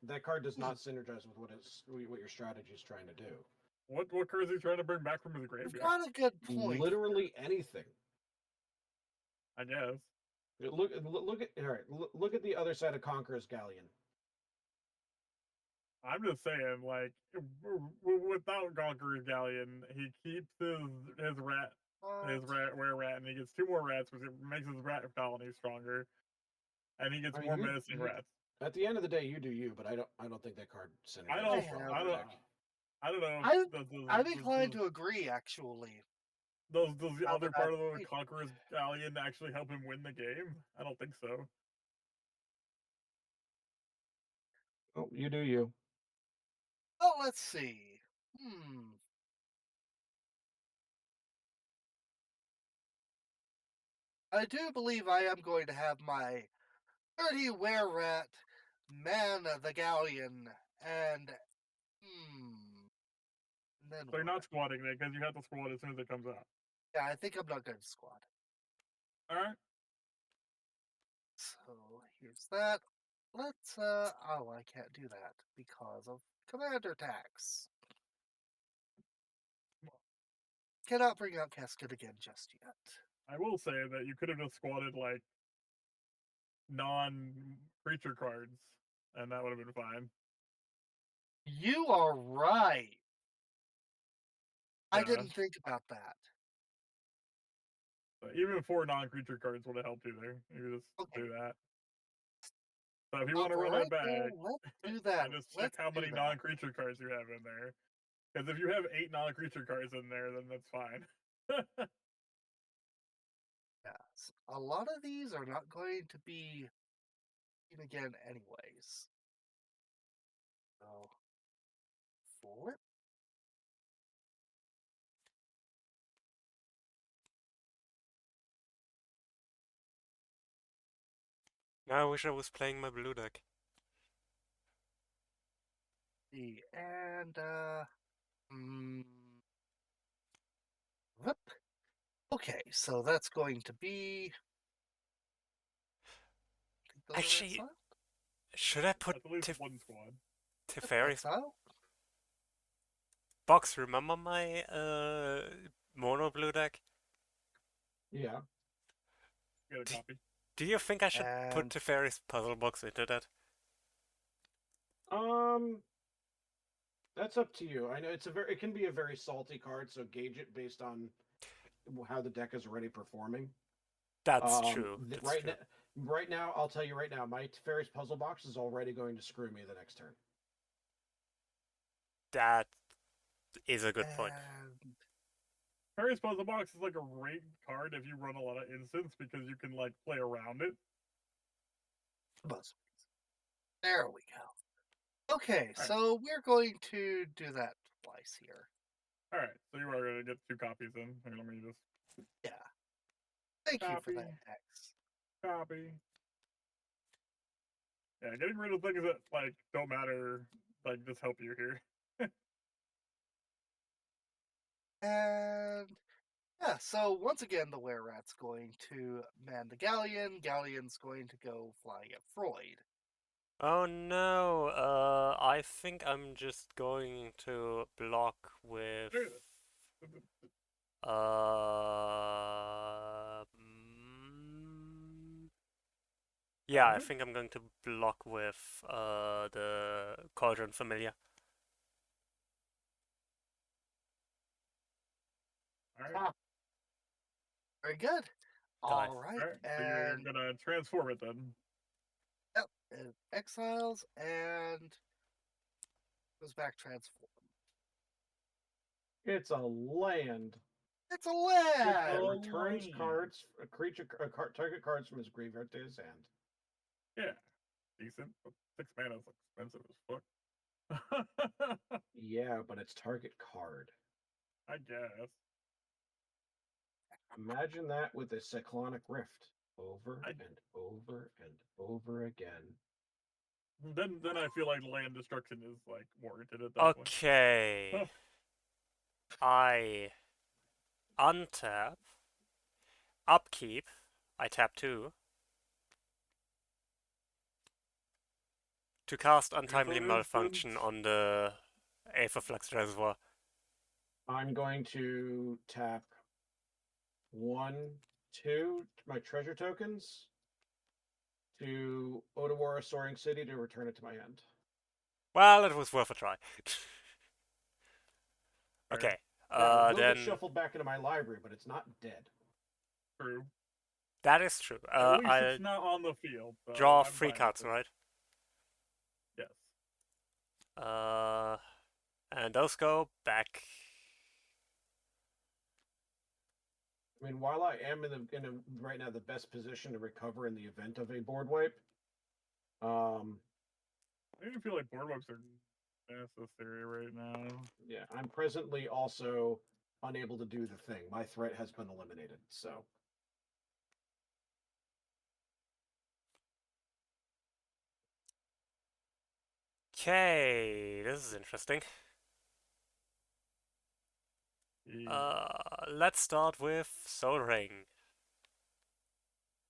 C: That card does not synergize with what your strategy is trying to do.
D: What cards is he trying to bring back from his
B: you've
D: graveyard?
B: got a good point.
C: Literally anything.
D: I guess.
C: Look at all right. Look at the other side of Conqueror's Galleon.
D: I'm just saying, like, without Conqueror's Galleon, he keeps his rare rat, and he gets 2 more rats, which makes his rat colony stronger, and he gets
C: I mean,
D: more menacing rats.
C: At the end of the day, you do you, but I don't think that card synergizes.
D: I don't know.
B: I'm inclined to agree, actually.
D: Does the
B: Now
D: other
B: that
D: part
B: I
D: of the
B: think-
D: Conqueror's Galleon actually help him win the game? I don't think so.
C: Oh, you do you.
B: Oh, let's see. I do believe I am going to have my 30 were rat man the galleon and then
D: So you're
B: what?
D: not squatting it because you have to squat as soon as it comes out.
B: Yeah, I think I'm not going to squad.
D: All right.
B: So here's that. Let's oh, I can't do that because of commander tax. Cannot bring out Cascade again just yet.
D: I will say that you could have just squatted like non-creature cards, and that would have been fine.
B: You are right. I
D: Yeah.
B: didn't think about that.
D: So even 4 non-creature cards would have helped you there. You just do that. So if you want to run it back,
B: let's do that.
D: and just check
B: Let's
D: how
B: do
D: many
B: that.
D: non-creature cards you have in there. Because if you have 8 non-creature cards in there, then that's fine.
B: Yes. A lot of these are not going to be seen again anyways. So, flip.
A: Now I wish I was playing my blue deck.
B: And, whoop. Okay, so that's going to be. Those are
A: Actually,
B: exile?
A: should I put
D: At least one squad.
A: Teferi's
B: Exile?
A: box? Remember my mono blue deck?
C: Yeah.
D: Get a copy.
A: Do you think I should put
B: And
A: Teferi's puzzle box into that?
C: That's up to you. I know it can be a very salty card, so gauge it based on how the deck is already performing.
A: That's true. That's true.
C: Right now, I'll tell you right now, my Teferi's puzzle box is already going to screw me the next turn.
A: That is a good point.
D: Harry's Puzzle Box is like a great card if you run a lot of instants because you can like play around it.
B: there we go. Okay, so we're going to do that twice here.
D: Alright, so you are going to get 2 copies in. Here, let me just...
B: Yeah. Thank you for
D: Copy.
B: that, X.
D: Copy. Yeah, getting rid of things that, like, don't matter, like, just help you here.
B: And yeah, so once again, the Were-Rat's going to man the Galleon. Galleon's going to go flying at Freud.
A: Oh no, I think I'm just going to block with... yeah, I think I'm going to block with the Cauldron Familiar.
D: Alright.
B: Very good.
A: Nice.
B: All right,
D: Alright, so you're
B: and
D: gonna transform it then.
B: yep, it exiles and goes back transform.
C: It's a land.
B: It's a land.
C: It returns cards, target cards from his graveyard to his hand.
D: Yeah, decent. But 6 mana is expensive as fuck.
C: Yeah, but it's target card.
D: I guess.
C: Imagine that with a Cyclonic Rift over and over and over again.
D: Then I feel like land destruction is like warranted at that point.
A: Okay. I untap, upkeep, I tap 2. To cast Untimely Malfunction on the Aetherflux Reservoir.
C: I'm going to tap 1, 2 my treasure tokens to Otawara Soaring City to return it to my hand.
A: Well, it was worth a try. Okay.
C: Yeah, it will
A: then
C: get shuffled back into my library, but it's not dead.
D: True.
A: that is true.
D: At least
A: I'll
D: it's not on the field. So
A: draw
D: I'm
A: 3
D: fine
A: cards,
D: with it.
A: right?
D: Yes.
A: And those go back.
C: I mean, while I am in right now the best position to recover in the event of a board wipe,
D: I even feel like board wipes are necessary right now.
C: yeah, I'm presently also unable to do the thing. My threat has been eliminated, so.
A: Okay, this is interesting. Let's start with Soul Ring.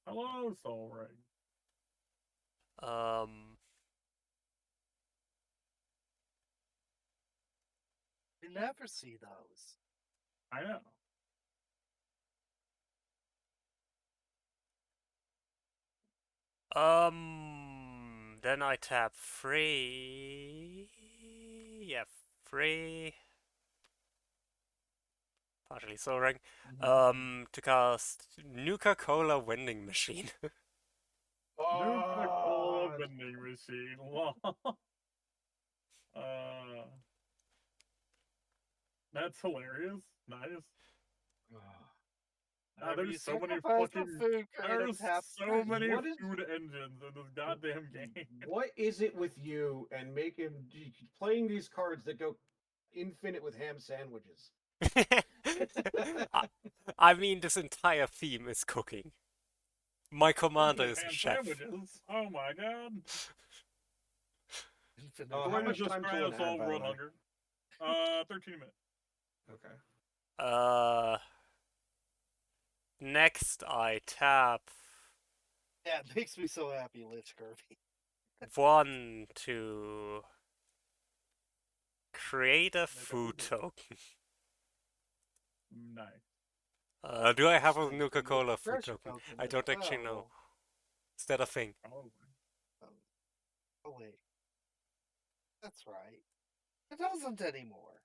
D: Hello, Soul Ring.
B: You never see those.
D: I know.
A: Then I tap 3. Yeah, 3. partially soaring.
D: Mm-hmm.
A: To cast Nuka-Cola vending machine.
D: Nuka-Cola
C: Oh,
D: vending machine. Lol. uh, that's hilarious. Nice.
B: Whenever you
D: There's so many
B: sacrifice a
D: fucking.
B: food, create a
D: There's
B: tap
D: so
B: screen.
D: many
C: What is-
D: food engines in this goddamn game.
C: what is it with you and making playing these cards that go infinite with ham sandwiches?
A: I, I mean, this entire theme is cooking. My commander is a
D: Ham
A: chef.
D: sandwiches. Oh my god.
B: Infinite
C: How
D: Where
C: much
D: does
C: time
D: this
C: till an ad,
D: solve
C: by the
D: world
C: way?
D: hunger? 13 minutes.
C: Okay.
A: Next I tap
B: Yeah, it makes me so happy, Lich Kirby.
A: 1 to create a
D: Make a
A: food
D: food.
A: token.
D: Nice.
A: Do I have a
B: Actually,
A: Nuka-Cola food
B: treasure
A: token?
B: token
A: I
B: as
A: don't actually know.
B: well.
A: Is that a thing?
D: Probably.
B: Oh wait, that's right. It doesn't anymore.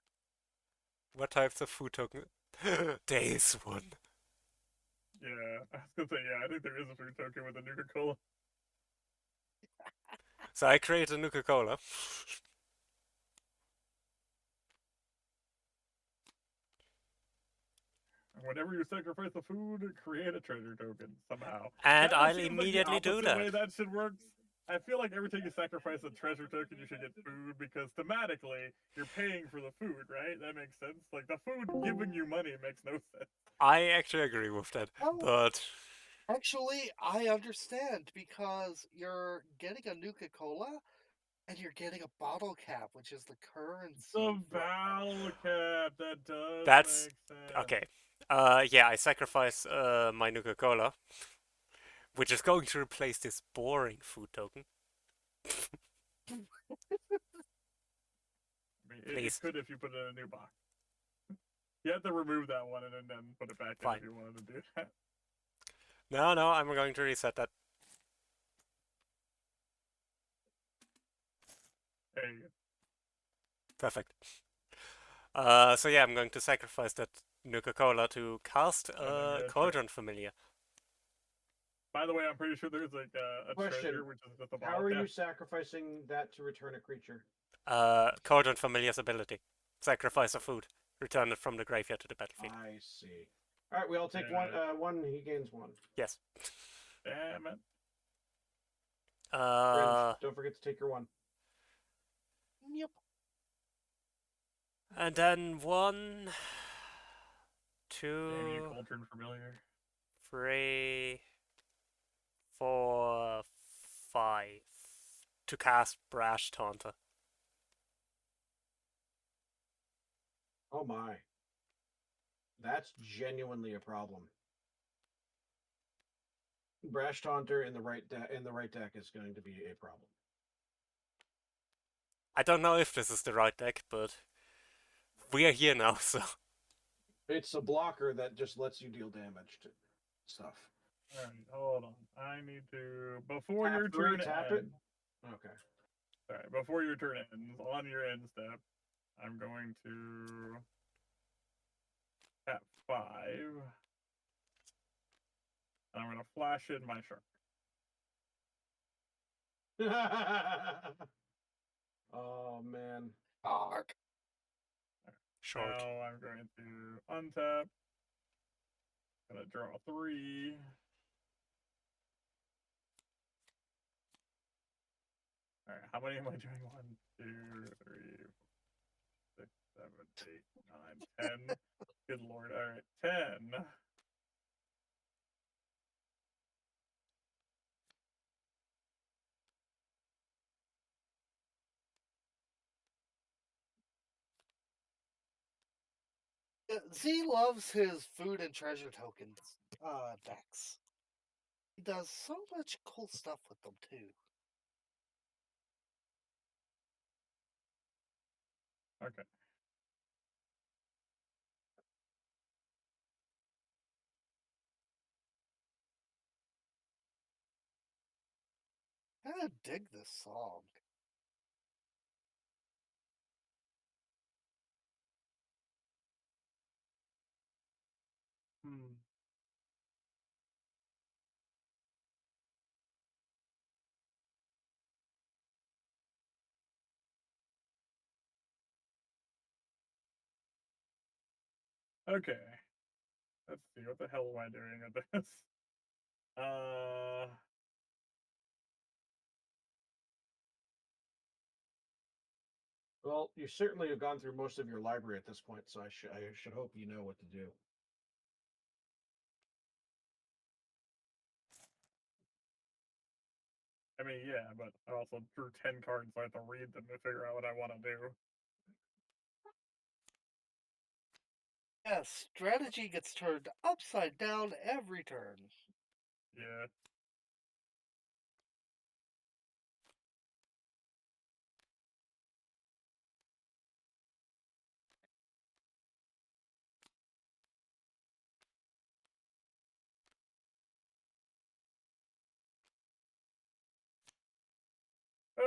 A: What types of food token? There is one.
D: Yeah, I was gonna say, yeah, I think there is a food token with a Nuka-Cola.
A: So I create a Nuka-Cola.
D: Whenever you sacrifice a food, create a treasure token somehow.
A: And
D: Kinda
A: I'll
D: seems
A: immediately
D: like the
A: do
D: opposite way
A: that.
D: that shit works. I feel like every time you sacrifice a treasure token, you should get food because thematically, you're paying for the food, right? That makes sense. Like the food giving you money makes no sense.
A: I actually agree with that.
B: Oh.
A: But
B: Actually, I understand because you're getting a Nuka-Cola and you're getting a bottle cap, which is the currency.
D: The Val cap, that does
A: that's
D: make sense.
A: okay. Yeah, I sacrifice my Nuka-Cola, which is going to replace this boring food token.
D: I mean, it
A: Please.
D: could if you put it in a new box. You have to remove that one and then put it back in
A: Fine.
D: if you wanted to do that.
A: No, I'm going to reset that.
D: There you go.
A: Perfect. So yeah, I'm going to sacrifice that Nuka-Cola to cast
D: And then get a
A: Cauldron Familiar.
D: By the way, I'm pretty sure there's like a
C: Question.
D: treasure, which is just a
C: How
D: bottle
C: are
D: cap.
C: you sacrificing that to return a creature?
A: Cauldron Familiar's ability. Sacrifice a food. Return it from the graveyard to the battlefield.
C: I see. All right, we all take
D: Yeah.
C: one. He gains one.
A: Yes.
D: Damn it.
C: Fringe, don't forget to take your one.
B: Yep.
A: And then 1,
D: Damn you,
A: 2,
D: Cauldron Familiar.
A: 3, 4, 5 to cast Brash Taunter.
C: Oh my. That's genuinely a problem. Brash Taunter in the right deck is going to be a problem.
A: I don't know if this is the right deck, but we are here now, so
C: It's a blocker that just lets you deal damage to stuff.
D: Alright, hold on. I need to before
C: Tap
D: your
C: three,
D: turn
C: tap it.
D: ends.
C: Okay.
D: Sorry, before your turn ends, on your end step, I'm going to tap 5. And I'm gonna flash in my shark.
C: Oh man.
B: Ark.
A: short.
D: Now I'm going to untap. Gonna draw 3. Alright, how many am I doing? 1, 2, 3, 6, 7, 8, 9, 10. Good lord. Alright, 10.
B: Z loves his food and treasure tokens decks. He does so much cool stuff with them too.
D: Okay.
B: I kinda dig this song.
D: Okay. Let's see. What the hell am I doing with this?
C: Well, you certainly have gone through most of your library at this point, so I should hope you know what to do.
D: I mean, yeah, but I also drew 10 cards, so I have to read them to figure out what I want to do.
B: Yes, strategy gets turned upside down every turn.
D: Yeah.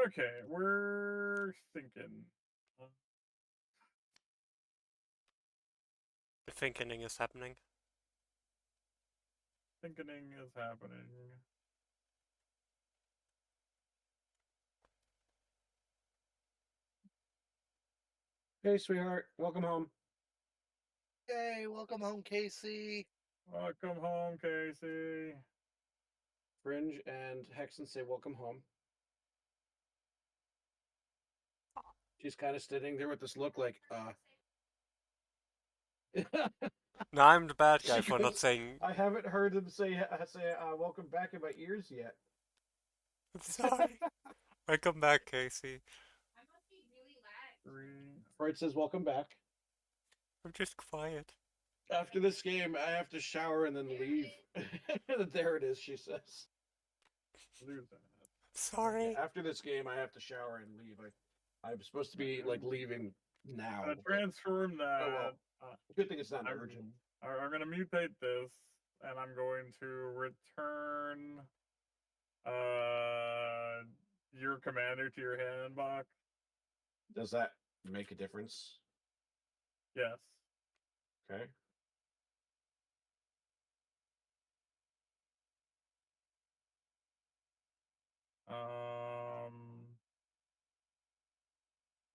D: Okay, we're thinking.
A: The thinking is happening.
D: Thinking is happening.
C: Hey, sweetheart, welcome home.
B: Yay, welcome home, Casey.
D: Welcome home, Casey.
C: Fringe and Hexen say welcome home. She's kind of sitting there with this look like,
A: No, I'm the bad guy
C: She
A: for not
C: goes,
A: saying.
C: I haven't heard him say welcome back in my ears yet.
A: Sorry. Welcome back, Casey.
C: Freud says welcome back.
A: I'm just quiet.
C: After this game, I have to shower and then leave. There it is, she says.
D: Lose that.
A: Sorry.
C: After this game, I have to shower and leave. I'm supposed to be like leaving now.
D: I'm gonna transform that.
C: Oh well. Good thing it's not urgent.
D: I'm gonna mutate this, and I'm going to return your commander to your hand box.
C: Does that make a difference?
D: Yes.
C: Okay.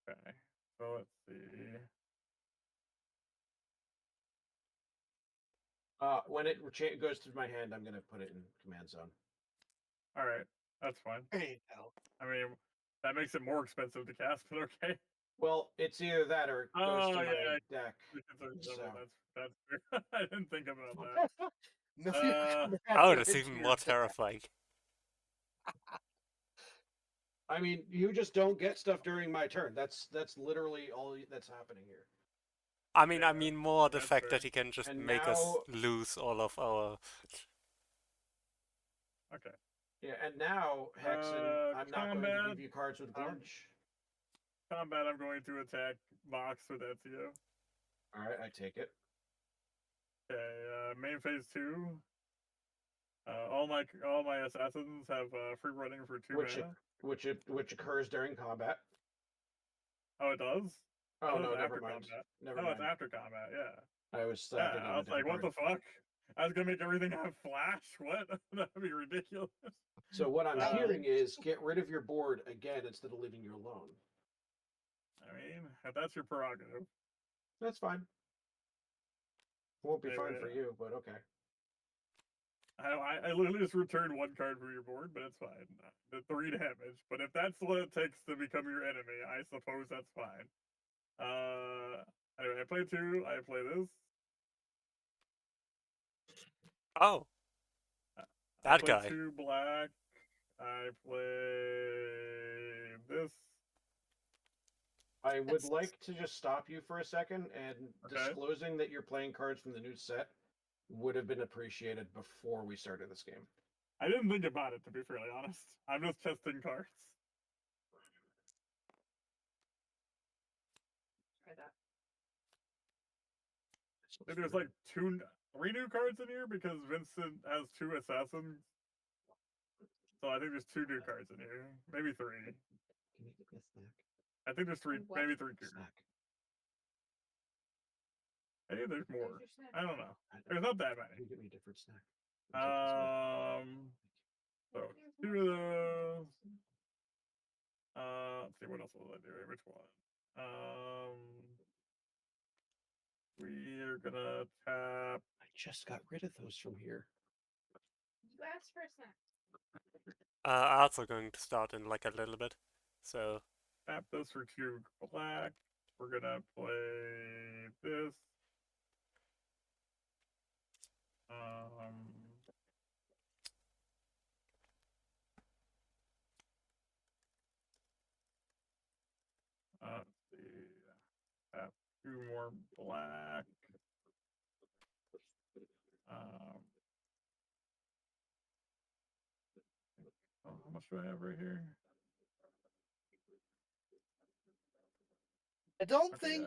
D: Okay. So let's see.
C: When it goes through my hand, I'm gonna put it in command zone.
D: All right, that's fine.
B: There you go.
D: I mean, that makes it more expensive to cast, but okay.
C: Well, it's either that or it goes to my deck.
D: So.
C: So.
D: That's fair. I didn't think about that.
B: Move your commander
A: Oh, that's
B: into
A: even
B: your
A: more
B: deck.
A: terrifying.
C: I mean, you just don't get stuff during my turn. That's literally all that's happening here.
A: I mean more the
D: that's
A: fact
D: fair.
A: that he can just
C: And
A: make us
C: now-
A: lose all of our.
D: Okay.
C: Yeah, and now, Hexen, I'm not going to
D: combat,
C: give you cards with Glunch.
D: Combat, I'm going to attack Box with Ezio.
C: All right, I take it.
D: Okay, main phase 2. All my assassins have free running for 2 mana.
C: Which occurs during combat.
D: Oh, it does?
C: Oh no,
D: it's
C: never
D: after
C: mind.
D: combat.
C: Never mind.
D: It's after combat, yeah.
C: I was
D: Yeah,
C: thinking
D: I
C: of a
D: was like,
C: different
D: what the fuck? I was gonna make everything have flash? What? That'd be ridiculous.
C: So what I'm
D: Uh,
C: hearing is get rid of your board again instead of leaving you alone.
D: I mean, if that's your prerogative.
C: That's fine. Won't be fine
D: Anyway,
C: for you, but okay.
D: I literally just returned 1 card from your board, but it's fine. The 3 damage. But if that's what it takes to become your enemy, I suppose that's fine. Anyway, I play 2. I play this.
A: Oh, that
D: I play
A: guy.
D: 2 black. I play this.
C: I would like to just stop you for a second, and
D: Okay.
C: disclosing that you're playing cards from the new set would have been appreciated before we started this game.
D: I didn't think about it, to be fairly honest. I'm just testing cards.
C: Try that.
D: There's like 3 new cards in here because Vincent has 2 assassins. So I think there's 2 new cards in here. Maybe 3.
C: Can you get me a snack?
D: I think there's 3, maybe 3 new.
C: Snack.
D: Maybe there's more. I don't know. There's not that
C: Can
D: many.
C: you get me a different snack?
D: So 2 of those. Let's see, what else was I doing? Which one? We are gonna tap.
C: I just got rid of those from here.
F: You asked for a snack.
A: I'm also going to start in like a little bit. So
D: Tap this for 2 black. We're gonna play this. Let's see. Tap 2 more black. Oh, how much do I have right here?
B: I don't
D: Okay,
B: think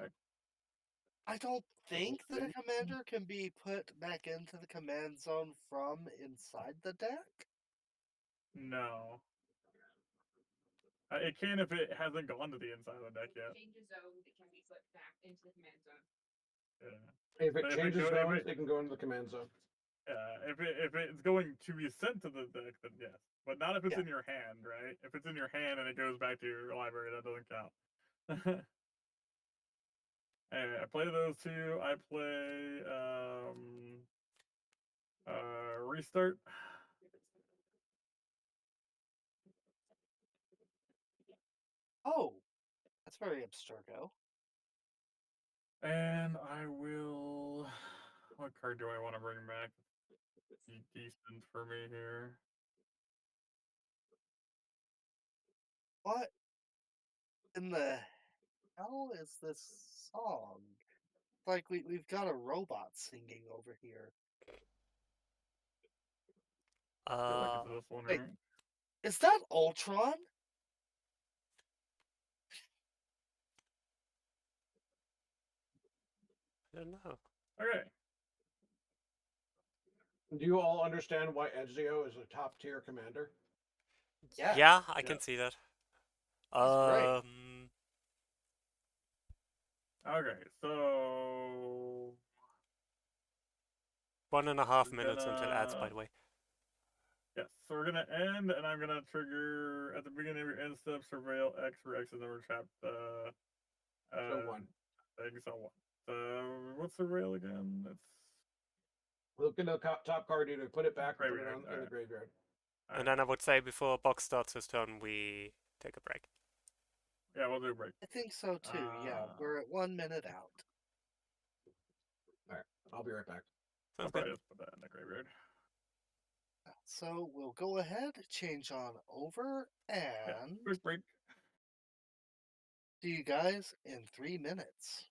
B: I don't think that a commander can be put back into the command zone from inside the deck.
D: no. It can if it hasn't gone to the inside of the deck yet.
F: Changes zone, it can be put back into the command zone.
D: Yeah.
C: If it
D: But
C: changes
D: if
C: zones,
D: it-
C: they can go into the command zone.
D: If it's going to be sent to the deck, then yes. But not if it's
B: Yeah.
D: in your hand, right? If it's in your hand and it goes back to your library, that doesn't count. Anyway, I play those 2. I play restart.
B: Oh, that's very abstergo.
D: And I will. What card do I want to bring back? Be decent for me here.
B: What in the hell is this song? It's like we've got a robot singing over here.
D: I feel like it's this one,
B: wait.
D: right?
B: Is that Ultron?
A: I don't know.
D: Okay.
C: Do you all understand why Ezio is a top tier commander?
B: Yeah.
A: Yeah, I
D: Yeah.
A: can see that.
B: He's great.
D: Okay, so
A: 1.5
D: We're
A: minutes until ads, by
D: gonna-
A: the way.
D: yes, so we're gonna end, and I'm gonna trigger at the beginning of your end step, surveil X for X is never trapped.
C: So 1.
D: Thing, so 1. So what's surveil again? It's
C: Look in the top card, either put it back or put it
D: Graveyard,
C: on in the
D: alright.
C: graveyard.
A: And then I would say before Box starts his turn, we take a break.
D: Yeah, we'll do a break.
B: I think so too. Yeah, we're at 1 minute out.
C: Alright, I'll be right back.
D: I'll
A: Sounds
D: probably
A: good.
D: just put that in the graveyard.
B: So we'll go ahead, change on over,
D: Yeah,
B: and
D: quick break.
B: see you guys in 3 minutes.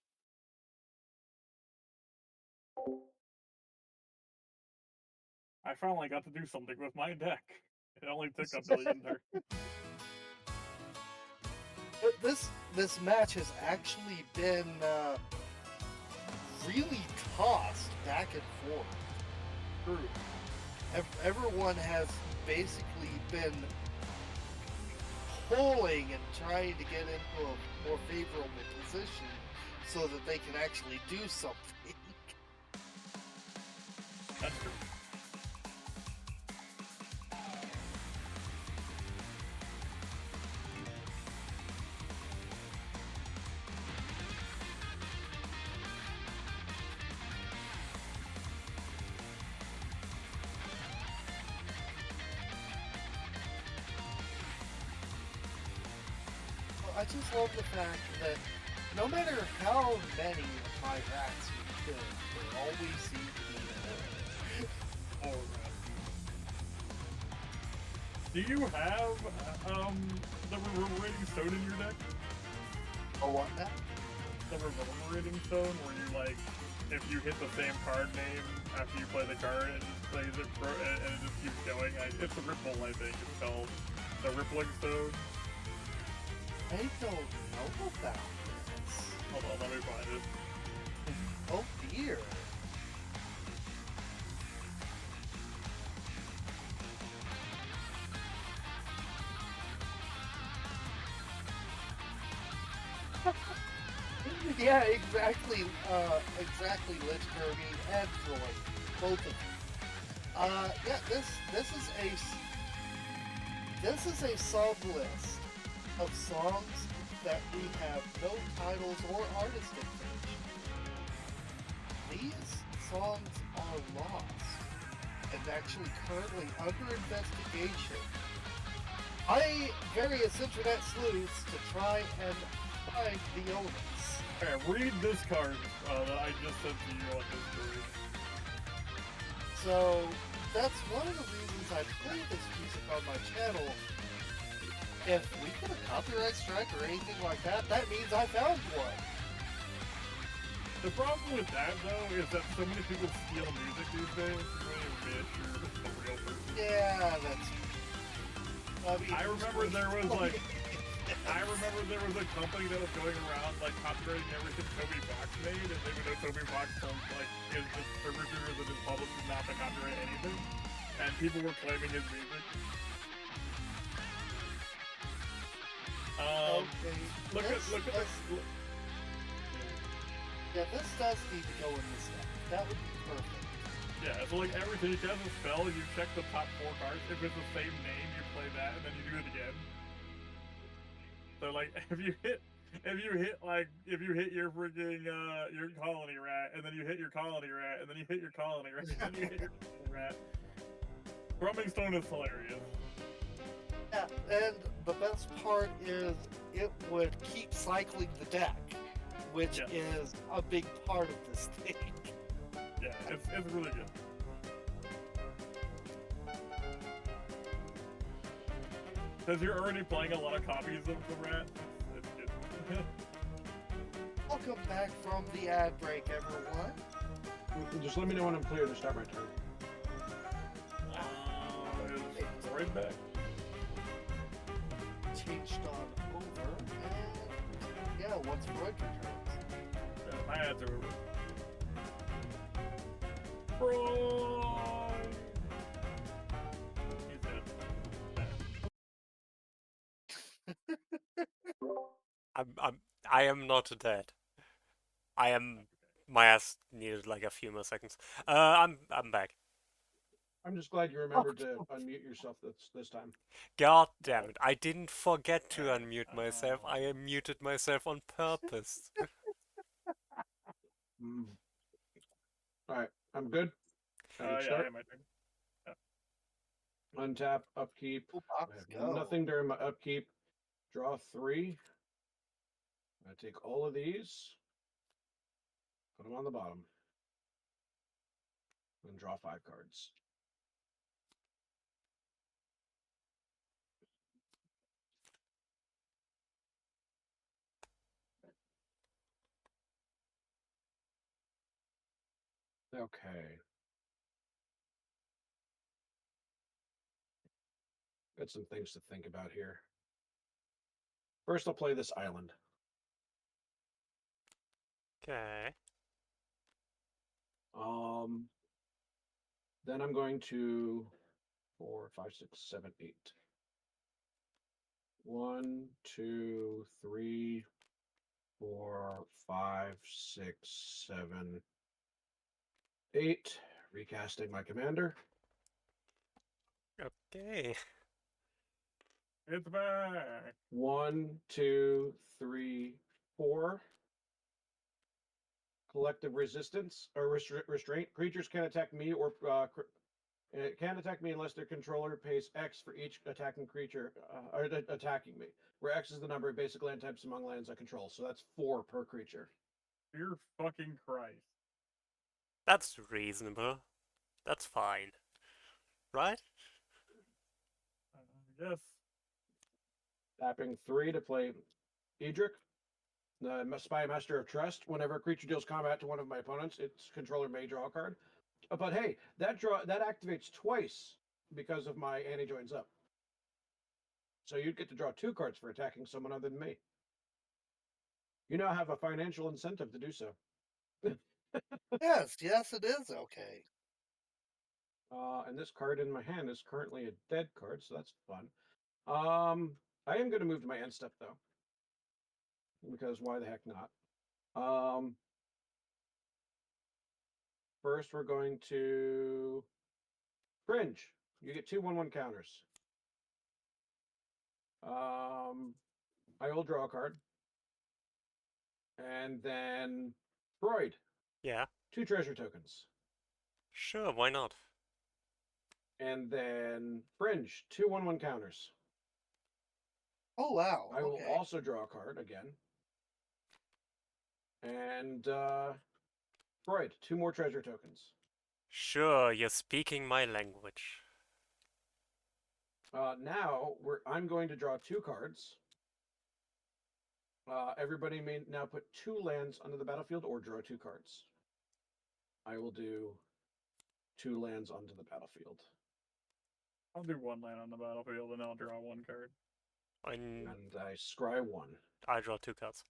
D: I finally got to do something with my deck. It only took a billion turns.
B: But this match has actually been really tossed back and forth.
D: True.
B: Everyone has basically been pulling and trying to get into a more favorable position so that they can actually do something.
D: That's true.
B: I just love the fact that no matter how many of my rats you kill, there always seem to be more.
D: Do you have the reverberating stone in your deck?
B: Oh, what now?
D: The reverberating stone, where you like, if you hit the same card name after you play the card, it just plays it and it just keeps going. It's a ripple, I think. It's called the rippling stone.
B: I don't know about this.
D: Hold on, let me find it.
B: Oh dear. Yeah, exactly. Exactly, Lich Kirby and Troy, both of them. Yeah, this is a song list of songs that we have no titles or artist information. these songs are lost and actually currently under investigation by various internet sleuths to try and find the owners.
D: Okay, read this card that I just sent to you on history.
B: So that's one of the reasons I play this music on my channel. If we get a copyright strike or anything like that, that means I found one.
D: The problem with that, though, is that so many people steal music these days. You really admit you're a real person.
B: Yeah, that's. I mean,
D: I remember there was a company that was going around like copyrighting everything Toby Fox made, and they would know Toby Fox from like his distributors and his publishers not to copyright anything, and people were claiming his music.
B: Okay.
D: Look at this.
B: Yeah, this does need to go in this deck. That would be perfect.
D: Yeah, so like everything, you cast a spell, you check the top 4 cards. If it's the same name, you play that, and then you do it again. So like, if you hit your freaking your colony rat, and then you hit your colony rat, and then you hit your colony rat, and then you hit your colony rat. Grubbing Stone is hilarious.
B: Yeah, and the best part is it would keep cycling the deck, which
D: Yeah.
B: is a big part of this thing.
D: Yeah, it's really good. Because you're already playing a lot of copies of the rat. It's good.
B: Welcome back from the ad break, everyone.
C: Just let me know when I'm clear to start my turn.
D: Is Freud back?
B: Changed on over, and yeah, once Freud returns.
D: Yeah, my ads are over. Freud! He's dead.
A: I am not dead. I am. My ass needed like a few more seconds. I'm back.
C: I'm just glad you remembered to unmute yourself this time.
A: God damn it! I didn't forget to unmute myself. I muted myself on purpose.
C: Alright, I'm good. I can
D: Yeah,
C: start.
D: I had my turn.
C: Untap, upkeep.
B: Toolbox,
C: I have
B: go.
C: nothing during my upkeep. Draw 3. I take all of these, put them on the bottom, and draw 5 cards. Okay. Got some things to think about here. First, I'll play this island.
A: Okay.
C: Then I'm going to 4, 5, 6, 7, 8. 1, 2, 3, 4, 5, 6, 7, 8. Recasting my commander.
A: Okay.
D: It's back!
C: 1, 2, 3, 4. Collective resistance or restraint. Creatures can attack me or it can't attack me unless their controller pays X for each attacking creature attacking me. Where X is the number of basic land types among lands I control, so that's 4 per creature.
D: Dear fucking Christ.
A: That's reasonable. That's fine. Right?
D: Yes.
C: Tapping 3 to play Edric. The Spy Master of Trust. Whenever a creature deals combat to one of my opponents, its controller may draw a card. But hey, that activates twice because of my anti joins up. So you'd get to draw 2 cards for attacking someone other than me. You now have a financial incentive to do so.
B: Yes, it is okay.
C: And this card in my hand is currently a dead card, so that's fun. I am going to move to my end step though, because why the heck not? First, we're going to Fringe. You get 2/1/1 counters. I will draw a card, and then Freud.
A: Yeah.
C: 2 treasure tokens.
A: Sure, why not?
C: And then Fringe, 2 1/1 counters.
B: Oh wow.
C: I will
B: Okay.
C: also draw a card again. And Freud, 2 more treasure tokens.
A: Sure, you're speaking my language.
C: Now I'm going to draw 2 cards. Everybody may now put 2 lands onto the battlefield or draw 2 cards. I will do 2 lands onto the battlefield.
D: I'll do 1 land on the battlefield and I'll draw 1 card.
C: And I scry 1.
A: I draw 2 cards.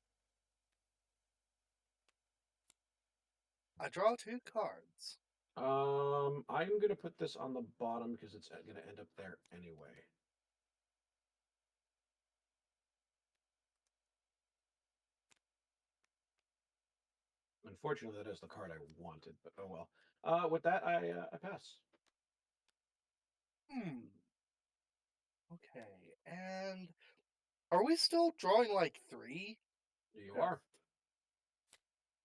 B: I draw 2 cards.
C: I'm gonna put this on the bottom because it's gonna end up there anyway. Unfortunately, that is the card I wanted, but oh well. With that, I pass.
B: Okay, and are we still drawing like 3?
C: You
D: Yeah.
C: are.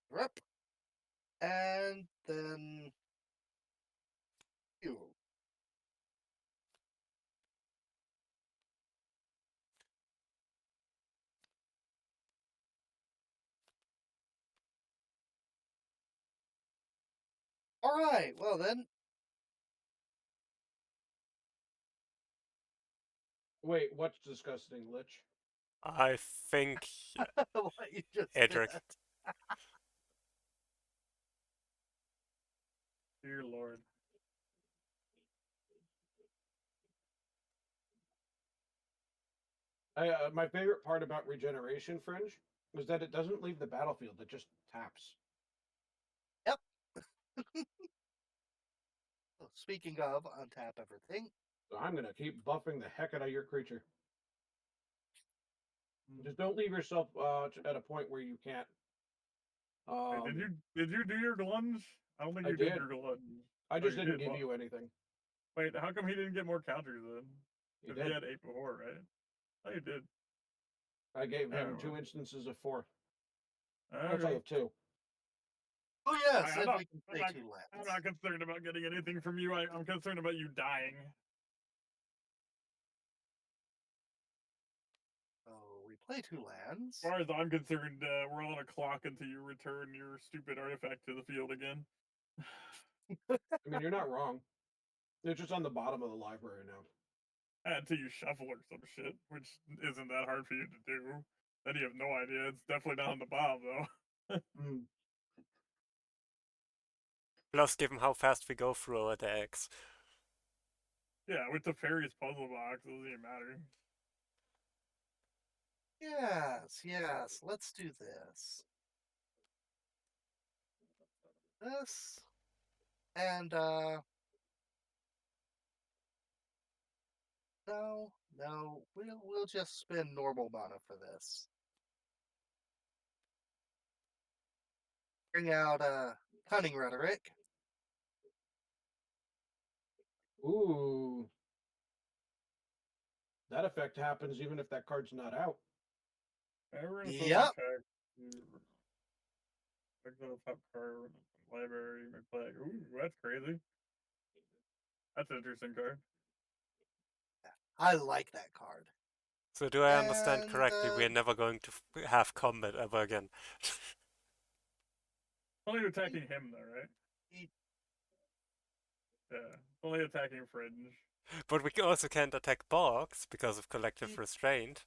B: Rep. And then you. All right. Well then.
C: Wait, what's disgusting, Lich?
A: I think
B: What you just
A: Edric.
B: did.
D: Dear Lord.
C: My favorite part about Regeneration Fringe is that it doesn't leave the battlefield; it just taps.
B: Yep. Speaking of, untap everything.
C: So I'm gonna keep buffing the heck out of your creature. Just don't leave yourself at a point where you can't.
D: Wait, did you do your glunge? I don't think
C: I
D: you did
C: did.
D: your glunge.
C: I
D: Oh,
C: just
D: you
C: didn't
D: did?
C: give
D: Well,
C: you anything.
D: wait, how come he didn't get more counters then?
C: You
D: Because he
C: did.
D: had 8 before, right? Oh, you did.
C: I gave him
D: Oh,
C: 2
D: well.
C: instances of 4.
D: Okay.
C: Actually, of 2.
B: Oh yes,
D: I'm
B: if
D: not,
B: we can
D: I'm
B: say
D: not,
B: 2
D: I'm
B: lands.
D: not concerned about getting anything from you. I'm concerned about you dying.
B: So we play 2 lands.
D: As far as I'm concerned, we're on a clock until you return your stupid artifact to the field again.
C: I mean, you're not wrong. It's just on the bottom of the library now.
D: Until you shuffle or some shit, which isn't that hard for you to do. Then you have no idea. It's definitely not on the bottom, though.
A: Plus, given how fast we go through our decks.
D: Yeah, with the fairies puzzle box, it doesn't even matter.
B: Yes. Let's do this. This. And no, we'll just spend normal mana for this. Bring out cunning rhetoric.
C: Ooh. That effect happens even if that card's not out.
D: Everyone says
B: Yep.
D: attack. Pick the top card, library, my flag. Ooh, that's crazy. That's an interesting card.
B: I like that card.
A: So do I understand
B: And,
A: correctly? We're never going to have combat ever again.
D: Only attacking him, though, right? Yeah, only attacking Fringe.
A: But we also can't attack Box because of collective restraint.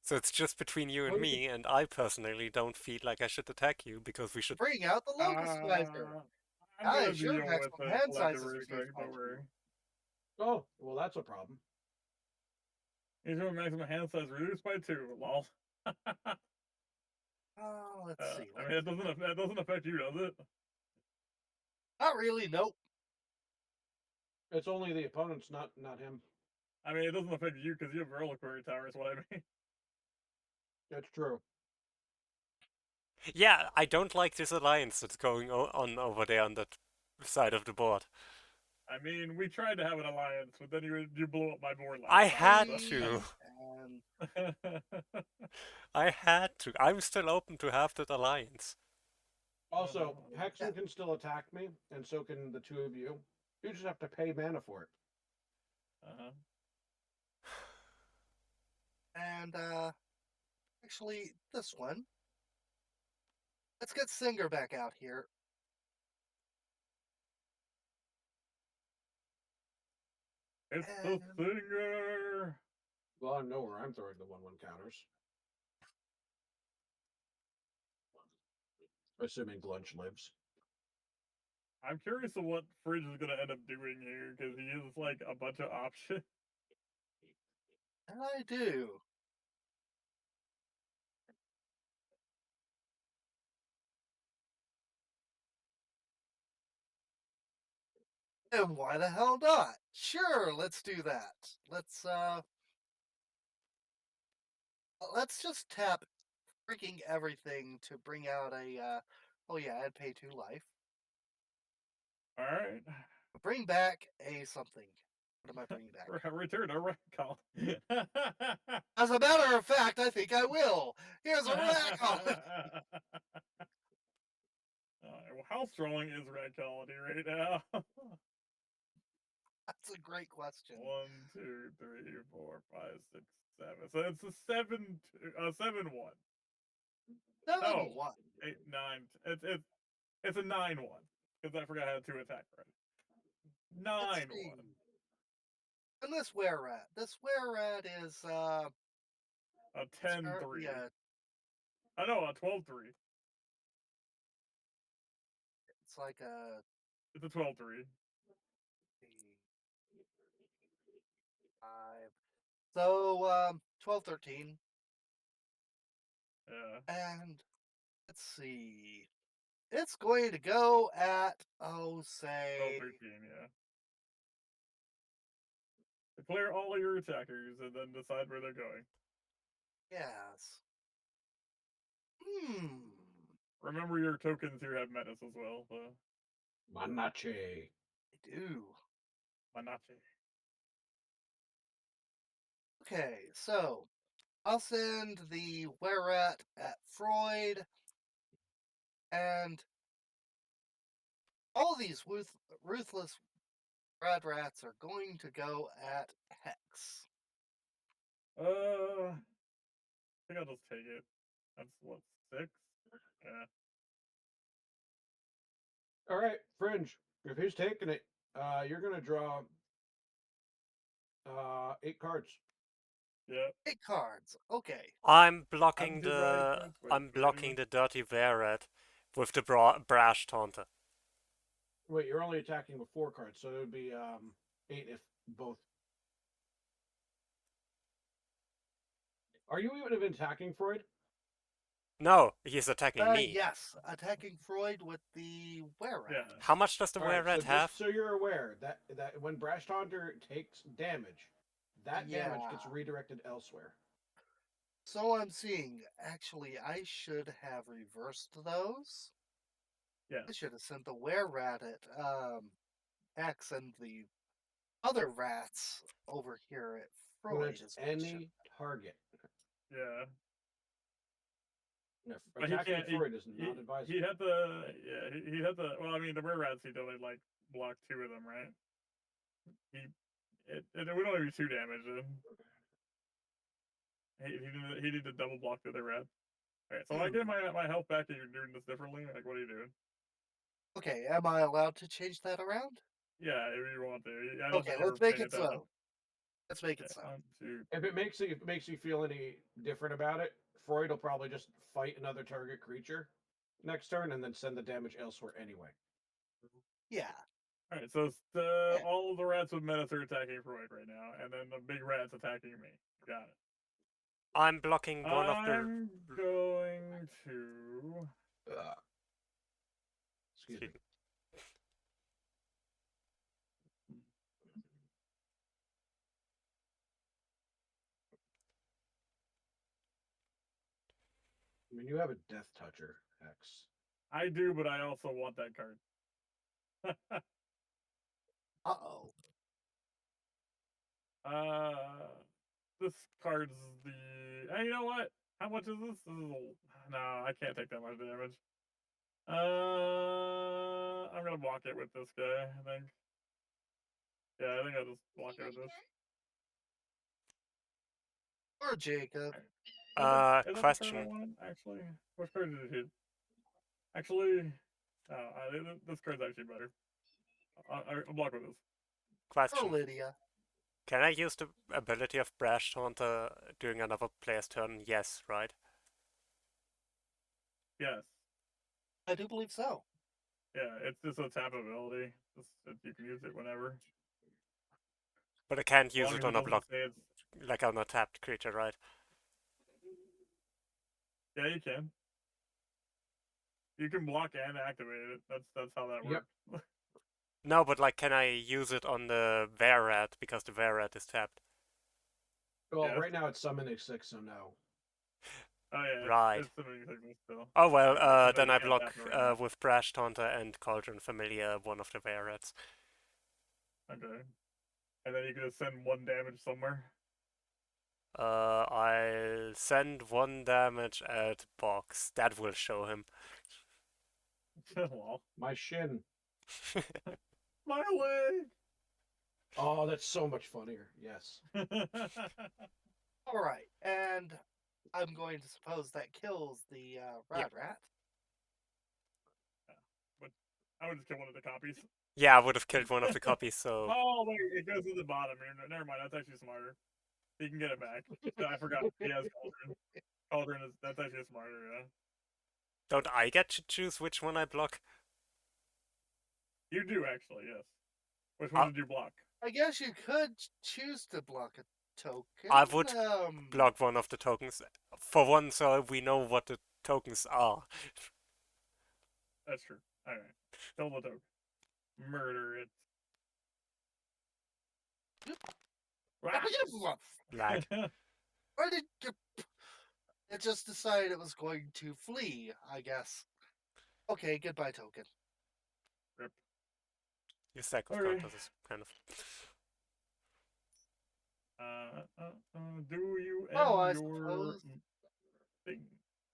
A: So it's just between you and me, and I personally don't feel like I should attack you because we should.
B: Bring out the Locust Slicer.
D: I'm gonna
B: Guys, your
D: deal with
B: maximum hand size
D: collective
B: is
D: restraint,
B: reduced by
D: don't
B: 2.
D: worry.
C: Oh, well, that's a problem.
D: He's doing maximum hand size reduced by 2. Lol.
B: Oh, let's see.
D: I mean, that doesn't affect you, does it?
B: Not really, nope.
C: It's only the opponents, not him.
D: I mean, it doesn't affect you because you have Reliquary Tower, is what I mean.
C: That's true.
A: Yeah, I don't like this alliance that's going on over there on that side of the board.
D: I mean, we tried to have an alliance, but then you blew up my board last
A: I
D: time,
A: had
D: so-
A: to.
B: And
A: I had to. I'm still open to have that alliance.
C: Also, Hexen
B: Yeah.
C: can still attack me, and so can the two of you. You just have to pay mana for it.
D: Uh-huh.
B: And actually, this one. Let's get Singer back out here.
D: It's the
B: And
D: singer.
C: Well, I know where I'm throwing the 1/1 counters. Assuming Glunch lives.
D: I'm curious of what Fridge is gonna end up doing here because he has like a bunch of options.
B: I do. And why the hell not? Sure, let's do that. Let's just tap freaking everything to bring out a oh yeah, I'd pay 2 life.
D: All right.
B: Bring back a something. What am I bringing back?
D: Return a rat call.
B: As a matter of fact, I think I will. Here's a rat call.
D: Well, how strong is rat quality right now?
B: That's a great question.
D: 1, 2, 3, 4, 5, 6, 7. So it's a 7-1.
B: 7-1.
D: 8, 9. It's a 9-1 because I forgot how to attack already.
B: Let's
D: 9-1.
B: see. And this were rat. This were rat is
D: A 10-3.
B: yeah,
D: I know, a 12-3.
B: it's like a
D: It's a 12-3.
B: 5. So 12, 13.
D: Yeah.
B: And let's see. It's going to go at, oh,
D: 12,
B: say,
D: 13, yeah. Declare all your attackers and then decide where they're going.
B: yes.
D: Remember your tokens here have menace as well, so.
C: Manache.
B: I do.
D: Manache.
B: Okay, so I'll send the Werat at Freud, and all these ruthless rad rats are going to go at Hex.
D: I think I'll just take it. That's what, 6? Yeah.
C: All right, Fringe. If he's taking it, you're gonna draw 8 cards.
D: Yeah.
B: 8 cards. Okay.
A: I'm
D: I'm
A: blocking
D: dividing
A: the
D: points. Wait,
A: I'm
D: do
A: blocking
D: anyone-
A: the dirty Vered with the brash taunter.
C: Wait, you're only attacking with 4 cards, so it would be 8 if both. Are you even attacking Freud?
A: No, he's attacking me.
B: Yes, attacking Freud with the Werat.
D: Yeah.
A: How much does the
C: All right,
A: Vered
C: so
A: have?
C: just so you're aware that when Brash Taunter takes damage, that damage gets
B: Yeah.
C: redirected elsewhere.
B: So I'm seeing, actually, I should have reversed those.
D: Yeah.
B: I should have sent the Werat at X and the other rats over here at
C: When
B: Freud.
C: it's
B: Is what I should-
C: any target.
D: Yeah.
C: If
D: But he
C: attacking
D: can't.
C: Freud is not advisable.
D: He had the. Yeah. He had the. Well, I mean, the rare rats. He only like blocked 2 of them, right? It would only be 2 damage then. He did the double block to the rat. Alright, so I get my health back and you're doing this differently? Like, what are you doing?
B: Okay, am I allowed to change that around?
D: Yeah, if you want to. I don't
B: Okay,
D: think you're
B: let's make
D: paying
B: it
D: attention.
B: so. Let's make it
D: Yeah,
B: so.
D: 1, 2.
C: If it makes you feel any different about it, Freud will probably just fight another target creature next turn and then send the damage elsewhere anyway.
B: Yeah.
D: Alright, so it's all of the rats with menace are attacking Freud right now, and then the big rat's attacking me. Got it.
A: I'm blocking one of the.
D: I'm going to.
C: Excuse me. I mean, you have a Death Toucher, X.
D: I do, but I also want that card.
B: Uh-oh.
D: This card's the. Hey, you know what? How much is this? This is no, I can't take that much damage. I'm gonna block it with this guy, I think. Yeah, I think I'll just block it with this.
B: Or Jacob.
D: Is that the card I
A: Question.
D: wanted? Actually, what card did it hit? Actually, this card's actually better. I'll block with this.
B: Or
A: Question.
B: Lydia.
A: Can I use the ability of Brash Taunter during another player's turn? Yes, right?
D: Yes.
B: I do believe so.
D: Yeah, it's just a tap ability. You can use it whenever.
A: But I can't
D: As
A: use
D: long
A: it
D: as
A: on
D: it
A: a
D: doesn't
A: block,
D: say it's.
A: like on a tapped creature, right?
D: Yeah, you can. You can block and activate it. That's how that
C: Yep.
D: works.
A: No, but like, can I use it on the Verat because the Verat is tapped?
C: Well,
D: Yes.
C: right now it's summoning 6, so no.
D: Oh yeah,
A: Right.
D: it's summoning signal still.
A: Oh well,
D: Except that
A: then
D: you
A: I
D: can't
A: block
D: tap it right now.
A: with Brash Taunter and Cauldron Familiar one of the Verats.
D: Okay. And then you can just send 1 damage somewhere.
A: I'll send 1 damage at Box. That will show him.
D: Well,
C: My shin.
D: my leg.
C: Oh, that's so much funnier. Yes.
B: All right, and I'm going to suppose that kills the Rad Rat.
D: But I would just kill one of the copies.
A: Yeah, I would have killed one of the copies, so...
D: Oh wait, it goes to the bottom. Never mind. That's actually smarter. He can get it back. I forgot. He has Cauldron. That's actually smarter. Yeah.
A: Don't I get to choose which one I block?
D: You do actually. Yes. Which one did you block?
B: I guess you could choose to block a token.
A: I would block one of the tokens. For one, so we know what the tokens are.
D: That's true. All right. Kill the token. Murder it.
A: Lag.
B: Where did you... It just decided it was going to flee, I guess. Okay, goodbye, token.
D: Rip.
A: Your stack of
D: Okay.
A: counters is kind of...
D: Do you end
B: Oh, I
D: your
B: suppose...
D: thing?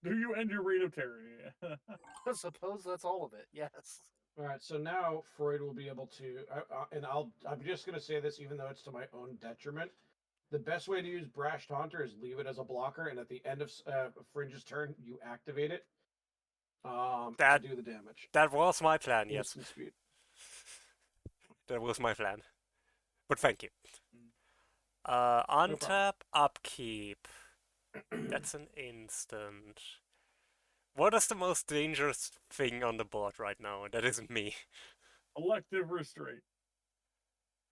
D: Do you end your reign of tyranny?
B: I suppose that's all of it, yes.
C: All right, so now Freud will be able to, and I'm just going to say this, even though it's to my own detriment. The best way to use Brash Taunter is leave it as a blocker, and at the end of Fringe's turn, you activate it to do the damage.
A: That was my plan, yes.
C: Instant speed.
A: That was my plan. But thank you.
C: No
A: Untap, upkeep. That's an instant. What is the most dangerous thing on the board right now? That isn't me.
D: Elective restraint.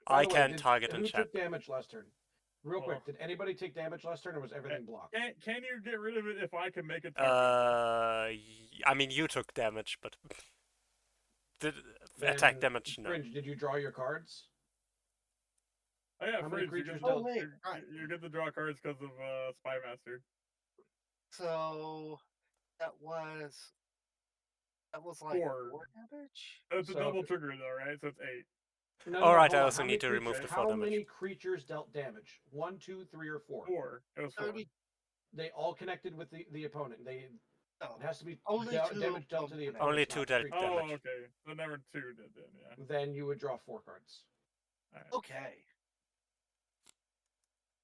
C: By
A: I
C: the way,
A: can't target and
C: Who
A: chat.
C: took damage last turn? Real quick, did anybody take damage last turn, or was everything blocked?
D: Can you get rid of it if I can make it targetable?
A: I mean, you took damage, but the
C: Then,
A: attack damage, no.
C: Fringe, did you draw your cards?
D: Oh yeah,
C: How many
D: Fringe,
C: creatures
B: Oh, wait, right.
D: you get to draw cards because of Spy Master.
B: So that was like
D: 4.
B: 4 damage?
D: That's a
C: So
D: double
C: if-
D: trigger though, right? So it's 8.
C: No,
A: Alright,
C: hold
A: I
C: on.
A: also
C: How
A: need
C: many
A: to remove the
C: creatures-
A: 4
C: How
A: damage.
C: many creatures dealt damage? 1, 2, 3, or 4?
D: 4. It was 4.
C: They all connected with the opponent.
B: No,
C: It has to be
B: only two
C: damage dealt
B: of
C: to the
B: them
C: opponent.
A: Only 2 dealt
D: Oh,
A: damage.
D: okay. So never 2 did then, yeah.
C: Then you would draw 4 cards.
D: All right.
B: Okay.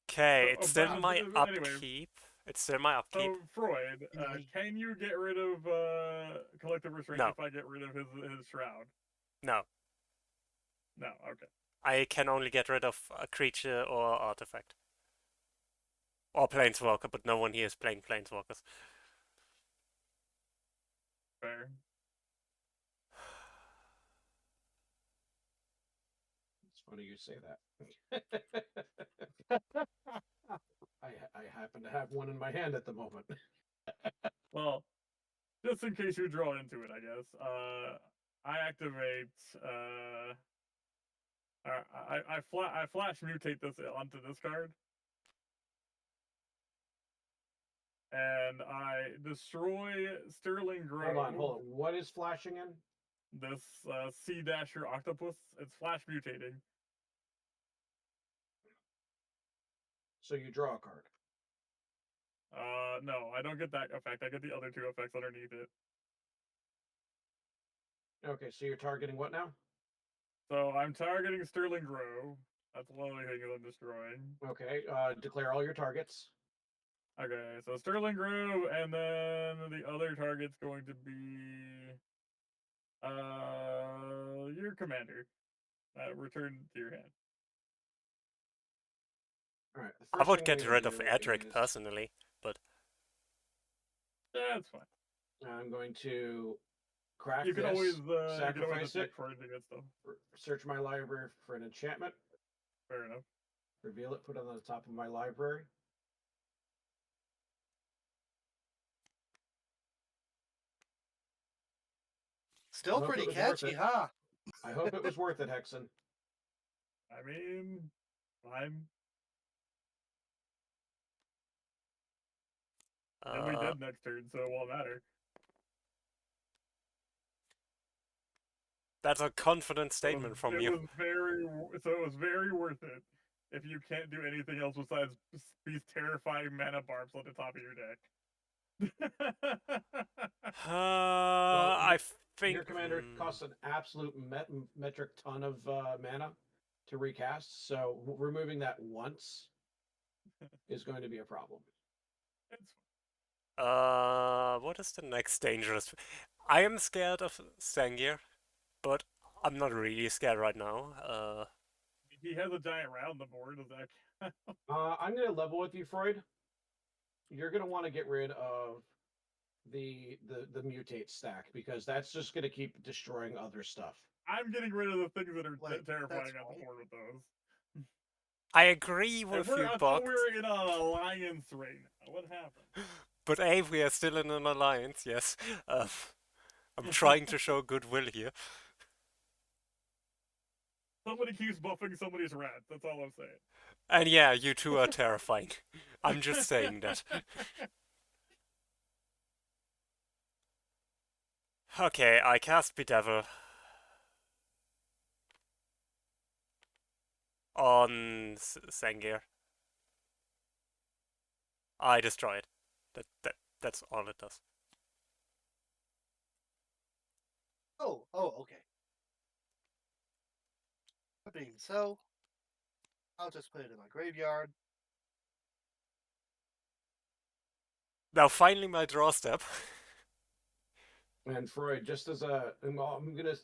A: Okay,
D: So,
A: it's still my
D: anyway.
A: upkeep. It's still my upkeep.
D: So Freud, can you get rid of collective restraint
A: No.
D: if I get rid of his shroud?
A: No.
D: No. Okay.
A: I can only get rid of a creature or artifact. Or planeswalker, but no one here is playing planeswalkers.
D: Fair.
C: It's funny you say that. I happen to have one in my hand at the moment.
D: Well, just in case you draw into it, I guess. I activate. I flash mutate this onto this card, and I destroy Sterling Grove.
C: Hold on. What is flashing in?
D: This Sea Dasher Octopus. It's flash mutating.
C: So you draw a card.
D: No, I don't get that effect. I get the other 2 effects underneath it.
C: Okay, so you're targeting what now?
D: So I'm targeting Sterling Grove. That's one of the things I'm destroying.
C: Okay, declare all your targets.
D: Okay, so Sterling Grove, and then the other target's going to be your commander. Return to your hand.
C: All right. The
A: I
C: first
A: would
C: thing
A: get
C: I'm
A: rid
C: gonna
A: of
C: do
A: Edric
C: is
A: personally, but
D: That's fine.
C: I'm going to crack
D: You can
C: this,
D: always
C: sacrifice
D: attack
C: it,
D: for anything and stuff.
C: search my library for an enchantment,
D: Fair enough.
C: reveal it, put it on the top of my library.
B: Still
C: hope
B: pretty
C: it was worth
B: catchy,
C: it.
B: huh?
C: I hope it was worth it, Hexen.
D: I mean, fine. He'll be dead next turn, so it won't matter.
A: that's a confident statement from you.
D: It was very worth it. If you can't do anything else besides these terrifying mana barbs on the top of your deck.
A: I think
C: Your commander costs an absolute metric ton of mana to recast, so removing that once is going to be a problem.
D: It's
A: what is the next dangerous? I am scared of Sengir, but I'm not really scared right now.
D: He has a giant round the board. Does that count?
C: I'm going to level with you, Freud. You're going to want to get rid of the mutate stack because that's just going to keep destroying other stuff.
D: I'm getting rid of the things that are
B: Like,
D: terrifying
B: that's
D: on the
B: fine.
D: board with those.
A: I agree with you,
D: I thought
A: Buck,
D: we were in an alliance right now. What happened?
A: but we are still in an alliance. Yes, I'm trying to show goodwill here.
D: Somebody keeps buffing somebody's rats. That's all I'm saying.
A: And yeah, you two are terrifying. I'm just saying that. Okay, I cast Bedevil on Sengir. I destroy it. That's all it does.
B: Oh, okay. That being so, I'll just put it in my graveyard.
A: Now finally my draw step.
C: And Freud, just as I'm gonna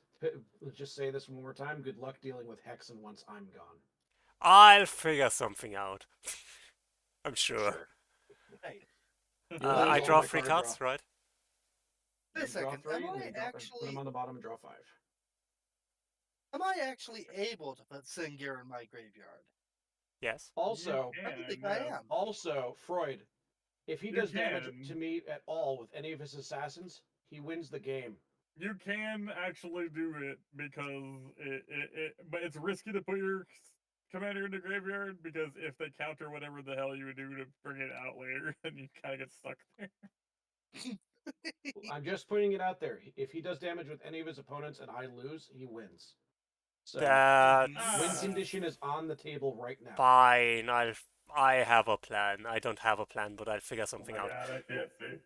C: just say this one more time. Good luck dealing with Hexen once I'm gone.
A: I'll figure something out. I'm sure.
B: Hey,
C: You'll
B: Uh,
C: lose
A: I
C: all
A: draw
C: my
A: 3
C: card draw.
A: cards, right?
B: wait a
C: You draw
B: second.
C: 3, and then you put them on the bottom and draw 5.
B: Am I actually able to put Singir in my graveyard?
A: Yes.
C: Also,
B: I don't think I am.
C: also Freud, if he
D: You
C: does damage
D: can.
C: to me at all with any of his assassins, he wins the game.
D: You can actually do it because but it's risky to put your commander in the graveyard because if they counter whatever the hell you would do to bring it out later, then you kind of get stuck there.
C: I'm just putting it out there. If he does damage with any of his opponents and I lose, he wins. So
A: That's
C: win condition is on the table right now.
A: fine. I have a plan. I don't have a plan, but I'll figure something out.
D: God, I can't see.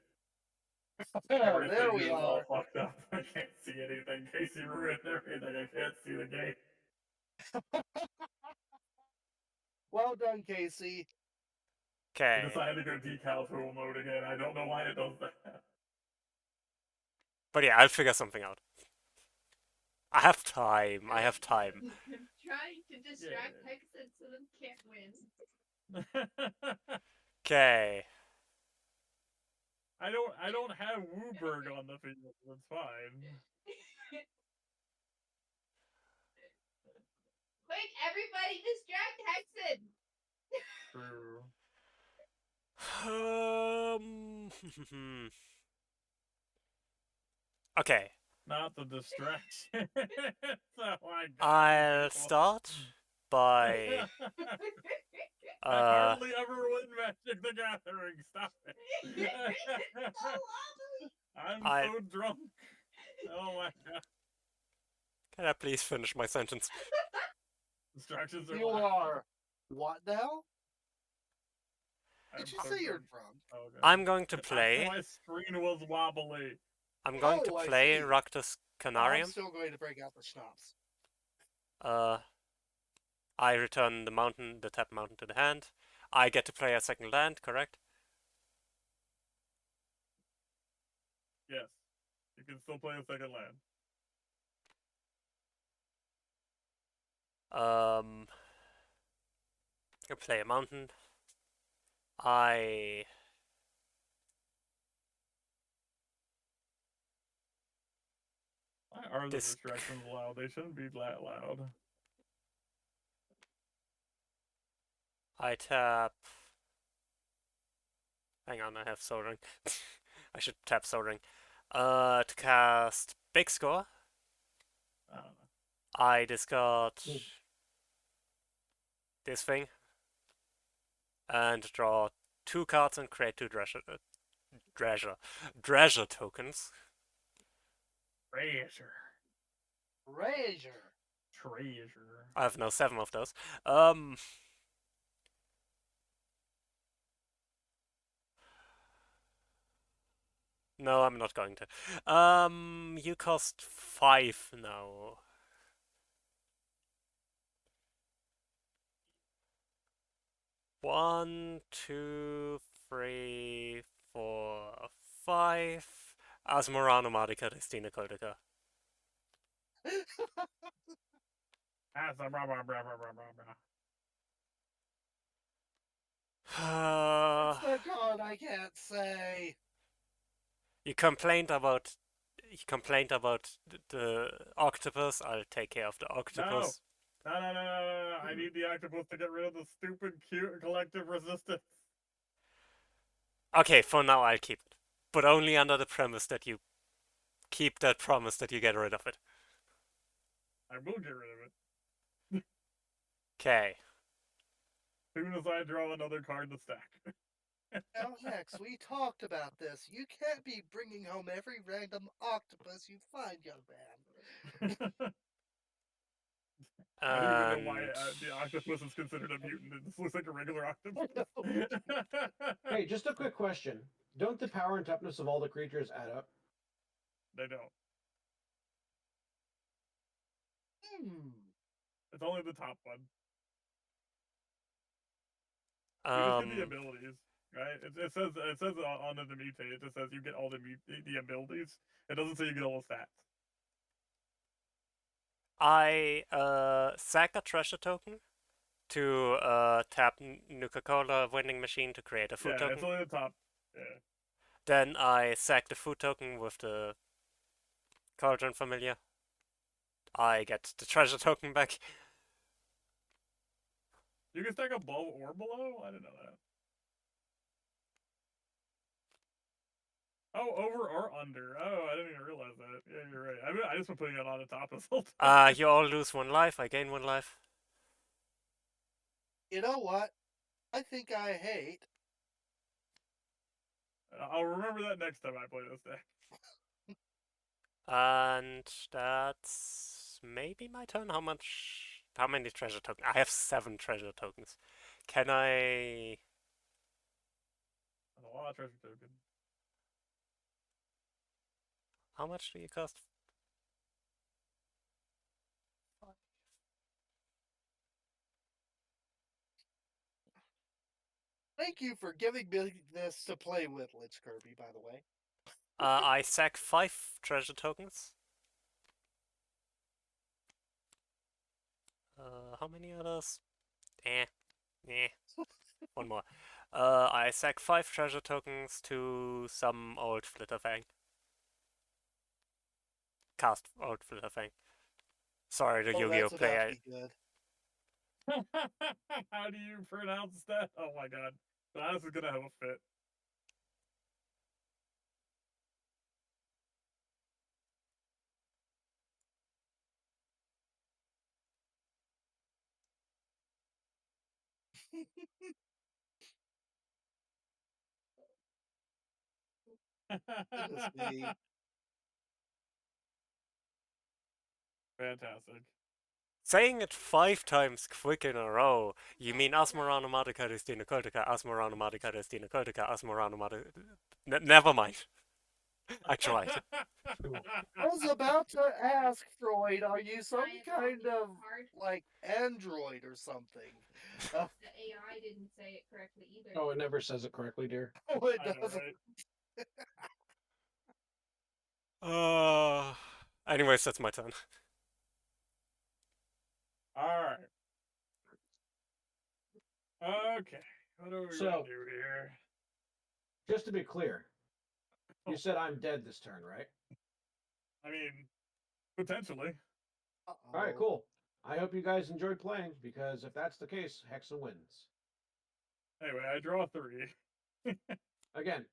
B: Oh, there
D: Everything
B: we
D: is all
B: are.
D: fucked up. I can't see anything. Casey ruined everything. I can't see the game.
B: Well done, Casey.
D: I
A: Okay.
D: decided to go decal tool mode again. I don't know why it does that.
A: But yeah, I'll figure something out. I have time. I have time.
F: I'm trying to distract Hexen so they can't win.
A: Okay.
D: I don't have Wooburg on the field. That's fine.
F: Quick, everybody distract Hexen!
D: True.
A: Okay.
D: Not the distraction. So
A: I'll start by
D: I hardly ever win Magic the Gathering. Stop it.
F: So lovely!
D: I'm so drunk. Oh my god.
A: Can I please finish my sentence?
D: Distractions are
B: You
D: live.
B: are what now?
D: I'm
B: Did you
D: so
B: say you're
D: drunk.
B: drunk?
D: Oh, God.
A: I'm going to play.
D: My screen was wobbly.
A: I'm going to
B: Oh, I
A: play
B: see.
A: Rakdos
B: I'm
A: Canarium.
B: still going to bring out the schnapps.
A: I return the tapped mountain to the hand. I get to play a second land, correct?
D: Yes. You can still play a second land.
A: I play a mountain. I
D: Why are the
A: This-
D: distractions loud? They shouldn't be that loud.
A: I tap. Hang on, I have soldering. I should tap soldering. To cast Big Score,
D: I don't know.
A: I discard this thing and draw 2 cards and create 2 treasure tokens.
D: Treasure.
B: Treasure.
D: Treasure.
A: I have now 7 of those. No, I'm not going to. You cost 5 now. One, two, three, 4, 5. Asmorano Madica Destina Codica.
D: That's a blah, blah, blah, blah, blah, blah.
B: It's the card I can't say.
A: You complained about the octopus. I'll take care of the octopus.
D: No, I need the octopus to get rid of the stupid, cute collective resistance.
A: Okay, for now I'll keep it, but only under the premise that you keep that promise that you get rid of it.
D: I will get rid of it.
A: Okay.
D: As soon as I draw another card to stack.
B: Now, Hex, we talked about this. You can't be bringing home every random octopus you find, young man.
D: I don't even know why
A: And
D: the octopus is considered a mutant. It just looks like a regular octopus.
C: Hey, just a quick question. Don't the power and toughness of all the creatures add up?
D: They don't. It's only the top one. You just get the abilities, right? It says on the mutate. It just says you get all the abilities. It doesn't say you get all the stats.
A: I sack a treasure token to tap Nuka-Cola vending machine to create a food
D: Yeah,
A: token.
D: it's only the top. Yeah.
A: Then I sack the food token with the Cauldron Familiar. I get the treasure token back.
D: You can stack above or below? I didn't know that. Oh, over or under. Oh, I didn't even realize that. Yeah, you're right. I just been putting it on the top this whole time.
A: You all lose 1 life. I gain 1 life.
B: You know what? I think I hate.
D: I'll remember that next time I play this deck.
A: And that's maybe my turn. How many treasure tokens? I have 7 treasure tokens. Can I?
D: That's a lot of treasure token.
A: How much do you cost?
B: Thank you for giving me this to play with, Lich Kirby, by the way.
A: I sack 5 treasure tokens. How many are those? Eh. 1 more. I sack 5 treasure tokens to some old Flitterfang. Cast old Flitterfang. Sorry, the Yu-Gi-Oh
B: That's about
A: player.
B: to be good.
D: How do you pronounce that? Oh my god. This is gonna have a fit.
B: Goodness me.
D: Fantastic.
A: Saying it 5 times quick in a row. You mean Asmorano Madica Destina Cultica, Asmorano Madica Destina Cultica, Asmorano Madica. Never mind. I tried.
B: I was about to ask, Freud, are you some
F: Giant
B: kind
F: walking
B: of
F: hard.
B: like android or something?
F: The AI didn't say it correctly either.
C: Oh, it never says it correctly, dear.
B: Oh, it
D: I know,
B: doesn't.
D: right?
A: Anyways, that's my turn.
D: Alright. Okay. What are we
C: So-
D: gonna do here?
C: Just to be clear, you
D: Oh.
C: said I'm dead this turn, right?
D: I mean, potentially.
B: Uh-oh.
C: All right, cool. I hope you guys enjoyed playing, because if that's the case, Hexa wins.
D: Anyway, I draw 3.
C: Again,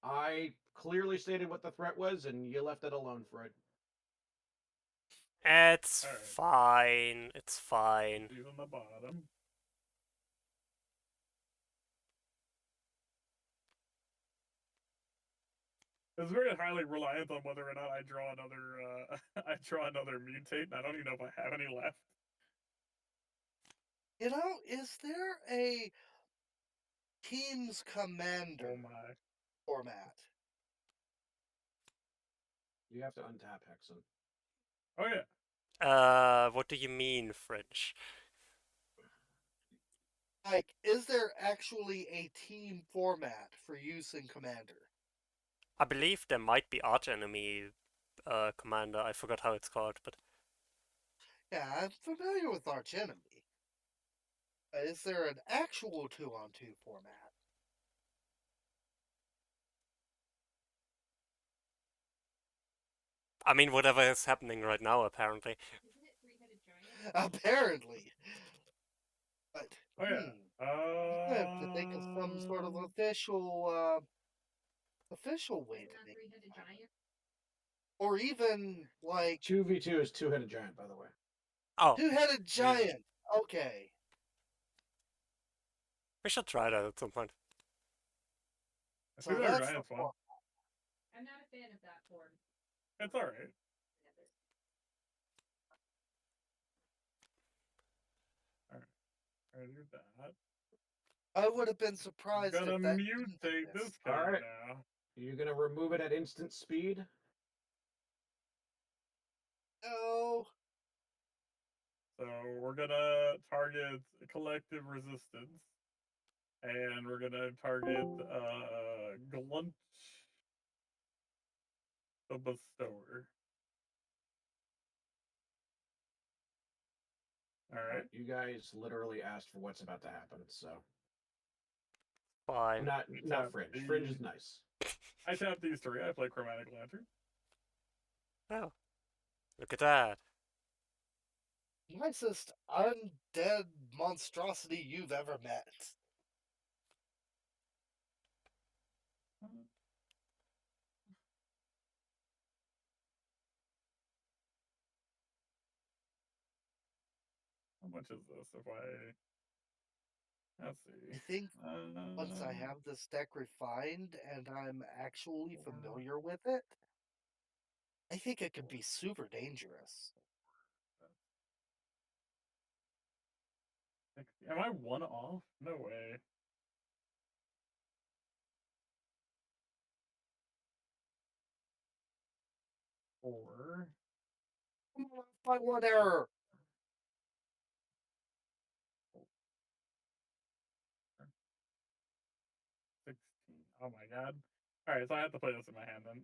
C: I clearly stated what the threat was, and you left it alone, Freud.
A: It's
D: Alright.
A: fine. It's fine.
D: These on the bottom. It's very highly reliant on whether or not I draw another I draw another mutate, and I don't even know if I have any left.
B: You know, is there a Teams Commander
D: Oh my.
B: format?
C: You have to untap Hexen.
D: Oh yeah.
A: What do you mean, French?
B: Like, is there actually a team format for use in Commander?
A: I believe there might be arch enemy commander. I forgot how it's called, but
B: Yeah, I'm familiar with Arch Enemy. Is there an actual 2-on-2 format?
A: I mean whatever is happening right now apparently.
F: Isn't it three-headed giant?
B: Apparently. But,
D: Oh yeah.
B: I have to think of some sort of official way
F: Isn't
B: to
F: that
B: make it.
F: three-headed giant?
B: Or even, like,
C: 2v2 is two-headed giant, by the way.
A: Oh,
B: two-headed giant. Okay.
A: we should try that at some point.
D: I
B: So
D: think
B: that's
D: that
B: the
D: giant's fun.
B: format.
F: I'm not a fan of that form.
D: It's alright. I do that.
B: I would have been
D: I'm
B: surprised
D: gonna
B: if that didn't
D: mutate this
B: exist.
D: card
C: Alright.
D: now.
C: You're gonna remove it at instant speed.
B: No.
D: So we're gonna target collective resistance. And we're gonna target Glunt the Bestower. Alright.
C: You guys literally asked for what's about to happen, so
A: Fine.
C: not
D: Tap
C: Fringe.
D: the-
C: Fringe is nice.
D: I tap these 3. I play Chromatic Lantern.
A: Oh, look at that.
B: Nicest undead monstrosity you've ever met.
D: How much is this if I... Let's see.
B: I think once I
D: Um,
B: have this deck refined and I'm actually familiar with it, I think it could be super dangerous.
D: Am I 1 off? No way. Or...
B: By one error.
D: Oh my god. Alright, so I have to play this in my hand then.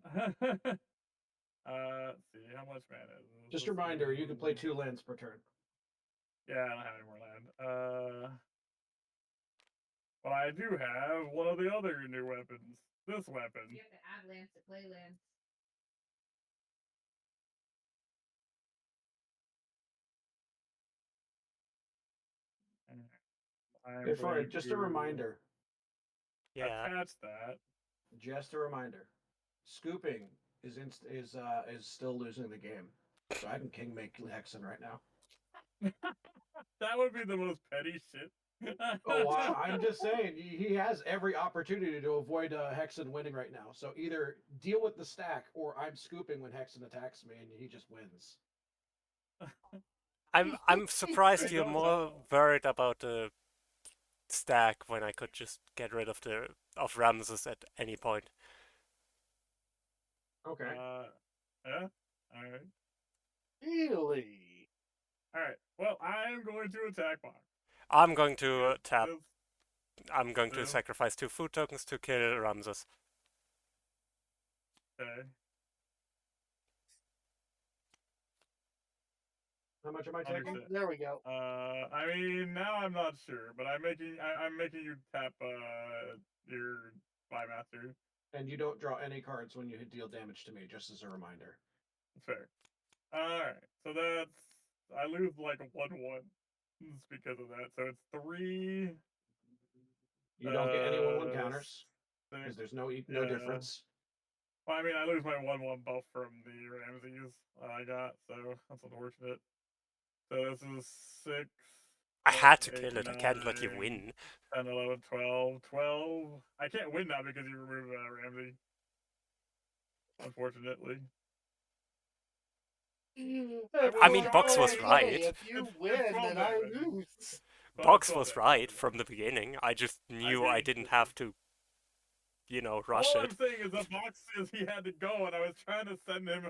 D: Let's see, how much mana is this?
C: Just a
D: This
C: reminder, you can play
D: is-
C: 2 lands per turn.
D: Yeah, I don't have any more land. But I do have one of the other new weapons. This weapon.
F: You have to add lands to play lands.
D: I'm
C: If
D: going
C: just a
D: to
C: reminder.
A: Yeah.
D: attach that.
C: Just a reminder. Scooping is still losing the game, so I can king make Hexen right now.
D: That would be the most petty shit.
C: Oh, I'm just saying, he has every opportunity to avoid Hexen winning right now. So either deal with the stack, or I'm scooping when Hexen attacks me, and he just wins.
A: I'm surprised
D: I
A: you're
D: don't
A: more
D: know.
A: worried about the stack when I could just get rid of Ramses at any point.
C: Okay.
D: Yeah. All right.
B: Really?
D: All right. Well, I am going to attack Box.
A: I'm going to
D: Yes,
A: tap.
D: this-
A: I'm going to
D: this-
A: sacrifice 2 food tokens to kill Ramses.
D: Okay.
C: How much am I taking?
D: Understood.
B: There we go.
D: I mean, now I'm not sure, but I'm making you tap your Spymaster.
C: And you don't draw any cards when you deal damage to me, just as a reminder.
D: Fair. All right. So that's I lose like a 1/1 just because of that. So it's 3.
C: You don't get any 1/1
D: Uh,
C: counters because
D: 6.
C: there's no
D: Yeah.
C: difference.
D: Well, I mean, I lose my 1/1 buff from the Ramses I got, so that's unfortunate. So this is 6.
A: I had to
D: 8,
A: kill it. I can't let you
D: 9,
A: win.
D: 10, 11, 12. 12. I can't win now because you removed Ramsey. Unfortunately.
A: I mean, Box was
B: Hey,
A: right.
B: if you
D: It's
B: win,
D: 12
B: then I
D: damage.
B: lose.
A: Box
D: 12
A: was
D: damage.
A: right from the beginning. I just knew I
D: think-
A: didn't have to, rush
D: All
A: it.
D: I'm saying is the box says he had to go, and I was trying to send him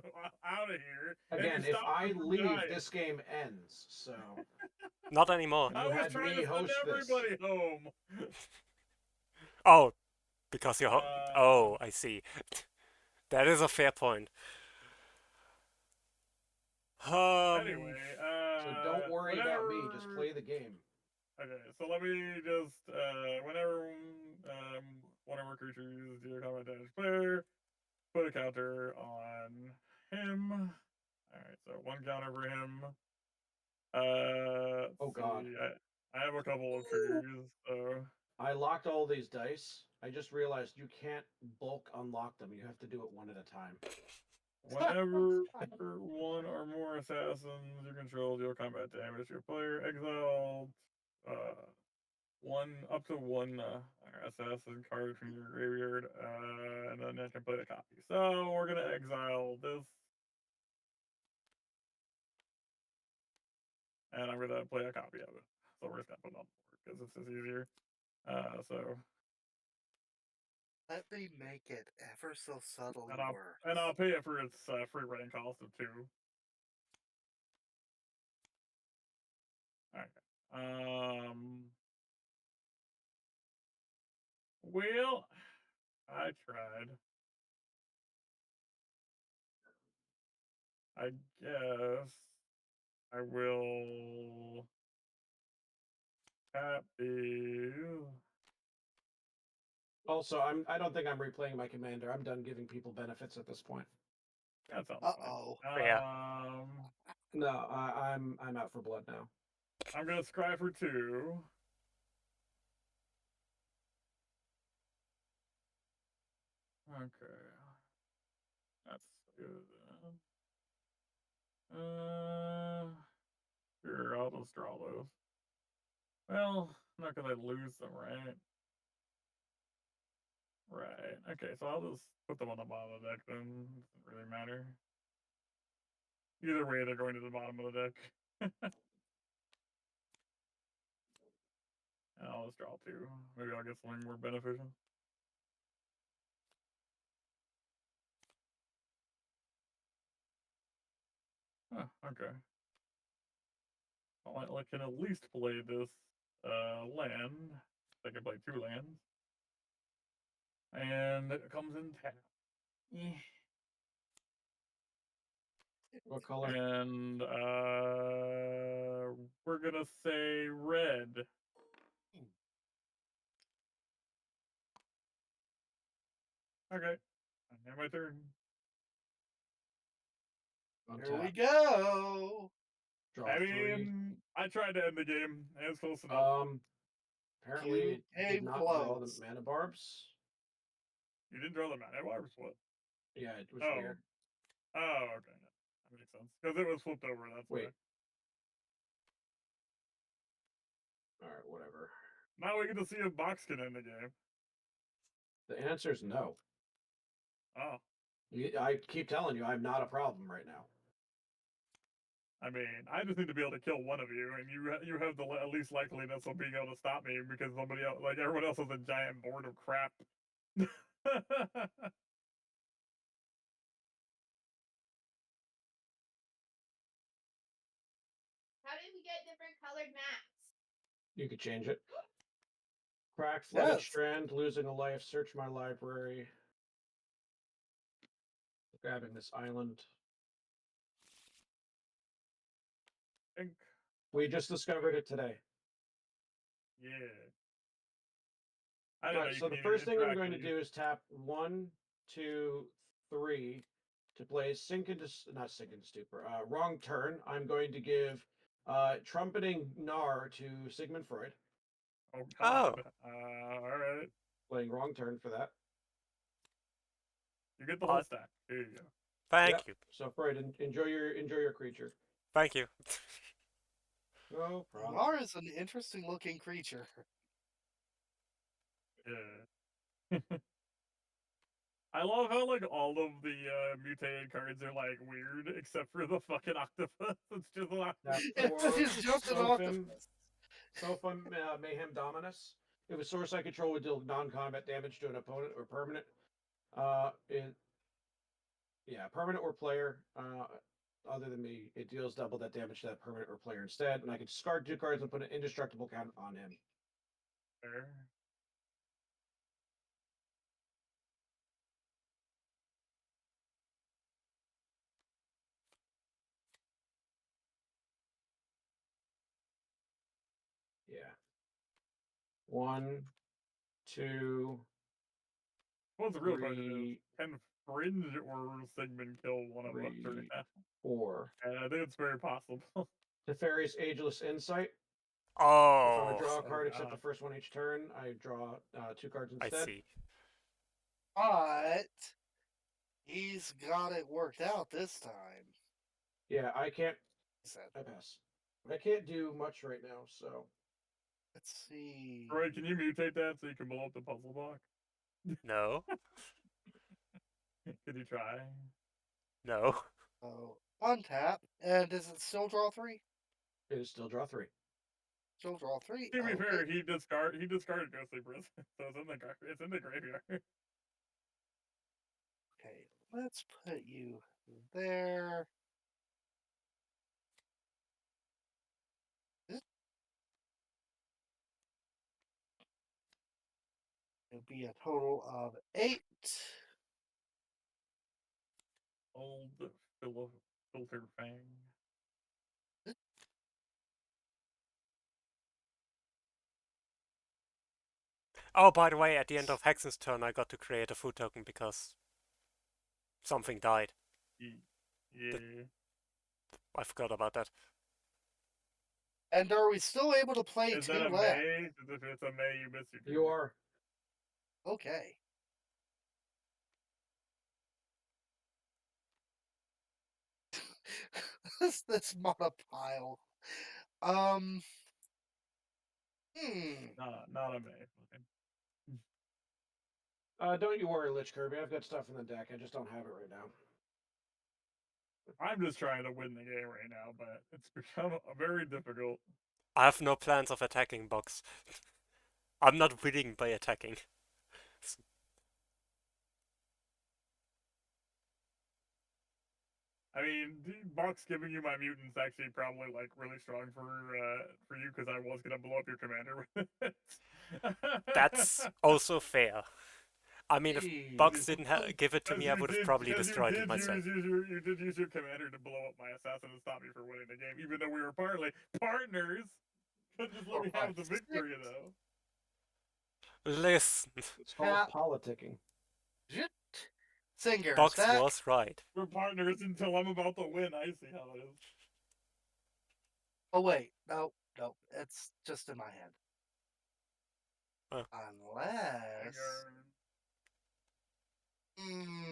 D: out of here.
C: Again, if I leave, this game ends. So
A: Not anymore.
D: I
C: You
D: was
C: had
D: trying
C: me
D: to send
C: host this.
D: everybody home.
A: Oh, because you're.
D: Uh,
A: Oh, I see. That is a fair point.
D: Anyway,
C: So don't worry about me. Just
D: whenever-
C: play the game.
D: Okay, so let me just whenever one of our creatures deal combat damage player, put a counter on him. Alright, so 1 counter for him.
C: Oh God.
D: See, I have a couple of triggers, so
C: I locked all these dice. I just realized you can't bulk unlock them. You have to do it one at a time.
D: whenever 1 or more assassins you control deal combat damage to your player, exile up to one assassin card from your graveyard, and then I can play the copy. So we're gonna exile this, and I'm gonna play a copy of it. So we're just gonna put it on the board because this is easier. So
B: Let me make it ever so subtly worse.
D: and I'll pay it for its free running cost of 2. Okay. Well, I tried. I guess I will tap the.
C: Also, I don't think I'm replaying my commander. I'm done giving people benefits at this point.
D: That sounds
B: Uh-oh.
D: fine.
A: Yeah.
C: No, I'm out for blood now.
D: I'm gonna scry for 2. Okay. That's good. Sure, I'll just draw those. Well, not because I lose them, right? Right. Okay, so I'll just put them on the bottom of the deck then. Doesn't really matter. Either way, they're going to the bottom of the deck. And I'll just draw 2. Maybe I'll get something more beneficial. Huh, okay. Well, I can at least play this land. I can play 2 lands. And it comes in tap.
C: What color?
D: And we're gonna say red. Okay. I have my turn.
B: Here we
C: Untap.
B: go.
C: Draw
D: I
C: 3.
D: mean, I tried to end the game. It was close enough.
C: Apparently
B: You
C: it did
B: came
C: not draw the
B: close.
C: mana barbs.
D: You didn't draw the mana barbs, what?
C: Yeah, it was
D: Oh.
C: weird.
D: Oh, okay. That makes sense. Because it was flipped over, that's
C: Wait.
D: why.
C: Alright, whatever.
D: Now we get to see if Box can end the game.
C: The answer is no.
D: Oh.
C: I keep telling you, I'm not a problem right now.
D: I mean, I just need to be able to kill one of you, and you have the least likeliness of being able to stop me because somebody else, like everyone else, is a giant board of crap.
F: Strike max.
C: You could change it. Crack, flooded
B: Yes.
C: strand, losing a life. Search my library. Grabbing this island.
D: Think.
C: We just discovered it today.
D: Yeah. I don't know.
C: Right,
D: You
C: so
D: can
C: the
D: either
C: first thing I'm
D: interact
C: going
D: or
C: to
D: you-
C: do is tap 1, 2, 3 to play Sink into not Sink into Stupor. Wrong turn. I'm going to give Trumpeting Gnar to Sigmund Freud.
D: Oh God. All right.
C: Playing wrong turn for that.
D: You get the whole
A: What?
D: stack. Here you go.
A: Thank
C: Yep.
A: you.
C: So Freud, enjoy your creature.
A: Thank you.
C: No problem.
B: Gnar is an interesting looking creature.
D: Yeah. I love how like all of the mutated cards are like weird, except for the fucking octopus. It's just like
C: That
B: It's just an octopus.
C: Sophim Mayhem Dominus. If a source I control would deal non-combat damage to an opponent or permanent, permanent or player, other than me, it deals double that damage to that permanent or player instead, and I can discard 2 cards and put an indestructible count on him.
D: Fair.
C: Yeah. 1, 2,
D: What's the real question is,
C: 3,
D: can Fringe or Sigmund kill one of us right
C: 3,
D: now?
C: 4.
D: And I think it's very possible.
C: Teferi's Ageless Insight. If I would
A: Oh,
C: draw a
D: Oh,
C: card except the
D: God.
C: first one each turn, I draw 2 cards
A: I
C: instead.
A: see.
B: But he's got it worked out this time.
C: Yeah, I can't.
B: He said.
C: I pass. I can't do much right now, so.
B: Let's see.
D: Roy, can you mutate that so you can blow up the puzzle box?
A: No.
D: Can you try?
A: No.
B: So untap, and does it still draw 3?
C: It is still draw 3.
B: Still draw 3.
D: To be
B: Okay.
D: fair, he discarded Ghostly Prison, so it's in the graveyard.
B: Okay, let's put you there. It'll be a total of 8.
D: Old filter fang.
A: Oh, by the way, at the end of Hexen's turn, I got to create a food token because something died.
D: Yeah.
A: I forgot about that.
B: And are we still able to play
D: Is
B: 2
D: that a
B: left?
D: May? If it's a May, you miss your turn.
C: You are.
B: Okay. this monopile.
D: Not a May.
C: Don't you worry, Lich Kirby. I've got stuff in the deck. I just don't have it right now.
D: I'm just trying to win the game right now, but it's become very difficult.
A: I have no plans of attacking box. I'm not winning by attacking.
D: I mean, the box giving you my mutant's actually probably like really strong for you because I was gonna blow up your commander with it.
A: That's also fair. I mean, if
C: Hey,
A: Box didn't give it to
D: Because
A: me, I would have probably
D: because
A: destroyed it myself.
D: You did use your commander to blow up my assassin and stop me from winning the game, even though we were partly partners. Couldn't just let me have the victory though.
A: Listen,
C: It's called
B: Tap.
C: politicking.
B: Singer's
A: Box
B: back.
A: was right.
D: We're partners until I'm about to win. I see how it is.
B: Oh wait, no, it's just in my head.
A: Huh.
B: Unless. Hmm.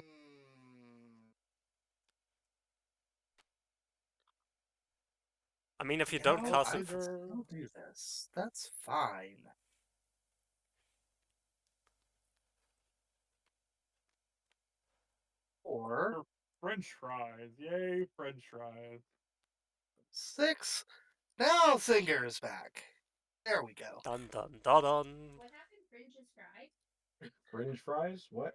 A: I mean, if you don't
B: No,
A: cast
B: I
A: it,
B: can still do this. That's fine. Or
D: French fries. Yay, French fries.
B: 6. Now Singer's back. There we go.
A: dun dun dun dun.
F: What happened? Fringe's fried?
C: Fringe fries? What?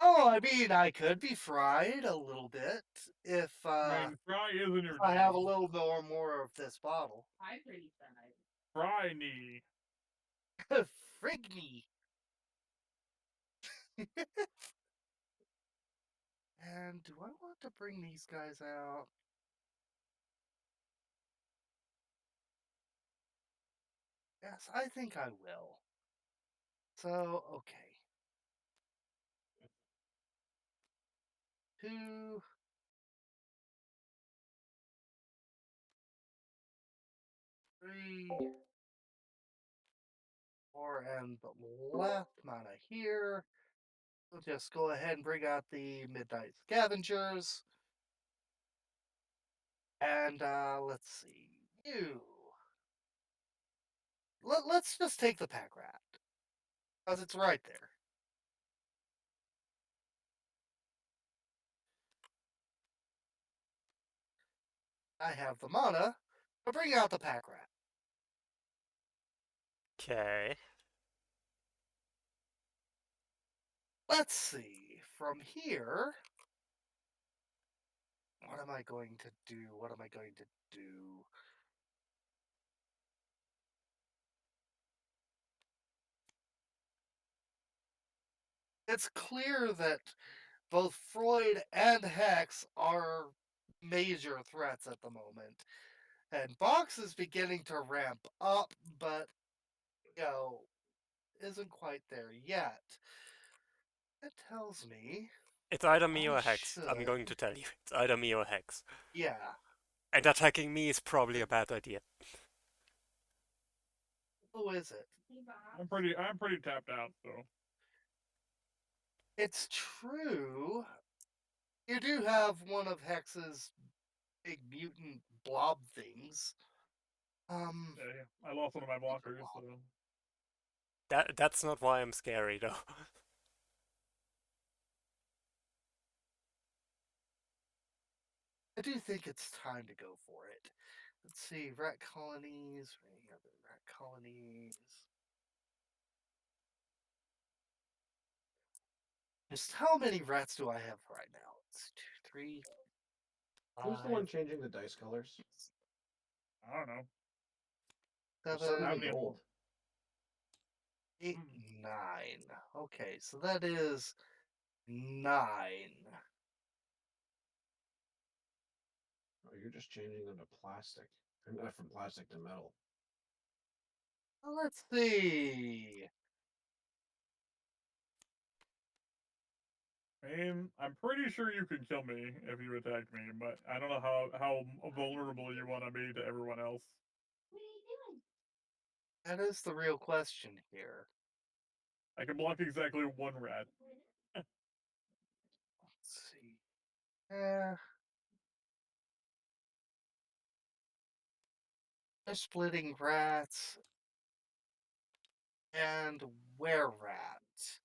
B: Oh, I mean, I could be fried a little bit if
D: I mean, fry is in your
B: I have a
D: name.
B: little more of this bottle.
F: I'm pretty fried.
D: Fry knee.
B: Frig me. And do I want to bring these guys out? Yes, I think I will. So, okay. 2, 3, 4, and the left mana here. We'll just go ahead and bring out the Midnight Scavengers. And let's see. You. Let's just take the pack rat. Because it's right there. I have the mana to bring out the pack rat.
A: Okay.
B: Let's see. From here, what am I going to do? What am I going to do? It's clear that both Freud and Hex are major threats at the moment. And Box is beginning to ramp up, but, isn't quite there yet. That tells me,
A: It's either me
B: I
A: or Hex. I'm going to
B: should.
A: tell you. It's either me or Hex.
B: Yeah.
A: And attacking me is probably a bad idea.
B: Who is it?
F: Hey, Bob.
D: I'm pretty tapped out, so.
B: It's true. You do have one of Hex's big mutant blob things.
D: Yeah, I lost one of my blockers, so.
A: That's not why I'm scary though.
B: I do think it's time to go for it. Let's see, rat colonies. Any other rat colonies? Just how many rats do I have right now? It's 2, 3,
C: Who's the one
B: 5,
C: changing the dice colors?
D: I don't know.
C: They're
B: 7,
C: suddenly
D: many-
C: gold.
B: 8, 9. Okay, so that is 9.
C: Oh, you're just changing them to plastic. And not from plastic to metal.
B: Let's see.
D: I mean, I'm pretty sure you could kill me if you attacked me, but I don't know how vulnerable you want to be to everyone else.
F: What are you doing?
B: That is the real question here.
D: I can block exactly one rat.
B: Let's see. Eh, they're splitting rats and were rats.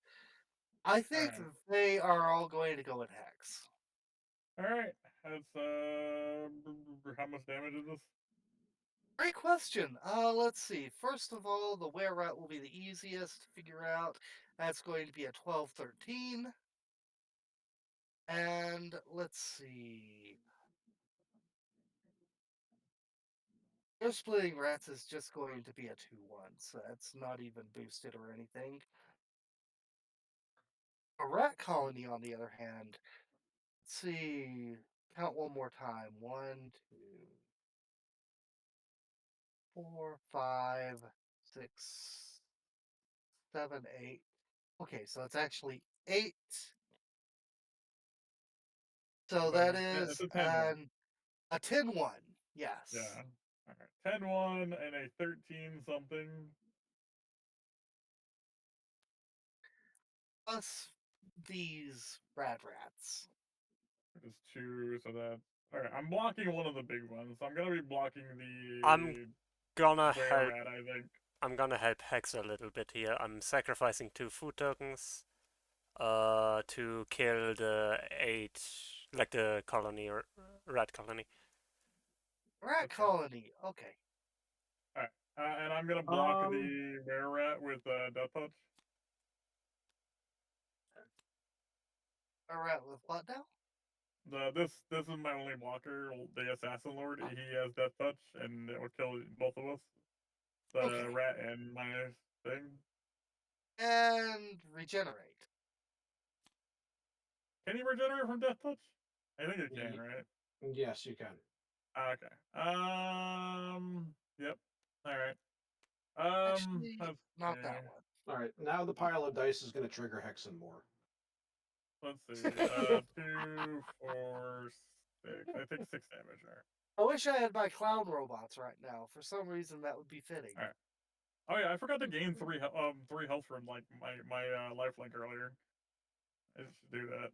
B: I think
D: Alright.
B: they are all going to go with Hex.
D: Alright. That's how much damage is this?
B: Great question. Let's see. First of all, the were rat will be the easiest to figure out. That's going to be a 12-13. And let's see. Their splitting rats is just going to be a 2-1, so that's not even boosted or anything. A rat colony, on the other hand, let's see. Count one more time. 1, 2, 4, 5, 6, 7, 8. Okay, so it's actually 8. So
D: But
B: that
D: it's
B: is
D: a 10-1.
B: a 10-1. Yes.
D: Yeah. Alright. 10-1 and a 13 something.
B: Plus these rats.
D: Is 2, so that. Alright, I'm blocking one of the big ones, so I'm gonna be blocking
A: I'm
D: the
A: gonna
D: were
A: help.
D: rat, I think.
A: I'm gonna help Hex a little bit here. I'm sacrificing 2 food tokens. To kill the 8, like the colony or rat colony.
B: Rat
D: Okay.
B: colony. Okay.
D: Alright. And I'm gonna block
C: Um,
D: the were rat with Death Touch.
B: Alright, with what now?
D: This is my only blocker, the Assassin Lord. He has Death Touch, and it will kill both of us. The
B: Okay.
D: rat and my thing.
B: And regenerate.
D: Can he regenerate from Death Touch? I think it can, right?
C: Yes, you can.
D: Okay. Yep. All right.
B: Actually,
D: Let's
B: not
D: see.
B: that one.
C: All right, now the pile of dice is going to trigger Hexen more.
D: Let's see. 2, 4, 6. I take 6 damage. All right.
B: I wish I had my clown robots right now. For some reason, that would be fitting.
D: All right. Oh yeah, I forgot to gain 3 health from like my lifelink earlier. I should do that.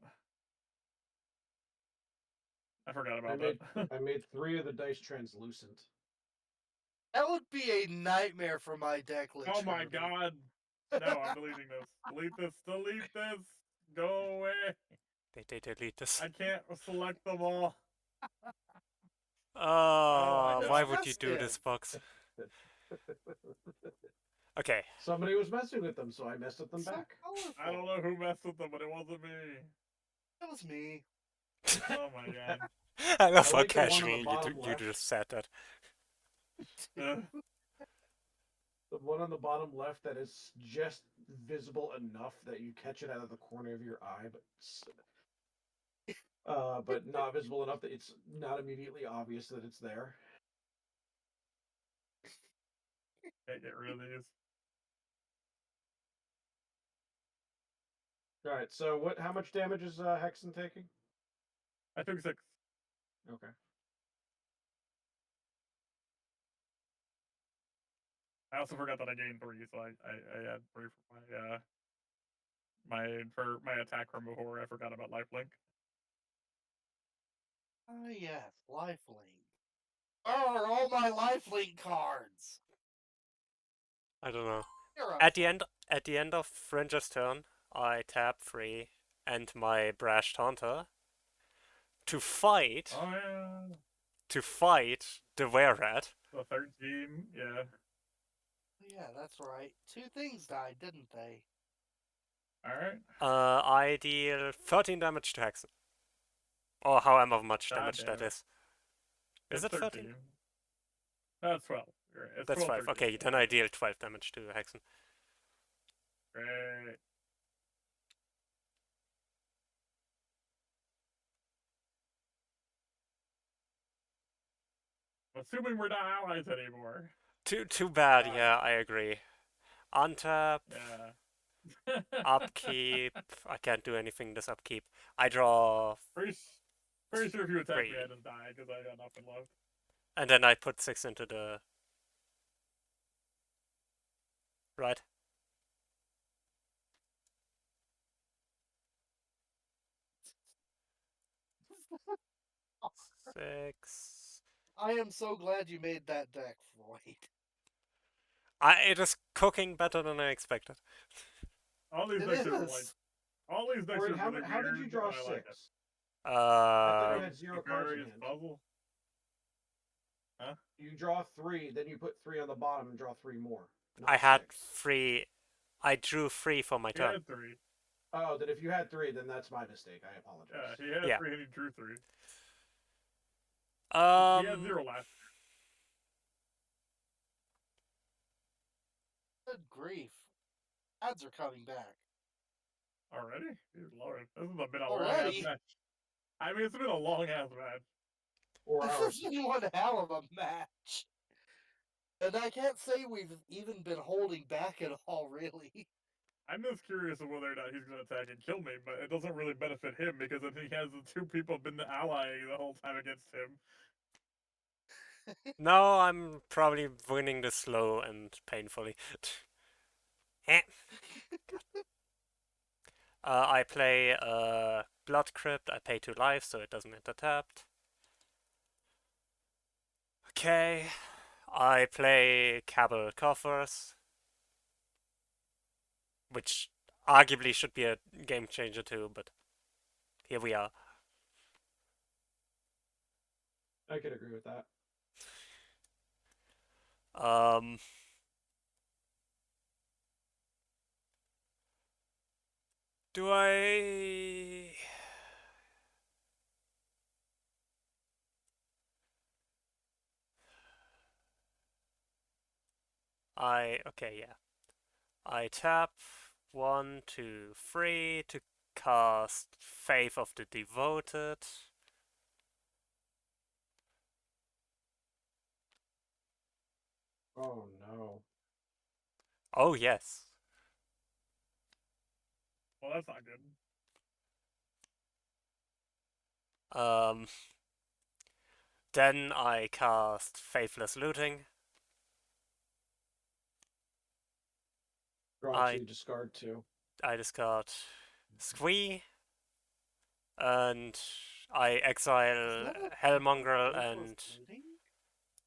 D: I forgot about that.
C: I made 3 of the dice translucent.
B: That would be a nightmare for my deck,
D: Oh my
B: literally.
D: god. No, I'm deleting this. Delete this. Delete this. Go away.
A: They delete this.
D: I can't select them all.
A: Oh,
D: my
A: why
D: God.
A: would you do this, Fox? Okay.
C: Somebody was messing with them, so I messed with them
B: So
C: back.
D: I don't
B: colorful.
D: know who messed with them, but it wasn't me.
B: That was me.
D: Oh my god.
A: I love
C: I
A: how
C: like the one on the
A: casually
C: bottom
A: you
C: left.
A: just said that.
C: The one on the bottom left that is just visible enough that you catch it out of the corner of your eye, but not visible enough that it's not immediately obvious that it's there.
D: Can't get rid of these.
C: All right, so what? How much damage is Hexen taking?
D: I took 6.
C: Okay.
D: I also forgot that I gained 3, so I had 3 for my attack from before. I forgot about lifelink.
B: Ah, yes, lifelink. Where are all my lifelink cards?
A: I don't know.
B: Here
A: At the end of Ranger's turn, I tap 3 and my Brash Taunter to fight
D: Oh yeah.
A: the Were-Rat.
D: The 13, yeah.
B: Yeah, that's right. 2 things died, didn't they?
D: Alright.
A: I deal 13 damage to Hexen. Or however much
D: God
A: damage
D: damn
A: that
D: it.
A: is. Is
D: It's
A: it 13?
D: 13. That's 12. You're right. It's
A: That's
D: 12,
A: 12.
D: 13.
A: Okay, then I deal 12 damage to Hexen.
D: Great. Assuming we're not allies anymore.
A: Too bad, yeah, I agree. Untap,
D: Yeah.
A: upkeep. I can't do anything this upkeep. I draw
D: Pretty sure if you attack me,
A: 3.
D: I just die because I got nothing left.
A: And then I put 6 into the... Right? Six.
B: I am so glad you made that deck, Freud.
A: It is cooking better than I expected.
D: All these
B: It
D: decks are like,
B: is.
D: all these decks
C: Warren,
D: are really
C: how did you
D: weird,
C: draw
D: but I like it.
C: 6? I thought you
A: Um,
C: had 0 cards in
D: Vicarious
C: hand.
D: puzzle. Huh?
C: You draw 3, then you put 3 on the bottom and draw 3 more.
A: I
C: Not
A: had
C: 6.
A: 3. I drew 3 for my
D: He
A: turn.
D: had 3.
C: Oh, then if you had 3, then that's my mistake. I apologize.
D: Yeah, he had
A: Yeah.
D: 3 and he drew 3. He had 0 last
B: Good grief. Ads are coming back.
D: year. Already? Dear Lord. This has been a long ass
B: Already?
D: match. I mean, it's been a long ass match.
C: 4
B: This
C: hours.
B: has been one hell of a match. And I can't say we've even been holding back at all, really.
D: I'm just curious of whether or not he's going to attack and kill me, but it doesn't really benefit him because then he has the 2 people been allying the whole time against him.
A: No, I'm probably winning this slow and painfully. Eh. I play Blood Crypt. I pay 2 life, so it doesn't enter tapped. Okay. I play Cabal Coffers, which arguably should be a game changer too, but here we are.
C: I could agree with that.
A: Do I... Okay, yeah. I tap 1, 2, 3 to cast Faith of the Devoted.
C: Oh no.
A: Oh yes.
D: Well, that's not good.
A: Um. Then I cast Faithless Looting.
C: Draw
A: I
C: 2, discard 2.
A: I discard Squee, and I
B: Is
A: exile
B: that a
A: Hellmongrel
B: faithless
A: and
B: looting?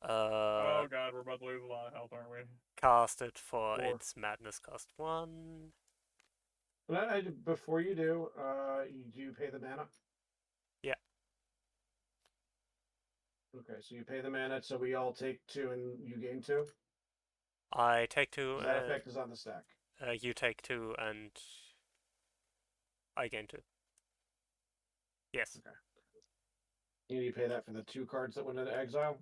A: uh,
D: Oh god, we're about to lose a lot of health, aren't we?
A: cast it for
C: 4.
A: its Madness cost 1.
C: But before you do, you pay the mana?
A: Yeah.
C: Okay, so you pay the mana, so we all take 2 and you gain 2?
A: I take 2,
C: That effect is on the stack.
A: you take 2, and I gain 2. Yes.
C: Okay. You need to pay that for the 2 cards that went into exile?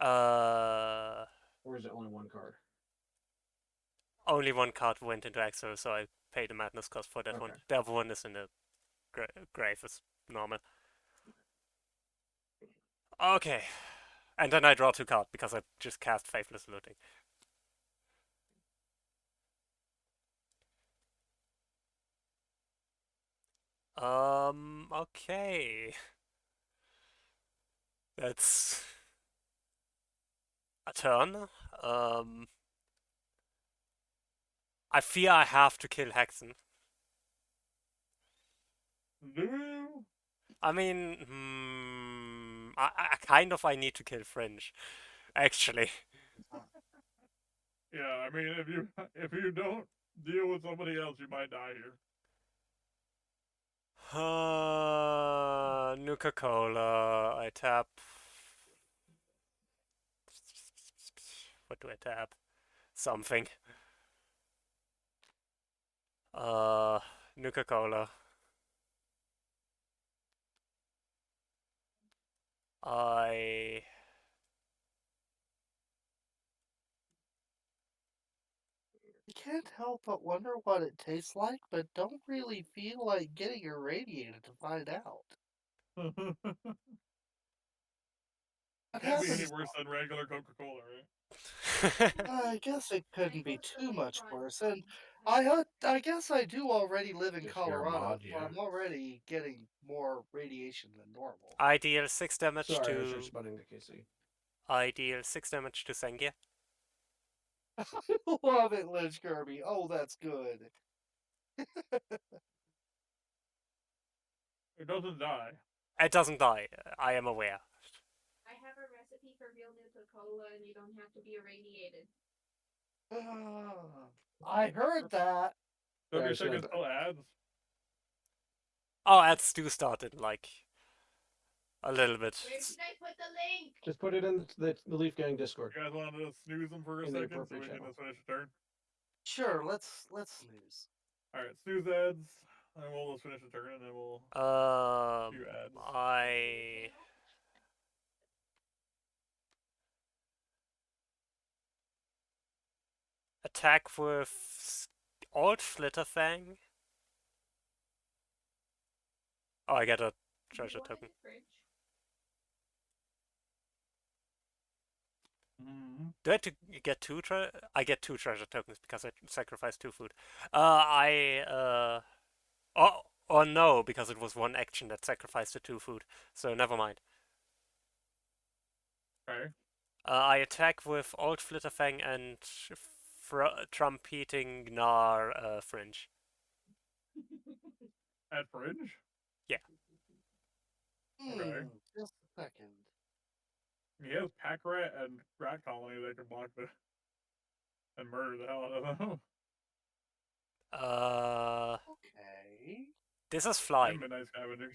A: Uh,
C: Or is it only 1 card?
A: Only 1 card went into exile, so I paid the Madness cost for that one.
C: Okay.
A: The other one is in the grave as normal. Okay. And then I draw 2 cards because I just cast Faithless Looting. Okay. That's a turn. I fear I have to kill Hexen.
D: Do you?
A: I mean, I need to kill Fringe, actually.
D: Yeah, I mean, if you don't deal with somebody else, you might die here.
A: Nuka Cola. I tap. What do I tap? Something. Nuka Cola. I
B: Can't help but wonder what it tastes like, but don't really feel like getting irradiated to find out. What
D: Can't be any
B: happens?
D: worse than regular Coca-Cola, right?
B: I guess it couldn't be
F: hope the
B: too much
F: Lacron
B: worse,
F: stuff
B: and
F: has
B: I guess I do already live in
C: If you're a
B: Colorado,
C: mod,
B: so
C: yeah.
B: I'm already getting more radiation than normal.
A: I deal 6 damage
C: Sorry, I was
A: to
C: responding to KC.
A: Sengia.
B: Love it, Lynch Kirby. Oh, that's good.
D: It doesn't die.
A: It doesn't die. I am aware.
F: I have a recipe for real Nuka-Cola and you don't have to be irradiated.
B: I heard that.
D: Don't
C: Yeah,
D: you
C: I
D: think
C: said
D: it
C: that.
D: still adds?
A: Oh, ads do start in like a little bit.
F: Where should I put the link?
C: Just put it in the Leaf Gang Discord.
D: You guys want to snooze them for a
C: In the
D: second so
C: appropriate
D: we can
C: channel.
D: just finish the turn?
B: Sure, let's snooze.
D: Alright, snooze ads, and we'll just finish the turn, and then we'll do ads.
A: I attack with Alt Flitterfang. Oh, I get a treasure
F: One in
A: token.
F: the fridge.
A: Do I get 2 I get 2 treasure tokens because I sacrificed 2 food. Oh no, because it was 1 action that sacrificed the 2 food. So never mind.
D: Okay.
A: I attack with Alt Flitterfang and Trumpeting Gnar Fringe.
D: At fringe?
A: Yeah.
D: Okay.
B: Just a second.
D: He has pack rat and rat colony that can block the and murder the hell out of them.
B: Okay.
A: This is
D: And
A: flying.
D: midnight scavengers.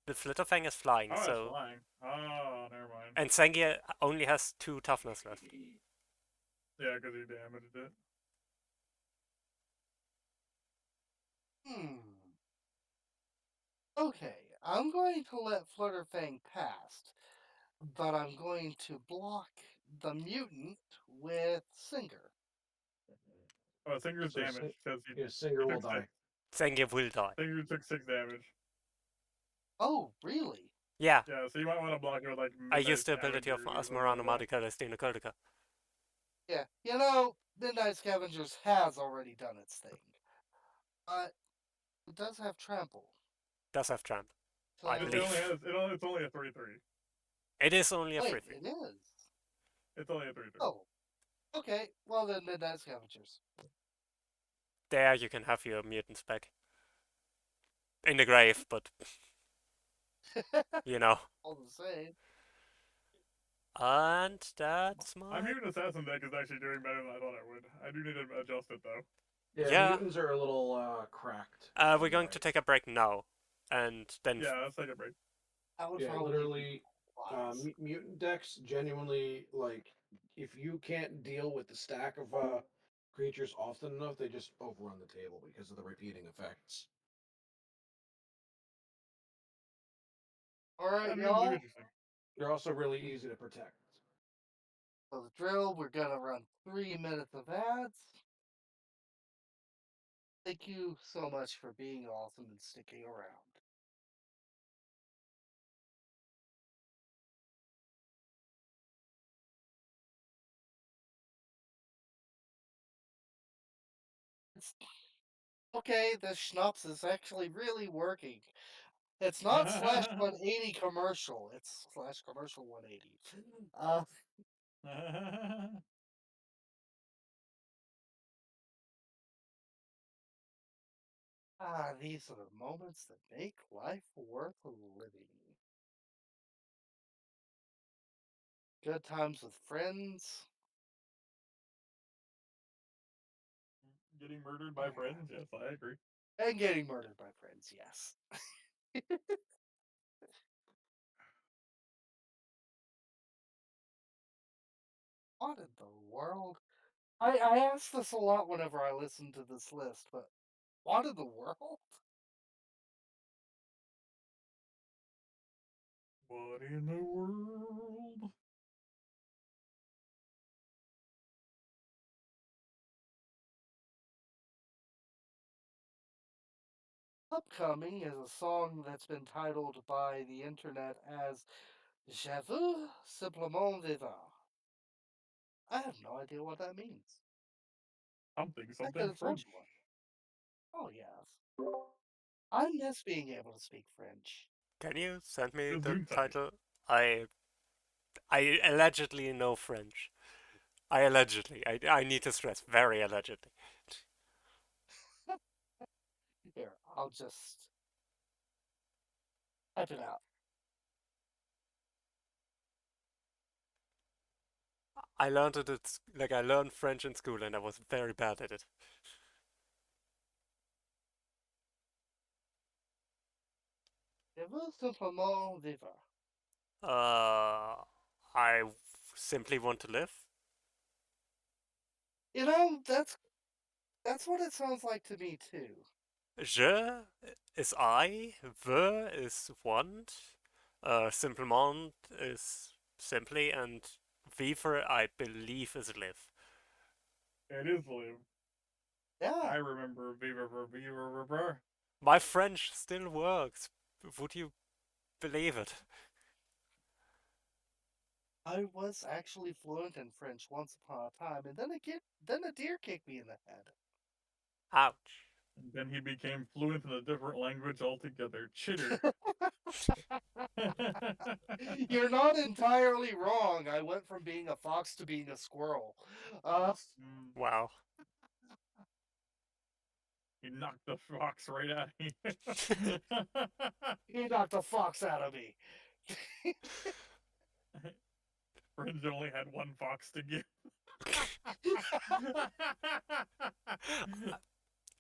A: The Flitterfang is flying,
D: Oh, it's
A: so...
D: flying. Oh, never mind.
A: And Sengia only has 2 toughness left.
D: Yeah, because he damaged it.
B: Okay, I'm going to let Flutterfang pass, but I'm going to block the mutant with Singer.
D: Oh, Singer's
C: So
D: damage because
C: yeah, Singer will die.
A: Sengi will die.
D: Singer took 6 damage.
B: Oh, really?
A: Yeah,
D: Yeah, so you might want to block it with like
A: I
D: Midnight
A: used the ability of
D: Scavenger or something
A: Asmarana
D: like that.
A: Magica Destina Kurdica.
B: Yeah. You know, Midnight Scavengers has already done its thing. But it does have trample.
A: Does have tramp.
B: So
A: I
D: It
A: believe.
D: only has it's only a 3/3.
A: It is only a
B: wait,
A: 3-3.
B: it is.
D: It's only a 3/3.
B: Oh. Okay. Well then Midnight Scavengers.
A: There you can have your mutants back. In the grave, but you know.
B: All the same.
A: And that's
D: My
A: my...
D: Mutant Assassin deck is actually doing better than I thought it would. I do need to adjust it though.
C: Yeah,
A: Yeah.
C: mutants are a little cracked.
A: We're going to take a break now. And then...
D: Yeah, let's take a break.
B: I would
C: Yeah,
B: probably
C: literally,
B: wise.
C: mutant decks genuinely like if you can't deal with the stack of creatures often enough, they just overrun the table because of the repeating effects.
B: All right,
D: That
B: y'all.
D: look interesting.
C: They're also really easy to protect.
B: For the drill, we're gonna run 3 minutes of ads. Thank you so much for being awesome and sticking around. Okay, this schnapps is actually really working. It's not slash 180 commercial. It's slash commercial 180. These are the moments that make life worth living. Good times with friends.
D: Getting murdered by friends? Yes, I agree.
B: And getting murdered by friends, yes. What in the world? I ask this a lot whenever I listen to this list, but what in the world?
D: What in the world?
B: Upcoming is a song that's been titled by the internet as Je veux simplement vivre. I have no idea what that means.
D: Something,
B: I could
D: something
B: have told
D: French.
B: you what. Oh, yes. I miss being able to speak French.
A: Can you send me the
D: Gesundheit.
A: title? I allegedly know French. I allegedly. I need to stress, very allegedly.
B: Here, I'll just type it out.
A: I learned it at, like I learned French in school and I was very bad at it.
B: Je veux simplement vivre.
A: I simply want to live.
B: You know, that's what it sounds like to me too.
A: Je is I, veux is want, simplement is simply, and vivre I believe is live.
D: It is live.
B: Yeah.
D: I remember Viva.
A: My French still works. Would you believe it?
B: I was actually fluent in French once upon a time, and then a deer kicked me in the head.
A: Ouch.
D: And then he became fluent in a different language altogether. Chitter.
B: You're not entirely wrong. I went from being a fox to being a squirrel.
A: Wow.
D: He knocked the fox right out of you.
B: He knocked the fox out of me.
D: Friends only had one fox to give.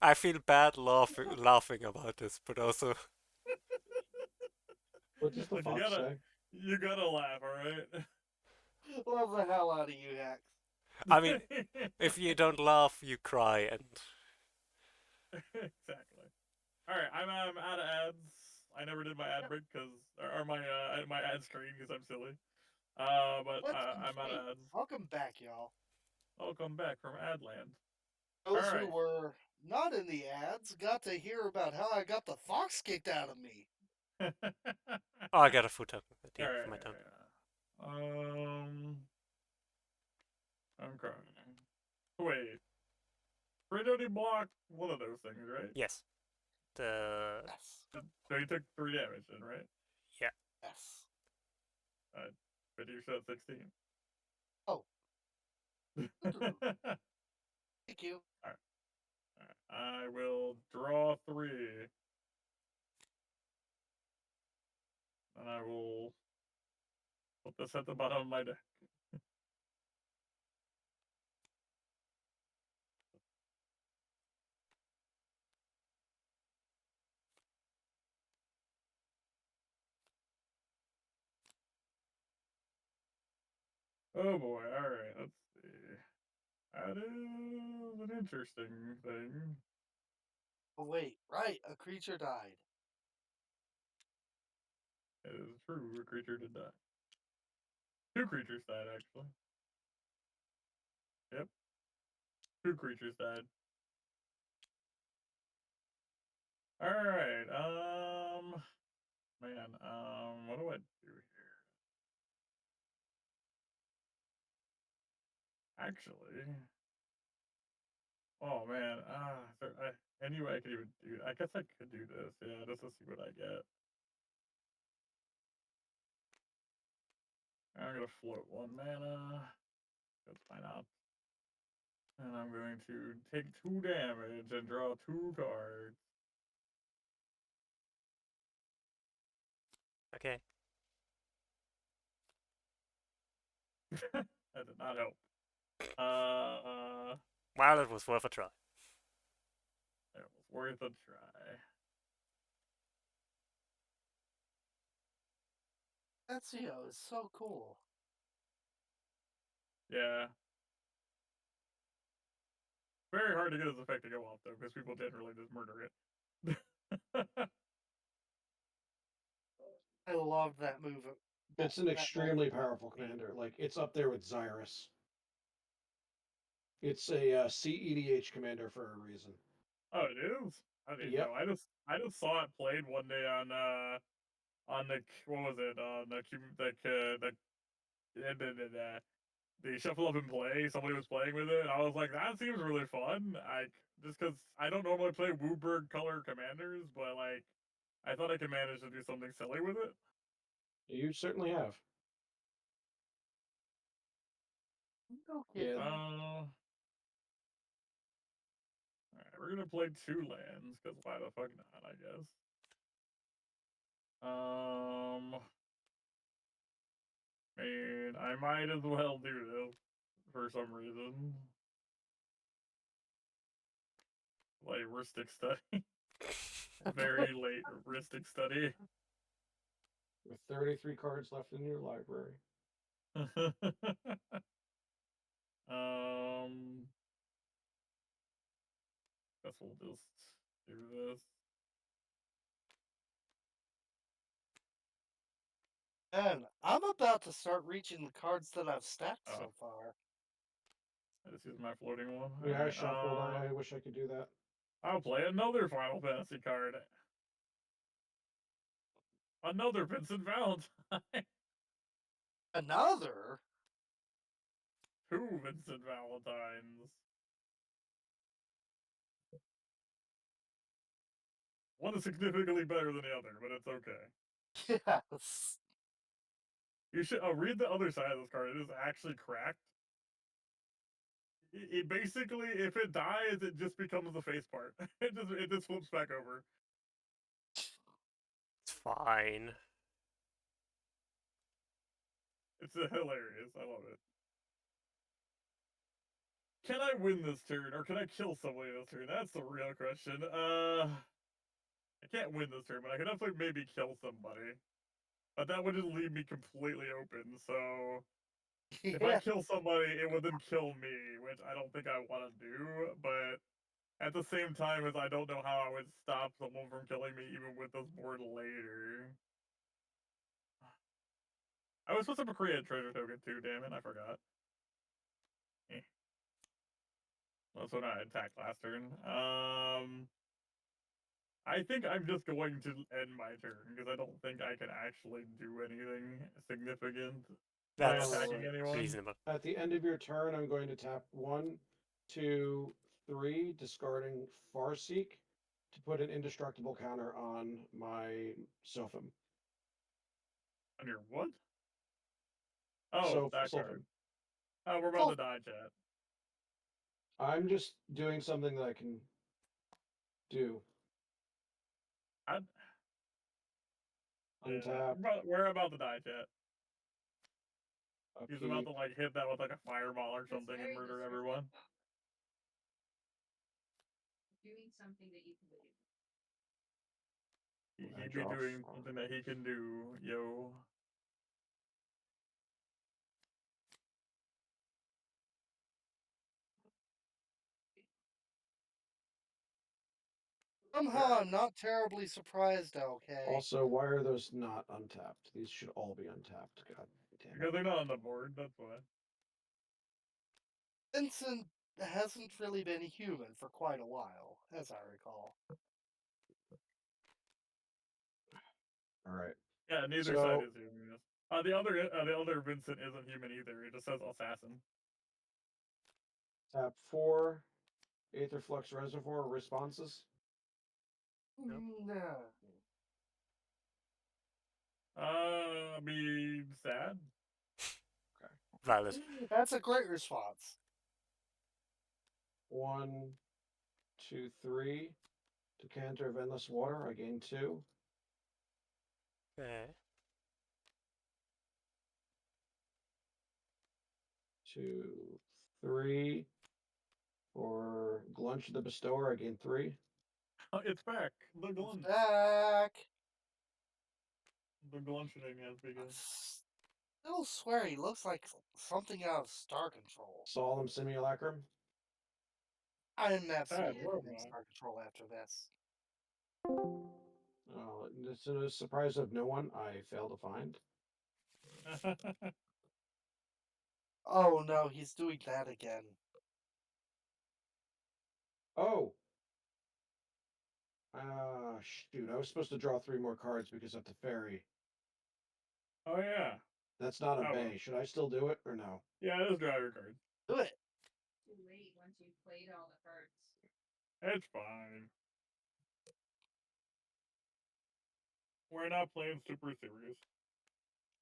A: I feel bad laughing about this, but also
C: What does the
D: Look,
C: fox say?
D: you gotta laugh, alright?
B: Love the hell out of you, Hex.
A: I mean, if you don't laugh, you cry, and
D: Exactly. Alright, I'm out of ads. I never did my ad break because, or my ad screen because I'm silly. But
B: Let's
D: I'm out
B: complete.
D: of ads.
B: Welcome back, y'all.
D: Welcome back from Adland.
B: Those who
D: Alright.
B: were not in the ads got to hear about how I got the fox kicked out of me.
A: Oh, I got a food token at the end
D: Alright.
A: for my turn.
D: Okay. Wait. Fred only blocked one of those things, right?
A: Yes. The
B: Yes.
D: So he took 3 damage then, right?
B: Yes.
D: But you said 16.
B: Oh.
D: Alright.
B: Thank you.
D: I will draw 3. And I will put this at the bottom of my deck. Oh boy, alright, let's see. That is an interesting thing.
B: Oh, wait, right. A creature died.
D: It is true, a creature did die. 2 creatures died, actually. Yep. 2 creatures died. Alright, man, what do I do here? Actually, oh man, anyway, I could even do. I guess I could do this. Yeah, just to see what I get. I'm gonna float 1 mana. That's fine out. And I'm going to take 2 damage and draw 2 cards.
A: okay.
D: That did not help.
A: Well, it was worth a try.
D: It was worth a try.
B: Ezio is so cool.
D: Yeah. Very hard to get his effect to go off though, because people generally just murder it.
B: I love that move.
C: It's an
B: that
C: extremely
B: moment.
C: powerful commander. Like, it's up there with Xyrus. It's a CEDH commander for a reason.
D: Oh, it is. I didn't
C: Yep.
D: know. I just saw it played one day on the what was it on the shuffle up and play. Somebody was playing with it, and I was like, that seems really fun. Just because I don't normally play Wooburg color commanders, but like I thought I could manage to do something silly with it.
C: You certainly have.
B: No
C: Yeah.
B: kidding.
D: Alright, we're gonna play 2 lands because why the fuck not? I guess. I mean, I might as well do this for some reason. Like Ristic Study. Very late Ristic Study.
C: With 33 cards left in your library.
D: Guess we'll just do this.
B: And I'm about to start reaching the cards that I've stacked
D: Oh.
B: so far.
D: I just used my floating one.
C: Yeah, I
D: Alright,
C: shuffled. I wish I could do that.
D: I'll play another Final Fantasy card. Another Vincent Valentine.
B: Another?
D: 2 Vincent Valentines. One is significantly better than the other, but it's okay.
B: Yes.
D: You should read the other side of this card. It is actually cracked. It basically, if it dies, it just becomes the face part. It just flips back over.
A: It's fine.
D: It's hilarious. I love it. Can I win this turn, or can I kill somebody this turn? That's the real question. I can't win this turn, but I can definitely maybe kill somebody. But that would just leave me completely open, so... If I
B: Yeah.
D: kill somebody, it would then kill me, which I don't think I want to do, but... At the same time as I don't know how I would stop someone from killing me even with this board later. I was supposed to create a treasure token too, damn it, I forgot. Eh. That's what I attacked last turn. I think I'm just going to end my turn because I don't think I can actually do anything significant by
A: That's
D: attacking anyone.
A: reasonable.
C: At the end of your turn, I'm going to tap 1, 2, 3, discarding Farseek to put an indestructible counter on my Sophim.
D: On your what? Oh, that
C: Sophim.
D: card. Oh, we're about to die, chat.
C: I'm just doing something that I can do. Untap.
D: We're about to die, chat. He's about
C: Upkeep.
D: to like hit that with like a fireball or
F: That's
D: something and
F: very
D: murder everyone.
F: Doing something that you can do.
D: He'd be doing something that he can do, yo.
B: Somehow I'm not terribly surprised, okay?
C: Also, why are those not untapped? These should all be untapped. God damn
D: Because
C: it.
D: they're not on the board, that's why.
B: Vincent hasn't really been human for quite a while, as I recall.
C: Alright.
D: Yeah, neither side is human. The other Vincent isn't human either. It just says assassin.
C: Tap 4. Aetherflux Reservoir responses.
A: Nope.
B: No.
D: Be sad.
A: Valid.
B: That's a great response.
C: 1, 2, 3. Decanter of Endless Water. I gain 2.
A: Okay.
C: 2, 3. For Glunch the Bestower, I gain 3.
D: It's back. The glunch.
B: Back.
D: The glunching has begun.
B: Still swear he looks like something out of Star Control.
C: Solemn Simulacrum.
B: I'm absolutely
D: where am
B: playing
D: I?
B: Star Control after this.
C: Oh, it's a surprise of no one. I fail to find.
B: Oh no, he's doing that again.
C: Oh! Shoot. I was supposed to draw 3 more cards because of the fairy.
D: Oh yeah.
C: That's not a
D: Oh,
C: bay.
D: well.
C: Should I still do it or no?
D: Yeah, just draw your card.
B: Do it.
F: Too late once you've played all the cards.
D: It's fine. We're not playing super serious.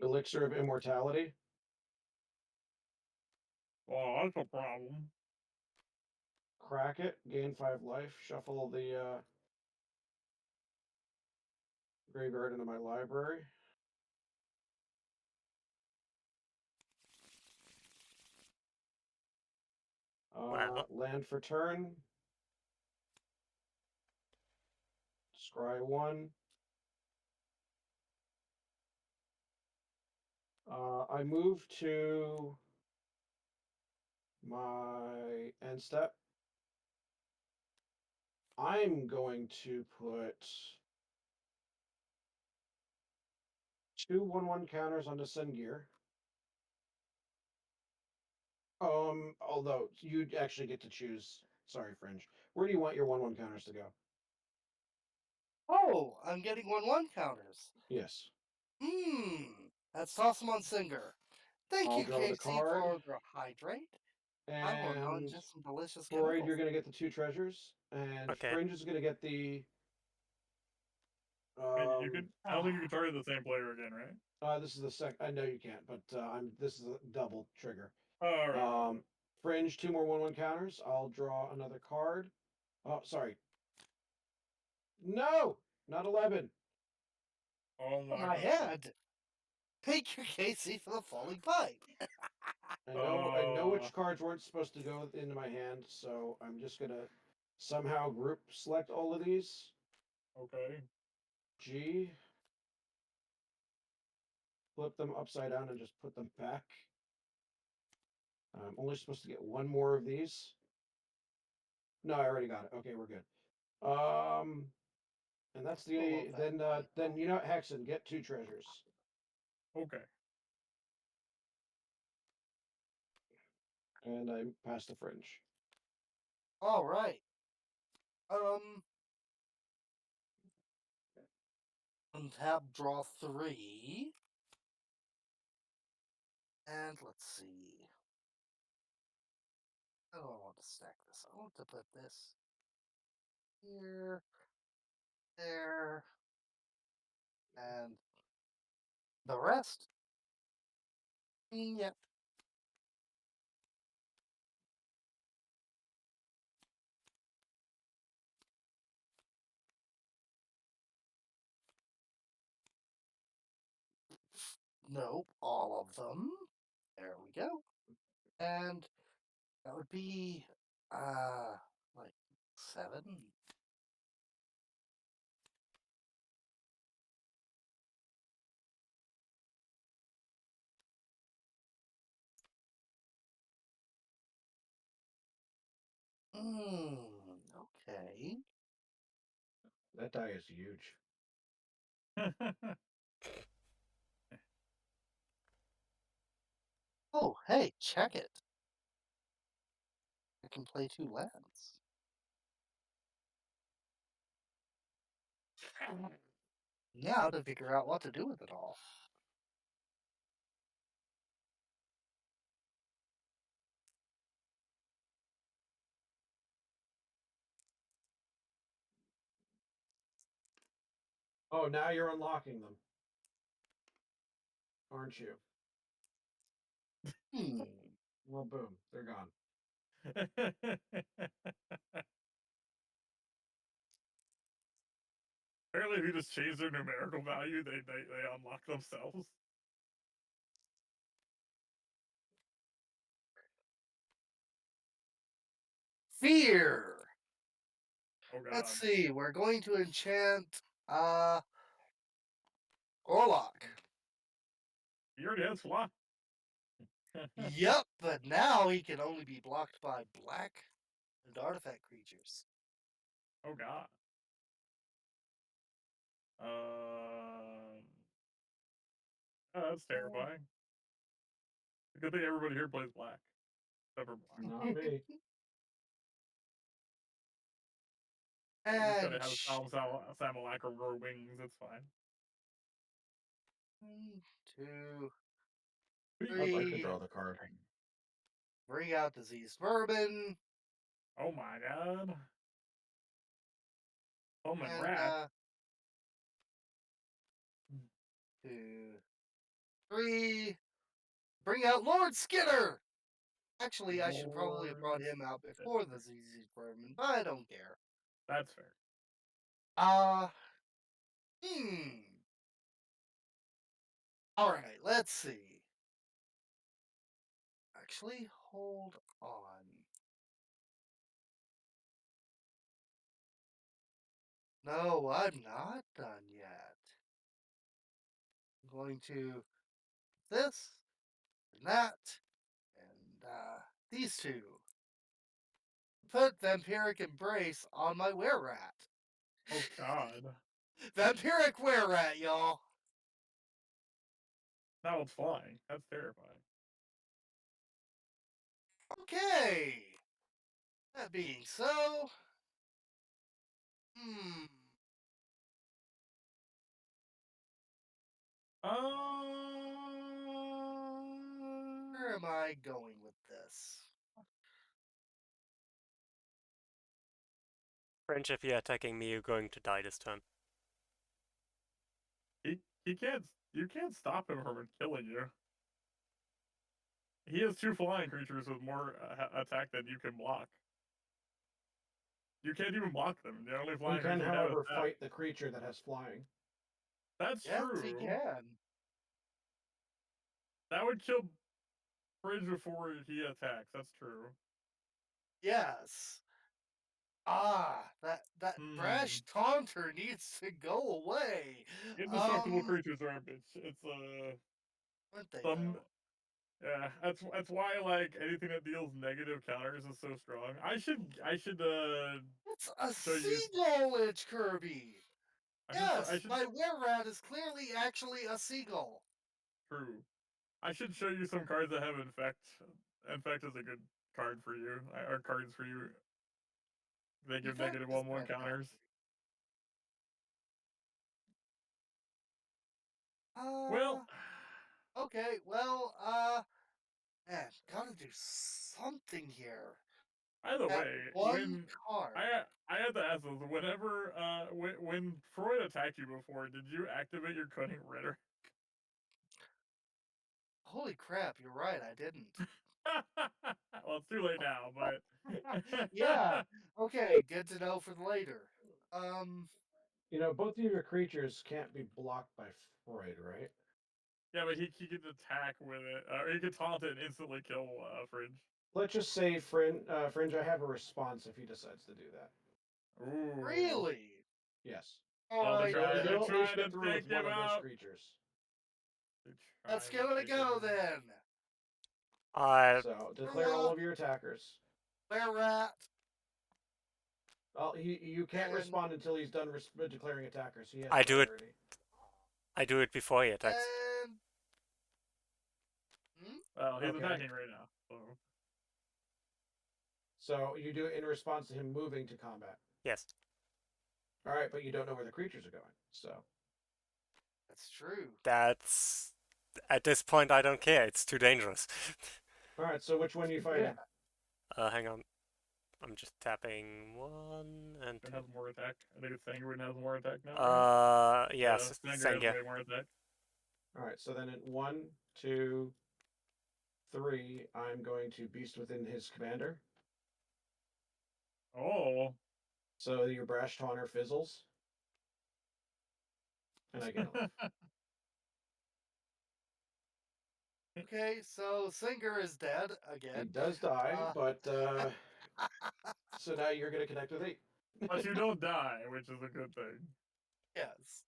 C: Elixir of Immortality.
D: Well, that's a problem.
C: Crack it. Gain 5 life. Shuffle the graveyard into my library.
A: Well.
C: Land for turn. Scry 1. I move to my end step. I'm going to put 2 1/1 counters onto Sengir. Although you actually get to choose. Sorry, Fringe. Where do you want your 1/1 counters to go?
B: Oh, I'm getting 1/1 counters.
C: Yes.
B: Let's toss him on Singer. Thank
C: I'll
B: you,
C: draw the
B: Casey,
C: card.
B: for the hydrate. I will now
C: And
B: ingest some delicious
C: Freud, you're
B: chemicals.
C: going to get the 2 treasures, and
A: Okay.
C: Fringe is going to get the.
D: You can. I don't think you can target the same player again, right?
C: This is the second. I know you can't, but this is a double trigger.
D: All right.
C: Fringe, 2 more 1/1 counters. I'll draw another card. Oh, sorry. No, not 11.
D: Oh
B: My head. Thank you, Casey, for the falling pipe.
C: I know which cards weren't supposed to go into my hand, so I'm just gonna somehow group select all of these.
D: Okay.
C: G. Flip them upside down and just put them back. I'm only supposed to get 1 more of these. No, I already got it. Okay, we're good. And that's the then you know what, Hexen, get 2 treasures.
D: Okay.
C: And I pass the Fringe.
B: All right. Untap, draw 3. And let's see. I don't want to stack this. I want to put this here, there, and the rest. Yep. Nope, all of them. There we go. And that would be like 7. Okay.
C: That die is huge.
B: Oh, hey, check it. I can play 2 lands. Now to figure out what to do with it all.
C: Oh, now you're unlocking them, aren't you? Well, boom, they're gone.
D: Apparently, if you just change their numerical value, they unlock themselves.
B: Fear!
D: Oh god.
B: Let's see, we're going to enchant, Orlock.
D: He already has fly.
B: Yep, but now he can only be blocked by black and artifact creatures.
D: Oh god. Oh, that's terrifying. Good thing everybody here plays black. Except for black.
C: Not me.
D: You just gotta
B: And
D: have Samalak or grow wings, it's fine.
B: 1, 2,
C: I'd like to
B: 3.
C: draw the card.
B: Bring out diseased vermin.
D: Oh my god. Oh my
B: And
D: rat.
B: 2, 3. Bring out Lord Skinner. Actually, I should probably have brought him out before the diseased vermin, but I don't care.
D: That's fair.
B: Alright, let's see. Actually, hold on. No, I'm not done yet. I'm going to this and that and these 2. Put Vampiric Embrace on my Were-Rat.
D: Oh god.
B: Vampiric Were-Rat, y'all.
D: Now it's flying. That's terrifying.
B: Okay. That being so, where am I going with this?
A: French, if you're attacking me, you're going to die this turn.
D: He can't. You can't stop him from killing you. He has 2 flying creatures with more attack than you can block. You can't even block them. The only
C: You
D: flying
C: can,
D: creature you have is
C: however,
D: that.
C: fight the creature that has flying.
D: That's
B: Yes,
D: true.
B: he can.
D: That would kill Bridge before he attacks. That's true.
B: Yes. That brash taunter needs to go away.
D: Indestructible creatures are a bitch. It's
B: Aren't they
D: some.
B: though?
D: Yeah, that's why like anything that deals negative counters is so strong. I should
B: It's a
D: show you.
B: seagull, Lich Kirby.
D: I
B: Yes,
D: should
B: my Were-Rat is clearly actually a seagull.
D: true. I should show you some cards that have infect. Infect is a good card for you. Or cards for you. They give
B: Effect
D: negative
B: is
D: 1/1
B: kinda
D: counters. Well,
B: Okay, well, man, gotta do something here.
D: either
B: That
D: way,
B: one card.
D: I had to ask this, whenever when Freud attacked you before, did you activate your cutting rhetoric?
B: Holy crap, you're right, I didn't.
D: Well, it's too late now, but
B: Yeah. Okay, good to know for later.
C: You know, both of your creatures can't be blocked by Freud, right?
D: yeah, but he could attack with it, or he could taunt it and instantly kill Fringe.
C: Let's just say, Fringe, I have a response if he decides to do that.
D: Ooh.
B: Really?
C: Yes.
D: Oh,
B: Alright
C: You'll
D: they're
C: at
B: then.
C: least
D: trying
C: get
D: to
C: through
D: take
C: with one
D: him
C: of those
D: out.
C: creatures.
B: Let's
D: They're
B: give
D: trying
B: it
D: to
B: a
D: take him
B: go
D: out.
B: then.
C: So declare all of your attackers.
B: Where rat,
C: Well, you can't
B: and
C: respond until he's done declaring attackers. He has
A: I do it.
C: priority.
A: I do it before he attacks.
B: and
D: Well, he's
C: Okay.
D: attacking right now, so.
C: So you do it in response to him moving to combat.
A: Yes.
C: All right, but you don't know where the creatures are going. So
B: that's true.
A: That's at this point I don't care. It's too dangerous.
C: all right. So which one are you fighting?
A: Hang on. I'm just tapping 1 and
D: It
A: 2.
D: has more attack. I think it's Sangren has more attack now. Right?
A: Yes,
D: Sangren has
A: Senga.
D: way more attack.
C: All right. So then in 1, 2, 3, I'm going to beast within his commander.
D: Oh.
C: So your brash taunter fizzles, and I gain a life.
B: Okay, so Singer is dead
C: He
B: again.
C: does die,
B: Uh,
C: but so now you're going to connect with 8.
D: But you don't die, which is a good thing.
B: yes.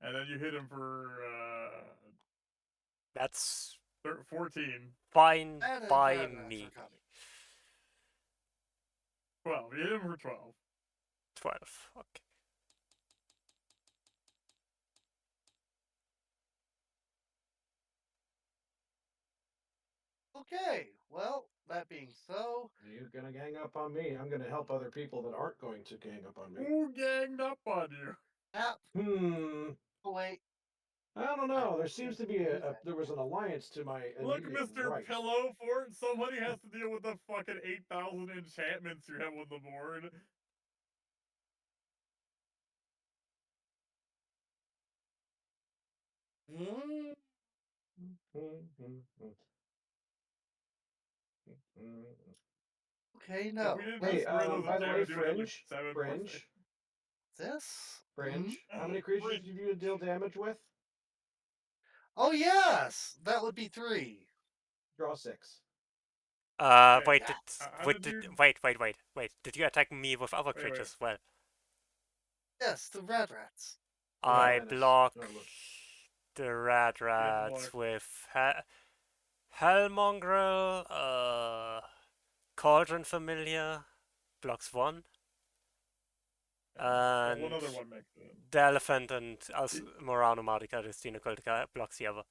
D: And then you hit him for
A: That's
D: 14.
A: fine
B: And
A: by
B: bad rats
A: me.
B: are coming.
D: 12. You hit him for 12.
A: 12. Okay.
B: Okay, well, that being so,
C: You're going to gang up on me. I'm going to help other people that aren't going to gang up on me.
D: Who ganged up on you?
B: app. Oh wait,
C: I don't know. There seems to be there was an alliance to my
D: Look,
C: immediate
D: Mr.
C: right.
D: Pillow Fort, somebody has to deal with the fucking 8,000 enchantments you have on the board.
B: Hmm? Okay,
D: If
B: no.
D: we didn't
C: Hey,
D: destroy those
C: by the way,
D: enchantments, you would have like 7 more
C: Fringe,
D: things.
B: This?
C: Fringe. How many creatures did you deal damage with?
B: Oh yes, that would be 3.
C: Draw 6.
A: Wait,
B: Yes.
D: How did you...
A: wait. Did you attack me with other
D: Wait.
A: creatures as well?
B: Yes, the red rats.
A: I
C: Menace.
A: block
C: Oh, look.
A: the rat rats with Hellmongrel, Cauldron Familiar, blocks 1,
D: Well,
A: and
D: one other one makes it.
A: the elephant and Morano Mardica, Destina Cultica, blocks the other.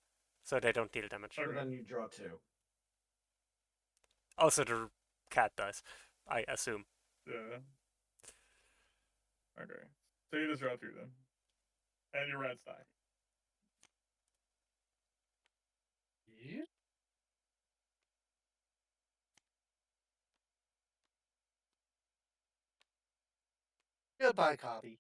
A: So they don't deal damage.
C: So then you draw 2.
A: Also, the cat dies, I assume.
D: Yeah. Okay. So you just draw 2 then. And your rats die.
B: Yeah. Goodbye, copy.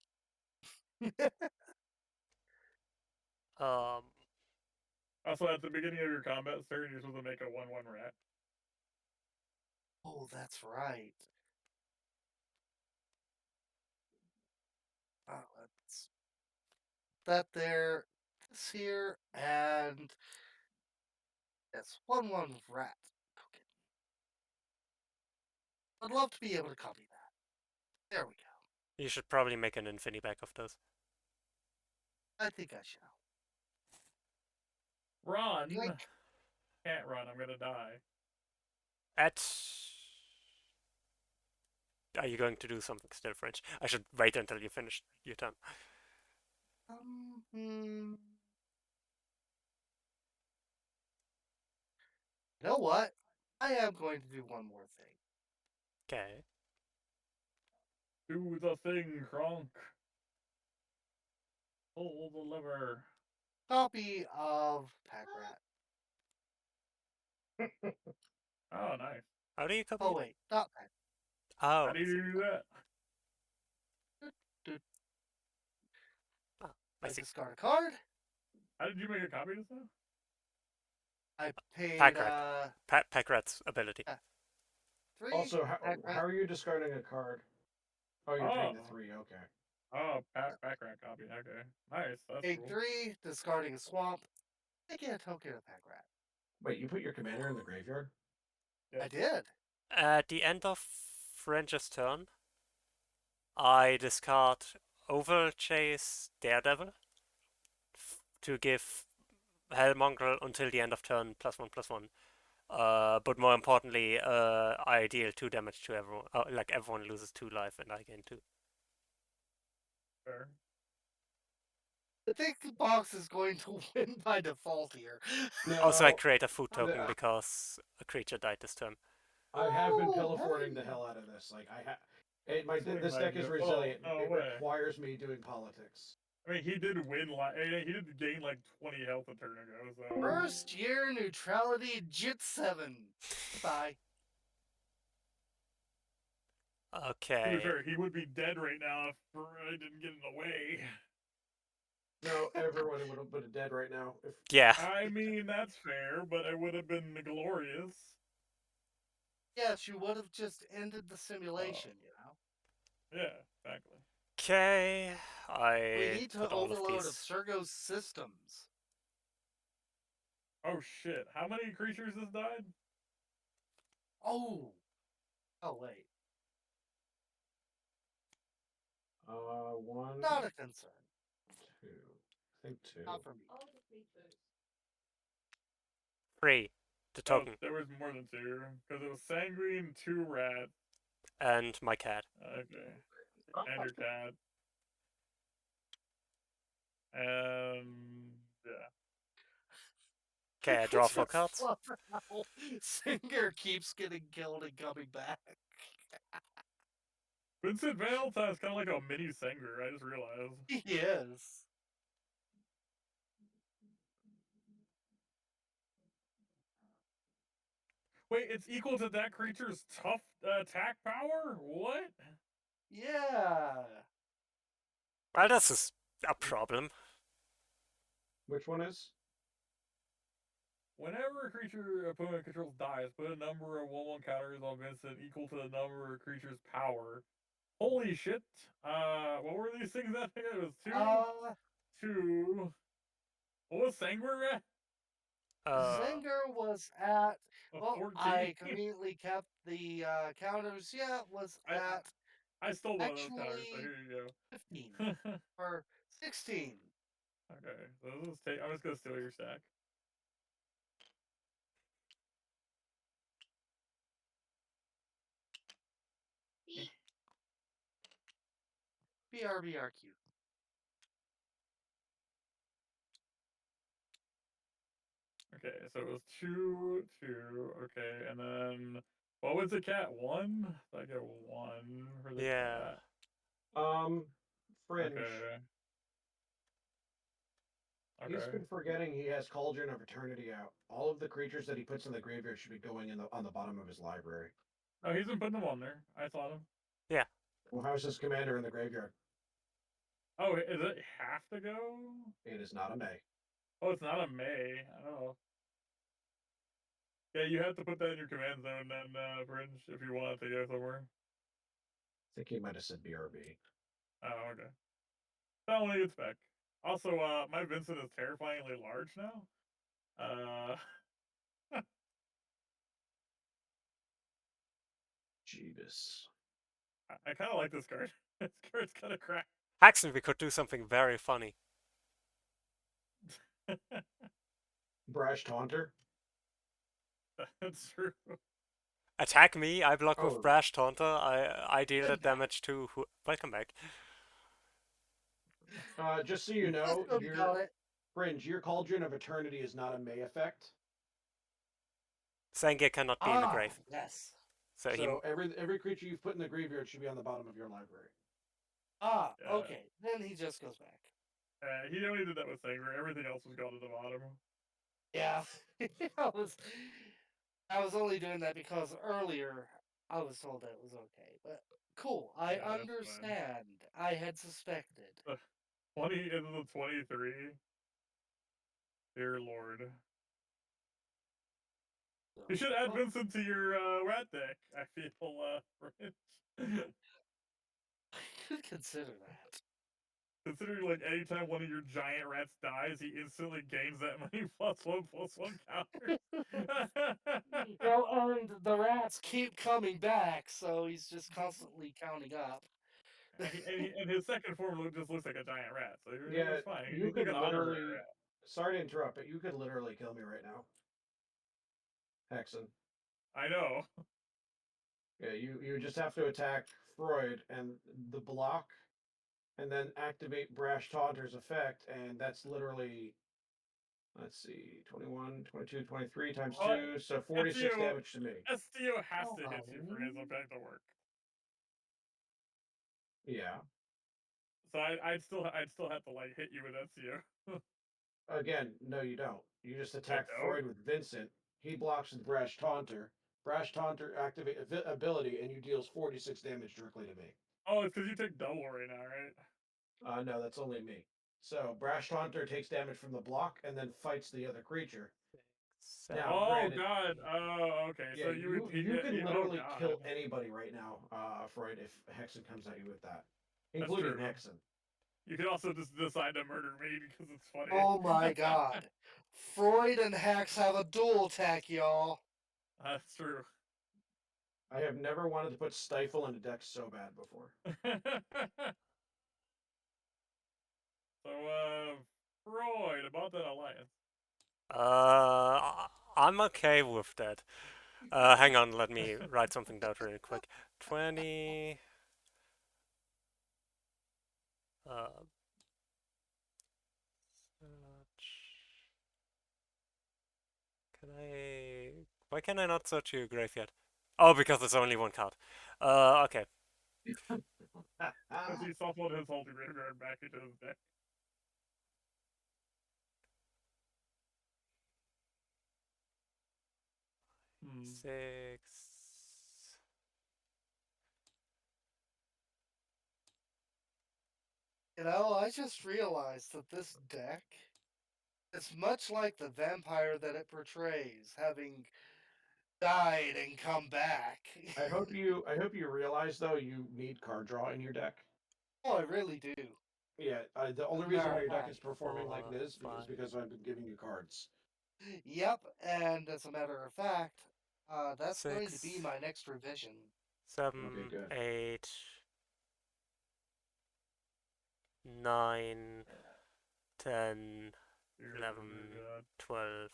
D: Also, at the beginning of your combat turn, you're supposed to make a 1/1 rat.
B: Oh, that's right. Let's that there, this here, and yes, 1/1 rat. Okay. I'd love to be able to copy that. There we go.
A: You should probably make an infinity back of those.
B: I think I shall.
D: Run!
B: Yoink.
D: Can't run, I'm gonna die.
A: Are you going to do something still, French? I should wait until you finish your turn.
B: You know what? I am going to do one more thing.
A: Okay.
D: Do the thing, Kronk. Pull the lever.
B: Copy of Pack Rat.
D: Oh, nice.
A: How do you copy
B: Oh
A: it?
B: wait, not Pack.
A: Oh,
D: How do you do that?
A: I
B: I
A: see.
B: discard a card.
D: How did you make a copy of this stuff?
B: I paid
A: Pack Rat. Pack Rat's ability.
B: 3.
C: Also,
B: Pack Rat.
C: how are you discarding a card? Oh, you're paying the
D: Oh.
C: 3. Okay.
D: Oh, background copy. Okay. Nice. That's
B: Paid
D: cool.
B: 3, discarding a swamp. Taking a token of Pack Rat.
C: Wait, you put your commander in the graveyard?
D: Yes.
B: I did.
A: At the end of French's turn, I discard Overchase Daredevil to give Hellmongrel until the end of turn +1/+1. But more importantly, I deal 2 damage to everyone. Like everyone loses 2 life and I gain 2.
D: Fair.
B: I think the box is going to win by default here.
C: No.
A: Also, I create a food token
C: the-
A: because a creature died this turn.
C: I have been
B: Oh,
C: pillowforting the
B: hey.
C: hell out of this. Like
D: Swing
C: this deck is
D: magnet. Oh,
C: resilient.
D: no
C: it
D: way.
C: requires me doing politics.
D: I mean, he did win. He did gain like 20 health a turn ago. So.
B: First year neutrality Jit 7. Bye.
D: To be
A: Okay.
D: fair, he would be dead right now if I didn't get in the way.
C: No, everyone would have been dead right now. If
A: Yeah.
D: I mean, that's fair, but it would have been glorious.
B: Yes, you would have just ended the simulation, you know?
D: Yeah, exactly.
A: Okay.
B: We
A: I
B: need to
A: put all of
B: overload
A: these.
B: of Sergo's systems.
D: Oh shit! How many creatures has died?
B: Oh. Oh, wait.
C: one,
B: Not a concern.
C: 2. I think 2.
B: Not for me.
F: All the creatures.
A: 3. The
D: Oh,
A: token.
D: there was more than 2 because it was sanguine, 2 rat.
A: And my cat.
D: Okay, and your cat. And yeah.
A: Okay, I draw 4
B: Just
A: cards.
B: love how Singer keeps getting killed and coming back.
D: Vincent Valentine is kind of like a mini Sanger. I just realized.
B: He is.
D: Wait, it's equal to that creature's tough attack power? What?
B: Yeah.
A: Well, this is a problem.
C: Which one is?
D: Whenever a creature opponent controls dies, put a number of 1/1 counters on Vincent equal to the number of creature's power. Holy shit! What were these things that it was 2. What was Sanguine at?
B: Singer was at.
D: A
B: Well,
D: 14.
B: I conveniently kept the counters. Yeah, it was at
D: I stole one of those counters, so
B: actually
D: here you
B: 15
D: go.
B: or 16.
D: Okay, so this is I'm just gonna steal your stack.
B: BRBRQ.
D: Okay, so it was 2, 2. Okay, and then what was the cat? 1? So I get 1 for the
A: Yeah.
D: cat.
C: Fringe.
D: Okay.
C: He's
D: Okay.
C: been forgetting he has Cauldron of Eternity out. All of the creatures that he puts in the graveyard should be going on the bottom of his library.
D: Oh, he's been putting them on there. I saw them.
A: Yeah.
C: Well, how's his commander in the graveyard?
D: Oh, is it have to go?
C: It is not a May.
D: Oh, it's not a May. Oh. Yeah, you have to put that in your command zone then, Fringe, if you want it to go somewhere.
C: I think he might have said BRB.
D: Oh, okay. That only gets back. Also, my Vincent is terrifyingly large now.
C: Jeebus.
D: I kind of like this card. This card's kind of crap.
A: Haxon, we could do something very funny.
C: Brash Taunter?
D: That's true.
A: Attack me, I block
C: Oh.
A: with Brash Taunter, I deal the damage to who. Welcome back.
C: Just so you know,
B: Got
C: your
B: it.
C: Fringe, your Cauldron of Eternity is not a May effect.
A: Sengir cannot be in the grave.
B: Yes.
A: So he.
C: So every creature you've put in the graveyard should be on the bottom of your library.
B: Ah,
D: Yeah.
B: okay. Then he just goes back.
D: He only did that with Sanger. Everything else was gone to the bottom.
B: Yeah. I was only doing that because earlier I was told that it was okay. But cool. I
D: Yeah, that's fine.
B: understand. I had suspected.
D: 20 into the 23. Dear Lord. You should add
B: Well,
D: Vincent to your rat deck. I feel rich.
B: I could consider that.
D: Considering like anytime one of your giant rats dies, he instantly gains that many +1/+1 counters.
B: And the rats keep coming back, so he's just constantly counting up.
D: and his second form just looks like a giant rat, so
C: Yeah,
D: it's fine.
C: you
D: He's like
C: could
D: an honorary
C: literally.
D: rat.
C: Sorry to interrupt, but you could literally kill me right now, Hexen.
D: I know.
C: Yeah, you just have to attack Freud and the block, and then activate Brash Taunter's effect, and that's literally. Let's see, 21, 22, 23 times
D: Well,
C: 2, so 46
D: Ezio,
C: damage to me.
D: Ezio has
B: Oh,
D: to hit you for his effect to work.
C: Yeah.
D: So I'd still have to like hit you with Ezio.
C: Again, no, you don't. You just attack
D: don't?
C: Freud with Vincent. He blocks with Brash Taunter. Brash Taunter activate ability, and you deals 46 damage directly to me.
D: Oh, it's because you take double right now, right?
C: No, that's only me. So Brash Taunter takes damage from the block and then fights the other creature.
A: Seven.
C: Now,
D: Oh
C: granted,
D: God. Oh, okay.
C: yeah,
D: So you would
C: you can
D: oh
C: literally
D: God.
C: kill anybody right now, Freud, if Hexen comes at you with that,
D: That's
C: including
D: true.
C: Hexen.
D: You can also just decide to murder me because it's funny.
B: Oh my god. Freud and Hex have a dual attack, y'all.
D: That's true.
C: I have never wanted to put Stifle in a deck so bad before.
D: So, Freud, about that alliance.
A: I'm okay with that. Hang on, let me write something down really quick. 20. Search. Can I? Why can I not search your graveyard? Oh, because there's only one card. Okay.
D: Because he shuffled his whole graveyard back into his deck. Hmm.
A: 6.
B: I just realized that this deck is much like the vampire that it portrays, having died and come back.
C: I hope you realize though you need card draw in your deck.
B: Oh, I really do.
C: Yeah, the only
B: As a
C: reason
B: matter
C: why
B: of
C: your deck
B: fact.
C: is performing like this is
A: 5.
C: because I've been giving you cards.
B: Yep, and as a matter of fact, that's going to be
A: 6.
B: my next revision.
A: 7.
C: Okay, good.
A: 8. 9. 10.
D: Dear
A: 11.
D: God.
A: 12.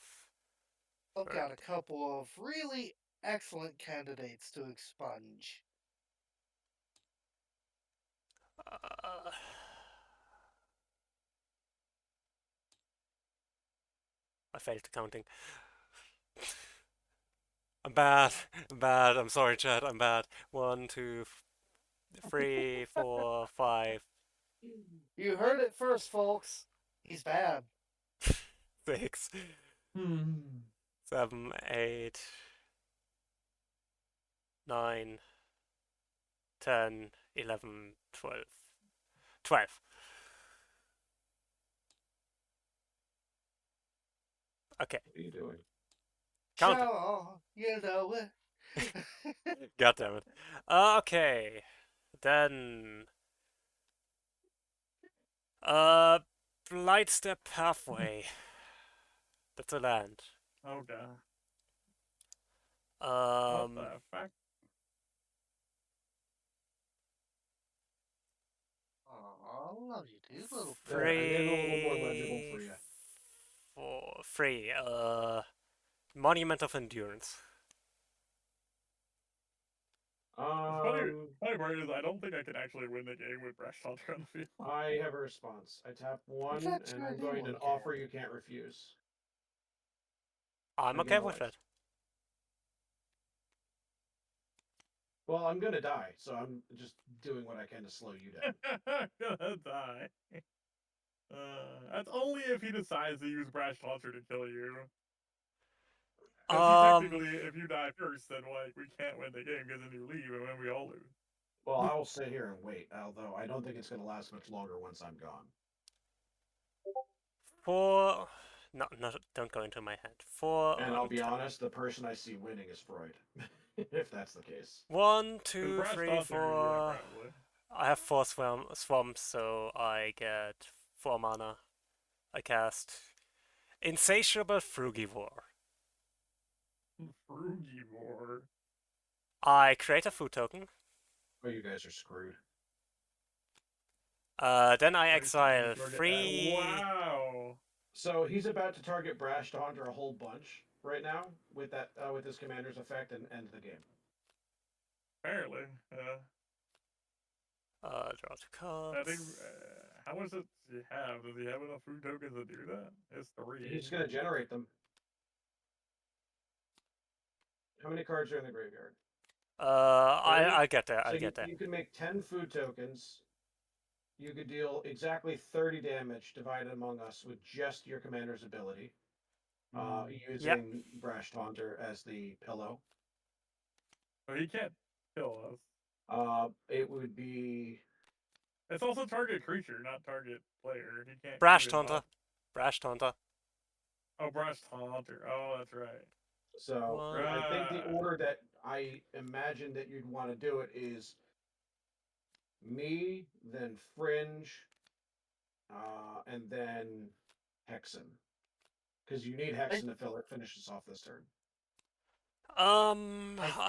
B: I've got a
A: 13.
B: couple of really excellent candidates to expunge.
A: I failed counting. I'm bad. I'm bad. I'm sorry, Chad. I'm bad. 1, 2, 3, 4, 5,
B: You heard it first, folks. He's bad.
A: 6,
C: Hmm.
A: 7, 8, 9, 10, 11, 12. 12. Okay.
C: What are you doing?
A: Counting.
B: Sure, you know it.
A: God damn it. Okay. Then. Blightstep Pathway. That's a land.
D: Okay. What the fuck?
B: Aw, I love you, dude, little
C: There, I made it a little more
A: Free.
C: legible for you.
A: Free. Monument of Endurance.
D: Funny part is I don't think I can actually win the game with Brash Hunter on the field.
C: I have a response. I tap one,
B: That's
C: and
B: your
C: I'm
B: new
C: going
B: one,
C: to offer
B: Ken.
C: you can't refuse.
A: I'm
C: I
A: okay
C: gain a
A: with
C: life.
A: that.
C: Well, I'm gonna die, so I'm just doing what I can to slow you down.
D: Gonna die. That's only if he decides to use Brash Launcher to kill you. Because he technically, if you die first, then like we can't win the game because then you leave and then we all lose.
C: Well, I will sit here and wait, although I don't think it's gonna last much longer once I'm gone.
A: For no, don't go into my head. For
C: And I'll be honest, the person I see winning is Freud, if that's the case.
A: 1,
D: With
A: 2,
D: Brash
A: 3,
D: Launcher,
A: 4.
D: yeah, probably.
A: I have 4 swamps, so I get 4 mana. I cast Insatiable Frugivore.
D: Frugivore.
A: I create a food token.
C: Oh, you guys are screwed.
A: Then I exile
D: Target-
A: 3.
D: Wow.
C: So he's about to target Brash Taunter a whole bunch right now with that with his commander's effect and end the game.
D: Apparently,
A: Draw 2 cards.
D: I think. How much does he have? Does he have enough food tokens to do that? It's 3.
C: He's gonna generate them. How many cards are in the graveyard?
A: I'll get there.
C: So
A: I'll get there.
C: you can make 10 food tokens. You could deal exactly 30 damage divided among us with just your commander's ability, using Brash Taunter as the pillow.
D: So he can't kill us.
C: It would be.
D: It's also target creature, not target player. He can't.
A: Brash
D: shoot him
A: Taunter.
D: up.
A: Brash Taunter.
D: Oh, Brash Taunter. Oh, that's right.
C: So
A: Right.
C: I think the order that I imagine that you'd want to do it is me, then Fringe, and then Hexen. Because you need Hexen to finish us off this turn.
B: I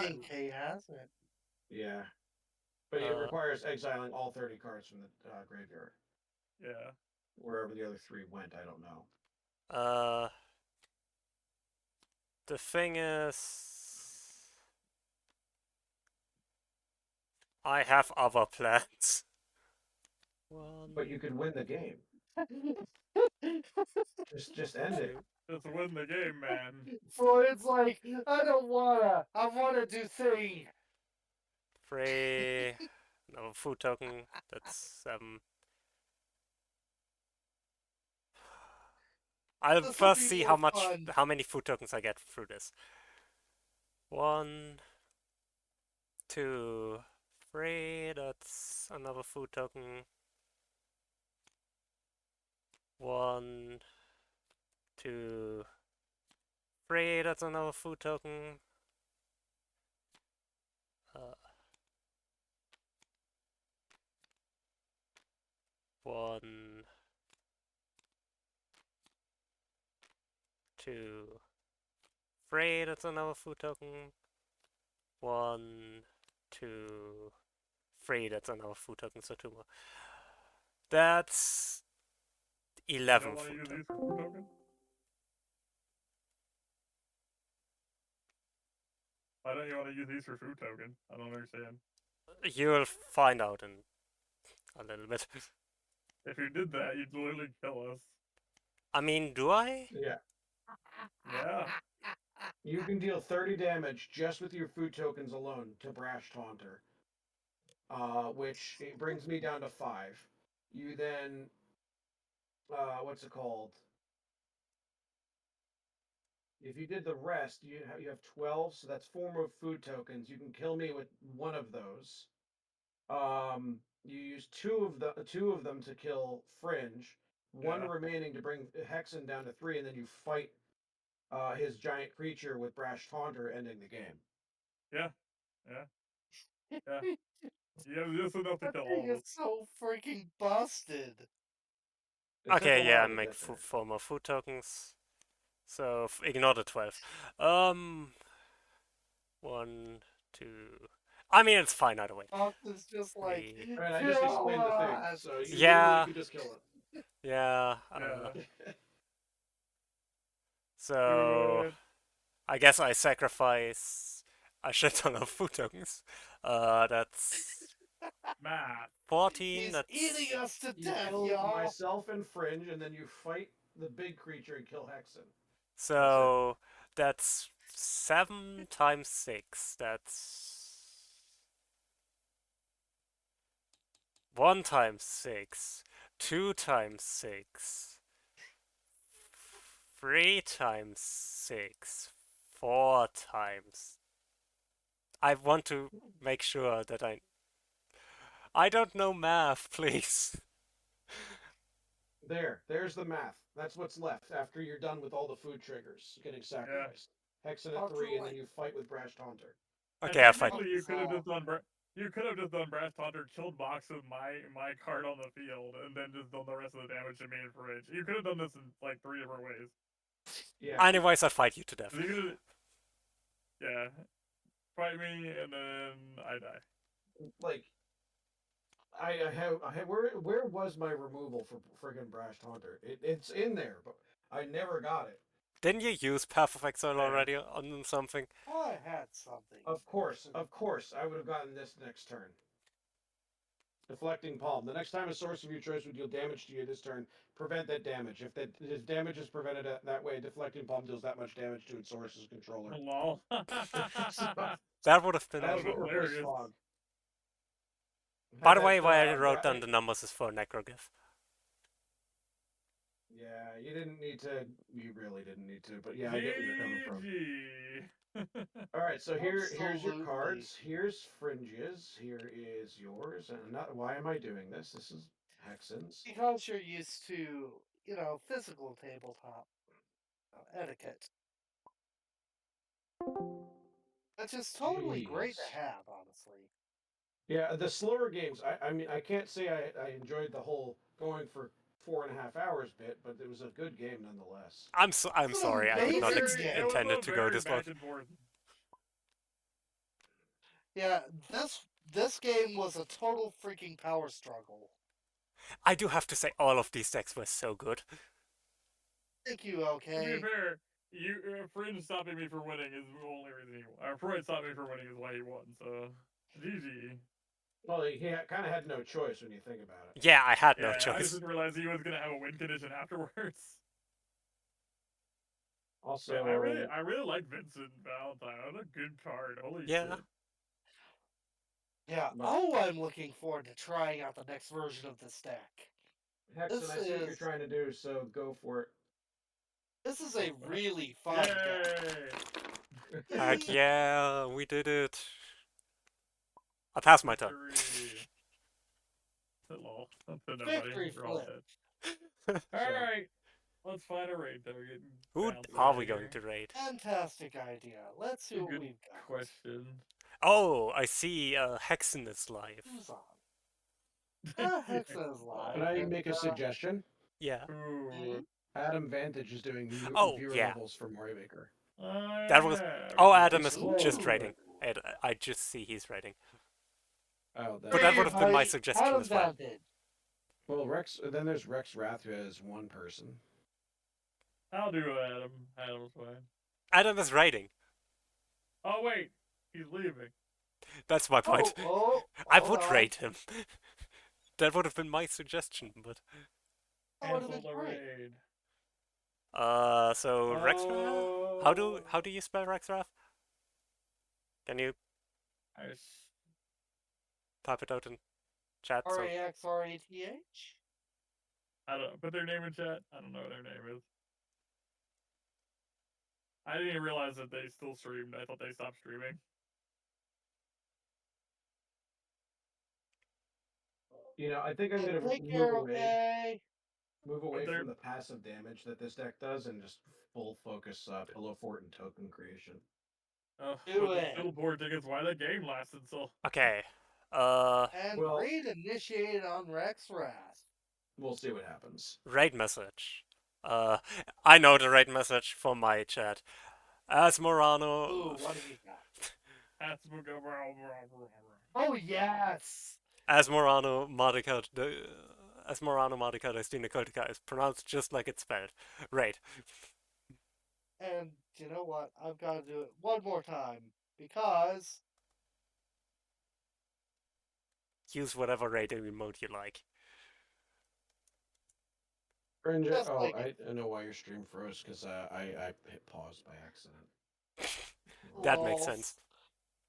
B: think Kay has it.
C: Yeah. But it requires exiling all 30 cards from the graveyard.
D: Yeah.
C: Wherever the other 3 went, I don't know.
A: The thing is, I have other plans.
C: But you could win the game. just end it.
D: Just win the game, man.
B: Freud's like, I don't wanna. I wanna do thing.
A: 3. No food token. That's 7. I'll
B: This'll
A: first
B: be
A: see
B: more
A: how
B: fun.
A: many food tokens I get through this. 1, 2, 3. That's another food token. 1, 2, 3. That's another food token. 1, 2, 3. That's another food token. 1, 2, 3. That's another food token. So 2 more. That's 11
D: You don't want to
A: food
D: use
A: tokens.
D: these for food tokens? Why don't you want to use these for food token? I don't understand.
A: You'll find out in a little bit.
D: If you did that, you'd literally kill us.
A: I mean, do I?
C: Yeah.
D: Yeah.
C: You can deal 30 damage just with your food tokens alone to Brash Taunter. Which it brings me down to 5. You then, what's it called? If you did the rest, you have 12, so that's 4 more food tokens. You can kill me with one of those. You use two of them to kill Fringe, one remaining to bring Hexen down to 3, and then you fight his giant creature with Brash Taunter, ending the game.
D: Yeah. You have just enough to
B: That
D: kill all
B: thing
D: of
B: is
D: us.
B: so freaking busted.
C: It took
A: Okay,
C: a
A: yeah,
C: while
A: I
C: to
A: make
C: get there.
A: 4 more food tokens. So ignore the 12. 1, 2. I mean, it's fine either way.
B: Austin's just like,
A: 3.
C: I mean, I just explained the thing,
B: "Kill
C: so you
A: Yeah.
C: literally could just kill it.
A: Yeah.
D: Yeah.
A: So
D: Good.
A: I guess I sacrifice a shit ton of food tokens. That's
D: Math.
A: 14.
B: He's
A: That's
B: eating us to
C: You
B: death,
C: kill
B: y'all.
C: myself and Fringe, and then you fight the big creature and kill Hexen.
A: so that's 7 times 6. That's 1 times 6, 2 times 6, 3 times 6, 4 times. I want to make sure that I don't know math, please.
C: There's the math. That's what's left after you're done with all the food triggers getting sacrificed. Hexen at 3, and then you fight with Brash Taunter.
A: Okay, I fight.
D: Technically, you could have just done. You could have just done Brass Taunter, killed Box with my card on the field, and then just done the rest of the damage to main fridge. You could have done this in like 3 different ways.
C: Yeah.
A: Anyways, I fight you to death.
D: You could've- yeah, fight me, and then I die.
C: Like, I have where was my removal for friggin' Brash Taunter? It's in there, but I never got it.
A: Didn't you use Path of Exile
D: Yeah.
A: already on something?
B: I had something.
C: Of course, I would have gotten this next turn. Deflecting Palm. The next time a source of your choice would deal damage to you this turn, prevent that damage. If damage is prevented that way, Deflecting Palm deals that much damage to its source's controller.
D: Lol.
A: That would have been.
C: That's what reverse
D: hilarious.
C: fog.
A: By the way, why I wrote down the numbers is for Necrogif.
C: Yeah, you didn't need to. You really didn't need to, but yeah, I get where you're coming from.
D: GG.
C: All right, so here's your
B: Absolutely.
C: cards. Here's Fringe's. Here is yours. And why am I doing this? This is Hexen's.
B: Because you're used to, physical tabletop etiquette. Which is totally great to
C: Jeez.
B: have, honestly.
C: Yeah, the slower games. I mean, I can't say I enjoyed the whole going for 4.5 hours bit, but it was a good game nonetheless.
A: I'm
B: It's an
A: sorry, I did not
B: amazing game.
A: intended to go this long.
D: back and forth.
B: Yeah, this game was a total freaking power struggle.
A: I do have to say, all of these decks were so good.
B: Thank you,
D: To be
B: okay?
D: fair, Fringe stopping me from winning is the only reason he won. Freud stopped me from winning is why he won. So, GG.
C: Well, he kind of had no choice when you think about it.
A: Yeah, I had no
D: I just
A: choice.
D: didn't realize he was gonna have a win condition afterwards.
C: Also,
D: Yeah, I really like Vincent Valentine. That was a good card. Holy
A: Yeah.
D: shit.
B: Yeah. Oh, I'm looking forward to trying out the next version of this deck.
C: Hexen,
B: this
C: I see what you're
B: is-
C: trying to do, so go for it.
B: This is a really fun deck.
D: Yay!
A: Heck yeah, we did it. I passed my turn.
D: Victory. Lol. To nobody.
B: Victory
D: We're all
B: flip.
D: dead. Alright. Let's find a raid though.
A: Who are we going to raid?
B: Fantastic idea. Let's see what
D: Good
B: we've got.
D: question.
A: Oh, I see Hexen is live.
B: Who's on? Hexen is live.
C: Can I
B: and,
C: make a suggestion?
A: Yeah.
D: Ooh.
C: Adam Vantage is doing
A: Oh,
C: viewer
A: yeah.
C: levels for Mario Maker.
A: That was-
D: yeah.
A: Oh, Adam is
C: Whoa.
A: just raiding. I just see he's raiding.
C: Oh,
A: But that would have been my
B: Hey,
A: suggestion
B: Adam
A: as well.
B: Vantage.
C: Well, Rex. Then there's Rex Wrath, who has one person.
D: I'll do Adam. Adam's fine.
A: Adam is raiding.
D: Oh wait, he's leaving.
A: That's my point. I
B: hold
A: would
B: on.
A: raid him. That would have been my suggestion, but
B: That would have
D: Cancel
B: been
D: the
B: great.
D: raid.
A: so Rexwrath? How do you spell Rexwrath? Can you
D: I
A: type it out in chat? So
B: RAXRATH?
D: don't know. Put their name in chat. I don't know what their name is. I didn't even realize that they still streamed. I thought they stopped streaming.
C: I think I'm gonna
B: Take
C: move
B: care,
C: away.
B: okay?
C: Move away
D: they're-
C: from the passive damage that this deck does and just full focus Pillow Fort and token creation.
D: Oh,
B: Do
D: but
B: it.
D: Still poor tickets. Why the game lasted so?
A: okay.
B: And
C: Well-
B: raid initiated on Rexwrath.
C: We'll see what happens.
A: Raid message. I know the raid message from my chat. As Morano.
B: Ooh, what do we got? Oh, yes!
A: As Morano Modica. As Morano Modica Destina Kotica is pronounced just like it's spelled. Raid.
B: And you know what? I've got to do it one more time. Because
A: Use whatever raid emote you like.
C: Fringe,
B: Just
C: oh,
B: like
C: I know why your stream froze, because I hit pause by accident.
A: That makes
B: lol.
A: sense.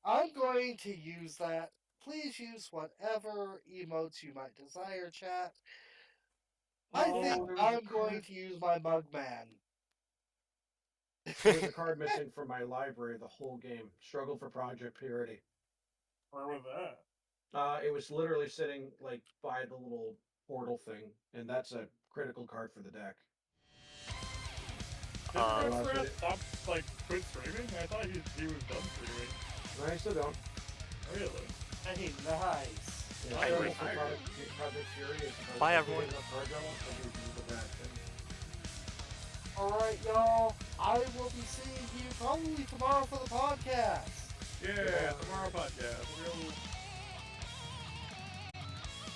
B: I'm going to use that please use whatever emotes you might desire, chat. I
C: Oh,
B: think
C: there was a
B: I'm going
C: card.
B: to use my Mugman.
C: There was a card missing from my library the whole game. Struggle for Project Purity.
D: Where was that?
C: It was literally sitting like by the little portal thing, and that's a critical card for the deck.
D: Did
A: Uh,
D: Chris
C: but
D: Pratt
C: it-
D: stop, like, quit streaming? I thought he was done streaming.
C: No, I still don't.
D: Really?
B: Hey, nice.
C: Yeah,
A: Hey,
C: Struggle
A: wait.
C: for Project Fury is supposed
A: Bye,
C: to
A: everyone.
C: be card draw, and you do the bad thing.
B: Alright, y'all. I will be seeing you probably tomorrow for the podcast.
D: Yeah, tomorrow podcast. We'll